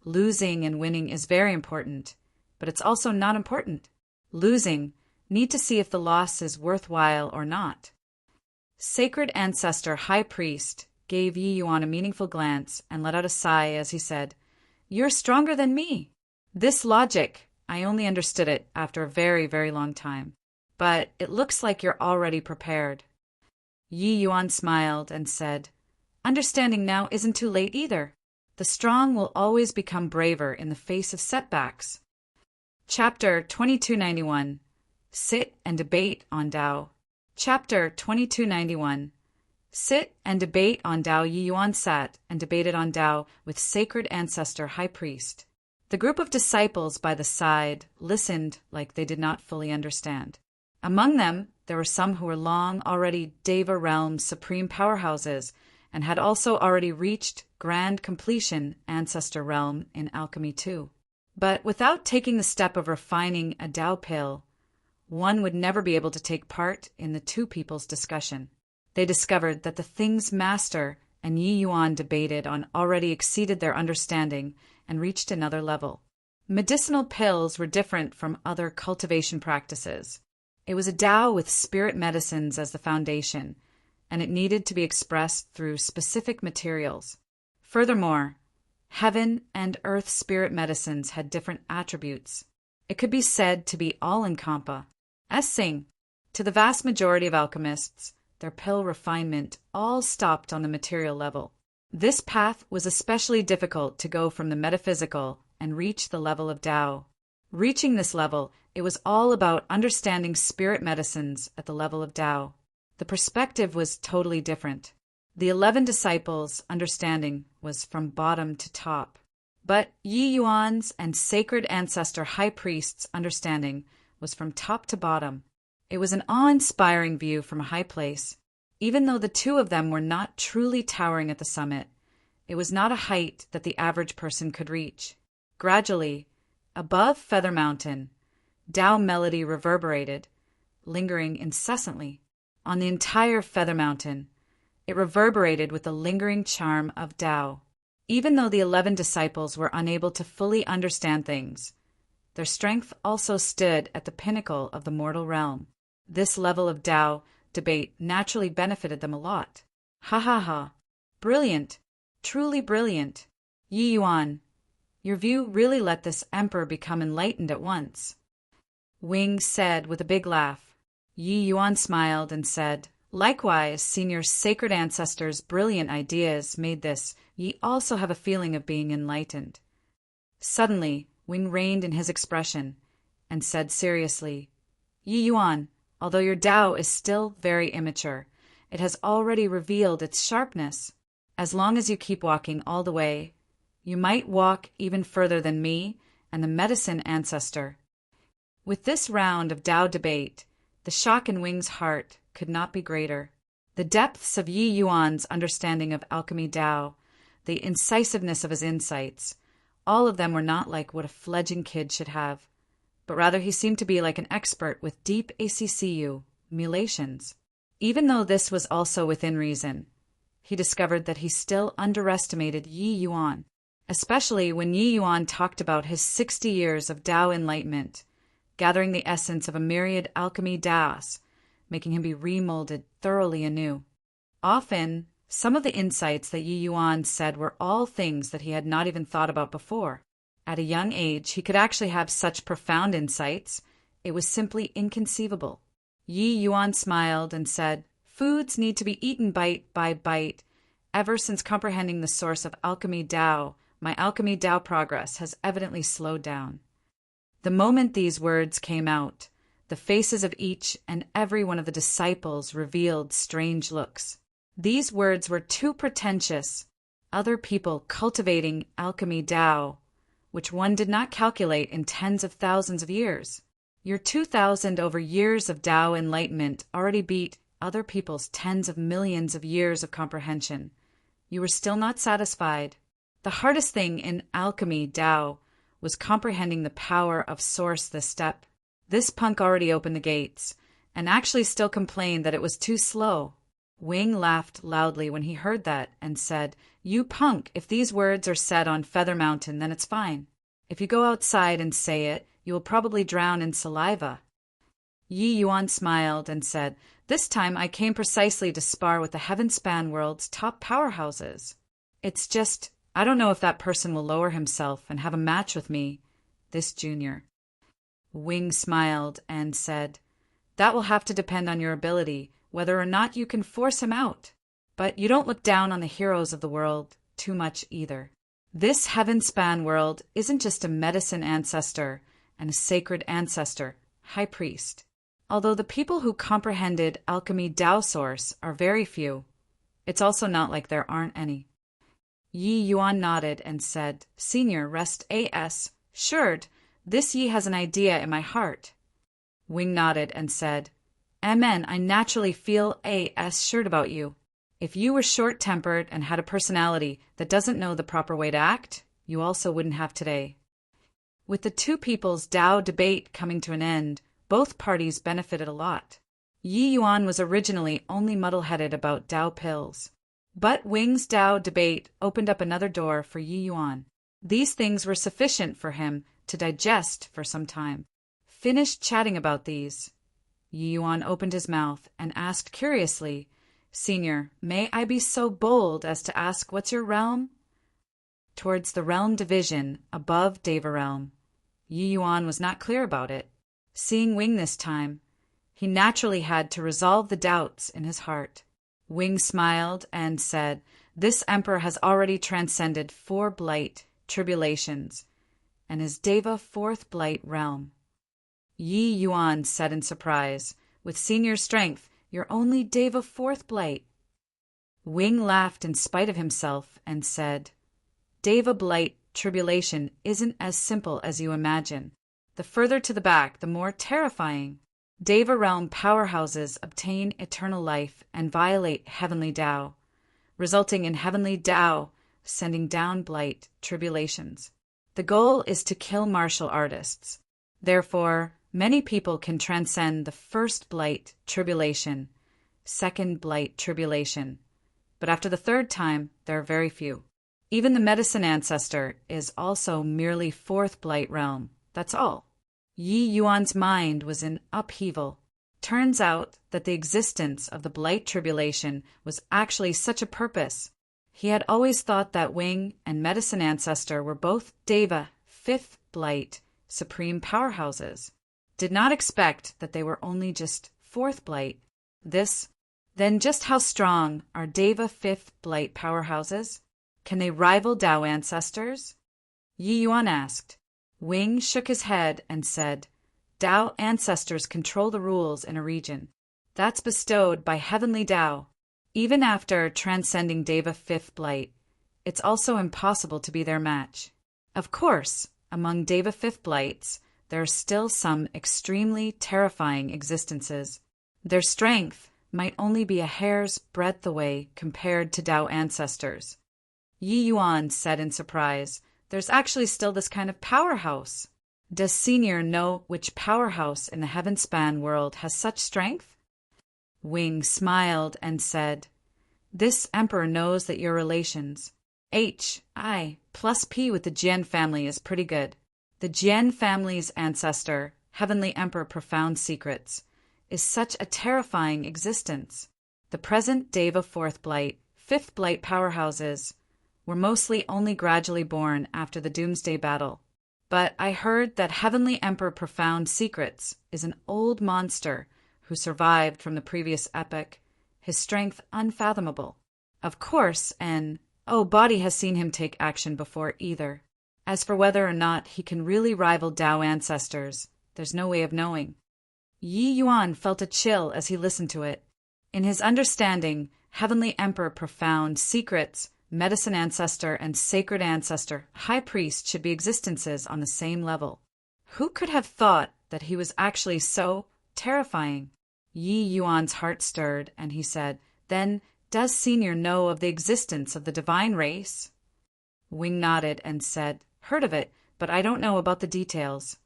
"Losing and winning is very important, but it's also not important. Losing, need to see if the loss is worthwhile or not." Sacred Ancestor High Priest gave Yi Yuan a meaningful glance and let out a sigh as he said, "You're stronger than me." This logic, I only understood it after a very, very long time. But it looks like you're already prepared. Yi Yuan smiled and said, "Understanding now isn't too late either. The strong will always become braver in the face of setbacks." Chapter 2291. Sit and Debate on Tao. Chapter 2291. Sit and debate on Tao. Yi Yuan sat and debated on Tao with Sacred Ancestor High Priest. The group of disciples by the side listened like they did not fully understand. Among them, there were some who were long already Deva realm supreme powerhouses and had also already reached grand completion Ancestor realm in alchemy too. But without taking the step of refining a Tao pill, one would never be able to take part in the two people's discussion. They discovered that the things Master and Yi Yuan debated on already exceeded their understanding and reached another level. Medicinal pills were different from other cultivation practices. It was a Tao with spirit medicines as the foundation, and it needed to be expressed through specific materials. Furthermore, heaven and earth spirit medicines had different attributes. It could be said to be all-encompassing. To the vast majority of alchemists, their pill refinement all stopped on the material level. This path was especially difficult to go from the metaphysical and reach the level of Tao. Reaching this level, it was all about understanding spirit medicines at the level of Tao. The perspective was totally different. The 11 disciples' understanding was from bottom to top. But Yi Yuan's and Sacred Ancestor High Priest's understanding was from top to bottom. It was an awe-inspiring view from a high place. Even though the two of them were not truly towering at the summit, it was not a height that the average person could reach. Gradually, above Feather Mountain, Tao melody reverberated, lingering incessantly. On the entire Feather Mountain, it reverberated with the lingering charm of Tao. Even though the 11 disciples were unable to fully understand things, their strength also stood at the pinnacle of the mortal realm. This level of Tao debate naturally benefited them a lot. Ha ha ha. Brilliant. Truly brilliant. Yi Yuan, your view really let this emperor become enlightened at once. Wing said with a big laugh. Yi Yuan smiled and said, "Likewise, Senior Sacred Ancestor's brilliant ideas made this. Ye also have a feeling of being enlightened." Suddenly, Wing reined in his expression and said seriously, "Yi Yuan, although your Tao is still very immature, it has already revealed its sharpness. As long as you keep walking all the way, you might walk even further than me and the Medicine Ancestor." With this round of Tao debate, the shock in Wing's heart could not be greater. The depths of Yi Yuan's understanding of alchemy Tao, the incisiveness of his insights, all of them were not like what a fledgling kid should have, but rather he seemed to be like an expert with deep ACCU, mulations. Even though this was also within reason, he discovered that he still underestimated Yi Yuan, especially when Yi Yuan talked about his 60 years of Tao enlightenment, gathering the essence of a myriad alchemy Taos, making him be remolded thoroughly anew. Often, some of the insights that Yi Yuan said were all things that he had not even thought about before. At a young age, he could actually have such profound insights. It was simply inconceivable. Yi Yuan smiled and said, "Foods need to be eaten bite by bite. Ever since comprehending the source of alchemy Tao, my alchemy Tao progress has evidently slowed down." The moment these words came out, the faces of each and every one of the disciples revealed strange looks. These words were too pretentious. Other people cultivating alchemy Tao, which one did not calculate in tens of thousands of years. Your 2,000 over years of Tao enlightenment already beat other people's tens of millions of years of comprehension. You were still not satisfied. The hardest thing in alchemy Tao was comprehending the power of source this step. This punk already opened the gates, and actually still complained that it was too slow. Wing laughed loudly when he heard that and said, "You punk, if these words are said on Feather Mountain, then it's fine. If you go outside and say it, you will probably drown in saliva." Yi Yuan smiled and said, "This time I came precisely to spar with the Heaven-span world's top powerhouses. It's just, I don't know if that person will lower himself and have a match with me, this junior." Wing smiled and said, "That will have to depend on your ability, whether or not you can force him out. But you don't look down on the heroes of the world too much either. This Heaven-span world isn't just a medicine ancestor and a sacred ancestor, high priest. Although the people who comprehended alchemy Tao source are very few, it's also not like there aren't any." Yi Yuan nodded and said, "Senior, rest assured, this Yi has an idea in my heart." Wing nodded and said, "Amen, I naturally feel assured about you. If you were short-tempered and had a personality that doesn't know the proper way to act, you also wouldn't have today." With the two people's Tao debate coming to an end, both parties benefited a lot. Yi Yuan was originally only muddle-headed about Tao pills. But Wing's Tao debate opened up another door for Yi Yuan. These things were sufficient for him to digest for some time. Finished chatting about these, Yi Yuan opened his mouth and asked curiously, "Senior, may I be so bold as to ask what's your realm?" Towards the realm division above Deva realm. Yi Yuan was not clear about it. Seeing Wing this time, he naturally had to resolve the doubts in his heart. Wing smiled and said, "This emperor has already transcended 4 blight tribulations and is Deva 4th blight realm." Yi Yuan said in surprise, "With senior strength, you're only Deva 4th blight." Wing laughed in spite of himself and said, "Deva blight tribulation isn't as simple as you imagine. The further to the back, the more terrifying. Deva realm powerhouses obtain eternal life and violate heavenly Tao, resulting in heavenly Tao sending down blight tribulations. The goal is to kill martial artists. Therefore, many people can transcend the 1st blight tribulation, 2nd blight tribulation, but after the 3rd time, there are very few. Even the medicine ancestor is also merely 4th blight realm, that's all." Yi Yuan's mind was in upheaval. Turns out that the existence of the blight tribulation was actually such a purpose. He had always thought that Wing and medicine ancestor were both Deva 5th blight supreme powerhouses. Did not expect that they were only just 4th blight. Then just how strong are Deva 5th blight powerhouses? Can they rival Tao ancestors? Yi Yuan asked. Wing shook his head and said, "Tao ancestors control the rules in a region. That's bestowed by heavenly Tao. Even after transcending Deva 5th blight, it's also impossible to be their match. Of course, among Deva 5th blights, there are still some extremely terrifying existences. Their strength might only be a hair's breadth away compared to Tao ancestors." Yi Yuan said in surprise, "There's actually still this kind of powerhouse. Does Senior know which powerhouse in the Heaven-span world has such strength?" Wing smiled and said, "This emperor knows that your relations, HI plus P with the Jian family is pretty good. The Jian family's ancestor, Heavenly Emperor Profound Secrets, is such a terrifying existence. The present Deva 4th Blight, 5th Blight powerhouses were mostly only gradually born after the Doomsday Battle. But I heard that Heavenly Emperor Profound Secrets is an old monster who survived from the previous epoch, his strength unfathomable. Of course, Body has seen him take action before either. As for whether or not he can really rival Tao ancestors, there's no way of knowing. Yi Yuan felt a chill as he listened to it. In his understanding, Heavenly Emperor Profound Secrets, Medicine Ancestor, and Sacred Ancestor, High Priest should be existences on the same level. Who could have thought that he was actually so terrifying? Yi Yuan's heart stirred, and he said, "Then, does Senior know of the existence of the divine race?" Wing nodded and said, "Heard of it, but I don't know about the details."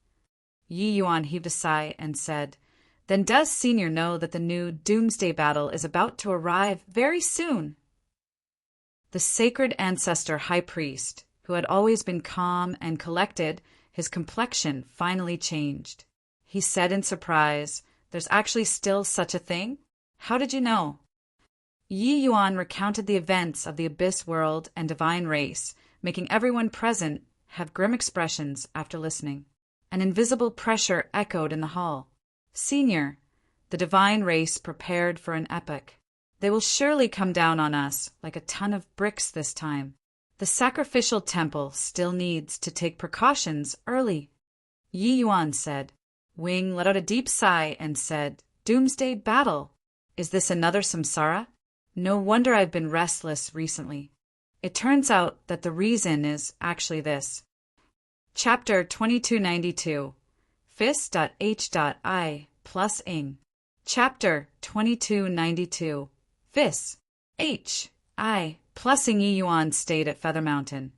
Yi Yuan heaved a sigh and said, "Then does Senior know that the new Doomsday Battle is about to arrive very soon?" The Sacred Ancestor High Priest, who had always been calm and collected, his complexion finally changed. He said in surprise, "There's actually still such a thing? How did you know?" Yi Yuan recounted the events of the Abyss World and Divine Race, making everyone present have grim expressions after listening. An invisible pressure echoed in the hall. "Senior, the Divine Race prepared for an epoch. They will surely come down on us like a ton of bricks this time. The sacrificial temple still needs to take precautions early." Yi Yuan said. Wing let out a deep sigh and said, "Doomsday Battle? Is this another samsara? No wonder I've been restless recently. It turns out that the reason is actually this." Chapter 2292 Fis.H.I plus ing. Chapter 2292 Fis. H. I. Plusing Yi Yuan stayed at Feather Mountain,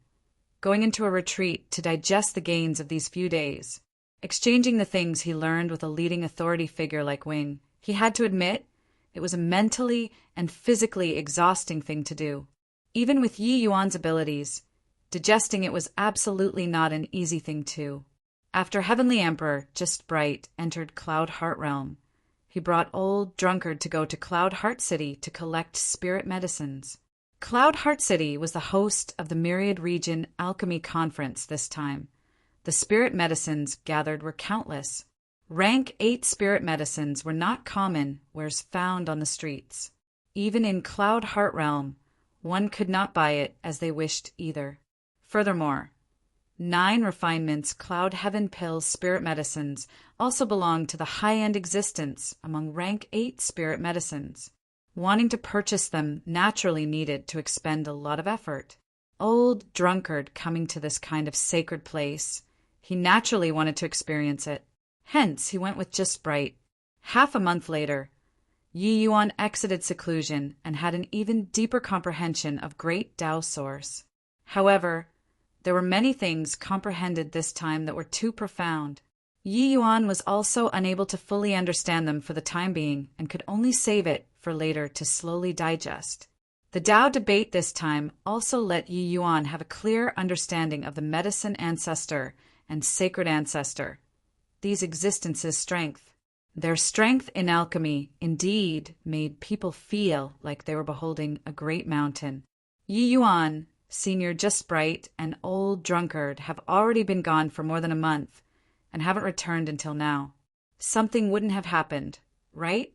going into a retreat to digest the gains of these few days. Exchanging the things he learned with a leading authority figure like Wing, he had to admit it was a mentally and physically exhausting thing to do. Even with Yi Yuan's abilities, digesting it was absolutely not an easy thing too. After Heavenly Emperor Just Bright entered Cloud Heart Realm, he brought Old Drunkard to go to Cloud Heart City to collect spirit medicines. Cloud Heart City was the host of the Myriad Region Alchemy Conference this time. The spirit medicines gathered were countless. Rank 8 spirit medicines were not common wares found on the streets. Even in Cloud Heart Realm, one could not buy it as they wished either. Furthermore, 9 refinements Cloud Heaven Pills spirit medicines also belonged to the high-end existence among rank 8 spirit medicines. Wanting to purchase them naturally needed to expend a lot of effort. Old Drunkard coming to this kind of sacred place, he naturally wanted to experience it. Hence, he went with Just Bright. Half a month later, Yi Yuan exited seclusion and had an even deeper comprehension of Great Tao Source. However, there were many things comprehended this time that were too profound. Yi Yuan was also unable to fully understand them for the time being and could only save it for later to slowly digest. The Tao debate this time also let Yi Yuan have a clear understanding of the Medicine Ancestor and Sacred Ancestor, these existences' strength. Their strength in alchemy indeed made people feel like they were beholding a great mountain. Yi Yuan, Senior Just Bright, and Old Drunkard have already been gone for more than a month and haven't returned until now. Something wouldn't have happened, right?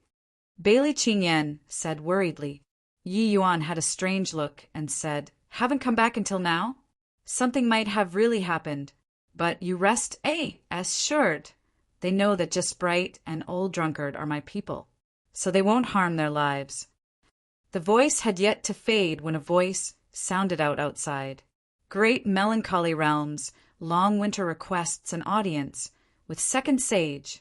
Bailey Qingyan said worriedly. Yi Yuan had a strange look and said, "Haven't come back until now? Something might have really happened. But you rest assured. They know that Just Bright and Old Drunkard are my people, so they won't harm their lives." The voice had yet to fade when a voice sounded outside. Great melancholy realms, long winter requests an audience with second sage.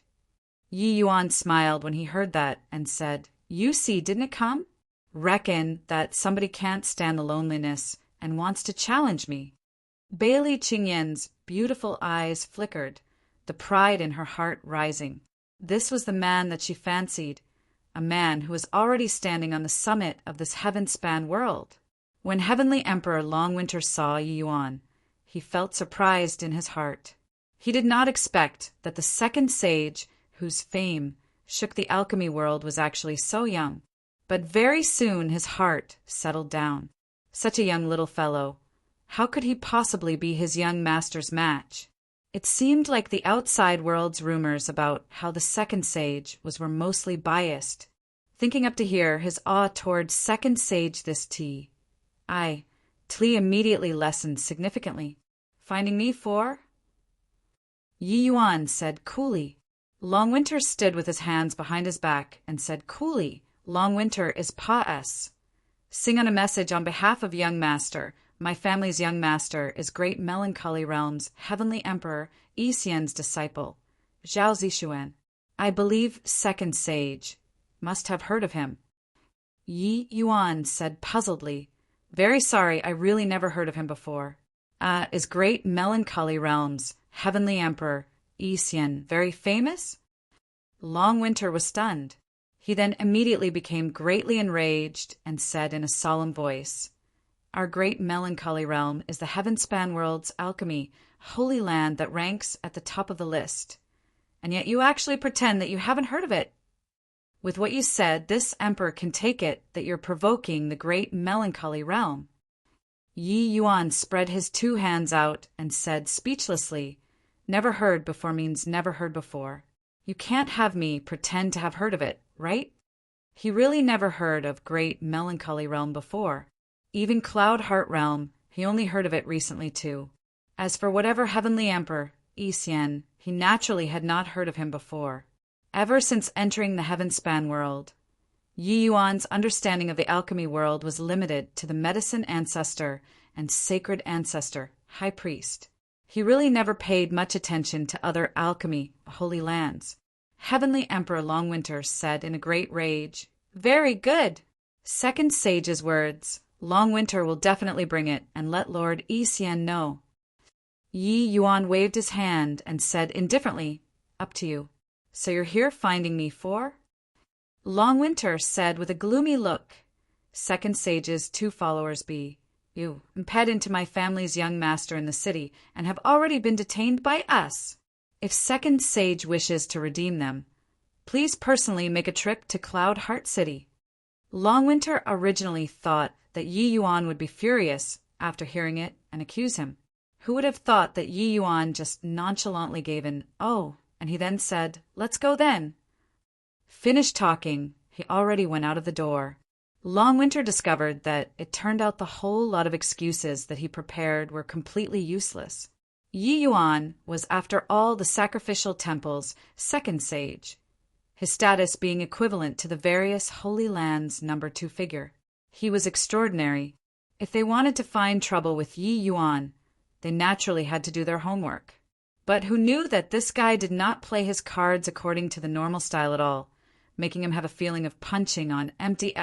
Yi Yuan smiled when he heard that and said, "You see, didn't it come? Reckon that somebody can't stand the loneliness and wants to challenge me." Bailey Qingyan's beautiful eyes flickered, the pride in her heart rising. This was the man that she fancied, a man who was already standing on the summit of this heaven-span world. When Heavenly Emperor Longwinter saw Yi Yuan, he felt surprised in his heart. He did not expect that the second sage, whose fame shook the alchemy world was actually so young. But very soon his heart settled down. Such a young little fellow. How could he possibly be his young master's match? It seemed like the outside world's rumors about how the second sage were mostly biased. Thinking up to here, his awe toward second sage this tea. Tlee immediately lessened significantly. Finding me for? Yi Yuan said coolly. Long Winter stood with his hands behind his back and said coolly, Long Winter is Pa-S. Sing on a message on behalf of young master. My family's young master is great melancholy realm's heavenly emperor, Yi Xian's disciple, Zhao Zixuan. I believe second sage. Must have heard of him. Yi Yuan said puzzledly, Very sorry, I really never heard of him before. Is great melancholy realms, heavenly emperor, Yi Xian, very famous? Long Winter was stunned. He then immediately became greatly enraged and said in a solemn voice, Our great melancholy realm is the heaven-span world's alchemy, holy land that ranks at the top of the list. And yet you actually pretend that you haven't heard of it. With what you said, this emperor can take it that you're provoking the great melancholy realm. Yi Yuan spread his two hands out and said speechlessly, Never heard before means never heard before. You can't have me pretend to have heard of it, right? He really never heard of great melancholy realm before. Even Cloud Heart realm, he only heard of it recently too. As for whatever heavenly emperor, Yi Xian, he naturally had not heard of him before. Ever since entering the heaven-span world, Yi Yuan's understanding of the alchemy world was limited to the medicine ancestor and sacred ancestor, high priest. He really never paid much attention to other alchemy, holy lands. Heavenly Emperor Long Winter said in a great rage, Very good. Second sage's words. Long Winter will definitely bring it and let Lord Yi Xian know. Yi Yuan waved his hand and said indifferently, Up to you. So you're here finding me for? Long Winter said with a gloomy look, Second sage's two followers be. You imped into my family's young master in the city and have already been detained by us. If second sage wishes to redeem them, please personally make a trip to Cloud Heart City. Long Winter originally thought that Yi Yuan would be furious after hearing it and accuse him. Who would have thought that Yi Yuan just nonchalantly gave an "oh," and he then said, Let's go then. Finished talking, he already went out of the door. Long Winter discovered that it turned out the whole lot of excuses that he prepared were completely useless. Yi Yuan was, after all, the sacrificial temple's second sage, his status being equivalent to the various holy lands' number 2 figure. He was extraordinary. If they wanted to find trouble with Yi Yuan, they naturally had to do their homework. But who knew that this guy did not play his cards according to the normal style at all, making him have a feeling of punching on empty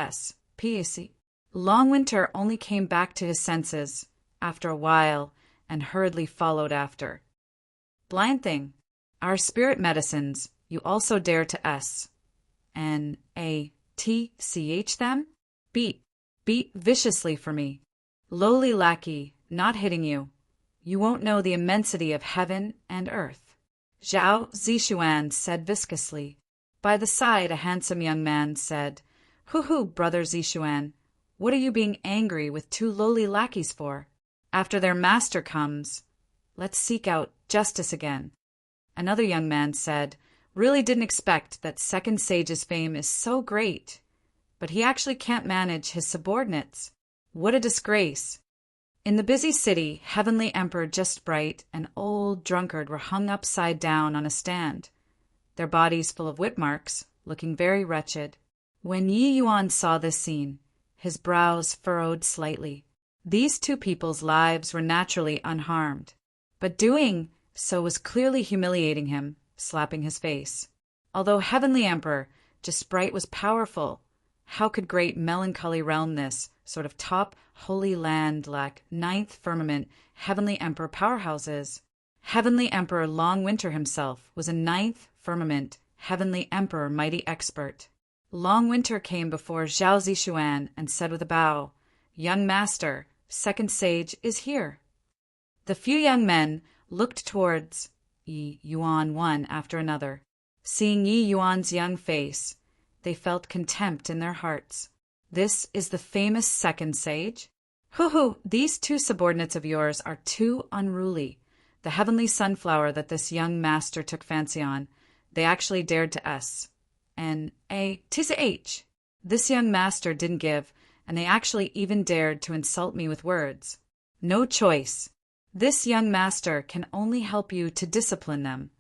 PAC. Long Winter only came back to his senses after a while and hurriedly followed after. Blind thing, our spirit medicines you also dare to NATCH them? Beat viciously for me. Lowly lackey, not hitting you. You won't know the immensity of heaven and earth. Zhao Zixuan said viscously. By the side, a handsome young man said, Hoo-hoo, brother Zixuan, what are you being angry with 2 lowly lackeys for? After their master comes, let's seek out justice again. Another young man said, Really didn't expect that second sage's fame is so great, but he actually can't manage his subordinates. What a disgrace. In the busy city, Heavenly Emperor Just Bright and old drunkard were hung upside down on a stand, their bodies full of whip marks, looking very wretched. When Yi Yuan saw this scene, his brows furrowed slightly. These 2 people's lives were naturally unharmed, but doing so was clearly humiliating him, slapping his face. Although Heavenly Emperor Just Bright was powerful, how could great melancholy realm this sort of top holy land lack 9th firmament Heavenly Emperor powerhouses? Heavenly Emperor Long Winter himself was a 9th firmament Heavenly Emperor mighty expert. Long Winter came before Zhao Zixuan and said with a bow, Young master, second sage is here. The few young men looked towards Yi Yuan one after another. Seeing Yi Yuan's young face, they felt contempt in their hearts. This is the famous second sage? Hoo, these two subordinates of yours are too unruly. The heavenly sunflower that this young master took fancy on, they actually dared to S-N-A-T-C-H. This young master didn't give, and they actually even dared to insult me with words. No choice. This young master can only help you to discipline them.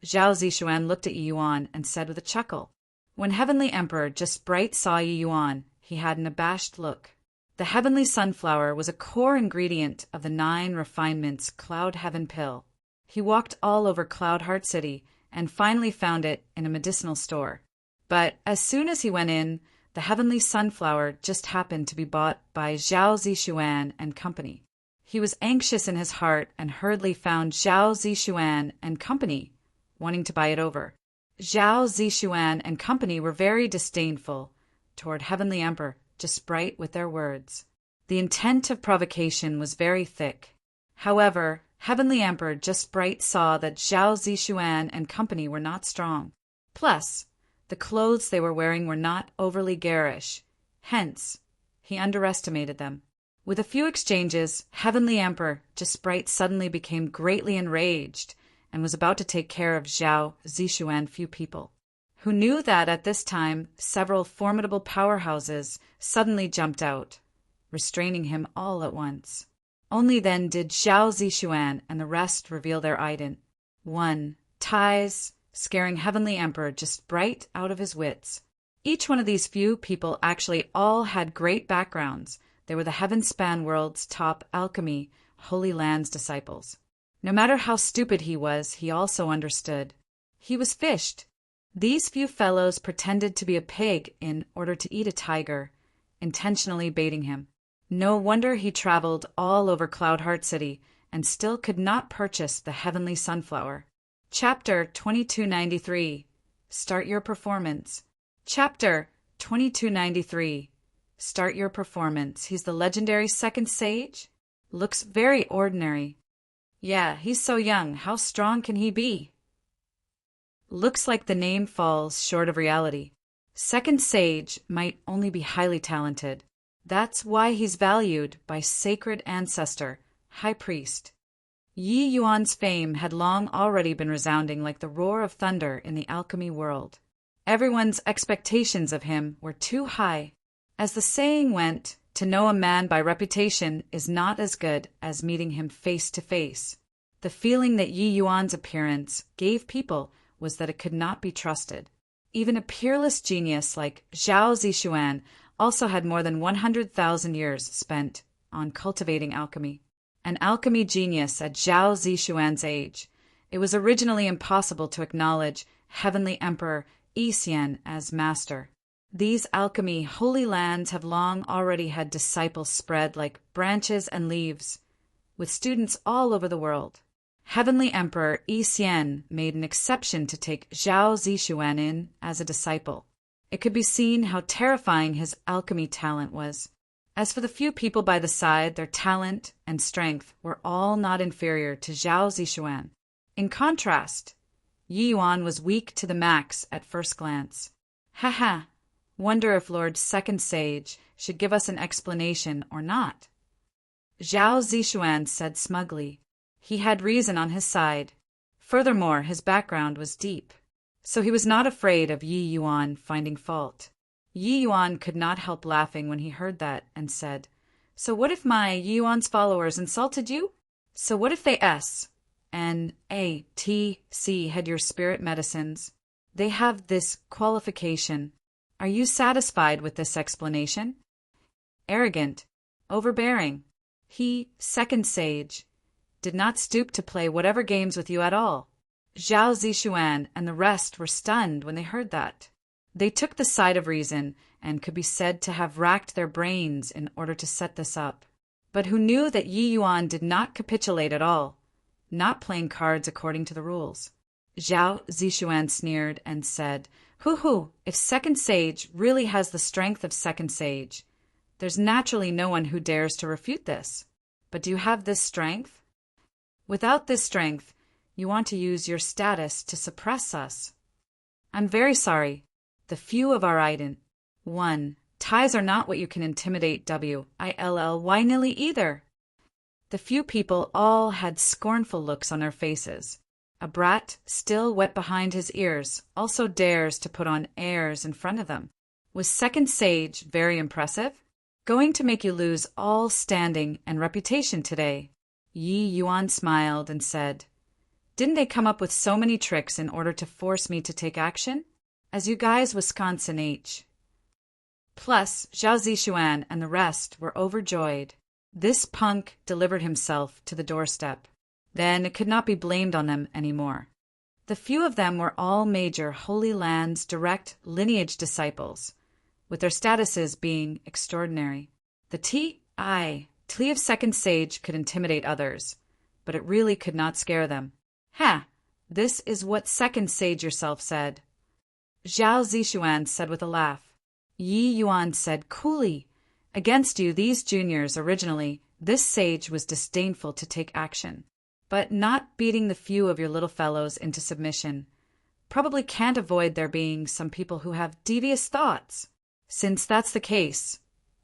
Zhao Zishuan looked at Yi Yuan and said with a chuckle. When Heavenly Emperor Just Bright saw Yi Yuan, he had an abashed look. The heavenly sunflower was a core ingredient of the 9 refinements Cloud Heaven pill. He walked all over Cloud Heart City and finally found it in a medicinal store. But as soon as he went in, the heavenly sunflower just happened to be bought by Zhao Zishuan and company. He was anxious in his heart and hurriedly found Zhao Zishuan and company, wanting to buy it over. Zhao Zishuan and company were very disdainful toward Heavenly Emperor Just Bright with their words. The intent of provocation was very thick. However, Heavenly Emperor Just Bright saw that Zhao Zishuan and company were not strong. Plus, the clothes they were wearing were not overly garish. Hence, he underestimated them. With a few exchanges, Heavenly Emperor Just Bright suddenly became greatly enraged and was about to take care of Zhao Zishuan few people, who knew that at this time several formidable powerhouses suddenly jumped out, restraining him all at once. Only then did Zhao Zishuan and the rest reveal their ident. 1. Ties, scaring Heavenly Emperor Just Bright out of his wits. Each one of these few people actually all had great backgrounds. They were the Heaven-span world's top alchemy, Holy Land's disciples. No matter how stupid he was, he also understood. He was fished. These few fellows pretended to be a pig in order to eat a tiger, intentionally baiting him. No wonder he traveled all over Cloud Heart City and still could not purchase the heavenly sunflower. Chapter 2293. Start Your Performance. Chapter 2293. Start your performance. He's the legendary second sage? Looks very ordinary. Yeah, he's so young. How strong can he be? Looks like the name falls short of reality. Second sage might only be highly talented. That's why he's valued by sacred ancestor, high priest. Yi Yuan's fame had long already been resounding like the roar of thunder in the alchemy world. Everyone's expectations of him were too high. As the saying went, to know a man by reputation is not as good as meeting him face to face. The feeling that Yi Yuan's appearance gave people was that it could not be trusted. Even a peerless genius like Zhao Zishuan also had more than 100,000 years spent on cultivating alchemy. An alchemy genius at Zhao Zishuan's age, it was originally impossible to acknowledge Heavenly Emperor Yi Xian as master. These alchemy holy lands have long already had disciples spread like branches and leaves, with students all over the world. Heavenly Emperor Yi Xian made an exception to take Zhao Zishuan in as a disciple. It could be seen how terrifying his alchemy talent was. As for the few people by the side, their talent and strength were all not inferior to Zhao Zishuan. In contrast, Yi Yuan was weak to the max at first glance. Ha! Wonder if Lord Second Sage should give us an explanation or not. Zhao Zishuan said smugly. He had reason on his side. Furthermore, his background was deep, so he was not afraid of Yi Yuan finding fault. Yi Yuan could not help laughing when he heard that and said, "So what if my Yi Yuan's followers insulted you? So what if they S-N-A-T-C had your spirit medicines? They have this qualification. Are you satisfied with this explanation?" Arrogant, overbearing, he, second sage, did not stoop to play whatever games with you at all. Zhao Zishuan and the rest were stunned when they heard that. They took the side of reason and could be said to have racked their brains in order to set this up, but who knew that Yi Yuan did not capitulate at all, not playing cards according to the rules. Zhao Zishuan sneered and said, Hoo, if second sage really has the strength of second sage, there's naturally no one who dares to refute this. But do you have this strength? Without this strength, you want to use your status to suppress us. I'm very sorry. The few of our Iden. 1. Ties are not what you can intimidate Why nilly either? The few people all had scornful looks on their faces. A brat, still wet behind his ears, also dares to put on airs in front of them. Was second sage very impressive? Going to make you lose all standing and reputation today. Yi Yuan smiled and said, Didn't they come up with so many tricks in order to force me to take action? As you guys Wisconsin H. Plus, Zhao Zishuan and the rest were overjoyed. This punk delivered himself to the doorstep. Then it could not be blamed on them anymore. The few of them were all major Holy Land's direct lineage disciples, with their statuses being extraordinary. The Tea of Second Sage could intimidate others, but it really could not scare them. Ha! This is what Second Sage yourself said. Zhao Zishuan said with a laugh. Yi Yuan said coolly, Against you, these juniors, originally, this sage was disdainful to take action. But not beating the few of your little fellows into submission. Probably can't avoid there being some people who have devious thoughts. Since that's the case,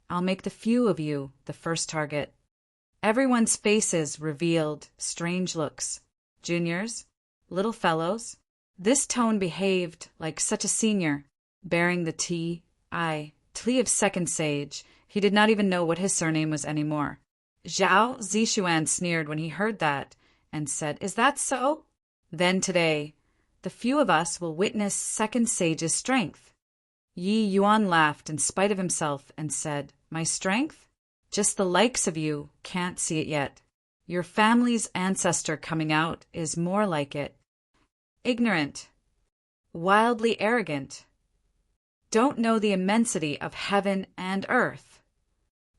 I'll make the few of you the first target. Everyone's faces revealed strange looks. Juniors, little fellows. This tone behaved like such a senior, bearing the Tea of Second Sage. He did not even know what his surname was anymore. Zhao Zishuan sneered when he heard that, and said, Is that so? Then today, the few of us will witness Second Sage's strength. Yi Yuan laughed in spite of himself and said, My strength? Just the likes of you can't see it yet. Your family's ancestor coming out is more like it. Ignorant. Wildly arrogant. Don't know the immensity of heaven and earth.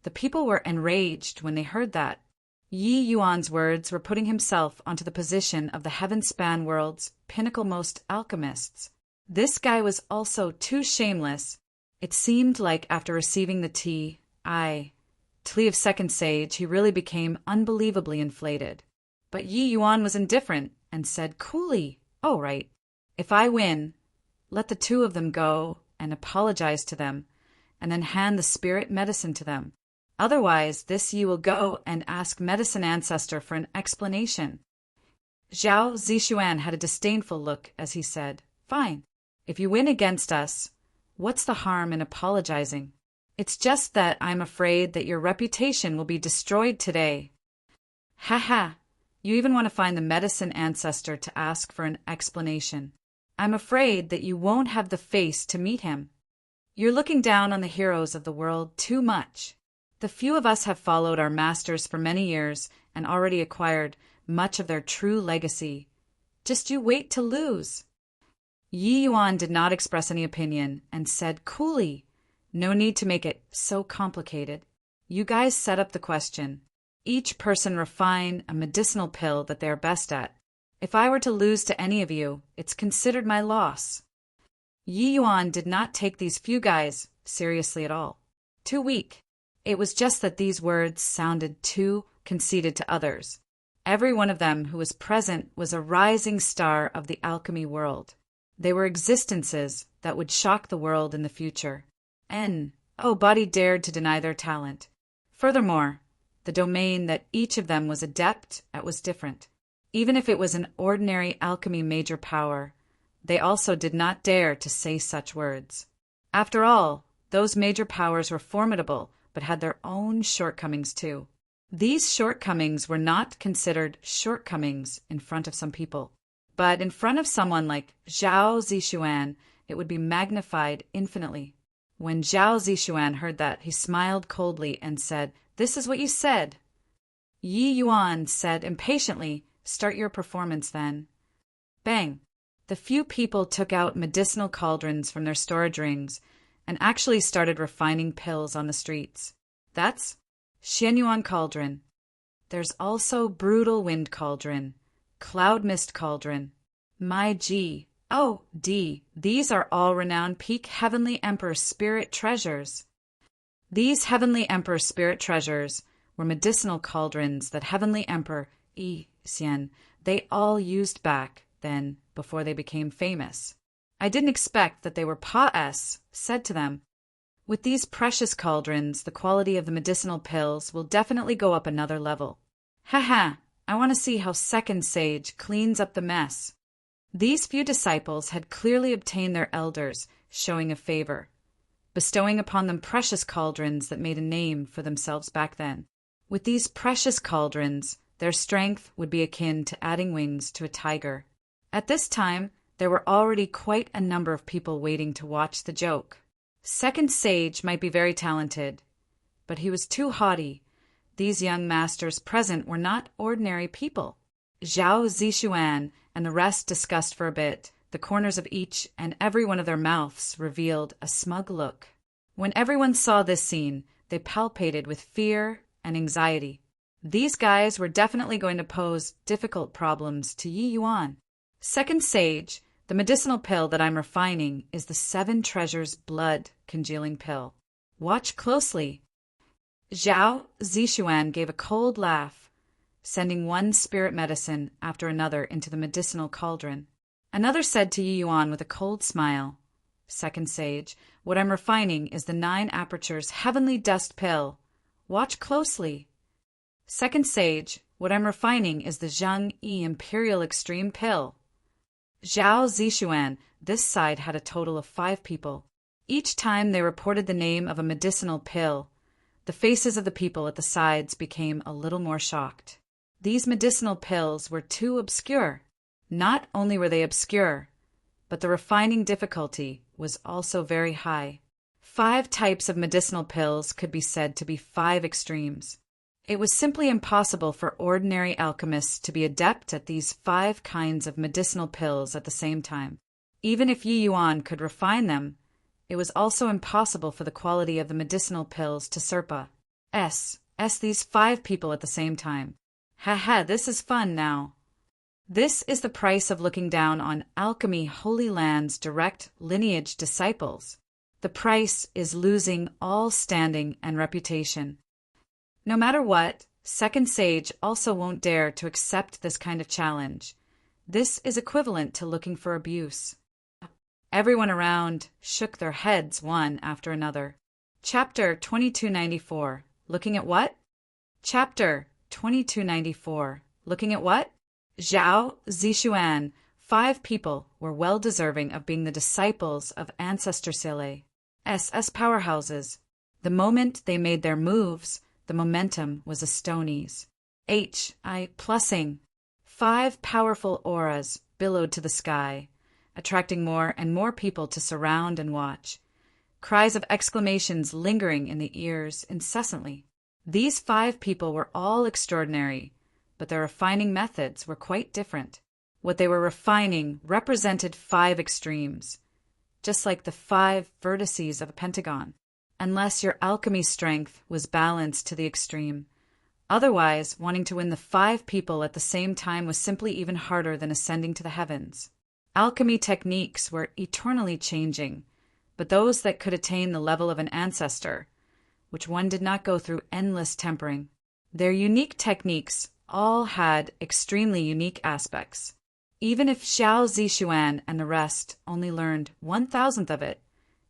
The people were enraged when they heard that. Yi Yuan's words were putting himself onto the position of the heaven-span world's pinnacle-most alchemists. This guy was also too shameless. It seemed like after receiving the Tea of Second Sage, he really became unbelievably inflated. But Yi Yuan was indifferent and said coolly, Oh, right. If I win, let the two of them go and apologize to them, and then hand the spirit medicine to them. Otherwise, this Yi will go and ask Medicine Ancestor for an explanation. Zhao Zishuan had a disdainful look as he said, Fine. If you win against us, what's the harm in apologizing? It's just that I'm afraid that your reputation will be destroyed today. Ha ha. You even want to find the Medicine Ancestor to ask for an explanation. I'm afraid that you won't have the face to meet him. You're looking down on the heroes of the world too much. The few of us have followed our masters for many years and already acquired much of their true legacy. Just you wait to lose. Yi Yuan did not express any opinion and said coolly, No need to make it so complicated. You guys set up the question. Each person refine a medicinal pill that they are best at. If I were to lose to any of you, it's considered my loss. Yi Yuan did not take these few guys seriously at all. Too weak. It was just that these words sounded too conceited to others. Every one of them who was present was a rising star of the alchemy world. They were existences that would shock the world in the future. Nobody dared to deny their talent. Furthermore, the domain that each of them was adept at was different. Even if it was an ordinary alchemy major power, they also did not dare to say such words. After all, those major powers were formidable, but had their own shortcomings too. These shortcomings were not considered shortcomings in front of some people, but in front of someone like Zhao Zishuan, it would be magnified infinitely. When Zhao Zishuan heard that, he smiled coldly and said, This is what you said. Yi Yuan said impatiently, Start your performance then. Bang! The few people took out medicinal cauldrons from their storage rings and actually started refining pills on the streets. That's Xianyuan Cauldron. There's also Brutal Wind Cauldron, Cloud Mist Cauldron, My G. Oh, D. These are all renowned peak Heavenly Emperor Spirit treasures. These Heavenly Emperor Spirit treasures were medicinal cauldrons that Heavenly Emperor Xian they all used back then before they became famous. I didn't expect that they were Pa-S, said to them. With these precious cauldrons, the quality of the medicinal pills will definitely go up another level. Ha, I want to see how second sage cleans up the mess. These few disciples had clearly obtained their elders, showing a favor, bestowing upon them precious cauldrons that made a name for themselves back then. With these precious cauldrons, their strength would be akin to adding wings to a tiger. At this time, there were already quite a number of people waiting to watch the joke. Second sage might be very talented, but he was too haughty. These young masters present were not ordinary people. Zhao Zishuan and the rest discussed for a bit. The corners of each and every one of their mouths revealed a smug look. When everyone saw this scene, they palpated with fear and anxiety. These guys were definitely going to pose difficult problems to Yi Yuan. Second sage, the medicinal pill that I'm refining is the 7 treasures blood congealing pill. Watch closely. Zhao Zishuan gave a cold laugh, sending one spirit medicine after another into the medicinal cauldron. Another said to Yi Yuan with a cold smile, Second sage, what I'm refining is the 9 apertures heavenly dust pill. Watch closely. Second sage, what I'm refining is the Zhang Yi imperial extreme pill. Zhao Zishuan, this side had a total of 5 people. Each time they reported the name of a medicinal pill, the faces of the people at the sides became a little more shocked. These medicinal pills were too obscure. Not only were they obscure, but the refining difficulty was also very high. 5 types of medicinal pills could be said to be 5 extremes. It was simply impossible for ordinary alchemists to be adept at these 5 kinds of medicinal pills at the same time. Even if Yi Yuan could refine them, it was also impossible for the quality of the medicinal pills to surpass these 5 people at the same time. This is fun now. This is the price of looking down on Alchemy Holy Land's direct lineage disciples. The price is losing all standing and reputation. No matter what, Second Sage also won't dare to accept this kind of challenge. This is equivalent to looking for abuse. Everyone around shook their heads one after another. Chapter 2294. Looking at what? Chapter 2294. Looking at what? Zhao Zishuan. 5 people were well deserving of being the disciples of Ancestor Sele. SS powerhouses. The moment they made their moves, the momentum was a stonies. Plussing. 5 powerful auras billowed to the sky, attracting more and more people to surround and watch. Cries of exclamations lingering in the ears incessantly. These 5 people were all extraordinary, but their refining methods were quite different. What they were refining represented 5 extremes, just like the 5 vertices of a pentagon, unless your alchemy strength was balanced to the extreme. Otherwise, wanting to win the 5 people at the same time was simply even harder than ascending to the heavens. Alchemy techniques were eternally changing, but those that could attain the level of an ancestor, which one did not go through endless tempering. Their unique techniques all had extremely unique aspects. Even if Zhao Zishuan and the rest only learned 1,000th of it,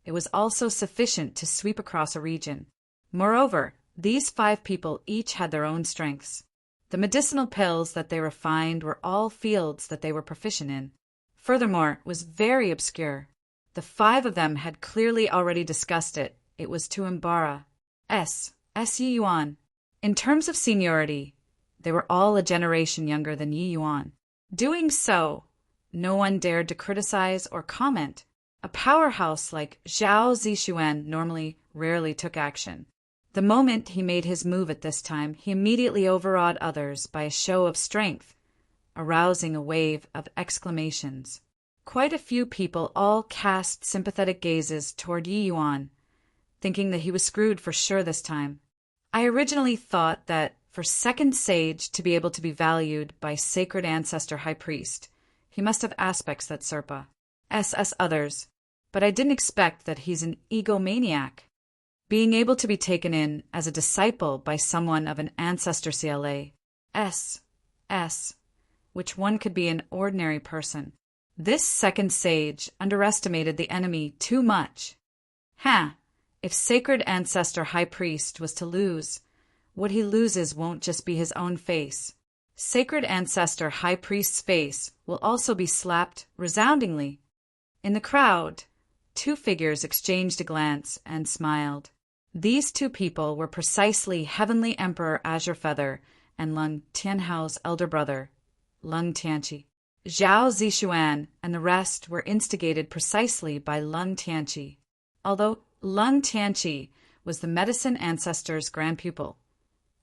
it was also sufficient to sweep across a region. Moreover, these 5 people each had their own strengths. The medicinal pills that they refined were all fields that they were proficient in. Furthermore, it was very obscure. The 5 of them had clearly already discussed it. It was to Imbara. Yi Yuan. In terms of seniority, they were all a generation younger than Yi Yuan. Doing so, no one dared to criticize or comment. A powerhouse like Zhao Zishuan normally rarely took action. The moment he made his move at this time, he immediately overawed others by a show of strength, arousing a wave of exclamations. Quite a few people all cast sympathetic gazes toward Yi Yuan, thinking that he was screwed for sure this time. I originally thought that for Second Sage to be able to be valued by Sacred Ancestor High Priest, he must have aspects that surpass others, but I didn't expect that he's an egomaniac. Being able to be taken in as a disciple by someone of an Ancestor CLA, which one could be an ordinary person. This second sage underestimated the enemy too much. If Sacred Ancestor High Priest was to lose, what he loses won't just be his own face. Sacred Ancestor High Priest's face will also be slapped resoundingly. In the crowd, two figures exchanged a glance and smiled. These two people were precisely Heavenly Emperor Azure Feather and Lung Tianhao's elder brother, Lung Tianqi. Zhao Zishuan and the rest were instigated precisely by Lung Tianqi. Although Lung Tianqi was the Medicine Ancestor's grand pupil.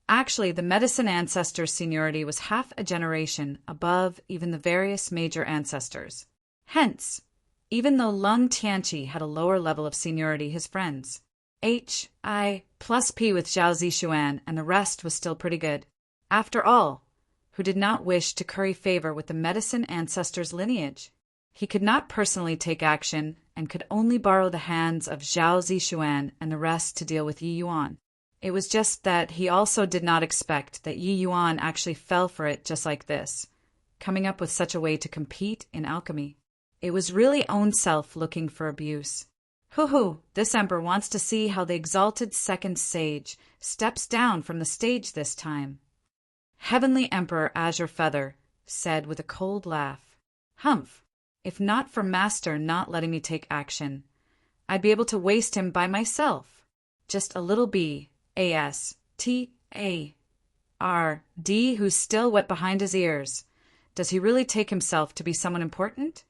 Actually, the Medicine Ancestor's seniority was half a generation above even the various major ancestors. Hence, even though Lung Tianqi had a lower level of seniority, his friends, HI plus P with Zhao Zishuan and the rest was still pretty good. After all, who did not wish to curry favor with the Medicine Ancestor's lineage? He could not personally take action and could only borrow the hands of Zhao Zishuan and the rest to deal with Yi Yuan. It was just that he also did not expect that Yi Yuan actually fell for it just like this, coming up with such a way to compete in alchemy. It was really own self looking for abuse. Hoo-hoo, this emperor wants to see how the exalted second sage steps down from the stage this time. Heavenly Emperor Azure Feather said with a cold laugh, Humph, if not for Master not letting me take action, I'd be able to waste him by myself. Just a little B, A-S-T-A-R-D who's still wet behind his ears. Does he really take himself to be someone important?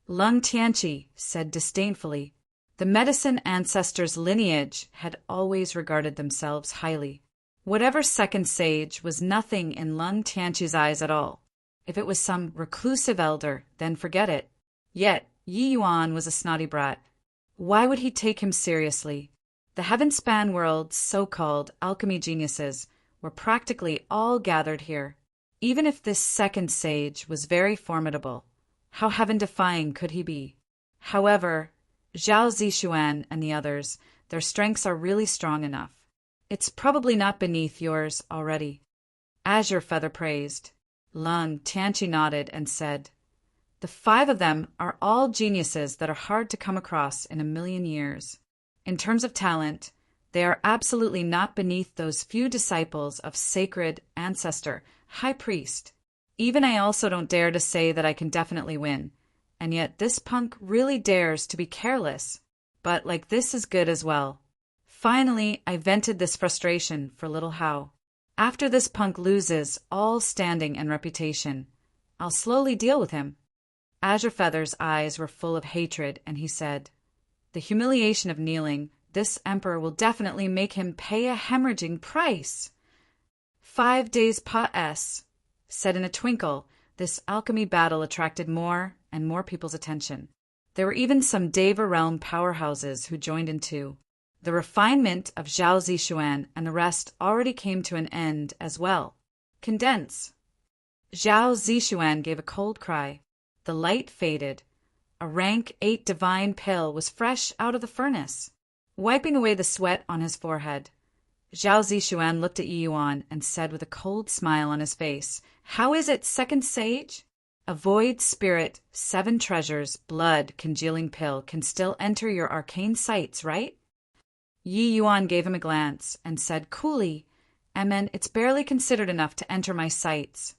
Lung Tianqi said disdainfully, the Medicine Ancestor's lineage had always regarded themselves highly. Whatever second sage was nothing in Lung Tianqi's eyes at all. If it was some reclusive elder, then forget it. Yet, Yi Yuan was a snotty brat. Why would he take him seriously? The Heaven-span world's so-called alchemy geniuses were practically all gathered here. Even if this second sage was very formidable, how heaven-defying could he be? However, Zhao Zishuan and the others, their strengths are really strong enough. It's probably not beneath yours already. Azure Feather praised. Lung Tianqi nodded and said, the 5 of them are all geniuses that are hard to come across in a million years. In terms of talent, they are absolutely not beneath those few disciples of Sacred Ancestor, High Priest. Even I also don't dare to say that I can definitely win, and yet this punk really dares to be careless. But like this is good as well. Finally, I vented this frustration for little Hao. After this punk loses all standing and reputation, I'll slowly deal with him. Azure Feather's eyes were full of hatred, and he said, the humiliation of kneeling, this emperor will definitely make him pay a hemorrhaging price. 5 days pas, said in a twinkle, this alchemy battle attracted more and more people's attention. There were even some Deva realm powerhouses who joined in too. The refinement of Zhao Zishuan and the rest already came to an end as well. Condense. Zhao Zishuan gave a cold cry. The light faded. A rank 8 divine pill was fresh out of the furnace. Wiping away the sweat on his forehead, Zhao Zishuan looked at Yi Yuan and said with a cold smile on his face, how is it, second sage? A void spirit, 7 treasures, blood, congealing pill can still enter your arcane sights, right? Yi Yuan gave him a glance and said coolly, Amen, it's barely considered enough to enter my sights.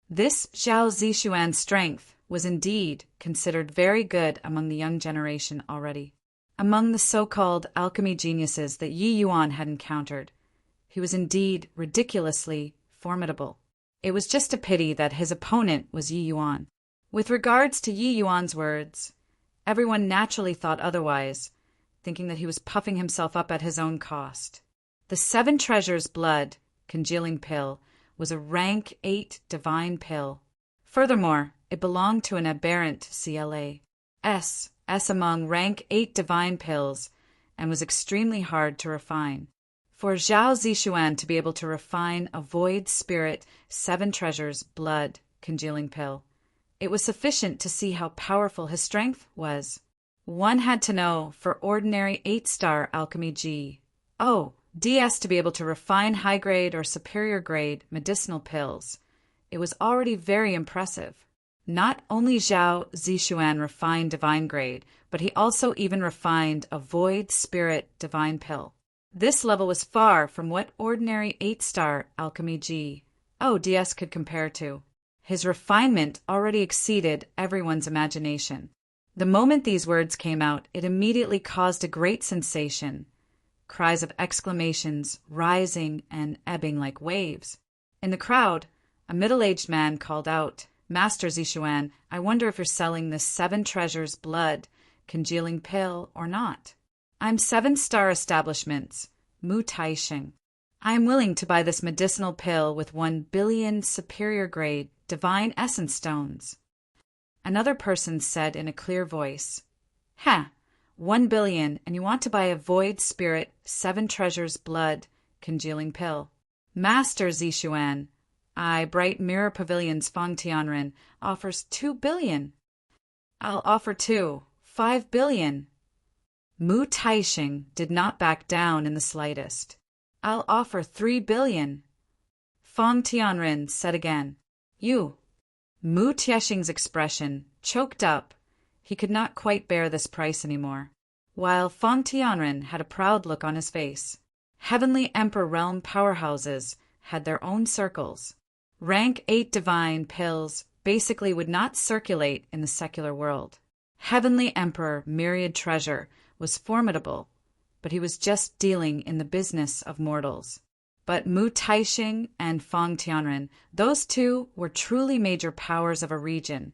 This Zhao Zishuan's strength was indeed considered very good among the young generation already. Among the so-called alchemy geniuses that Yi Yuan had encountered, he was indeed ridiculously formidable. It was just a pity that his opponent was Yi Yuan. With regards to Yi Yuan's words, everyone naturally thought otherwise, thinking that he was puffing himself up at his own cost. The 7 treasures blood, congealing pill, was a rank 8 divine pill. Furthermore, it belonged to an aberrant CLA. S among rank 8 divine pills, and was extremely hard to refine. For Zhao Zishuan to be able to refine a void spirit 7 treasures blood congealing pill, it was sufficient to see how powerful his strength was. One had to know for ordinary 8-star alchemy DS to be able to refine high-grade or superior-grade medicinal pills. It was already very impressive. Not only Zhao Zishuan refined divine grade, but he also even refined a void spirit divine pill. This level was far from what ordinary 8-star alchemy DS could compare to. His refinement already exceeded everyone's imagination. The moment these words came out, it immediately caused a great sensation. Cries of exclamations rising and ebbing like waves. In the crowd, a middle-aged man called out, "Master Zishuan, I wonder if you're selling this 7 treasures blood congealing pill or not. I'm 7-star establishments, Mu Taixing. I am willing to buy this medicinal pill with 1 billion superior grade divine essence stones." Another person said in a clear voice, "Ha! 1 billion, and you want to buy a void spirit 7 treasures blood congealing pill. Master Zishuan, Bright Mirror Pavilion's Feng Tianren offers 2 billion. I'll offer 5 billion. Mu Taixing did not back down in the slightest. "I'll offer 3 billion. Feng Tianren said again, "You." Mu Taixing's expression choked up. He could not quite bear this price anymore, while Feng Tianren had a proud look on his face. Heavenly Emperor Realm powerhouses had their own circles. Rank 8 divine pills basically would not circulate in the secular world. Heavenly Emperor Myriad Treasure was formidable, but he was just dealing in the business of mortals. But Mu Taixing and Feng Tianren, those two were truly major powers of a region,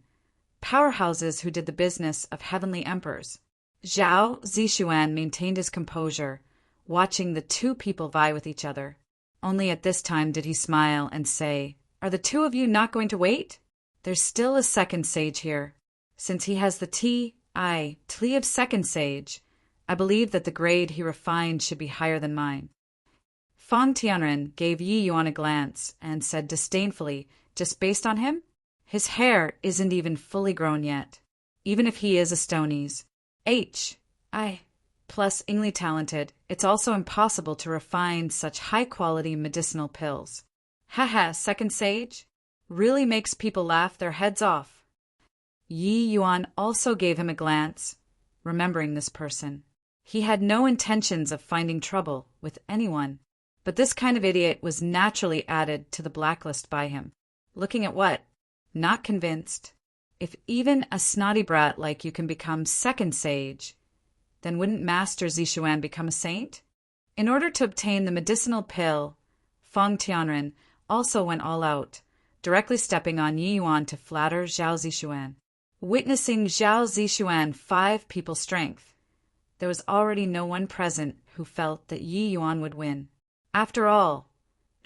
powerhouses who did the business of heavenly emperors. Zhao Zishuan maintained his composure, watching the two people vie with each other. Only at this time did he smile and say, "Are the two of you not going to wait? There's still a second sage here. Since he has the Tlea of second sage, I believe that the grade he refined should be higher than mine." Feng Tianren gave Yi Yuan a glance and said disdainfully, "Just based on him? His hair isn't even fully grown yet. Even if he is a Stonies, plus Ingly talented, it's also impossible to refine such high-quality medicinal pills. Haha, second sage? Really makes people laugh their heads off." Yi Yuan also gave him a glance, remembering this person. He had no intentions of finding trouble with anyone, but this kind of idiot was naturally added to the blacklist by him. Looking at what? Not convinced. If even a snotty brat like you can become second sage, then wouldn't Master Zishuan become a saint? In order to obtain the medicinal pill, Feng Tianren also went all out, directly stepping on Yi Yuan to flatter Zhao Zishuan. Witnessing Zhao Zishuan 5 people's strength, there was already no one present who felt that Yi Yuan would win. After all,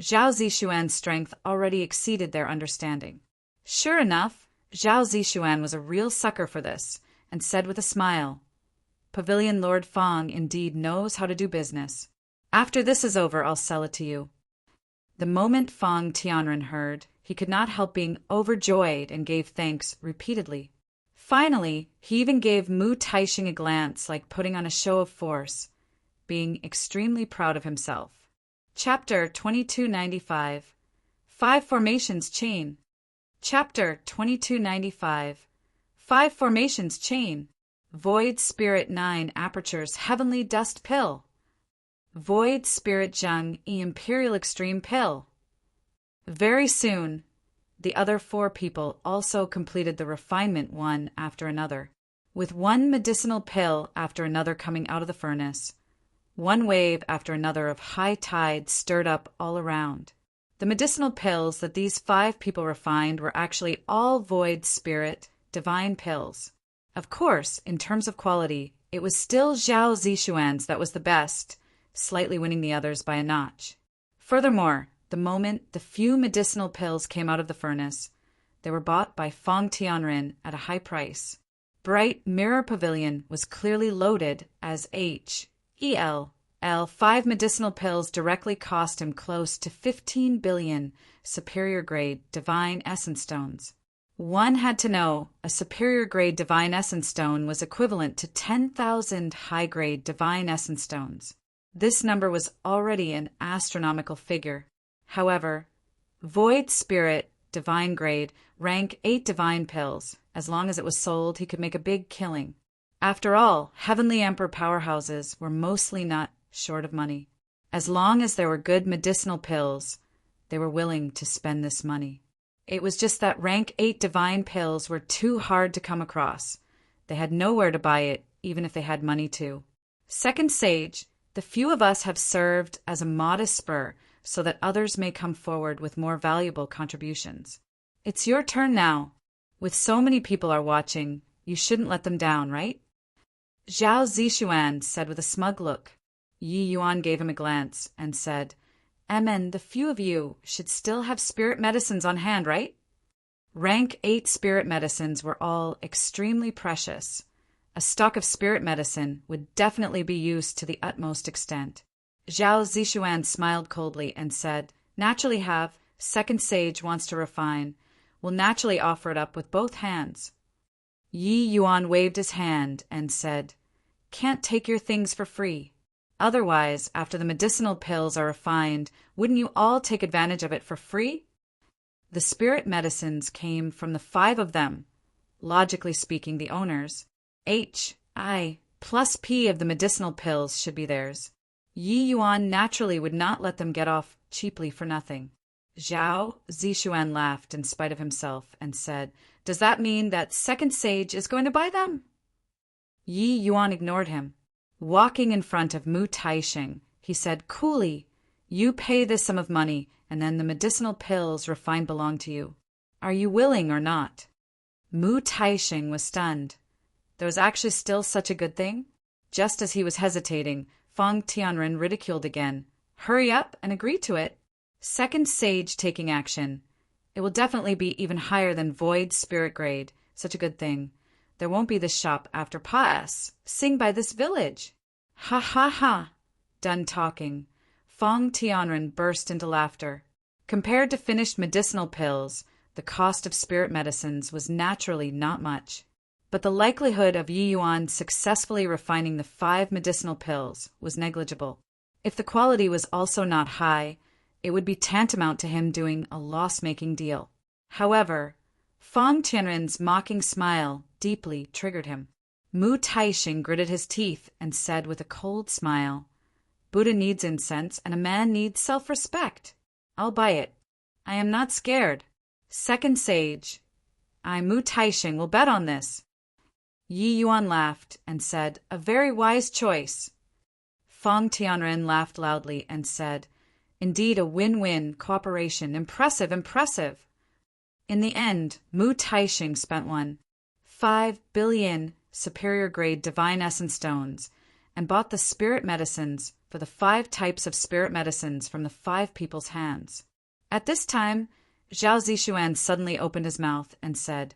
Zhao Zishuan's strength already exceeded their understanding. Sure enough, Zhao Zishuan was a real sucker for this, and said with a smile, "Pavilion Lord Feng indeed knows how to do business. After this is over, I'll sell it to you." The moment Feng Tianren heard, he could not help being overjoyed and gave thanks repeatedly. Finally, he even gave Mu Taixing a glance like putting on a show of force, being extremely proud of himself. Chapter 2295 5 Formations Chain. Chapter 2295 5 Formations Chain. Void Spirit 9 Apertures Heavenly Dust Pill. Void Spirit Zheng Imperial Extreme Pill. Very soon, the other 4 people also completed the refinement one after another, with one medicinal pill after another coming out of the furnace. One wave after another of high tide stirred up all around. The medicinal pills that these 5 people refined were actually all void spirit, divine pills. Of course, in terms of quality, it was still Zhao Zishuan's that was the best, slightly winning the others by a notch. Furthermore, the moment the few medicinal pills came out of the furnace, they were bought by Feng Tianren at a high price. Bright Mirror Pavilion was clearly loaded as HEL. 5 medicinal pills directly cost him close to 15 billion superior grade divine essence stones. One had to know a superior grade divine essence stone was equivalent to 10,000 high grade divine essence stones. This number was already an astronomical figure. However, void spirit divine grade, rank 8 divine pills. As long as it was sold, he could make a big killing. After all, Heavenly Emperor powerhouses were mostly not short of money. As long as there were good medicinal pills, they were willing to spend this money. It was just that rank 8 divine pills were too hard to come across. They had nowhere to buy it, even if they had money to. Second sage, the few of us have served as a modest spur so that others may come forward with more valuable contributions. It's your turn now. With so many people are watching, you shouldn't let them down, right? Zhao Zishuan said with a smug look. Yi Yuan gave him a glance and said, Amen, the few of you should still have spirit medicines on hand, right? Rank 8 spirit medicines were all extremely precious. A stock of spirit medicine would definitely be used to the utmost extent. Zhao Zishuan smiled coldly and said, Naturally have. Second sage wants to refine. Will naturally offer it up with both hands. Yi Yuan waved his hand and said, Can't take your things for free. Otherwise, after the medicinal pills are refined, wouldn't you all take advantage of it for free? The spirit medicines came from the 5 of them, logically speaking the owners. H, I, plus P of the medicinal pills should be theirs. Yi Yuan naturally would not let them get off cheaply for nothing. Zhao Zishuan laughed in spite of himself and said, Does that mean that second sage is going to buy them? Yi Yuan ignored him. Walking in front of Mu Taixing, he said coolly, You pay this sum of money, and then the medicinal pills refined belong to you. Are you willing or not? Mu Taixing was stunned. There was actually still such a good thing? Just as he was hesitating, Feng Tianren ridiculed again. Hurry up and agree to it. Second sage taking action. It will definitely be even higher than void spirit grade. Such a good thing. There won't be this shop after Paas. Sing by this village. Ha ha ha. Done talking. Feng Tianren burst into laughter. Compared to finished medicinal pills, the cost of spirit medicines was naturally not much. But the likelihood of Yi Yuan successfully refining the 5 medicinal pills was negligible. If the quality was also not high, it would be tantamount to him doing a loss-making deal. However, Feng Tianren's mocking smile deeply triggered him. Mu Taixing gritted his teeth and said with a cold smile, Buddha needs incense and a man needs self-respect. I'll buy it. I am not scared. Second sage, I, Mu Taixing, will bet on this. Yi Yuan laughed and said, A very wise choice. Feng Tianren laughed loudly and said, Indeed, a win-win cooperation. Impressive, impressive. In the end, Mu Taixing spent 5 billion superior-grade divine essence stones and bought the spirit medicines for the 5 types of spirit medicines from the 5 people's hands. At this time, Zhao Zishuan suddenly opened his mouth and said,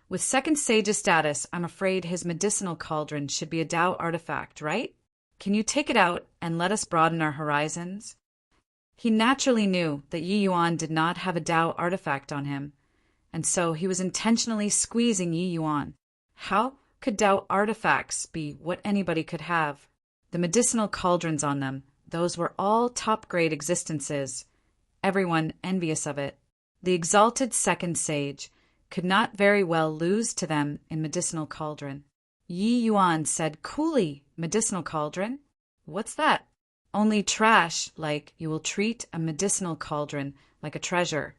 With second sage's status, I'm afraid his medicinal cauldron should be a Tao artifact, right? Can you take it out and let us broaden our horizons? He naturally knew that Yi Yuan did not have a Tao artifact on him, and so he was intentionally squeezing Yi Yuan. How could Tao artifacts be what anybody could have? The medicinal cauldrons on them, those were all top-grade existences, everyone envious of it. The exalted second sage could not very well lose to them in medicinal cauldron. Yi Yuan said coolly, Medicinal cauldron? What's that? Only trash, like you will treat a medicinal cauldron like a treasure.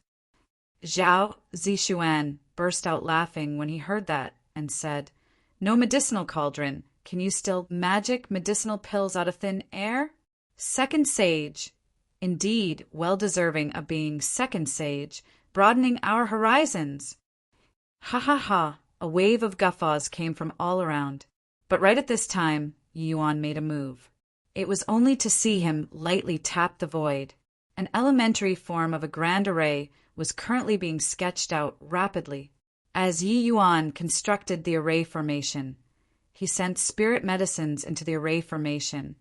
Zhao Zishuan burst out laughing when he heard that and said, No medicinal cauldron. Can you still magic medicinal pills out of thin air? Second sage. Indeed, well deserving of being second sage, broadening our horizons. Ha ha ha. A wave of guffaws came from all around. But right at this time, Yi Yuan made a move. It was only to see him lightly tap the void. An elementary form of a grand array was currently being sketched out rapidly. As Yi Yuan constructed the array formation, he sent spirit medicines into the array formation,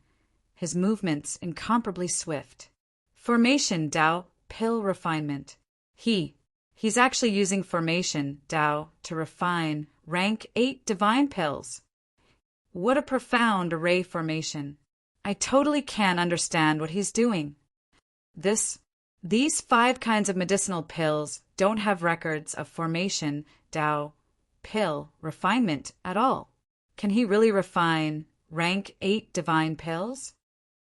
his movements incomparably swift. Formation Tao, pill refinement. He's actually using formation Tao to refine rank 8 divine pills. What a profound array formation. I totally can't understand what he's doing. This These 5 kinds of medicinal pills don't have records of formation, Tao, pill, refinement at all. Can he really refine rank 8 divine pills?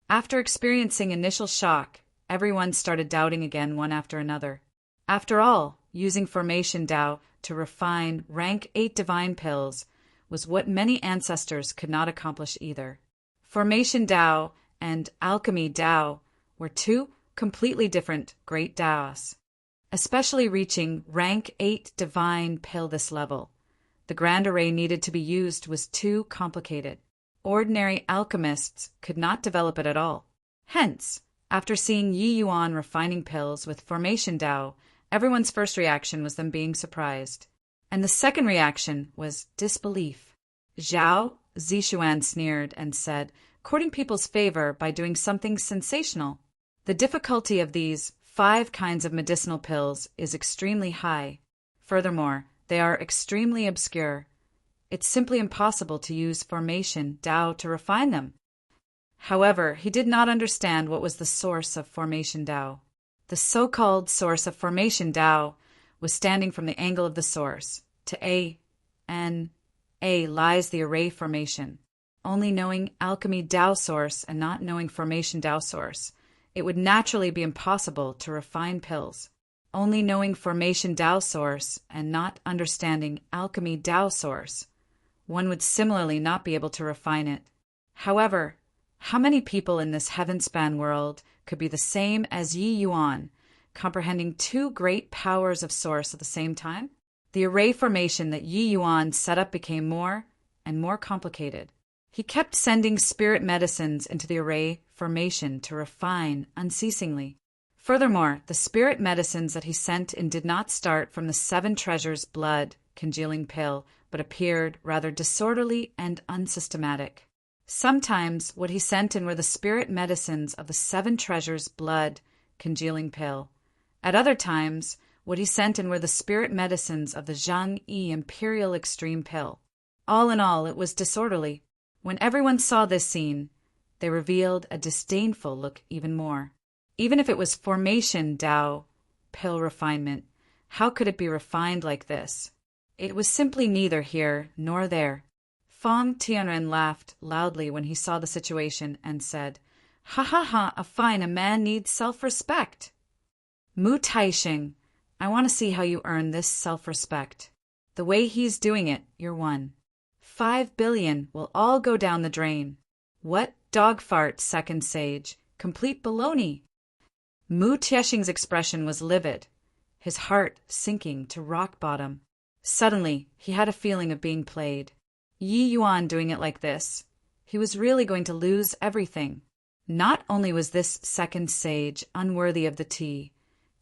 After experiencing initial shock, everyone started doubting again one after another. After all, using formation Tao to refine rank 8 divine pills was what many ancestors could not accomplish either. Formation Tao and alchemy Tao were 2 completely different great Taos. Especially reaching rank 8 divine pill this level, the grand array needed to be used was too complicated. Ordinary alchemists could not develop it at all. Hence, after seeing Yi Yuan refining pills with formation Tao, everyone's first reaction was them being surprised. And the second reaction was disbelief. Zhao Zishuan sneered and said, courting people's favor by doing something sensational. The difficulty of these 5 kinds of medicinal pills is extremely high. Furthermore, they are extremely obscure. It's simply impossible to use formation Tao to refine them. However, he did not understand what was the source of formation Tao. The so-called source of formation Tao was standing from the angle of the source. To A lies the array formation. Only knowing alchemy Tao source and not knowing formation Tao source, it would naturally be impossible to refine pills. Only knowing formation Tao source and not understanding alchemy Tao source, one would similarly not be able to refine it. However, how many people in this heaven-span world could be the same as Yi Yuan, comprehending 2 great powers of source at the same time? The array formation that Yi Yuan set up became more and more complicated. He kept sending spirit medicines into the array formation to refine unceasingly. Furthermore, the spirit medicines that he sent in did not start from the 7 treasures blood congealing pill, but appeared rather disorderly and unsystematic. Sometimes what he sent in were the spirit medicines of the 7 treasures blood congealing pill. At other times, what he sent in were the spirit medicines of the Zhang Yi Imperial Extreme Pill. All in all, it was disorderly. When everyone saw this scene, they revealed a disdainful look even more. Even if it was formation Tao pill refinement, how could it be refined like this? It was simply neither here nor there. Fang Tianren laughed loudly when he saw the situation and said, "Ha ha ha, a man needs self-respect." Mu Taixing, I want to see how you earn this self-respect. The way he's doing it, you're one. 5 billion will all go down the drain. What dog fart, second sage, complete baloney. Mu Tiexing's expression was livid, his heart sinking to rock bottom. Suddenly, he had a feeling of being played. Yi Yuan doing it like this. He was really going to lose everything. Not only was this second sage unworthy of the T,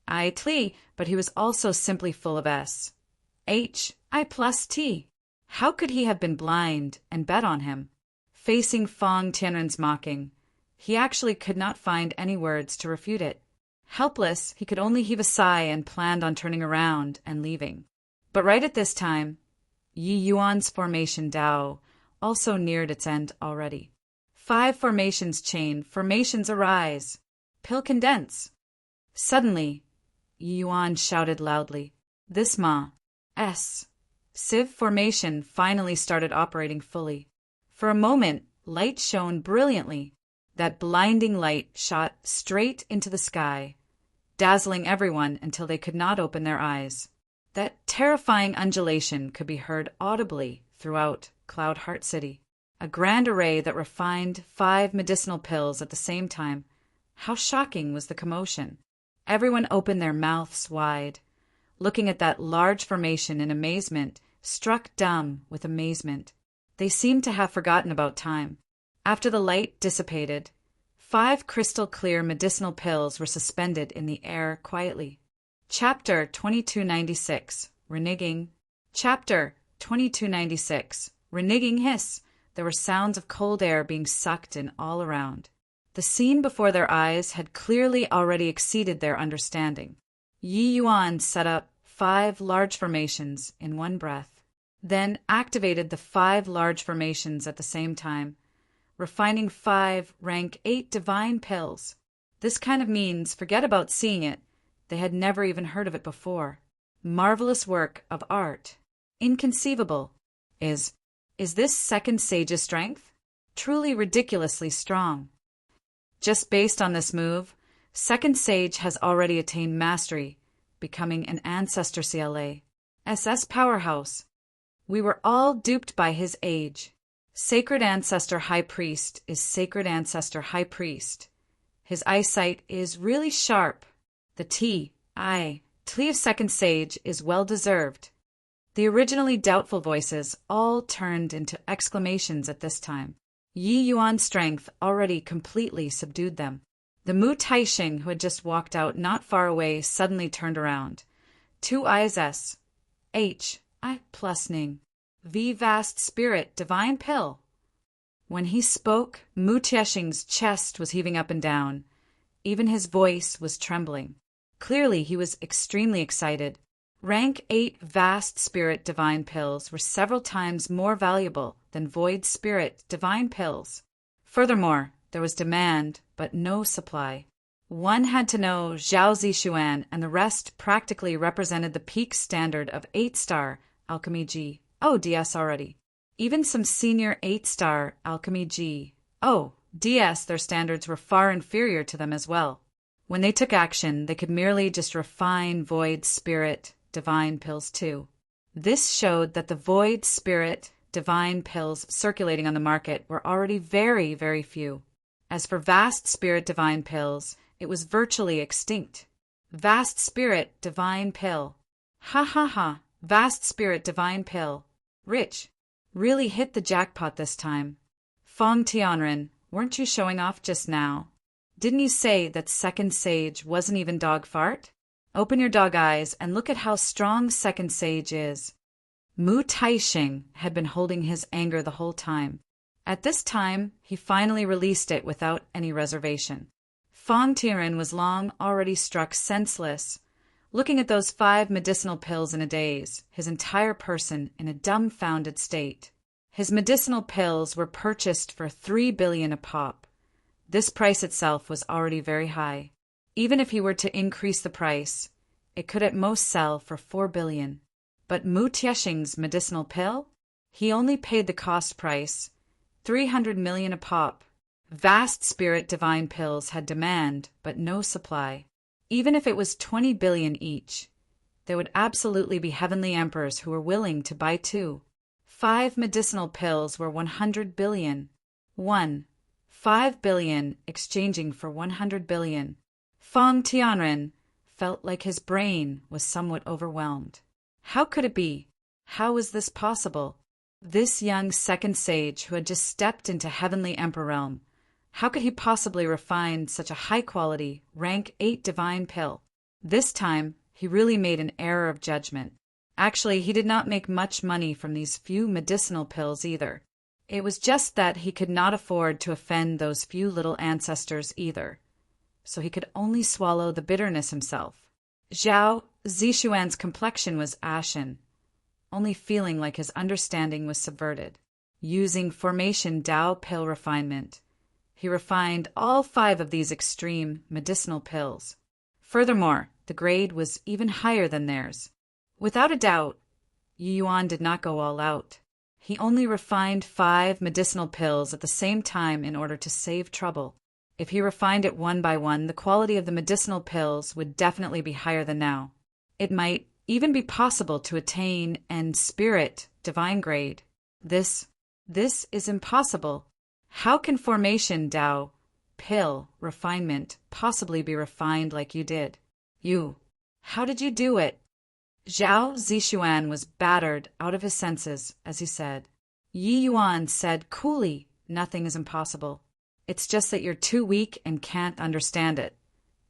I Tli, but he was also simply full of S. H, I plus T. How could he have been blind and bet on him? Facing Fang Tianren's mocking, he actually could not find any words to refute it. Helpless, he could only heave a sigh and planned on turning around and leaving. But right at this time, Yi Yuan's formation Tao also neared its end already. 5 formations chain, formations arise. Pill condense. Suddenly, Yi Yuan shouted loudly, "This ma, S." Sieve formation finally started operating fully. For a moment, light shone brilliantly. That blinding light shot straight into the sky, dazzling everyone until they could not open their eyes. That terrifying undulation could be heard audibly throughout Cloud Heart City. A grand array that refined 5 medicinal pills at the same time. How shocking was the commotion. Everyone opened their mouths wide, looking at that large formation in amazement, struck dumb with amazement. They seemed to have forgotten about time. After the light dissipated, 5 crystal-clear medicinal pills were suspended in the air quietly. Chapter 2296, Reneging. Chapter 2296, Reneging Hiss. There were sounds of cold air being sucked in all around. The scene before their eyes had clearly already exceeded their understanding. Yi Yuan set up 5 large formations in one breath, then activated the 5 large formations at the same time, refining 5 rank 8 divine pills. This kind of means forget about seeing it. They had never even heard of it before. Marvelous work of art. Inconceivable. Is this second sage's strength? Truly ridiculously strong. Just based on this move, second sage has already attained mastery, becoming an ancestor CLA. SS powerhouse. We were all duped by his age. Sacred Ancestor High Priest is Sacred Ancestor High Priest. His eyesight is really sharp. The T of Second Sage is well deserved. The originally doubtful voices all turned into exclamations at this time. Yi Yuan's strength already completely subdued them. The Mu Taixing, who had just walked out not far away, suddenly turned around. Two eyes S. H. I plus Ning. V vast spirit, divine pill. When he spoke, Mu Taixing's chest was heaving up and down. Even his voice was trembling. Clearly, he was extremely excited. Rank 8 vast spirit divine pills were several times more valuable than void spirit divine pills. Furthermore, there was demand, but no supply. One had to know Zhao Zishuan, and the rest practically represented the peak standard of 8-star Alchemy G. Oh, DS already. Even some senior 8-star Alchemy G. Oh, DS, their standards were far inferior to them as well. When they took action, they could merely just refine void spirit divine pills too. This showed that the void spirit divine pills circulating on the market were already very, very few. As for vast spirit divine pills, it was virtually extinct. Vast spirit divine pill. Ha ha ha, vast spirit divine pill. Rich. Really hit the jackpot this time. Fong Tianren, weren't you showing off just now? Didn't you say that second sage wasn't even dog fart? Open your dog eyes and look at how strong second sage is. Mu Taixing had been holding his anger the whole time. At this time, he finally released it without any reservation. Fong Tianren was long already struck senseless, looking at those 5 medicinal pills in a daze, his entire person in a dumbfounded state. His medicinal pills were purchased for 3 billion a pop. This price itself was already very high. Even if he were to increase the price, it could at most sell for 4 billion. But Mu Taixing's medicinal pill? He only paid the cost price, 300 million a pop. Vast spirit divine pills had demand, but no supply. Even if it was 20 billion each, there would absolutely be heavenly emperors who were willing to buy 2. 5 medicinal pills were 100 billion. 5 billion exchanging for 100 billion. Fong Tianren felt like his brain was somewhat overwhelmed. How could it be? How was this possible? This young second sage who had just stepped into heavenly emperor realm, how could he possibly refine such a high-quality, rank 8 divine pill? This time, he really made an error of judgment. Actually, he did not make much money from these few medicinal pills either. It was just that he could not afford to offend those few little ancestors either, so he could only swallow the bitterness himself. Zhao Zishuan's complexion was ashen, only feeling like his understanding was subverted. Using formation Dao pill refinement, he refined all 5 of these extreme medicinal pills. Furthermore, the grade was even higher than theirs. Without a doubt, Yi Yuan did not go all out. He only refined 5 medicinal pills at the same time in order to save trouble. If he refined it one by one, the quality of the medicinal pills would definitely be higher than now. It might even be possible to attain an spirit divine grade. This is impossible. How can formation Dao pill refinement possibly be refined like you did? How did you do it? Zhao Zishuan was battered out of his senses as he said. Yi Yuan said coolly, nothing is impossible. It's just that you're too weak and can't understand it.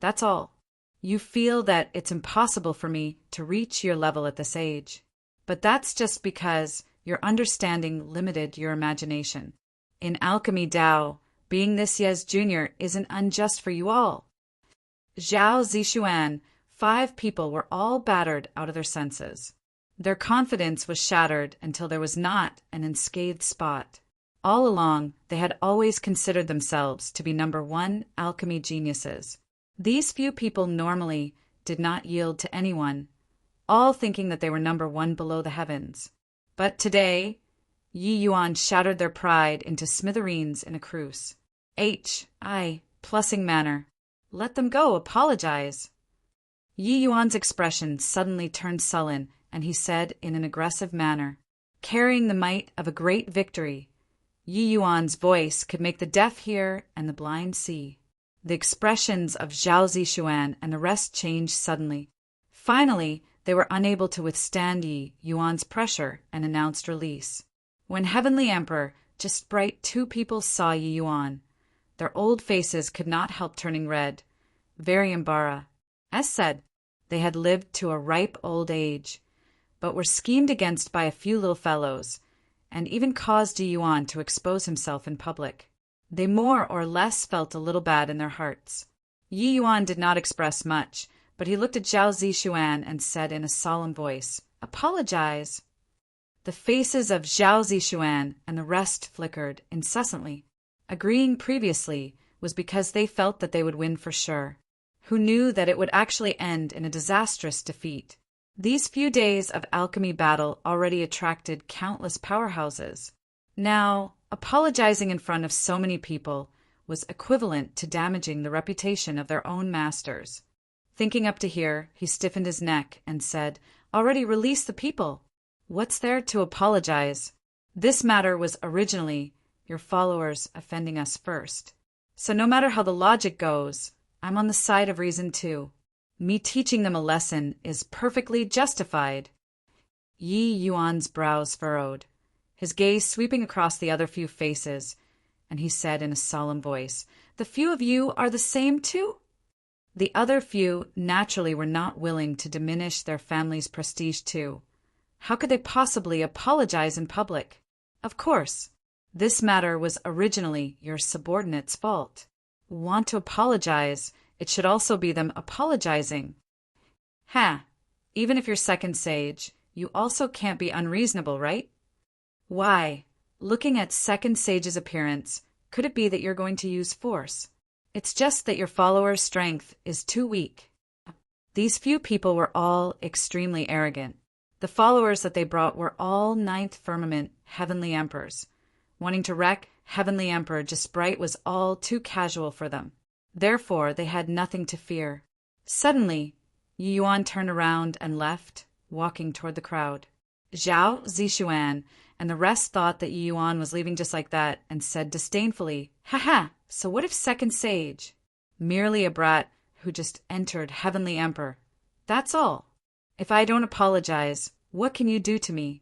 That's all. You feel that it's impossible for me to reach your level at this age. But that's just because your understanding limited your imagination. In Alchemy Dao, being this Yes Jr. isn't unjust for you all. Zhao Zishuan, 5 people were all battered out of their senses. Their confidence was shattered until there was not an unscathed spot. All along, they had always considered themselves to be #1 alchemy geniuses. These few people normally did not yield to anyone, all thinking that they were #1 below the heavens. But today, Yi Yuan shattered their pride into smithereens in a cruise. Plussing manner. Let them go, apologize. Yi Yuan's expression suddenly turned sullen, and he said in an aggressive manner, carrying the might of a great victory. Yi Yuan's voice could make the deaf hear and the blind see. The expressions of Zhao Zishuan and the rest changed suddenly. Finally, they were unable to withstand Yi Yuan's pressure and announced release. When Heavenly Emperor, just bright 2 people saw Yi Yuan, their old faces could not help turning red, very embarrassed. As said, they had lived to a ripe old age, but were schemed against by a few little fellows, and even caused Yi Yuan to expose himself in public. They more or less felt a little bad in their hearts. Yi Yuan did not express much, but he looked at Zhao Zishuan and said in a solemn voice, "Apologize." The faces of Zhao Zishuan and the rest flickered incessantly. Agreeing previously was because they felt that they would win for sure. Who knew that it would actually end in a disastrous defeat? These few days of alchemy battle already attracted countless powerhouses. Now, apologizing in front of so many people was equivalent to damaging the reputation of their own masters. Thinking up to here, he stiffened his neck and said, "Already release the people. What's there to apologize? This matter was originally your followers offending us first. So no matter how the logic goes, I'm on the side of reason too. Me teaching them a lesson is perfectly justified." Yi Yuan's brows furrowed, his gaze sweeping across the other few faces, and he said in a solemn voice, "The few of you are the same too?" The other few naturally were not willing to diminish their family's prestige too. How could they possibly apologize in public? Of course, this matter was originally your subordinates' fault. Want to apologize, it should also be them apologizing. Even if you're second sage, you also can't be unreasonable, right? Why, looking at second sage's appearance, could it be that you're going to use force? It's just that your followers' strength is too weak. These few people were all extremely arrogant. The followers that they brought were all 9th firmament heavenly emperors. Wanting to wreck Heavenly Emperor just bright was all too casual for them. Therefore, they had nothing to fear. Suddenly, Yi Yuan turned around and left, walking toward the crowd. Zhao Zishuan and the rest thought that Yi Yuan was leaving just like that and said disdainfully, so what if second sage? Merely a brat who just entered Heavenly Emperor. That's all. If I don't apologize, what can you do to me?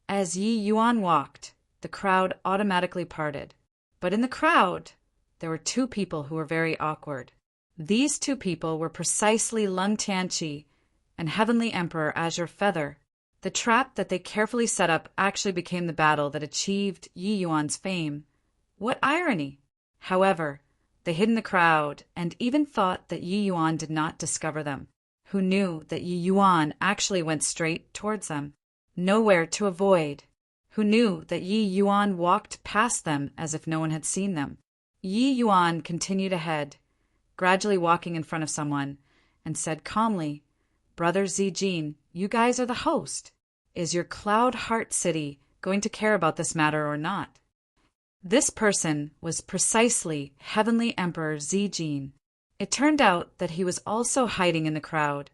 As Yi Yuan walked, the crowd automatically parted. But in the crowd, there were 2 people who were very awkward. These 2 people were precisely Lung Tianqi and Heavenly Emperor Azure Feather. The trap that they carefully set up actually became the battle that achieved Yi Yuan's fame. What irony! However, they hid in the crowd and even thought that Yi Yuan did not discover them. Who knew that Yi Yuan actually went straight towards them, nowhere to avoid? Who knew that Yi Yuan walked past them as if no one had seen them? Yi Yuan continued ahead, gradually walking in front of someone, and said calmly, "Brother Zijin, you guys are the host. Is your Cloud Heart City going to care about this matter or not?" This person was precisely Heavenly Emperor Zijin. It turned out that he was also hiding in the crowd,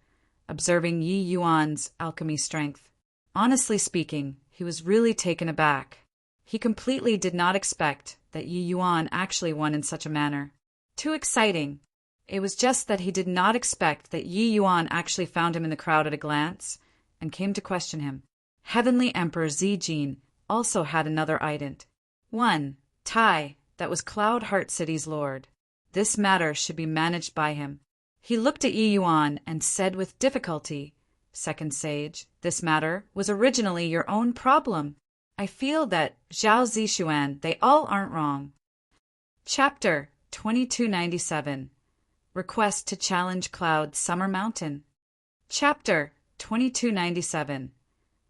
observing Yi Yuan's alchemy strength. Honestly speaking, he was really taken aback. He completely did not expect that Yi Yuan actually won in such a manner. Too exciting. It was just that he did not expect that Yi Yuan actually found him in the crowd at a glance and came to question him. Heavenly Emperor Zijin also had another ident. 1. Tai, that was Cloud Heart City's lord. This matter should be managed by him. He looked at Yi Yuan and said with difficulty, "Second sage, this matter was originally your own problem. I feel that Zhao Zishuan, they all aren't wrong." Chapter 2297. Request to challenge Cloud Summer Mountain. Chapter 2297.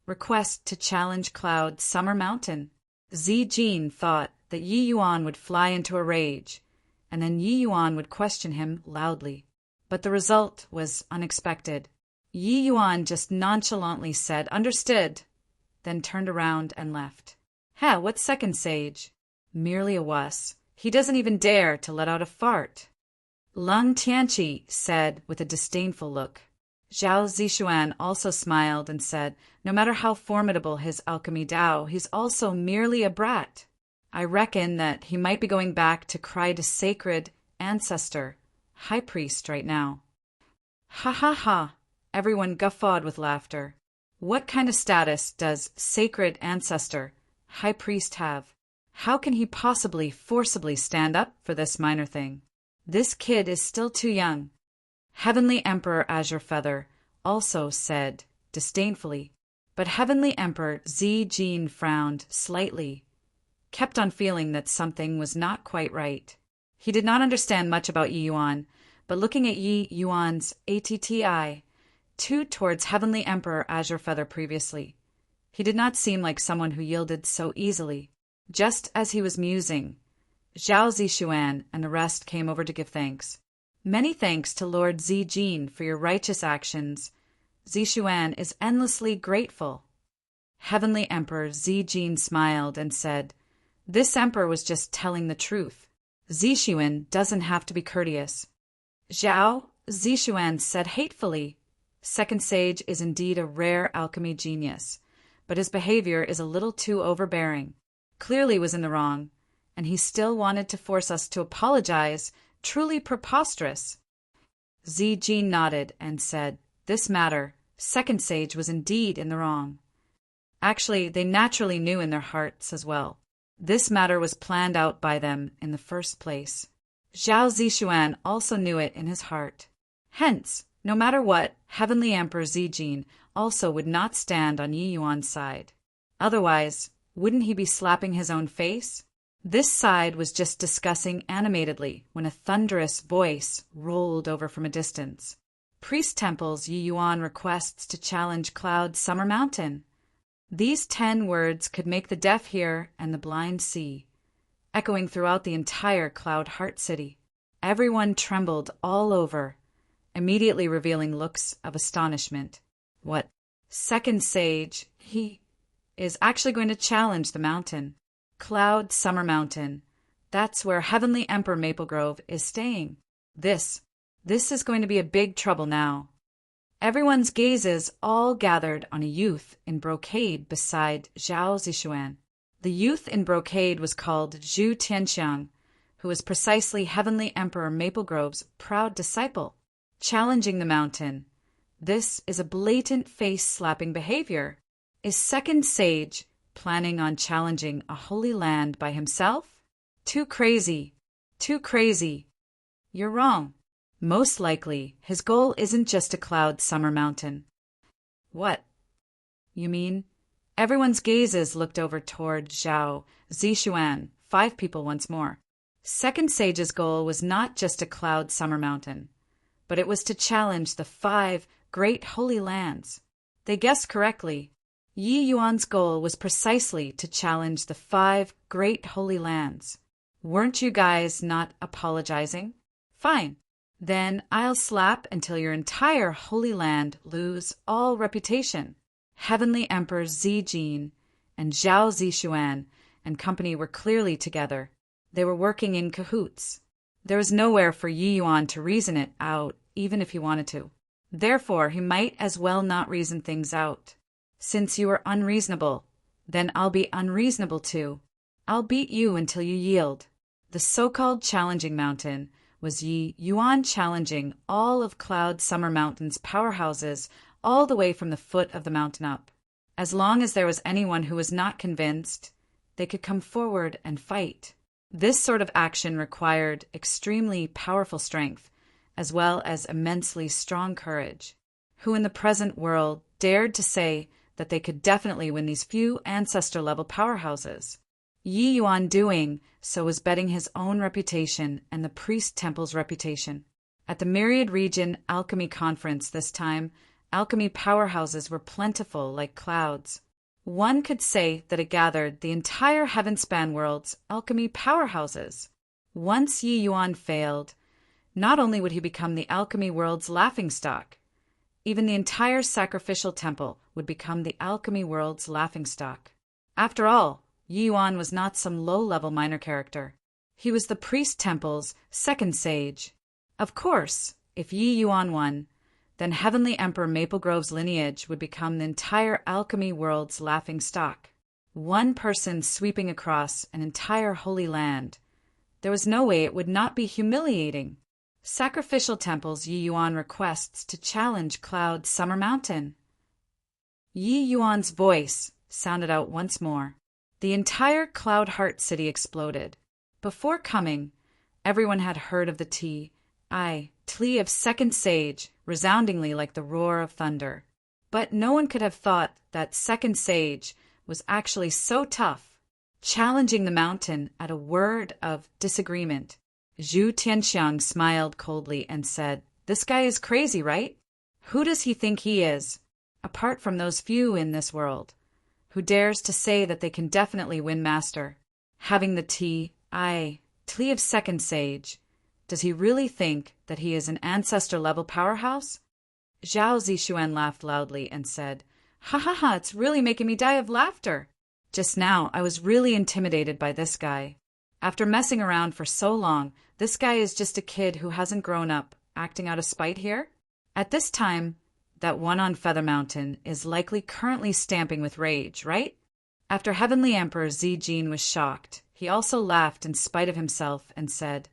Request to challenge Cloud Summer Mountain. Zijin thought that Yi Yuan would fly into a rage, and then Yi Yuan would question him loudly. But the result was unexpected. Yi Yuan just nonchalantly said, "Understood," then turned around and left. What's second sage? Merely a wuss. He doesn't even dare to let out a fart. Lung Tianqi said with a disdainful look. Zhao Zishuan also smiled and said, "No matter how formidable his alchemy Dao, he's also merely a brat. I reckon that he might be going back to cry to sacred ancestor, high priest right now." Ha ha ha! Everyone guffawed with laughter. What kind of status does sacred ancestor, high priest have? How can he possibly forcibly stand up for this minor thing? This kid is still too young. Heavenly Emperor Azure Feather also said disdainfully, but Heavenly Emperor Zijin frowned slightly, kept on feeling that something was not quite right. He did not understand much about Yi Yuan, but looking at Yi Yuan's ATTI, two towards Heavenly Emperor Azure Feather previously, he did not seem like someone who yielded so easily. Just as he was musing, Zhao Zishuan and the rest came over to give thanks. "Many thanks to Lord Zijin for your righteous actions. Zishuan is endlessly grateful." Heavenly Emperor Zijin smiled and said, "This emperor was just telling the truth. Zishuan doesn't have to be courteous." "Zhao," Zishuan said hatefully, "Second Sage is indeed a rare alchemy genius, but his behavior is a little too overbearing. Clearly was in the wrong, and he still wanted to force us to apologize. Truly preposterous." Zijin nodded and said, "This matter, Second Sage was indeed in the wrong." Actually, they naturally knew in their hearts as well. This matter was planned out by them in the first place. Zhao Zishuan also knew it in his heart. Hence, no matter what, Heavenly Emperor Zijin also would not stand on Yi Yuan's side. Otherwise, wouldn't he be slapping his own face? This side was just discussing animatedly when a thunderous voice rolled over from a distance. "Priest Temple's Yi Yuan requests to challenge Cloud Summer Mountain." These 10 words could make the deaf hear and the blind see, echoing throughout the entire Cloud Heart City. Everyone trembled all over, immediately revealing looks of astonishment. What? Second Sage, he is actually going to challenge the mountain. Cloud Summer Mountain. That's where Heavenly Emperor Maple Grove is staying. This is going to be a big trouble now. Everyone's gazes all gathered on a youth in brocade beside Zhao Zishuan. The youth in brocade was called Zhu Tianxiang, who was precisely Heavenly Emperor Maple Grove's proud disciple. Challenging the mountain. This is a blatant face-slapping behavior. Is Second Sage planning on challenging a holy land by himself? Too crazy. Too crazy. You're wrong. Most likely, his goal isn't just a Cloud Summer Mountain. What? You mean? Everyone's gazes looked over toward Zhao Zishuan, 5 people once more. Second Sage's goal was not just a Cloud Summer Mountain, but it was to challenge the 5 great holy lands. They guessed correctly. Yi Yuan's goal was precisely to challenge the 5 great holy lands. Weren't you guys not apologizing? Fine. Then I'll slap until your entire holy land lose all reputation. Heavenly Emperor Zijin and Zhao Zishuan and company were clearly together. They were working in cahoots. There was nowhere for Yi Yuan to reason it out, even if he wanted to. Therefore, he might as well not reason things out. Since you are unreasonable, then I'll be unreasonable too. I'll beat you until you yield. The so-called challenging mountain was Yi Yuan challenging all of Cloud Summer Mountain's powerhouses all the way from the foot of the mountain up. As long as there was anyone who was not convinced, they could come forward and fight. This sort of action required extremely powerful strength, as well as immensely strong courage. Who in the present world dared to say that they could definitely win these few ancestor-level powerhouses? Yi Yuan doing so was betting his own reputation and the priest temple's reputation. At the Myriad Region Alchemy Conference this time, alchemy powerhouses were plentiful like clouds. One could say that it gathered the entire heaven-span world's alchemy powerhouses. Once Yi Yuan failed, not only would he become the alchemy world's laughingstock, even the entire sacrificial temple would become the alchemy world's laughingstock. After all, Yi Yuan was not some low-level minor character. He was the priest temple's second sage. Of course, if Yi Yuan won, then Heavenly Emperor Maple Grove's lineage would become the entire alchemy world's laughingstock. One person sweeping across an entire holy land. There was no way it would not be humiliating. Sacrificial Temple's Yi Yuan requests to challenge Cloud Summer Mountain. Yi Yuan's voice sounded out once more. The entire Cloud Heart City exploded. Before coming, everyone had heard of the Tlea of Second Sage, resoundingly like the roar of thunder. But no one could have thought that Second Sage was actually so tough, challenging the mountain at a word of disagreement. Zhu Tianxiang smiled coldly and said, "This guy is crazy, right? Who does he think he is, apart from those few in this world, who dares to say that they can definitely win Master? Having the Tlea of Second Sage, does he really think that he is an ancestor-level powerhouse?" Zhao Zixuan laughed loudly and said, "Ha ha ha, it's really making me die of laughter. Just now, I was really intimidated by this guy. After messing around for so long, this guy is just a kid who hasn't grown up, acting out of spite here? At this time, that one on Feather Mountain is likely currently stamping with rage, right?" After Heavenly Emperor Zijin was shocked, he also laughed in spite of himself and said,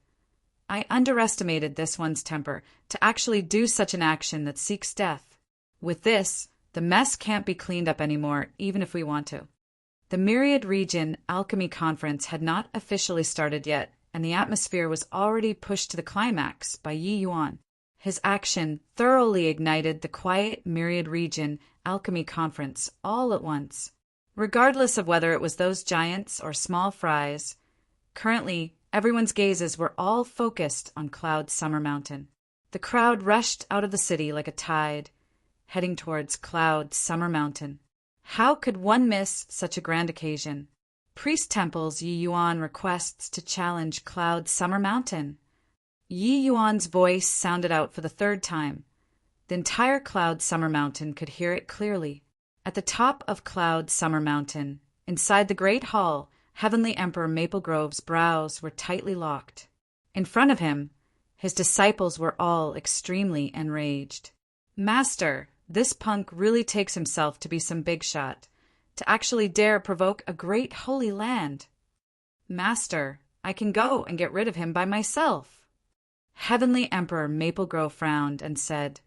"I underestimated this one's temper to actually do such an action that seeks death. With this, the mess can't be cleaned up anymore, even if we want to." The Myriad Region Alchemy Conference had not officially started yet, and the atmosphere was already pushed to the climax by Yi Yuan. His action thoroughly ignited the quiet Myriad Region Alchemy Conference all at once. Regardless of whether it was those giants or small fries, currently everyone's gazes were all focused on Cloud Summer Mountain. The crowd rushed out of the city like a tide, heading towards Cloud Summer Mountain. How could one miss such a grand occasion? Priest Temple's Yi Yuan requests to challenge Cloud Summer Mountain. Yi Yuan's voice sounded out for the third time. The entire Cloud Summer Mountain could hear it clearly. At the top of Cloud Summer Mountain, inside the Great Hall, Heavenly Emperor Maple Grove's brows were tightly locked. In front of him, his disciples were all extremely enraged. "Master, this punk really takes himself to be some big shot, to actually dare provoke a great holy land. Master, I can go and get rid of him by myself." Heavenly Emperor Maple Grove frowned and said,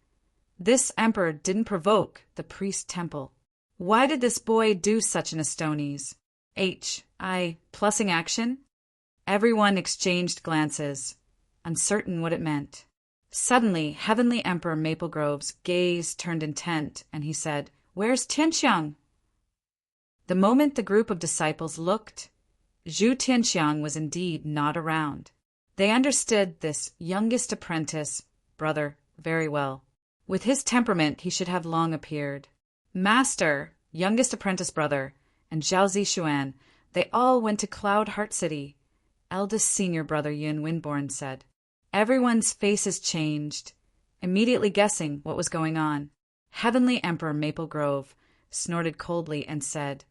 "This emperor didn't provoke the priest temple. Why did this boy do such an Astonies? Plussing action?" Everyone exchanged glances, uncertain what it meant. Suddenly, Heavenly Emperor Maple Grove's gaze turned intent, and he said, "Where's Tianxiang?" The moment the group of disciples looked, Zhu Tianxiang was indeed not around. They understood this youngest apprentice brother very well. With his temperament, he should have long appeared. Master, youngest apprentice brother, and Zhao Zixuan, they all went to Cloud Heart City, eldest senior brother Yun Winborn said. Everyone's faces changed, immediately guessing what was going on. Heavenly Emperor Maple Grove snorted coldly and said,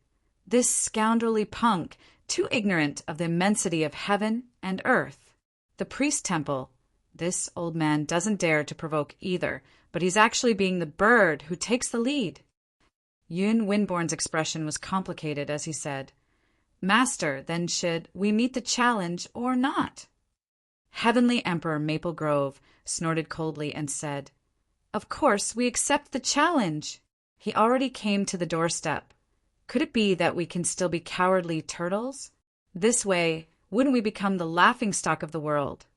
"This scoundrelly punk, too ignorant of the immensity of heaven and earth. The priest temple, this old man doesn't dare to provoke either, but he's actually being the bird who takes the lead." Yun Winborn's expression was complicated as he said, "Master, then should we meet the challenge or not?" Heavenly Emperor Maple Grove snorted coldly and said, "Of course we accept the challenge." He already came to the doorstep. Could it be that we can still be cowardly turtles? This way, wouldn't we become the laughingstock of the world,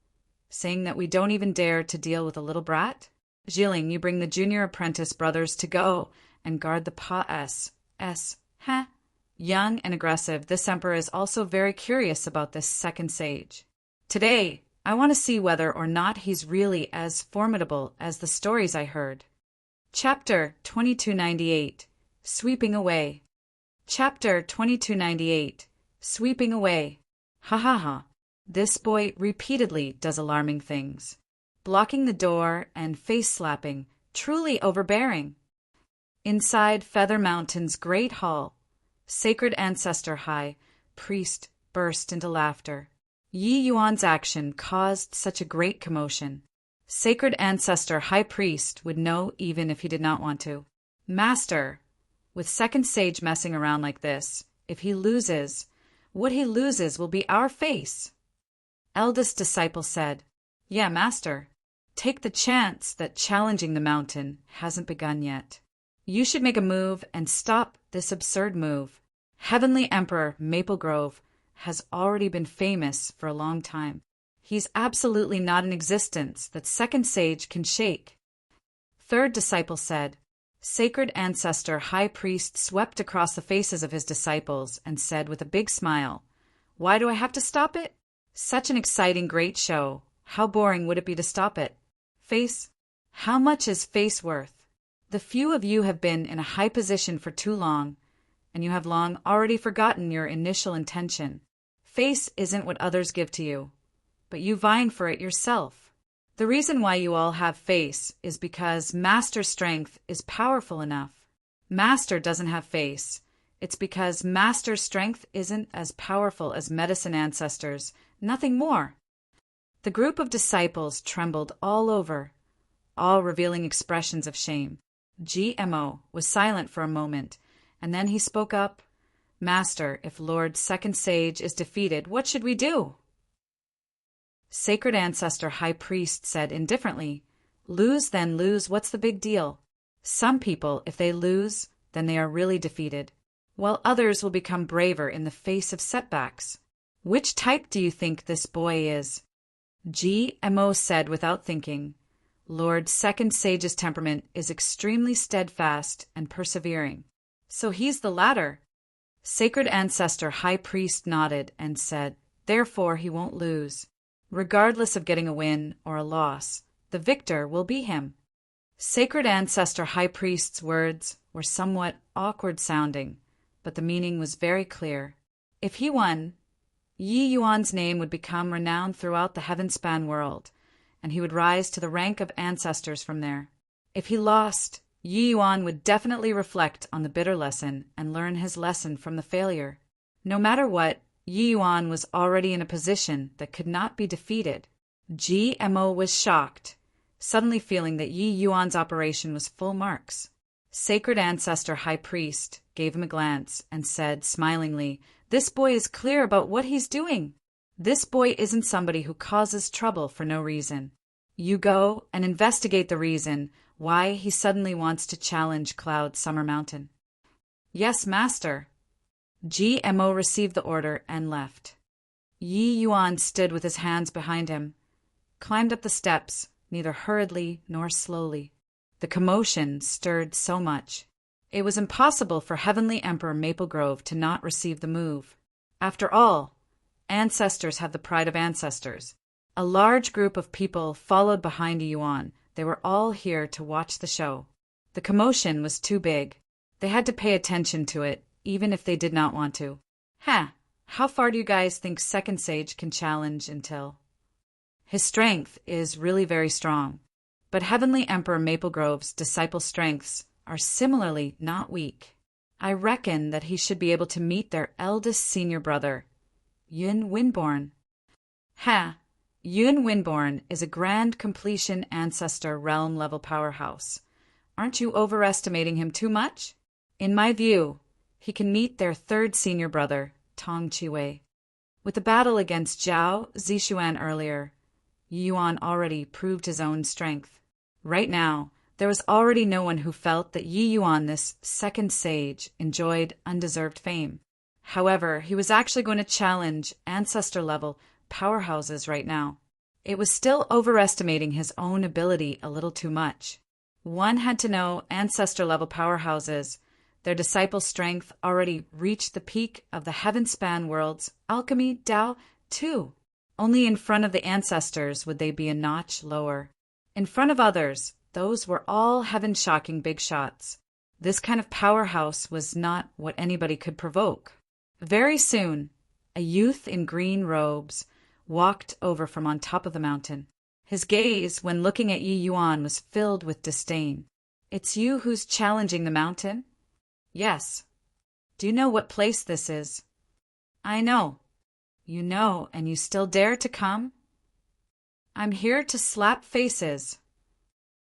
saying that we don't even dare to deal with a little brat? Jilling, you bring the junior apprentice brothers to go and guard the Pa-S. Young and aggressive, this emperor is also very curious about this second sage. Today, I want to see whether or not he's really as formidable as the stories I heard. Chapter 2298, Sweeping Away. Chapter 2298. Sweeping Away. Ha ha ha. This boy repeatedly does alarming things. Blocking the door and face-slapping, truly overbearing. Inside Feather Mountain's great hall, Sacred Ancestor High Priest burst into laughter. Yi Yuan's action caused such a great commotion. Sacred Ancestor High Priest would know even if he did not want to. Master, with Second Sage messing around like this, if he loses, what he loses will be our face. Eldest disciple said, Yeah, Master. Take the chance that challenging the mountain hasn't begun yet. You should make a move and stop this absurd move. Heavenly Emperor Maple Grove has already been famous for a long time. He's absolutely not an existence that Second Sage can shake. Third disciple said. Sacred Ancestor High Priest swept across the faces of his disciples and said with a big smile, Why do I have to stop it? Such an exciting great show. How boring would it be to stop it? Face? How much is face worth? The few of you have been in a high position for too long, and you have long already forgotten your initial intention. Face isn't what others give to you, but you vying for it yourself. The reason why you all have face is because Master strength is powerful enough. Master doesn't have face. It's because Master strength isn't as powerful as medicine ancestors, nothing more. The group of disciples trembled all over, all revealing expressions of shame. GMO was silent for a moment, and then he spoke up. Master, if Lord Second Sage is defeated, what should we do? Sacred Ancestor High Priest said indifferently, Lose then lose, what's the big deal? Some people, if they lose, then they are really defeated, while others will become braver in the face of setbacks. Which type do you think this boy is? GMO said without thinking, Lord Second Sage's temperament is extremely steadfast and persevering. So he's the latter. Sacred Ancestor High Priest nodded and said, Therefore he won't lose. Regardless of getting a win or a loss, the victor will be him. Sacred Ancestor High Priest's words were somewhat awkward sounding, but the meaning was very clear. If he won, Yi Yuan's name would become renowned throughout the heaven-span world, and he would rise to the rank of ancestors from there. If he lost, Yi Yuan would definitely reflect on the bitter lesson and learn his lesson from the failure. No matter what, Yi Yuan was already in a position that could not be defeated. GMO was shocked, suddenly feeling that Yi Yuan's operation was full marks. Sacred Ancestor High Priest gave him a glance and said smilingly, This boy is clear about what he's doing. This boy isn't somebody who causes trouble for no reason. You go and investigate the reason why he suddenly wants to challenge Cloud Summer Mountain. Yes, Master. GMO received the order and left. Yi Yuan stood with his hands behind him, climbed up the steps, neither hurriedly nor slowly. The commotion stirred so much. It was impossible for Heavenly Emperor Maple Grove to not receive the move. After all, ancestors have the pride of ancestors. A large group of people followed behind Yuan. They were all here to watch the show. The commotion was too big. They had to pay attention to it, even if they did not want to. How far do you guys think Second Sage can challenge until? His strength is really very strong, but Heavenly Emperor Maple Grove's disciple strengths are similarly not weak. I reckon that he should be able to meet their eldest senior brother, Yun Winborn. Yun Winborn is a grand completion ancestor realm-level powerhouse. Aren't you overestimating him too much? In my view, he can meet their third senior brother, Tong Chiwei. With the battle against Zhao Zishuan earlier, Yuan already proved his own strength. Right now, there was already no one who felt that Yi Yuan, this second sage, enjoyed undeserved fame. However, he was actually going to challenge ancestor-level powerhouses right now. It was still overestimating his own ability a little too much. One had to know ancestor-level powerhouses, their disciple strength already reached the peak of the heaven-span world's alchemy Tao too. Only in front of the ancestors would they be a notch lower. In front of others, those were all heaven-shocking big shots. This kind of powerhouse was not what anybody could provoke. Very soon, a youth in green robes walked over from on top of the mountain. His gaze, when looking at Yi Yuan, was filled with disdain. "It's you who's challenging the mountain?" "Yes." "Do you know what place this is?" "I know." "You know, and you still dare to come?" "I'm here to slap faces."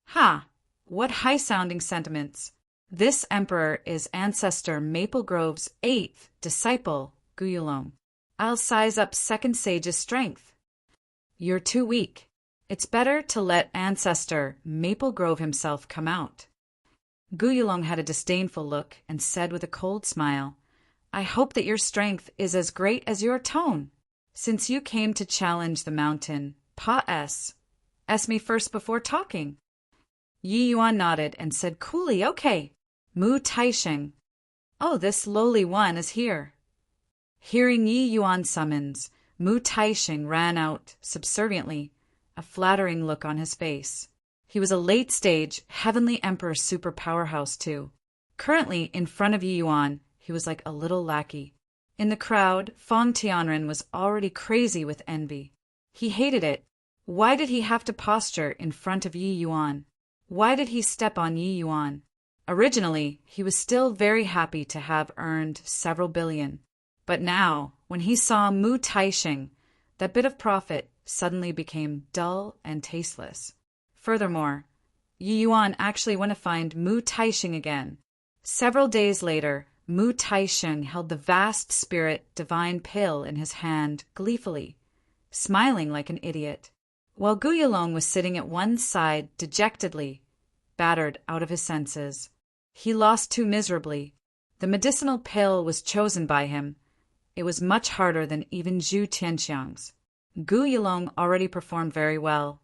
"Ha! What high-sounding sentiments! This emperor is Ancestor Maple Grove's 8th disciple, Guyulong. I'll size up Second Sage's strength." "You're too weak. It's better to let Ancestor Maple Grove himself come out." Guyulong had a disdainful look and said with a cold smile, "I hope that your strength is as great as your tone. Since you came to challenge the mountain, S me first before talking." Yi Yuan nodded and said coolly, "Okay, Mu Taisheng." "Oh, this lowly one is here." Hearing Yi Yuan's summons, Mu Taisheng ran out subserviently, a flattering look on his face. He was a late-stage, heavenly emperor super powerhouse too. Currently, in front of Yi Yuan, he was like a little lackey. In the crowd, Feng Tianren was already crazy with envy. He hated it. Why did he have to posture in front of Yi Yuan? Why did he step on Yi Yuan? Originally, he was still very happy to have earned several billion. But now, when he saw Mu Taisheng, that bit of profit suddenly became dull and tasteless. Furthermore, Yi Yuan actually went to find Mu Taisheng again. Several days later, Mu Taisheng held the vast spirit divine pill in his hand gleefully, smiling like an idiot, while Guyulong was sitting at one side dejectedly, battered out of his senses. He lost too miserably. The medicinal pill was chosen by him. It was much harder than even Zhu Tianxiang's. Guyulong already performed very well,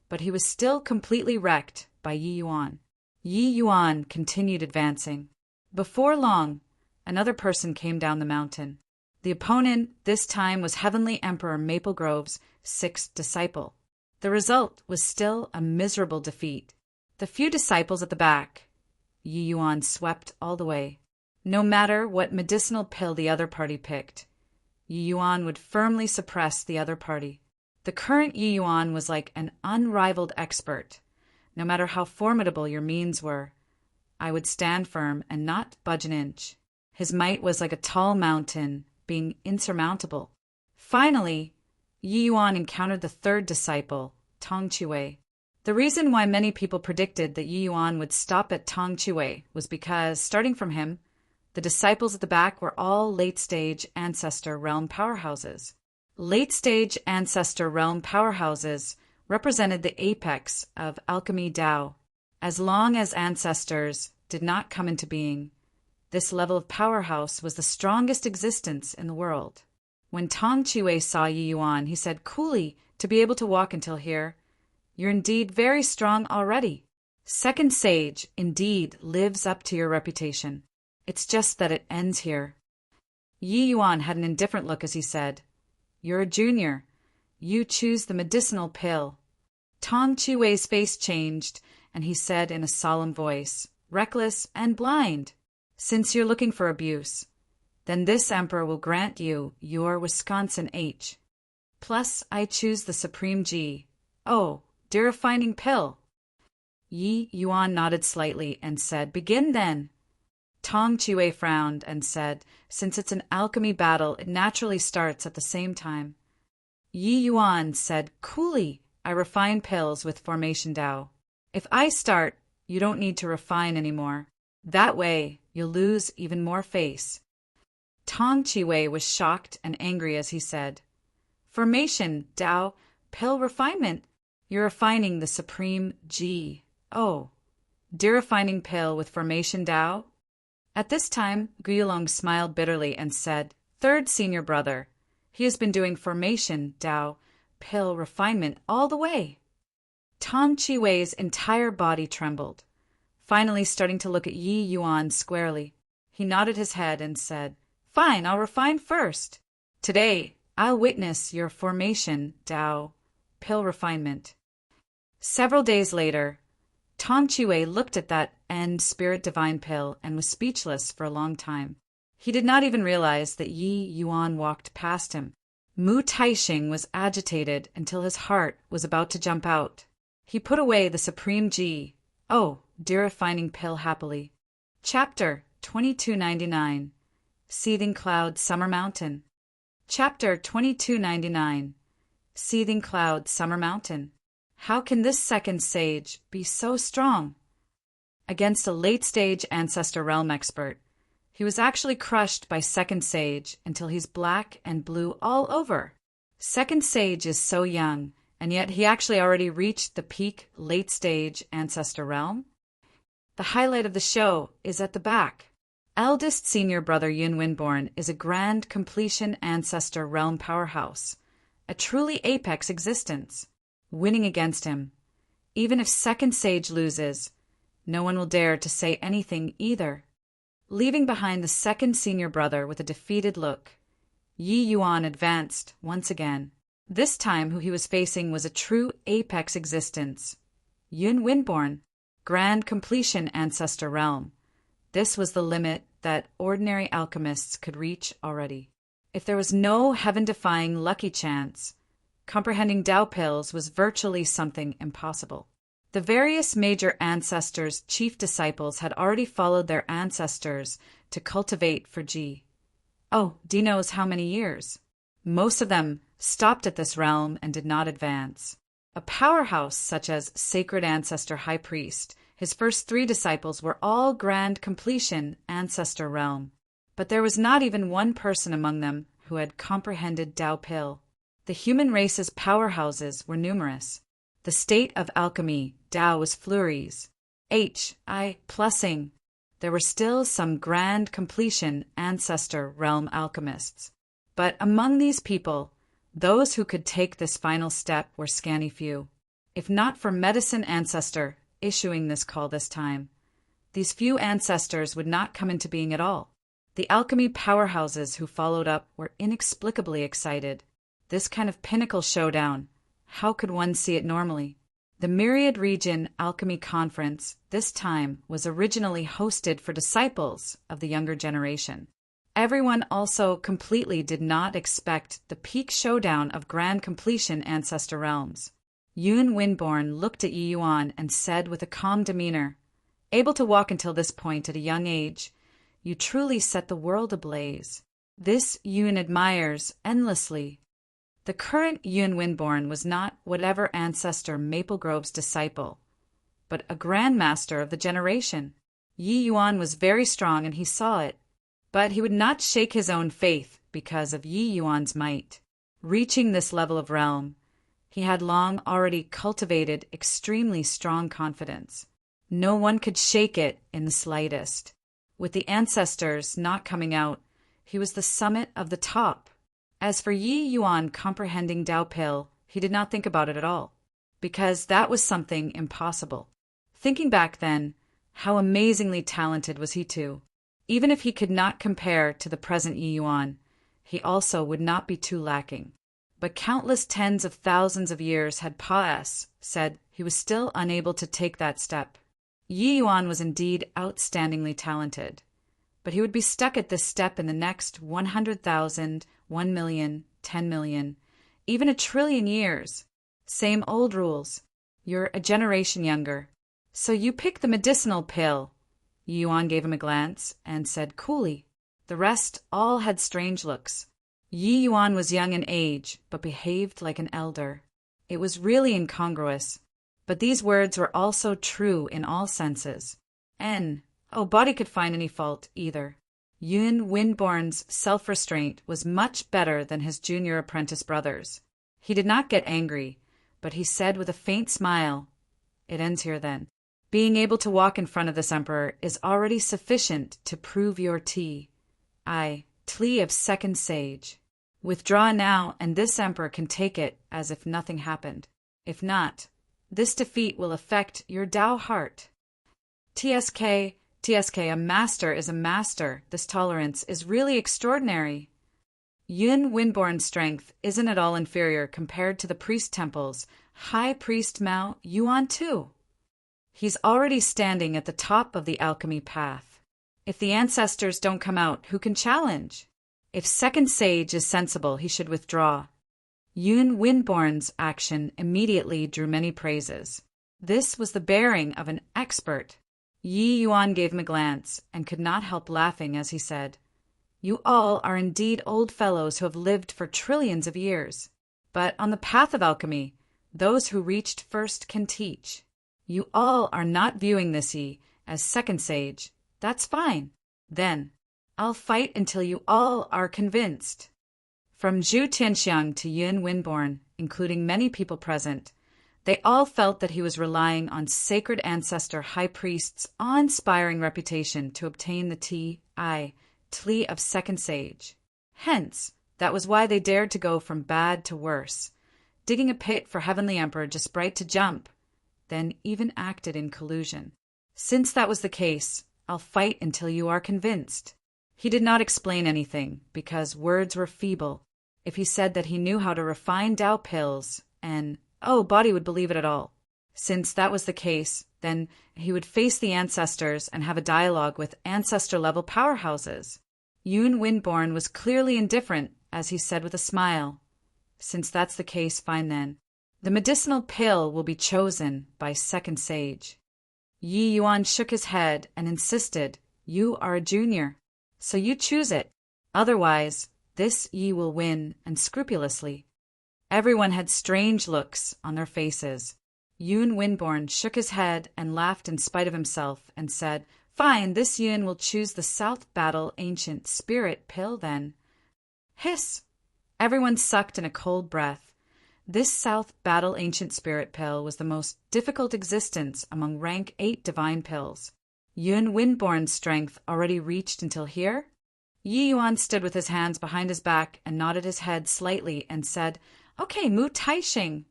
but he was still completely wrecked by Yi Yuan. Yi Yuan continued advancing. Before long, another person came down the mountain. The opponent this time was Heavenly Emperor Maple Grove's 6th disciple. The result was still a miserable defeat. The few disciples at the back, Yi Yuan swept all the way. No matter what medicinal pill the other party picked, Yi Yuan would firmly suppress the other party. The current Yi Yuan was like an unrivaled expert. No matter how formidable your means were, I would stand firm and not budge an inch. His might was like a tall mountain, being insurmountable. Finally, Yi Yuan encountered the 3rd disciple, Tong Chiwei. The reason why many people predicted that Yi Yuan would stop at Tong Chiwei was because, starting from him, the disciples at the back were all late-stage Ancestor Realm powerhouses. Late-stage Ancestor Realm powerhouses represented the apex of alchemy Tao. As long as Ancestors did not come into being, this level of powerhouse was the strongest existence in the world. When Tong Chiwei saw Yi Yuan, he said coolly, "To be able to walk until here, you're indeed very strong already. Second Sage indeed lives up to your reputation. It's just that it ends here." Yi Yuan had an indifferent look as he said, "You're a junior. You choose the medicinal pill." Tong Chiwei's face changed, and he said in a solemn voice, "Reckless and blind. Since you're looking for abuse, then this emperor will grant you your Wisconsin H. Plus, I choose the Supreme G. Oh, dear refining pill." Yi Yuan nodded slightly and said, "Begin then." Tong Chiwei frowned and said, "Since it's an alchemy battle, it naturally starts at the same time." Yi Yuan said coolly, "I refine pills with formation Tao. If I start, you don't need to refine anymore. That way, you'll lose even more face." Tong Chiwei was shocked and angry as he said, "Formation Tao, pill refinement? You're refining the Supreme G. Oh, dear refining pill with formation Tao?" At this time, Guyulong smiled bitterly and said, "3rd senior brother. He has been doing formation Tao, pill refinement all the way." Tong Chiwei's entire body trembled. Finally starting to look at Yi Yuan squarely, he nodded his head and said, "Fine, I'll refine first. Today, I'll witness your formation Tao, pill refinement." Several days later, Tong Chiwei looked at that end spirit divine pill and was speechless for a long time. He did not even realize that Yi Yuan walked past him. Mu Taixing was agitated until his heart was about to jump out. He put away the supreme Ji, dear refining pill happily. Chapter 2299 Seething Cloud Summer Mountain. Chapter 2299 Seething Cloud Summer Mountain. How can this second sage be so strong? Against a late-stage Ancestor Realm expert, he was actually crushed by Second Sage until he's black and blue all over. Second Sage is so young, and yet he actually already reached the peak late-stage Ancestor Realm. The highlight of the show is at the back. Eldest senior brother Yun Winborn is a grand completion Ancestor Realm powerhouse, a truly apex existence. Winning against him, even if Second Sage loses, no one will dare to say anything either. Leaving behind the second senior brother with a defeated look, Yi Yuan advanced once again. This time who he was facing was a true apex existence. Yun Winborn, grand completion Ancestor Realm. This was the limit that ordinary alchemists could reach already. If there was no heaven-defying lucky chance, comprehending Tao pills was virtually something impossible. The various major ancestors' chief disciples had already followed their ancestors to cultivate for Ji. D knows how many years. Most of them stopped at this realm and did not advance. A powerhouse such as Sacred Ancestor High Priest, his first 3 disciples were all grand completion Ancestor Realm. But there was not even one person among them who had comprehended Tao pill. The human race's powerhouses were numerous. The state of alchemy, Tao was flurries. Plussing. There were still some grand completion Ancestor Realm alchemists. But among these people, those who could take this final step were scanty few. If not for Medicine Ancestor issuing this call this time, these few ancestors would not come into being at all. The alchemy powerhouses who followed up were inexplicably excited. This kind of pinnacle showdown, how could one see it normally? The Myriad Region Alchemy Conference this time was originally hosted for disciples of the younger generation. Everyone also completely did not expect the peak showdown of grand completion Ancestor Realms. Yun Winborn looked at Yi Yuan and said with a calm demeanor, "Able to walk until this point at a young age, you truly set the world ablaze." This Yun admires endlessly. The current Yun Winborn was not whatever ancestor Maple Grove's disciple, but a grandmaster of the generation. Yi Yuan was very strong and he saw it, but he would not shake his own faith because of Yi Yuan's might. Reaching this level of realm, he had long already cultivated extremely strong confidence. No one could shake it in the slightest. With the ancestors not coming out, he was the summit of the top. As for Yi Yuan comprehending Tao pill, he did not think about it at all, because that was something impossible. Thinking back then, how amazingly talented was he too. Even if he could not compare to the present Yi Yuan, he also would not be too lacking. But countless tens of thousands of years had said he was still unable to take that step. Yi Yuan was indeed outstandingly talented, but he would be stuck at this step in the next 100,000, 1 million, 10 million, even a trillion years. Same old rules. You're a generation younger. So you pick the medicinal pill. Yi Yuan gave him a glance and said coolly. The rest all had strange looks. Yi Yuan was young in age, but behaved like an elder. It was really incongruous. But these words were also true in all senses. Body could find any fault either. Yun Winborn's self-restraint was much better than his junior apprentice brother's. He did not get angry, but he said with a faint smile, "It ends here then. Being able to walk in front of this emperor is already sufficient to prove your tea of second sage. Withdraw now, and this emperor can take it as if nothing happened. If not, this defeat will affect your Tao heart." TSK, a master is a master. This tolerance is really extraordinary. Yun Winborn's strength isn't at all inferior compared to the priest temple's High Priest Mao Yuan too. He's already standing at the top of the alchemy path. If the ancestors don't come out, who can challenge? If second sage is sensible, he should withdraw. Yun Windborn's action immediately drew many praises. This was the bearing of an expert. Yi Yuan gave him a glance and could not help laughing as he said, "You all are indeed old fellows who have lived for trillions of years. But on the path of alchemy, those who reached first can teach. You all are not viewing this Yi as second sage. That's fine. Then, I'll fight until you all are convinced." From Zhu Tianxiang to Yun Windborn, including many people present, they all felt that he was relying on sacred ancestor high priest's awe-inspiring reputation to obtain the Tli of second sage. Hence, that was why they dared to go from bad to worse, digging a pit for Heavenly Emperor just right to jump, then even acted in collusion. Since that was the case, I'll fight until you are convinced. He did not explain anything, because words were feeble. If he said that he knew how to refine Tao pills, Body would believe it at all. Since that was the case, then he would face the ancestors and have a dialogue with ancestor-level powerhouses. Yun Windborn was clearly indifferent, as he said with a smile, "Since that's the case, fine then. The medicinal pill will be chosen by second sage." Yi Yuan shook his head and insisted, "You are a junior, so you choose it. Otherwise, this Yi will win, and scrupulously." Everyone had strange looks on their faces. Yun Windborn shook his head and laughed in spite of himself and said, "Fine, this Yun will choose the South Battle Ancient Spirit Pill then." Hiss! Everyone sucked in a cold breath. This South Battle Ancient Spirit Pill was the most difficult existence among rank 8 divine pills. Yun Windborn's strength already reached until here? Yi Yuan stood with his hands behind his back and nodded his head slightly and said, "Okay, Mu Taixing."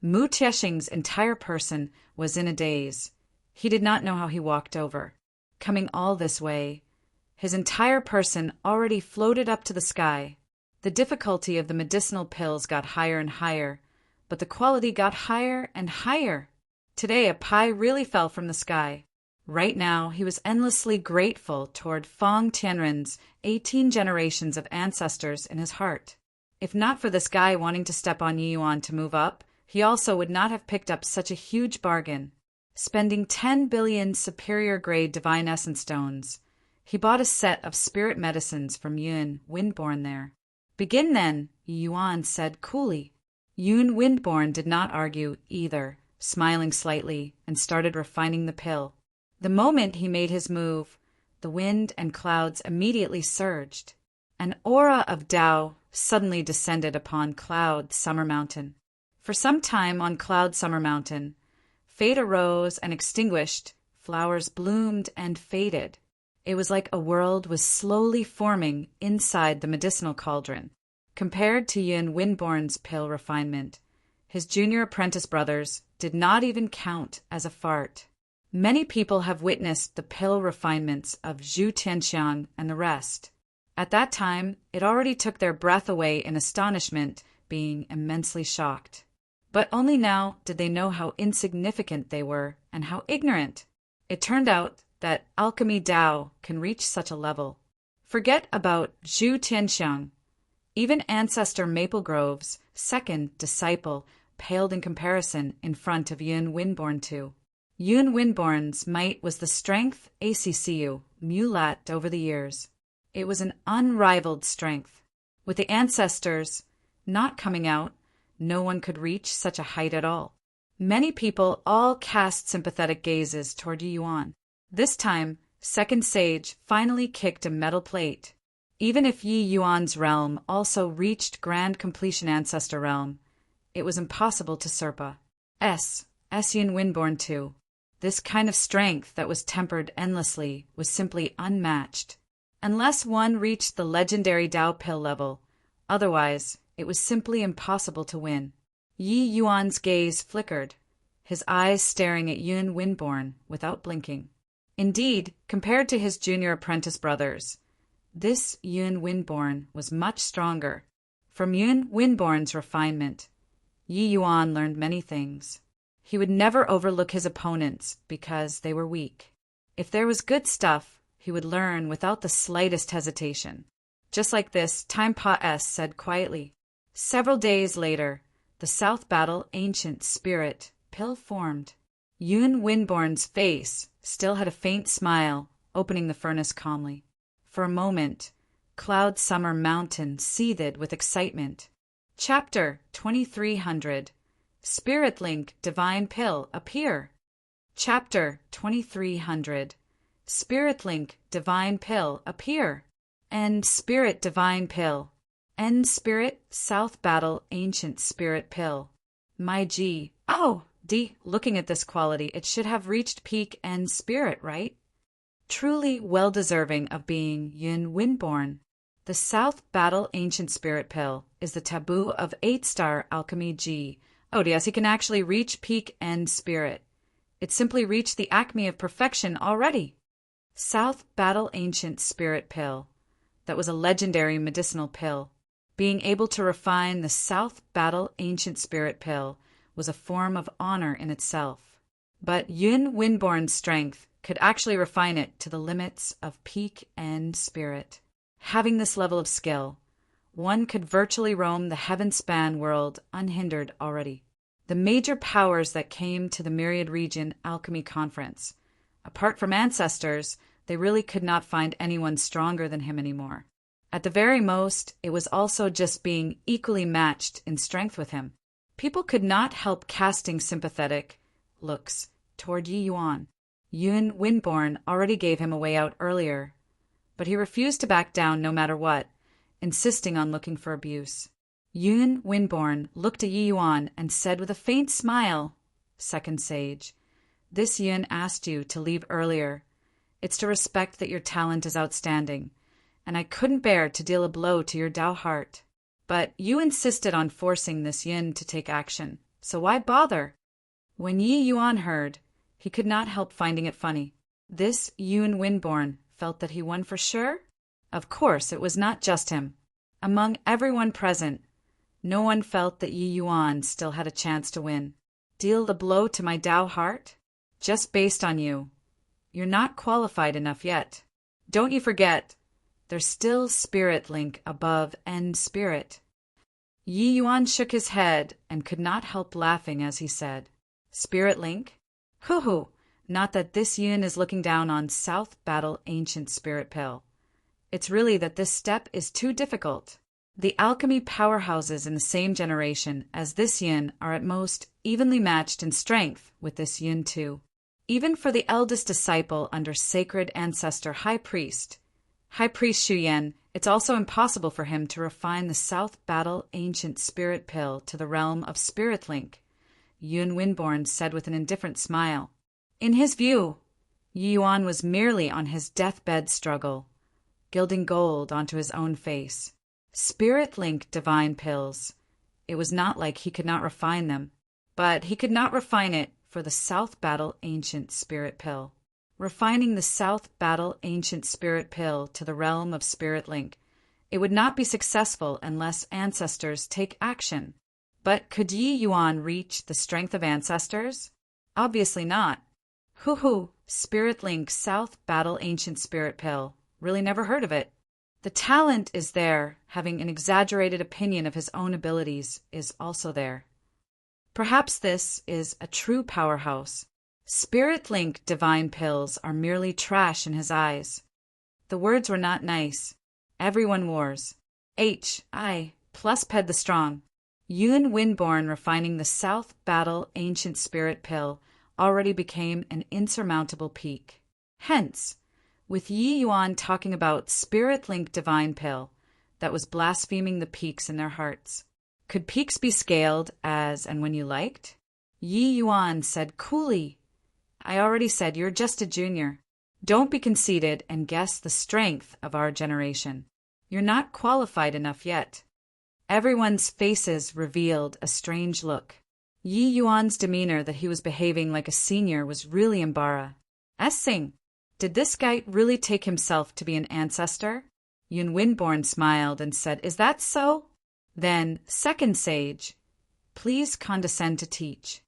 Mu Tiexing's entire person was in a daze. He did not know how he walked over. Coming all this way, his entire person already floated up to the sky. The difficulty of the medicinal pills got higher and higher, but the quality got higher and higher. Today a pie really fell from the sky. Right now he was endlessly grateful toward Fong Tianren's 18 generations of ancestors in his heart. If not for this guy wanting to step on Yi Yuan to move up, he also would not have picked up such a huge bargain. Spending 10 billion superior-grade divine essence stones, he bought a set of spirit medicines from Yun Windborn there. "Begin then," Yi Yuan said coolly. Yun Windborn did not argue either, smiling slightly, and started refining the pill. The moment he made his move, the wind and clouds immediately surged. An aura of Tao suddenly descended upon Cloud Summer Mountain. For some time on Cloud Summer Mountain, fate arose and extinguished, flowers bloomed and faded. It was like a world was slowly forming inside the medicinal cauldron. Compared to Yun Windborn's pill refinement, his junior apprentice brothers did not even count as a fart. Many people have witnessed the pill refinements of Zhu Tianxiang and the rest. At that time, it already took their breath away in astonishment, being immensely shocked. But only now did they know how insignificant they were and how ignorant. It turned out that alchemy Tao can reach such a level. Forget about Zhu Tianxiang. Even Ancestor Maple Grove's second disciple paled in comparison in front of Yun Windborn too. Yun Windborn's might was the strength ACCU mulatted over the years. It was an unrivaled strength. With the ancestors not coming out, no one could reach such a height at all. Many people all cast sympathetic gazes toward Yi Yuan. This time, Second Sage finally kicked a metal plate. Even if Yi Yuan's realm also reached Grand Completion Ancestor Realm, it was impossible to Serpa. Yun Windborn too. This kind of strength that was tempered endlessly was simply unmatched. Unless one reached the legendary Tao pill level, otherwise it was simply impossible to win. Yi Yuan's gaze flickered, his eyes staring at Yun Windborn without blinking. Indeed, compared to his junior apprentice brothers, this Yun Windborn was much stronger. From Yun Windborn's refinement, Yi Yuan learned many things. He would never overlook his opponents because they were weak. If there was good stuff, he would learn without the slightest hesitation. Just like this, Time Pa S said quietly. Several days later, the South Battle Ancient Spirit pill formed. Yun Winborn's face still had a faint smile, opening the furnace calmly. For a moment, Cloud Summer Mountain seethed with excitement. Chapter 2300. Spirit Link Divine Pill Appear. Chapter 2300. Spirit Link Divine Pill Appear. End Spirit Divine Pill. End Spirit South Battle Ancient Spirit Pill. My G. Oh, D. Looking at this quality, it should have reached peak End Spirit, right? Truly well-deserving of being Yun Winborn. The South Battle Ancient Spirit Pill is the taboo of 8-star Alchemy G. Oh yes, he can actually reach peak End Spirit. It simply reached the acme of perfection already. South Battle Ancient Spirit Pill. That was a legendary medicinal pill. Being able to refine the South Battle Ancient Spirit Pill was a form of honor in itself. But Yun Winborn's strength could actually refine it to the limits of peak End Spirit. Having this level of skill, one could virtually roam the heaven-span world unhindered already. The major powers that came to the Myriad Region Alchemy Conference. Apart from ancestors, they really could not find anyone stronger than him anymore. At the very most, it was also just being equally matched in strength with him. People could not help casting sympathetic looks toward Yi Yuan. Yun Winborn already gave him a way out earlier, but he refused to back down no matter what, insisting on looking for abuse. Yun Winborn looked at Yi Yuan and said with a faint smile, Second Sage, this Yun asked you to leave earlier. It's to respect that your talent is outstanding, and I couldn't bear to deal a blow to your Dao heart. But you insisted on forcing this Yun to take action, so why bother? When Yi Yuan heard, he could not help finding it funny. This Yun Winborn felt that he won for sure? Of course, it was not just him. Among everyone present, no one felt that Yi Yuan still had a chance to win. Deal the blow to my Dao heart? Just based on you. You're not qualified enough yet. Don't you forget, there's still Spirit Link above End Spirit. Yi Yuan shook his head and could not help laughing as he said, Spirit Link? Hoo-hoo, not that this Yun is looking down on South Battle Ancient Spirit Pill. It's really that this step is too difficult. The alchemy powerhouses in the same generation as this Yun are at most evenly matched in strength with this Yun too. Even for the eldest disciple under Sacred Ancestor High Priest Shu Yan, it's also impossible for him to refine the South Battle Ancient Spirit Pill to the realm of Spirit Link, Yun Winborn said with an indifferent smile. In his view, Yi Yuan was merely on his deathbed struggle, gilding gold onto his own face. Spirit Link divine pills. It was not like he could not refine them, but he could not refine it for the South Battle Ancient Spirit Pill. Refining the South Battle Ancient Spirit Pill to the realm of Spirit Link. It would not be successful unless ancestors take action. But could Yi Yuan reach the strength of ancestors? Obviously not. Hoo-hoo, Spirit Link South Battle Ancient Spirit Pill. Really never heard of it. The talent is there, having an exaggerated opinion of his own abilities is also there. Perhaps this is a true powerhouse. Spirit Link divine pills are merely trash in his eyes. The words were not nice. Everyone wars. I plus Ped the Strong. Yun Winborn refining the South Battle Ancient Spirit Pill already became an insurmountable peak. Hence, with Yi Yuan talking about Spirit Link divine pill, that was blaspheming the peaks in their hearts. Could peaks be scaled as and when you liked? Yi Yuan said coolly, I already said you're just a junior. Don't be conceited and guess the strength of our generation. You're not qualified enough yet. Everyone's faces revealed a strange look. Yi Yuan's demeanor that he was behaving like a senior was really embarrassing. Did this guy really take himself to be an ancestor? Yun Winborn smiled and said, Is that so? Then, Second Sage, please condescend to teach.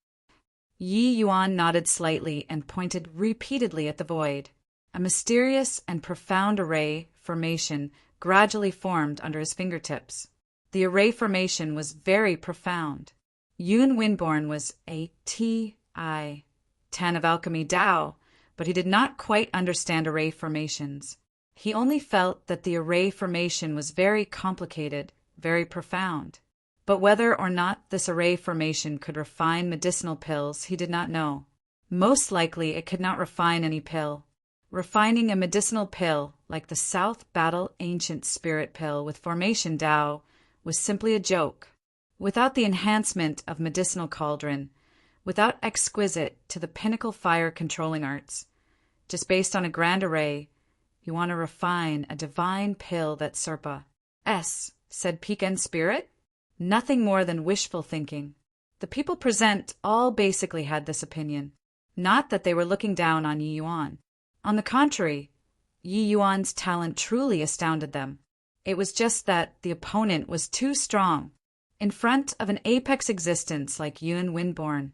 Yi Yuan nodded slightly and pointed repeatedly at the void. A mysterious and profound array formation gradually formed under his fingertips. The array formation was very profound. Yun Winborn was a T.I. 10 of Alchemy Dao, but he did not quite understand array formations. He only felt that the array formation was very complicated, very profound. But whether or not this array formation could refine medicinal pills, he did not know. Most likely it could not refine any pill. Refining a medicinal pill, like the South Battle Ancient Spirit Pill with Formation Dao, was simply a joke. Without the enhancement of medicinal cauldron, without exquisite to the pinnacle fire controlling arts, just based on a grand array, you want to refine a divine pill that Serpa said Peak and Spirit? Nothing more than wishful thinking. The people present all basically had this opinion. Not that they were looking down on Yi Yuan. On the contrary, Yi Yuan's talent truly astounded them. It was just that the opponent was too strong. In front of an apex existence like Yun Winborn,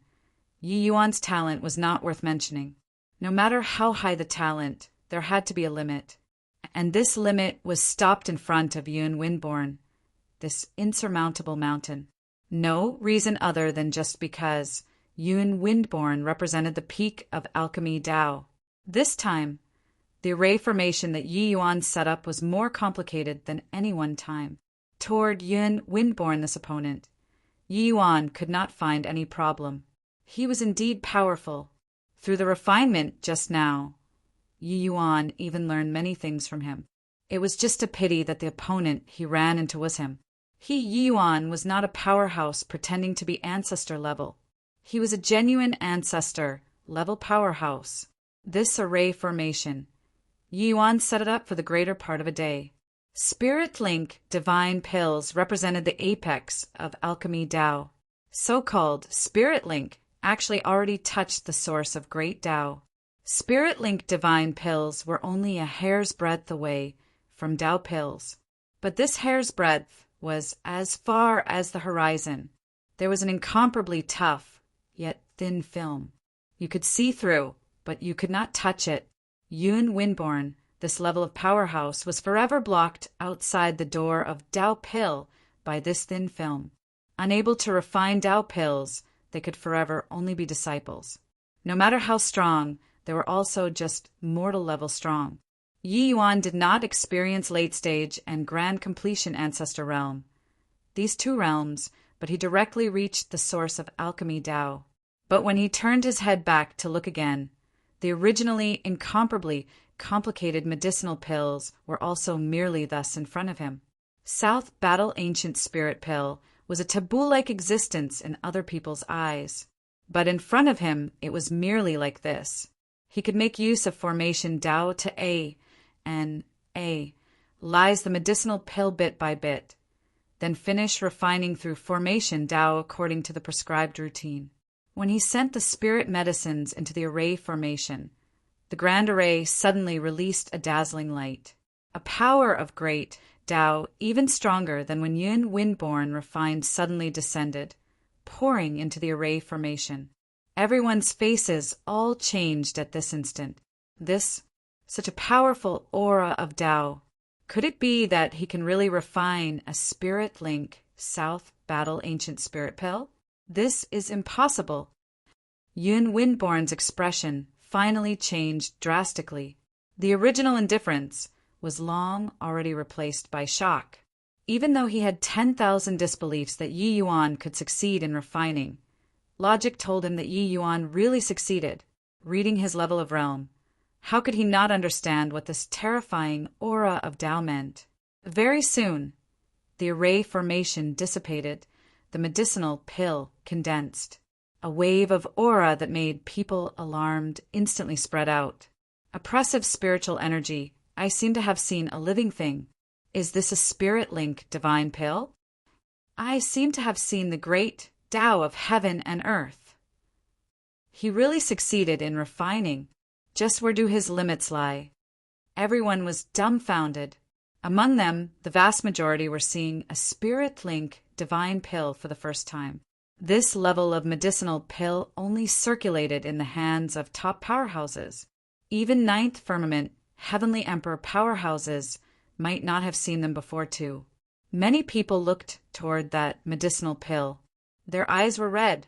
Yi Yuan's talent was not worth mentioning. No matter how high the talent, there had to be a limit. And this limit was stopped in front of Yun Winborn, this insurmountable mountain. No reason other than just because Yun Winborn represented the peak of Alchemy Dao. This time, the array formation that Yi Yuan set up was more complicated than any one time. Toward Yun Winborn, this opponent, Yi Yuan could not find any problem. He was indeed powerful. Through the refinement just now, Yi Yuan even learned many things from him. It was just a pity that the opponent he ran into was him. Yi Yuan was not a powerhouse pretending to be ancestor level. He was a genuine ancestor level powerhouse. This array formation, Yi Yuan set it up for the greater part of a day. Spirit Link divine pills represented the apex of Alchemy Dao. So-called Spirit Link actually already touched the source of great Dao. Spirit Link divine pills were only a hair's breadth away from Dao pills. But this hair's breadth was as far as the horizon. There was an incomparably tough, yet thin film. You could see through, but you could not touch it. Yun Winborn, this level of powerhouse, was forever blocked outside the door of Dao Pill by this thin film. Unable to refine Dao Pills, they could forever only be disciples. No matter how strong, they were also just mortal level strong. Yi Yuan did not experience late stage and grand completion ancestor realm. These two realms, but he directly reached the source of Alchemy Dao. But when he turned his head back to look again, the originally incomparably complicated medicinal pills were also merely thus in front of him. South Battle Ancient Spirit Pill was a taboo-like existence in other people's eyes. But in front of him, it was merely like this. He could make use of formation Dao to A, and A lies the medicinal pill bit by bit, then finish refining through formation Dao according to the prescribed routine. When he sent the spirit medicines into the array formation, the grand array suddenly released a dazzling light, a power of great Dao even stronger than when Yun Winborn refined suddenly descended, pouring into the array formation. Everyone's faces all changed at this instant. Such a powerful aura of Dao. Could it be that he can really refine a Spirit Link South Battle Ancient Spirit Pill? This is impossible. Yun Winborn's expression finally changed drastically. The original indifference was long already replaced by shock. Even though he had 10,000 disbeliefs that Yi Yuan could succeed in refining, logic told him that Yi Yuan really succeeded, reading his level of realm. How could he not understand what this terrifying aura of Dao meant? Very soon, the array formation dissipated, the medicinal pill condensed. A wave of aura that made people alarmed instantly spread out. Oppressive spiritual energy. I seem to have seen a living thing. Is this a Spirit Link divine pill? I seem to have seen the great Dao of heaven and earth. He really succeeded in refining. Just where do his limits lie? Everyone was dumbfounded. Among them, the vast majority were seeing a Spirit Link divine pill for the first time. This level of medicinal pill only circulated in the hands of top powerhouses. Even Ninth Firmament, Heavenly Emperor powerhouses might not have seen them before too. Many people looked toward that medicinal pill. Their eyes were red.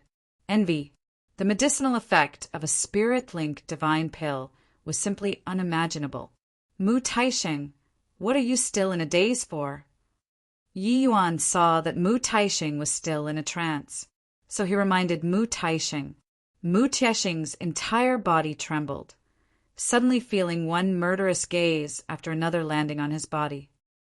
Envy. The medicinal effect of a spirit-link divine pill was simply unimaginable. Mu Taisheng, what are you still in a daze for? Yi Yuan saw that Mu Taisheng was still in a trance, so he reminded Mu Taisheng. Mu Taisheng's entire body trembled, suddenly feeling one murderous gaze after another landing on his body.